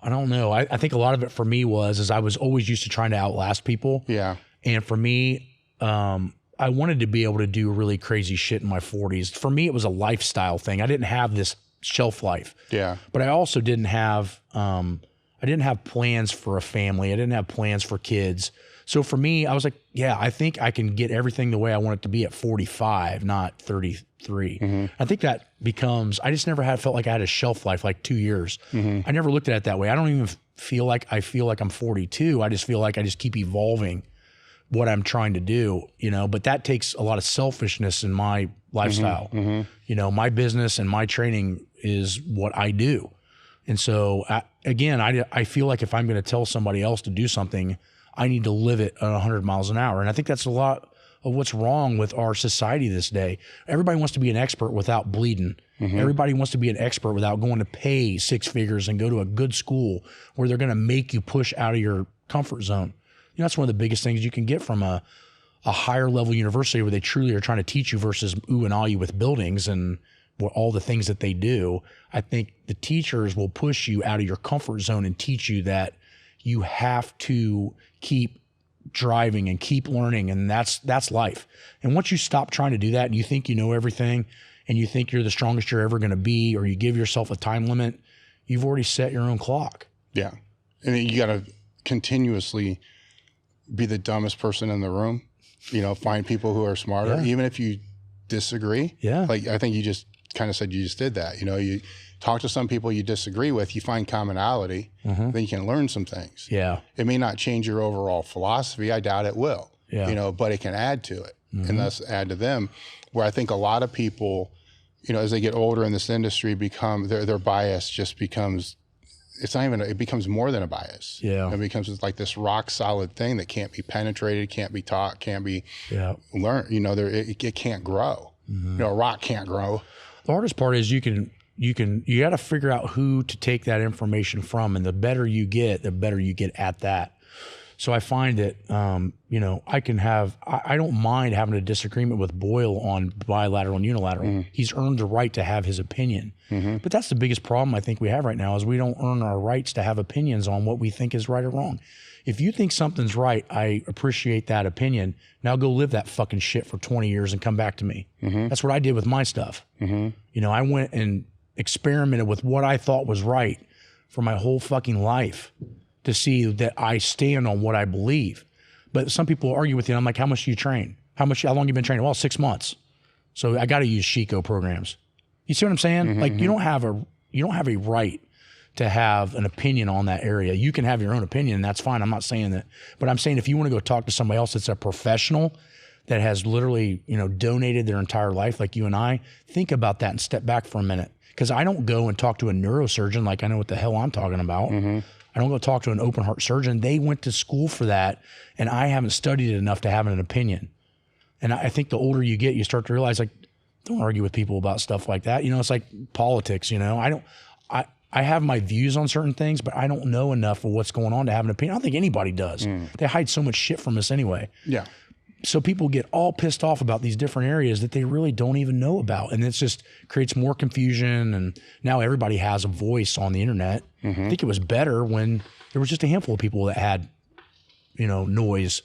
I don't know. I think a lot of it for me is I was always used to trying to outlast people. Yeah. And for me, I wanted to be able to do really crazy shit in my 40s. For me, it was a lifestyle thing. I didn't have this shelf life. Yeah. But I also didn't have plans for a family. I didn't have plans for kids. So for me, I was like, yeah, I think I can get everything the way I want it to be at 45, not 33. I think that becomes, I just never felt like I had a shelf life, like 2 years. I never looked at it that way. I don't even feel like I'm 42. I just feel like I just keep evolving what I'm trying to do, but that takes a lot of selfishness in my lifestyle. My business and my training is what I do. And so I feel like if I'm going to tell somebody else to do something, I need to live it at 100 miles an hour. And I think that's a lot of what's wrong with our society this day. Everybody wants to be an expert without bleeding. Everybody wants to be an expert without going to pay 6 figures and go to a good school where they're going to make you push out of your comfort zone. That's one of the biggest things you can get from a higher level university where they truly are trying to teach you versus ooh and ah you with buildings and all the things that they do. I think the teachers will push you out of your comfort zone and teach you that you have to keep driving and keep learning, and that's life. And once you stop trying to do that and you think you know everything and you think you're the strongest you're ever going to be, or you give yourself a time limit, you've already set your own clock. Yeah. And you got to continuously be the dumbest person in the room, find people who are smarter, even if you disagree. Yeah. Like, I think you just kind of said you just did that. You talk to some people you disagree with, you find commonality, then you can learn some things. Yeah. It may not change your overall philosophy. I doubt it will, but it can add to it and thus add to them, where I think a lot of people, as they get older in this industry, their bias just becomes it's not even, it becomes more than a bias. Yeah. It becomes just like this rock solid thing that can't be penetrated, can't be taught, can't be learned. You know, it can't grow. You know, a rock can't grow. The hardest part is you got to figure out who to take that information from. And the better you get at that. So I find that, you know, I don't mind having a disagreement with Boyle on bilateral and unilateral. He's earned the right to have his opinion. But that's the biggest problem I think we have right now is we don't earn our rights to have opinions on what we think is right or wrong. If you think something's right, I appreciate that opinion. Now go live that fucking shit for 20 years and come back to me. That's what I did with my stuff. You know, I went and experimented with what I thought was right for my whole fucking life, to see that I stand on what I believe. But some people argue with you. I'm like, how much do you train? How long you been training? Well, 6 months. So I got to use Chico programs. You see what I'm saying? Like you don't have a right to have an opinion on that area. You can have your own opinion, and that's fine. I'm not saying that, but I'm saying if you want to go talk to somebody else that's a professional that has literally, you know, donated their entire life like you and I, think about that and step back for a minute. Because I don't go and talk to a neurosurgeon like I know what the hell I'm talking about. I don't go talk to an open heart surgeon. They went to school for that, and I haven't studied it enough to have an opinion. And I think the older you get, you start to realize, like, don't argue with people about stuff like that. You know, it's like politics, you know. I have my views on certain things, but I don't know enough of what's going on to have an opinion. I don't think anybody does. They hide so much shit from us anyway. Yeah. So people get all pissed off about these different areas that they really don't even know about. And it's just creates more confusion. And now everybody has a voice on the internet. I think it was better when there was just a handful of people that had, you know, noise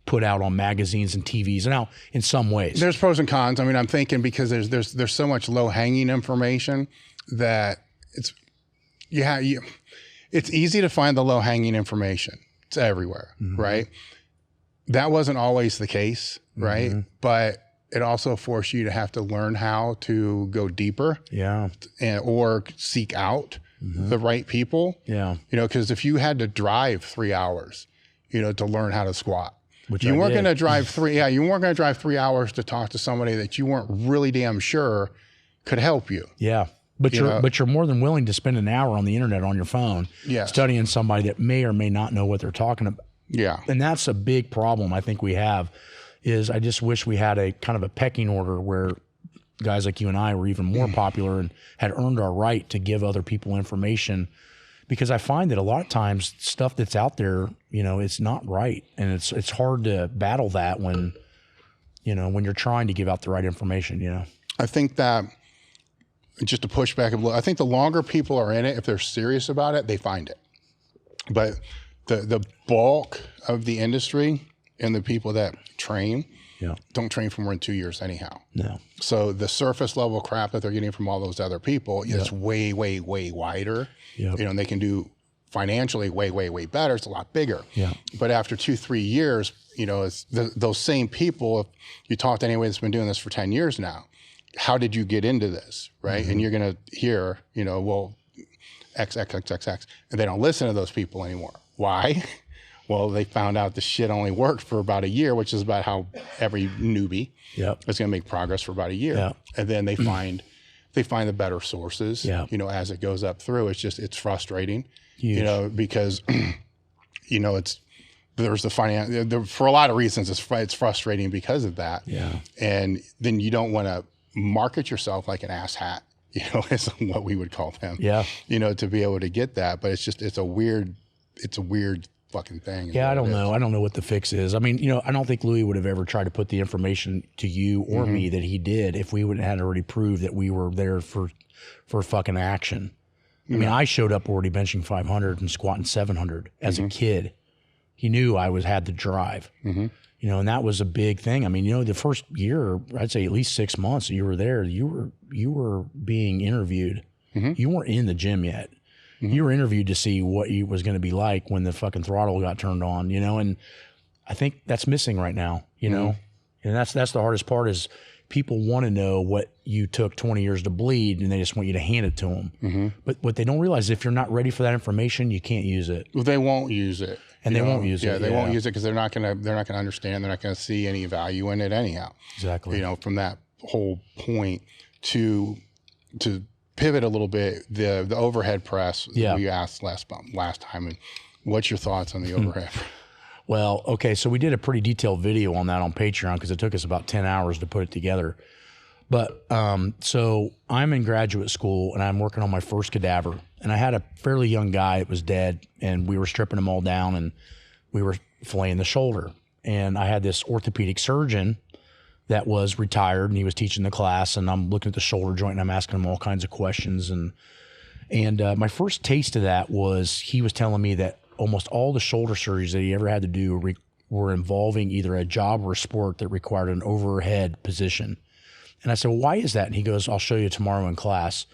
put out on magazines and TVs. And now in some ways there's pros and cons. I mean, I'm thinking because there's so much low hanging information that it's easy to find the low hanging information. It's everywhere, right? That wasn't always the case, right? But it also forced you to have to learn how to go deeper, or seek out the right people, you know, because if you had to drive 3 hours, you know, to learn how to squat, you weren't going to drive 3 hours to talk to somebody that you weren't really damn sure could help you. But you're more than willing to spend an hour on the internet on your phone studying somebody that may or may not know what they're talking about. And that's a big problem I think we have, is I just wish we had a kind of a pecking order where guys like you and I were even more popular and had earned our right to give other people information, because I find that a lot of times stuff that's out there, you know, it's not right. And it's hard to battle that when, you know, when you're trying to give out the right information, you know. I think that, just to push back a little, I think the longer people are in it, if they're serious about it, they find it. But the bulk of the industry and the people that train don't train for more than 2 years anyhow. So the surface level crap that they're getting from all those other people is way, way, way wider. You know, and they can do financially way, way, way better. It's a lot bigger. But after 2-3 years, you know, it's those same people, if you talk to anyone that's been doing this for 10 years now, how did you get into this, right? And you're going to hear, you know, well, X, and they don't listen to those people anymore. Why? Well, they found out the shit only worked for about a year, which is about how every newbie is going to make progress for about a year. And then they find the better sources, you know, as it goes up through. It's frustrating, you know, because, you know, there's the for a lot of reasons, it's frustrating because of that. And then you don't want to market yourself like an asshat, you know, is what we would call them, you know, to be able to get that. But it's a weird fucking thing. I don't know. I don't know what the fix is. I mean, you know, I don't think Louis would have ever tried to put the information to you or me that he did if we wouldn't had already proved that we were there for fucking action. I mean, I showed up already benching 500 and squatting 700 as a kid. He knew I had the drive. You know, and that was a big thing. I mean, you know, the first year, I'd say at least 6 months you were there, you were being interviewed. You weren't in the gym yet. You were interviewed to see what it was going to be like when the fucking throttle got turned on, you know, and I think that's missing right now, you know, and that's the hardest part is people want to know what you took 20 years to bleed and they just want you to hand it to them. But what they don't realize is if you're not ready for that information, you can't use it. Well, they won't use it. And they won't use it. They won't use it because they're not going to understand. They're not going to see any value in it anyhow. Exactly. You know, from that whole point to pivot a little bit, the overhead press Yeah. we asked last time, and what's your thoughts on the overhead? Well, okay, so we did a pretty detailed video on that on Patreon because it took us about 10 hours to put it together. But so I'm in graduate school and I'm working on my first cadaver, and I had a fairly young guy that was dead, and we were stripping him all down and we were filleting the shoulder. And I had this orthopedic surgeon that was retired, and he was teaching the class, and I'm looking at the shoulder joint and I'm asking him all kinds of questions. And my first taste of that was he was telling me that almost all the shoulder surgeries that he ever had to do were involving either a job or a sport that required an overhead position. And I said, well, why is that? And he goes, I'll show you tomorrow in class.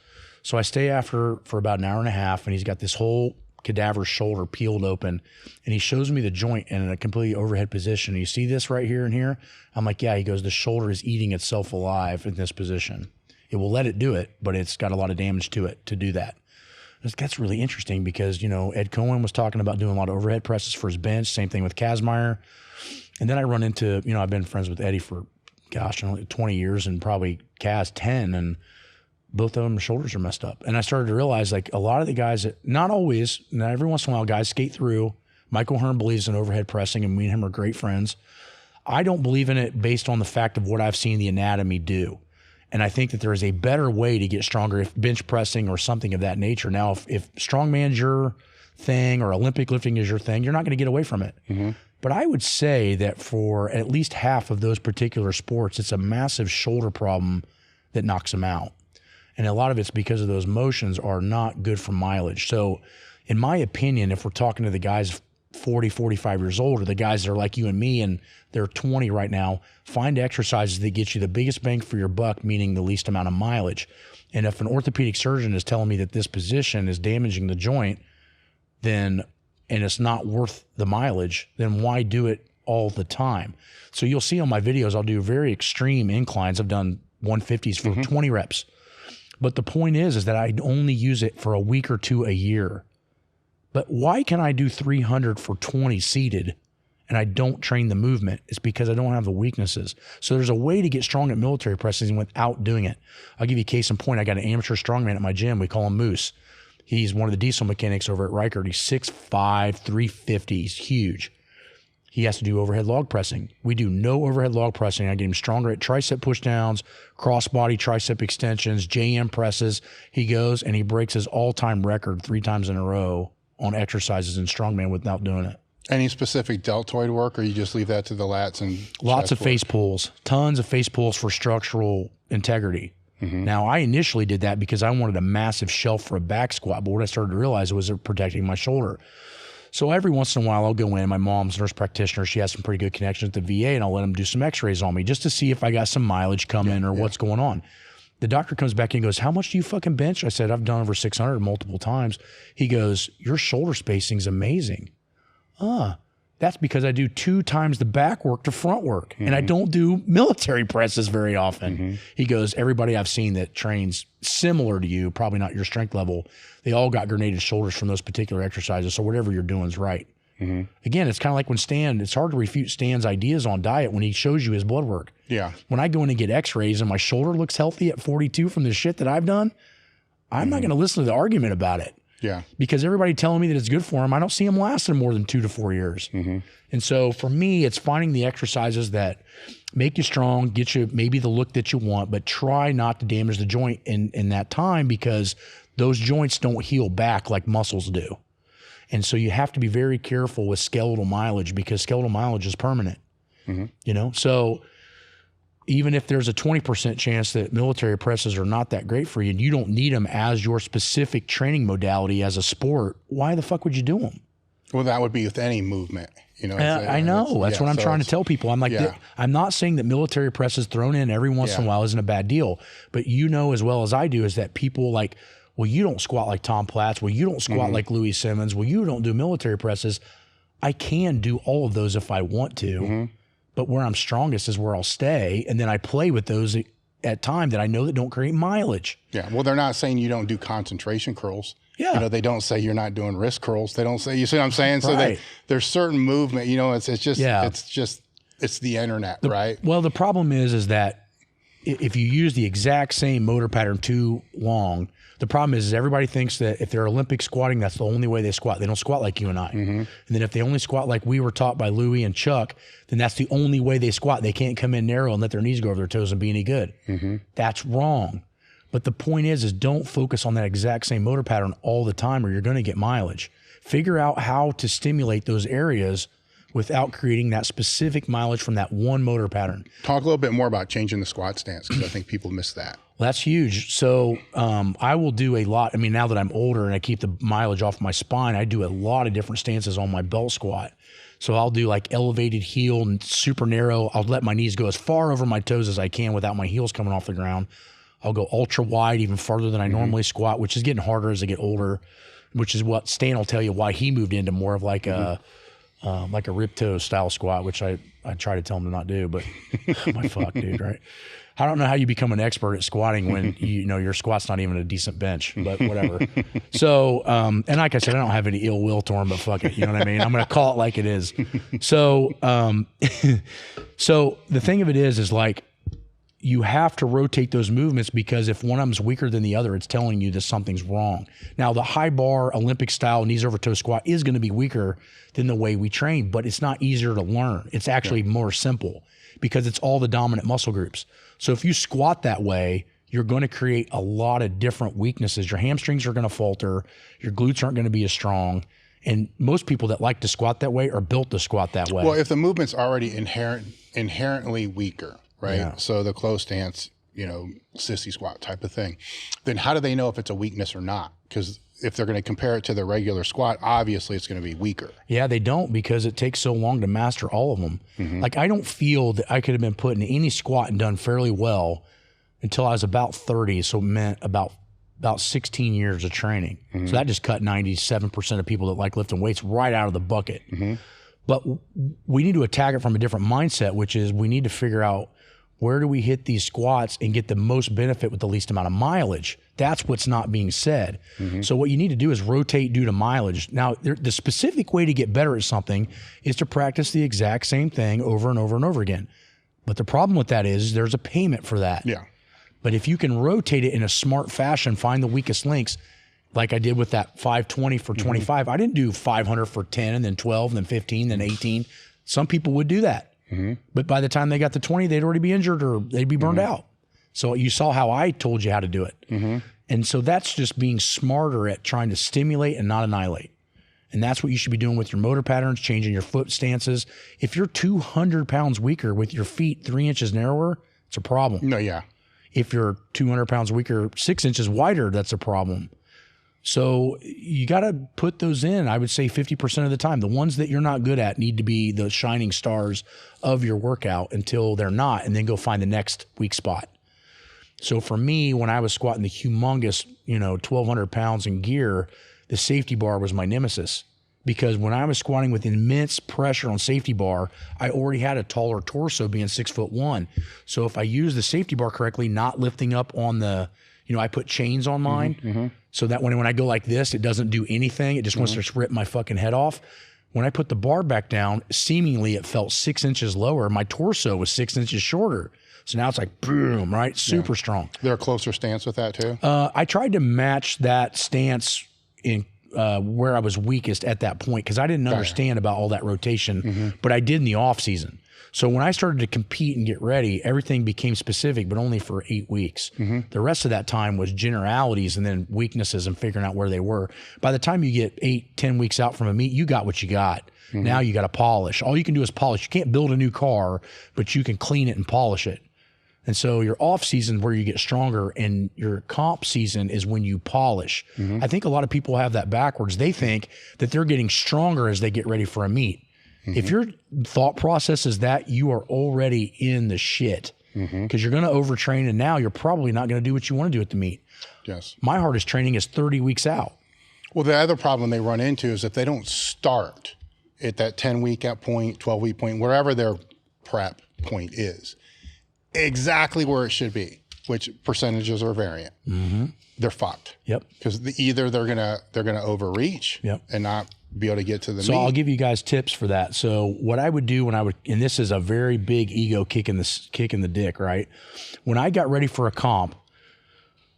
So I stay after for about an hour and a half, and he's got this whole cadaver shoulder peeled open, and he shows me the joint in a completely overhead position. You see this right here and here? I'm like, yeah. He goes, the shoulder is eating itself alive in this position. It will let it do it, but it's got a lot of damage to it to do that. That's really interesting because, Ed Cohen was talking about doing a lot of overhead presses for his bench. Same thing with Kazmaier. And then I run into, I've been friends with Eddie for, 20 years, and probably Kaz 10, and both of them shoulders are messed up. And I started to realize, like, a lot of the guys that, not always, not every once in a while, guys skate through. Michael Hearn believes in overhead pressing, and me and him are great friends. I don't believe in it based on the fact of what I've seen the anatomy do. And I think that there is a better way to get stronger, if bench pressing or something of that nature. Now, if strongman's your thing or Olympic lifting is your thing, you're not going to get away from it. Mm-hmm. But I would say that for at least half of those particular sports, it's a massive shoulder problem that knocks them out. And a lot of it's because of those motions are not good for mileage. So in my opinion, if we're talking to the guys 40, 45 years old, or the guys that are like you and me and they're 20 right now, find exercises that get you the biggest bang for your buck, meaning the least amount of mileage. And if an orthopedic surgeon is telling me that this position is damaging the joint, and it's not worth the mileage, then why do it all the time? So you'll see on my videos, I'll do very extreme inclines. I've done 150s for 20 reps. But the point is that I only use it for a week or two a year. But why can I do 300 for 20 seated and I don't train the movement? It's because I don't have the weaknesses. So there's a way to get strong at military pressing without doing it. I'll give you a case in point. I got an amateur strongman at my gym. We call him Moose. He's one of the diesel mechanics over at Reichert. He's 6'5", 350. He's huge. He has to do overhead log pressing. We do no overhead log pressing. I get him stronger at tricep pushdowns, crossbody tricep extensions, JM presses. He goes and he breaks his all-time record 3 times in a row on exercises in strongman without doing it. Any specific deltoid work, or you just leave that to the lats and lots of face pulls, tons of face pulls for structural integrity. Mm-hmm. Now, I initially did that because I wanted a massive shelf for a back squat, but what I started to realize was it protecting my shoulder. So every once in a while, I'll go in. My mom's a nurse practitioner. She has some pretty good connections at the VA, and I'll let them do some x-rays on me just to see if I got some mileage coming or what's going on. The doctor comes back and goes, how much do you fucking bench? I said, I've done over 600 multiple times. He goes, your shoulder spacing's amazing. That's because I do 2 times the back work to front work, and I don't do military presses very often. He goes, everybody I've seen that trains similar to you, probably not your strength level, they all got grenaded shoulders from those particular exercises. So whatever you're doing is right. Again, it's kind of like when Stan, it's hard to refute Stan's ideas on diet when he shows you his blood work. Yeah. When I go in and get x-rays and my shoulder looks healthy at 42 from the shit that I've done, I'm not going to listen to the argument about it. Yeah. Because everybody telling me that it's good for him, I don't see him lasting more than 2 to 4 years. And so for me, it's finding the exercises that make you strong, get you maybe the look that you want, but try not to damage the joint in that time, because those joints don't heal back like muscles do. And so you have to be very careful with skeletal mileage, because skeletal mileage is permanent. You know, so even if there's a 20% chance that military presses are not that great for you and you don't need them as your specific training modality as a sport, why the fuck would you do them? Well, that would be with any movement, you know. I know. That's what I'm trying to tell people. I'm like, I'm not saying that military presses thrown in every once in a while isn't a bad deal, but you know as well as I do is that people like, well, you don't squat like Tom Platz. Well, you don't squat like Louis Simmons. Well, you don't do military presses. I can do all of those if I want to. But where I'm strongest is where I'll stay. And then I play with those at time that I know that don't create mileage. Yeah. Well, they're not saying you don't do concentration curls. Yeah. You know, they don't say you're not doing wrist curls. They don't say, you see what I'm saying? So there's certain movement, you know, it's just the internet, right? Well, the problem is that if you use the exact same motor pattern too long, the problem is everybody thinks that if they're Olympic squatting, that's the only way they squat. They don't squat like you and I. And then if they only squat like we were taught by Louie and Chuck, then that's the only way they squat. They can't come in narrow and let their knees go over their toes and be any good. That's wrong. But the point is don't focus on that exact same motor pattern all the time or you're going to get mileage. Figure out how to stimulate those areas without creating that specific mileage from that one motor pattern. Talk a little bit more about changing the squat stance, because I think people miss that. Well, that's huge. So I will do a lot. I mean, now that I'm older and I keep the mileage off my spine, I do a lot of different stances on my belt squat. So I'll do like elevated heel and super narrow. I'll let my knees go as far over my toes as I can without my heels coming off the ground. I'll go ultra wide, even farther than I normally squat, which is getting harder as I get older, which is what Stan will tell you why he moved into more of like a rip toe style squat, which I try to tell him to not do, but my fuck, dude, right? I don't know how you become an expert at squatting when you know your squat's not even a decent bench, but whatever. So, and like I said, I don't have any ill will to him, but fuck it, you know what I mean? I'm going to call it like it is. So, so the thing of it is like, you have to rotate those movements because if one of them's weaker than the other, it's telling you that something's wrong. Now, the high bar Olympic style knees over toe squat is going to be weaker than the way we train, but it's not easier to learn. It's actually more simple because it's all the dominant muscle groups. So if you squat that way, you're going to create a lot of different weaknesses. Your hamstrings are going to falter. Your glutes aren't going to be as strong. And most people that like to squat that way are built to squat that way. Well, if the movement's already inherently weaker, right? Yeah. So the close stance, you know, sissy squat type of thing, then how do they know if it's a weakness or not? Because if they're going to compare it to the regular squat, obviously it's going to be weaker. Yeah, they don't, because it takes so long to master all of them. Like I don't feel that I could have been put in any squat and done fairly well until I was about 30. So it meant about 16 years of training. So that just cut 97% of people that like lifting weights right out of the bucket. But we need to attack it from a different mindset, which is we need to figure out where do we hit these squats and get the most benefit with the least amount of mileage. That's what's not being said. So what you need to do is rotate due to mileage. Now, the specific way to get better at something is to practice the exact same thing over and over and over again. But the problem with that is there's a payment for that. Yeah. But if you can rotate it in a smart fashion, find the weakest links, like I did with that 520 for 25. I didn't do 500 for 10 and then 12 and then 15, then 18. Some people would do that. But by the time they got to 20, they'd already be injured or they'd be burned out. So you saw how I told you how to do it. And so that's just being smarter at trying to stimulate and not annihilate. And that's what you should be doing with your motor patterns, changing your foot stances. If you're 200 pounds weaker with your feet 3 inches narrower, it's a problem. No, yeah. If you're 200 pounds weaker, 6 inches wider, that's a problem. So you got to put those in, I would say 50% of the time. The ones that you're not good at need to be the shining stars of your workout until they're not, and then go find the next weak spot. So for me, when I was squatting the humongous, 1,200 pounds in gear, the safety bar was my nemesis. Because when I was squatting with immense pressure on safety bar, I already had a taller torso being 6'1". So if I use the safety bar correctly, not lifting up on the, I put chains on mine so that when I go like this, it doesn't do anything. It just wants to rip my fucking head off. When I put the bar back down, seemingly it felt 6 inches lower. My torso was 6 inches shorter. So now it's like boom, right? Super strong. They're a closer stance with that too? I tried to match that stance in where I was weakest at that point because I didn't understand about all that rotation, but I did in the off season. So when I started to compete and get ready, everything became specific, but only for 8 weeks. The rest of that time was generalities and then weaknesses and figuring out where they were. By the time you get 8-10 weeks out from a meet, you got what you got. Now you got to polish. All you can do is polish. You can't build a new car, but you can clean it and polish it. And so your off season where you get stronger, and your comp season is when you polish. I think a lot of people have that backwards. They think that they're getting stronger as they get ready for a meet. If your thought process is that, you are already in the shit because you're going to overtrain, and now you're probably not going to do what you want to do at the meet. Yes. My hardest training is 30 weeks out. Well, the other problem they run into is if they don't start at that 10-week point, 12-week point, wherever their prep point is, exactly where it should be, which percentages are variant. They're fucked. Yep. Because either they're gonna overreach and not be able to get to the So meat. I'll give you guys tips for that. So what I would do and this is a very big ego kick in the dick, right? When I got ready for a comp,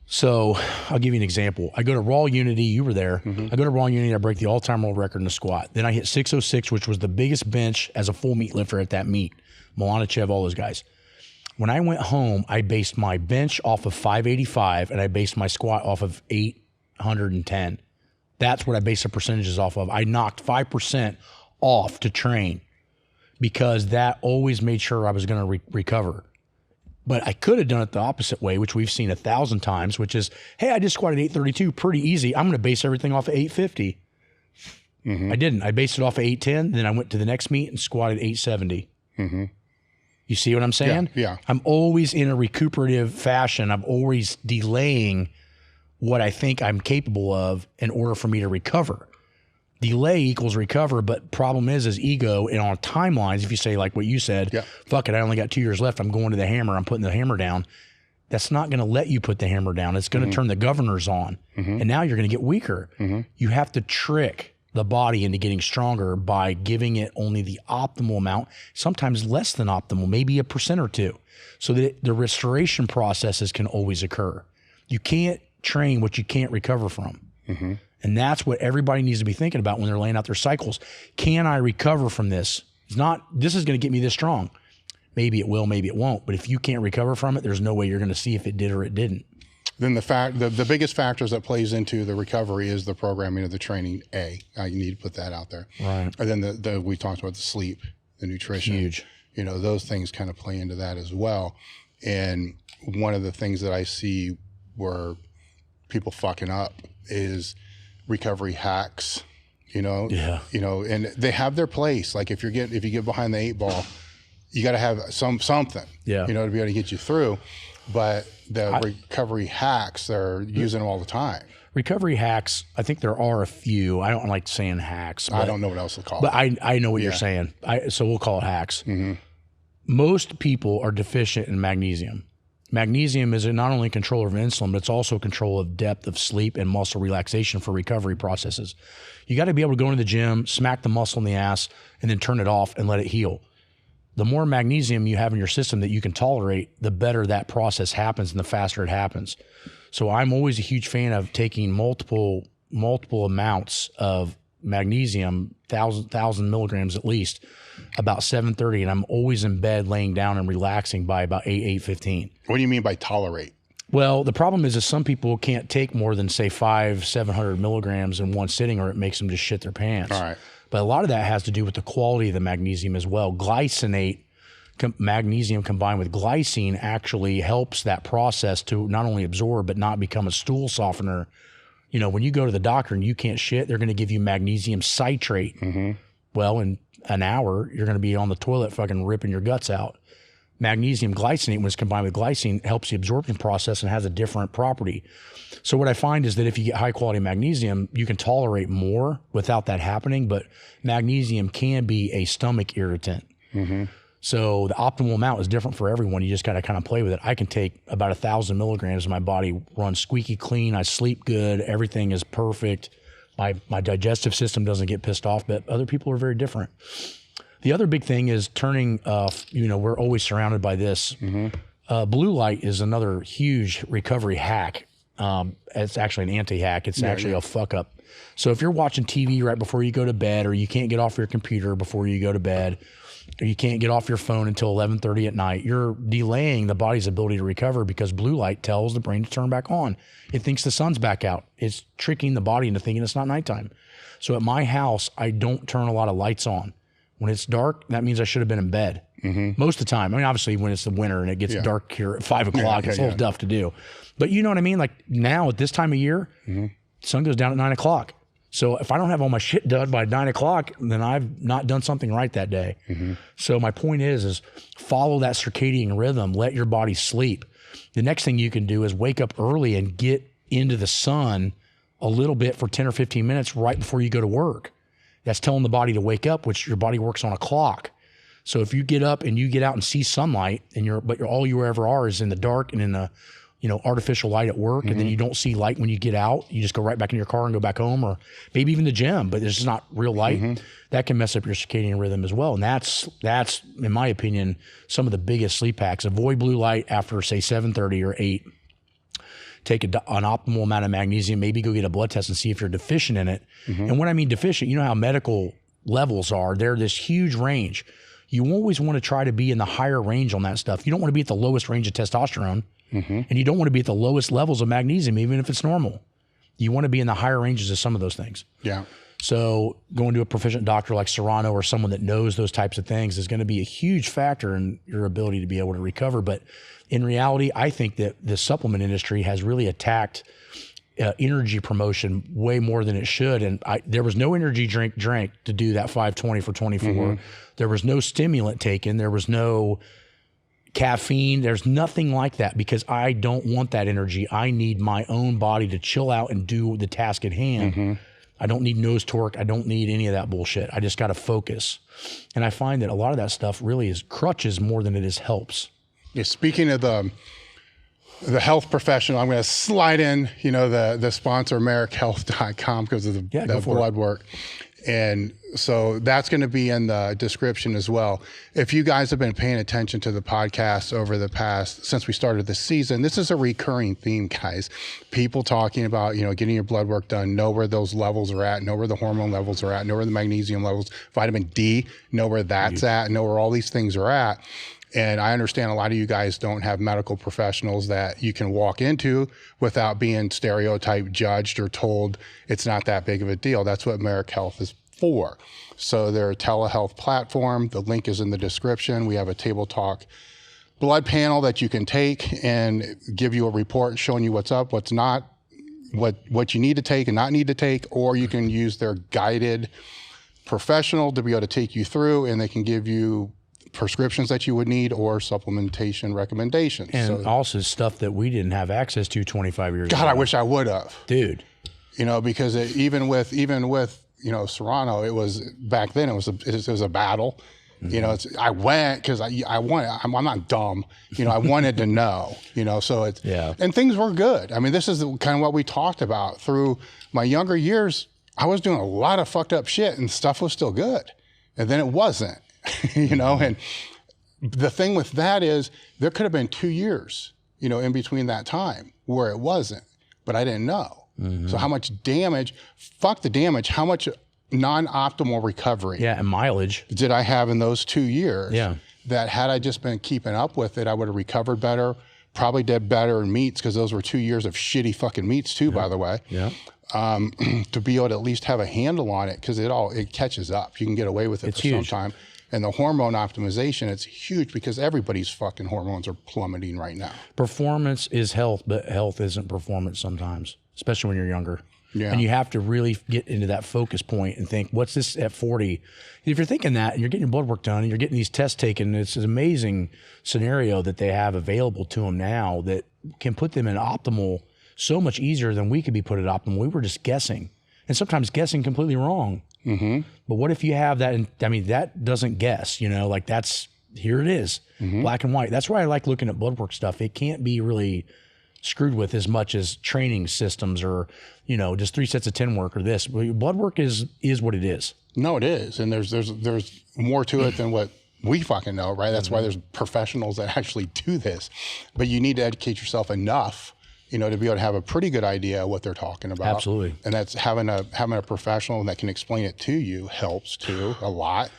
so I'll give you an example. I go to Raw Unity. You were there. I go to Raw Unity. I break the all-time world record in the squat. Then I hit 606, which was the biggest bench as a full meat lifter at that meet. Milanichev, all those guys. When I went home, I based my bench off of 585, and I based my squat off of 810. That's what I based the percentages off of. I knocked 5% off to train because that always made sure I was going to recover. But I could have done it the opposite way, which we've seen 1,000 times, which is, hey, I just squatted 832, pretty easy. I'm going to base everything off of 850. I didn't. I based it off of 810. Then I went to the next meet and squatted 870. You see what I'm saying? Yeah. I'm always in a recuperative fashion. I'm always delaying what I think I'm capable of in order for me to recover. Delay equals recover, but problem is ego. And on timelines, if you say like what you said, fuck it, I only got 2 years left. I'm going to the hammer. I'm putting the hammer down. That's not going to let you put the hammer down. It's going to turn the governors on. And now you're going to get weaker. You have to trick the body into getting stronger by giving it only the optimal amount, sometimes less than optimal, maybe 1% or 2%, so that the restoration processes can always occur. You can't train what you can't recover from. And that's what everybody needs to be thinking about when they're laying out their cycles. Can I recover from this? It's not, this is going to get me this strong. Maybe it will, maybe it won't. But if you can't recover from it, there's no way you're going to see if it did or it didn't. Then the biggest factors that plays into the recovery is the programming of the training. You need to put that out there. Right. And then we talked about the sleep, the nutrition. Huge. You know, those things kind of play into that as well. And one of the things that I see where people fucking up is recovery hacks, you know, and they have their place. Like if you get behind the 8 ball, you got to have something, you know, to be able to get you through. But the recovery hacks, they're using them all the time. Recovery hacks, I think there are a few. I don't like saying hacks. I don't know what else to call it. But I know what you're saying. So we'll call it hacks. Most people are deficient in magnesium. Magnesium is not only control of insulin, but it's also control of depth of sleep and muscle relaxation for recovery processes. You got to be able to go into the gym, smack the muscle in the ass, and then turn it off and let it heal. The more magnesium you have in your system that you can tolerate, the better that process happens and the faster it happens. So I'm always a huge fan of taking multiple amounts of magnesium, 1,000 milligrams at least, about 7:30, and I'm always in bed laying down and relaxing by about 8:15. What do you mean by tolerate? Well, the problem is that some people can't take more than say 500-700 milligrams in one sitting, or it makes them just shit their pants. All right. But a lot of that has to do with the quality of the magnesium as well. Glycinate, magnesium combined with glycine, actually helps that process to not only absorb but not become a stool softener. You know, when you go to the doctor and you can't shit, they're going to give you magnesium citrate. Well, in an hour, you're going to be on the toilet fucking ripping your guts out. Magnesium glycinate, when it's combined with glycine, helps the absorption process and has a different property. So what I find is that if you get high quality magnesium, you can tolerate more without that happening, but magnesium can be a stomach irritant. So the optimal amount is different for everyone. You just got to kind of play with it. I can take about 1,000 milligrams and my body runs squeaky clean. I sleep good. Everything is perfect. My digestive system doesn't get pissed off, but other people are very different. The other big thing is turning, we're always surrounded by this. Blue light is another huge recovery hack. It's actually an anti-hack. It's actually a fuck up. So if you're watching TV right before you go to bed, or you can't get off your computer before you go to bed, or you can't get off your phone until 11:30 at night, you're delaying the body's ability to recover because blue light tells the brain to turn back on. It thinks the sun's back out. It's tricking the body into thinking it's not nighttime. So at my house, I don't turn a lot of lights on. When it's dark, that means I should have been in bed most of the time. I mean, obviously when it's the winter and it gets dark here at 5 o'clock, it's a little tough to do. But you know what I mean? Like now at this time of year, sun goes down at 9 o'clock. So if I don't have all my shit done by 9 o'clock, then I've not done something right that day. So my point is follow that circadian rhythm. Let your body sleep. The next thing you can do is wake up early and get into the sun a little bit for 10 or 15 minutes right before you go to work. That's telling the body to wake up, which your body works on a clock. So if you get up and you get out and see sunlight, and all you ever are is in the dark and in the, artificial light at work, and then you don't see light when you get out. You just go right back in your car and go back home, or maybe even the gym, but there's just not real light. That can mess up your circadian rhythm as well. And that's in my opinion, some of the biggest sleep hacks. Avoid blue light after say 7:30 or 8. Take an optimal amount of magnesium, maybe go get a blood test and see if you're deficient in it. And when I mean deficient, you know how medical levels are. They're this huge range. You always want to try to be in the higher range on that stuff. You don't want to be at the lowest range of testosterone, and you don't want to be at the lowest levels of magnesium, even if it's normal. You want to be in the higher ranges of some of those things. Yeah. So going to a proficient doctor like Serrano or someone that knows those types of things is going to be a huge factor in your ability to be able to recover. But in reality, I think that the supplement industry has really attacked energy promotion way more than it should. And there was no energy drink drank to do that 520 for 24. There was no stimulant taken. There was no caffeine. There's nothing like that, because I don't want that energy. I need my own body to chill out and do the task at hand. I don't need nose torque. I don't need any of that bullshit. I just got to focus. And I find that a lot of that stuff really is crutches more than it is helps. Yeah, speaking of the health professional, I'm going to slide in, the sponsor, AmericHealth.com, because of the blood work. And so that's going to be in the description as well. If you guys have been paying attention to the podcast over the past, since we started this season, this is a recurring theme, guys. People talking about, getting your blood work done, know where those levels are at, know where the hormone levels are at, know where the magnesium levels, vitamin D, know where that's at, know where all these things are at. And I understand a lot of you guys don't have medical professionals that you can walk into without being stereotyped, judged, or told it's not that big of a deal. That's what Americ Health is for. So they're a telehealth platform. The link is in the description. We have a Table Talk blood panel that you can take and give you a report showing you what's up, what's not, what you need to take and not need to take, or you can use their guided professional to be able to take you through, and they can give you prescriptions that you would need or supplementation recommendations. And also stuff that we didn't have access to 25 years ago. God, I wish I would have. Dude. Because even with Serrano, it was back then, it was a battle. I went because I wanted, I'm not dumb. I wanted to know, so it's, and things were good. I mean, this is kind of what we talked about through my younger years. I was doing a lot of fucked up shit and stuff was still good. And then it wasn't. And the thing with that is there could have been 2 years, in between that time where it wasn't, but I didn't know. So how much damage, fuck the damage, how much non-optimal recovery and mileage did I have in those 2 years that had I just been keeping up with it, I would have recovered better, probably did better in meets, because those were 2 years of shitty fucking meets too, by the way. To be able to at least have a handle on it, because it catches up. You can get away with it for some time. And the hormone optimization, it's huge, because everybody's fucking hormones are plummeting right now. Performance is health, but health isn't performance sometimes, especially when you're younger. Yeah. And you have to really get into that focus point and think, what's this at 40? If you're thinking that and you're getting your blood work done and you're getting these tests taken, it's an amazing scenario that they have available to them now that can put them in optimal so much easier than we could be put at optimal. We were just guessing, and sometimes guessing completely wrong. But what if you have that? And I mean, that doesn't guess, that's, here it is, black and white. That's why I like looking at blood work stuff. It can't be really screwed with as much as training systems or, just 3 sets of 10 work or this. Blood work is what it is. No, it is. And there's more to it than what we fucking know, right? That's why there's professionals that actually do this. But you need to educate yourself enough, to be able to have a pretty good idea of what they're talking about. Absolutely. And that's having a professional that can explain it to you helps too a lot,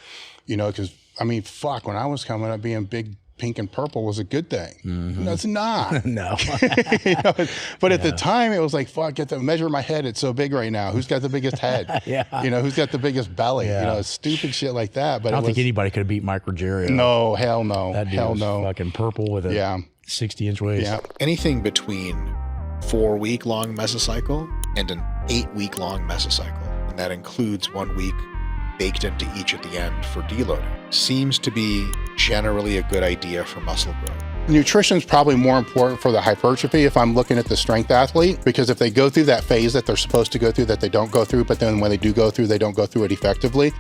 because I mean, fuck, when I was coming up, being big, pink and purple was a good thing. No, it's not. No. But at the time it was like, fuck, get to measure my head. It's so big right now. Who's got the biggest head? Who's got the biggest belly? Stupid shit like that. But I don't think anybody could have beat Mike Ruggiero. No, hell no. That dude was fucking purple with a 60-inch waist. Yeah. Anything between 4-week-long mesocycle and an 8-week-long mesocycle, and that includes 1 week baked into each at the end for deloading, seems to be generally a good idea for muscle growth. Nutrition is probably more important for the hypertrophy if I'm looking at the strength athlete, because if they go through that phase that they're supposed to go through that they don't go through, but then when they do go through, they don't go through it effectively,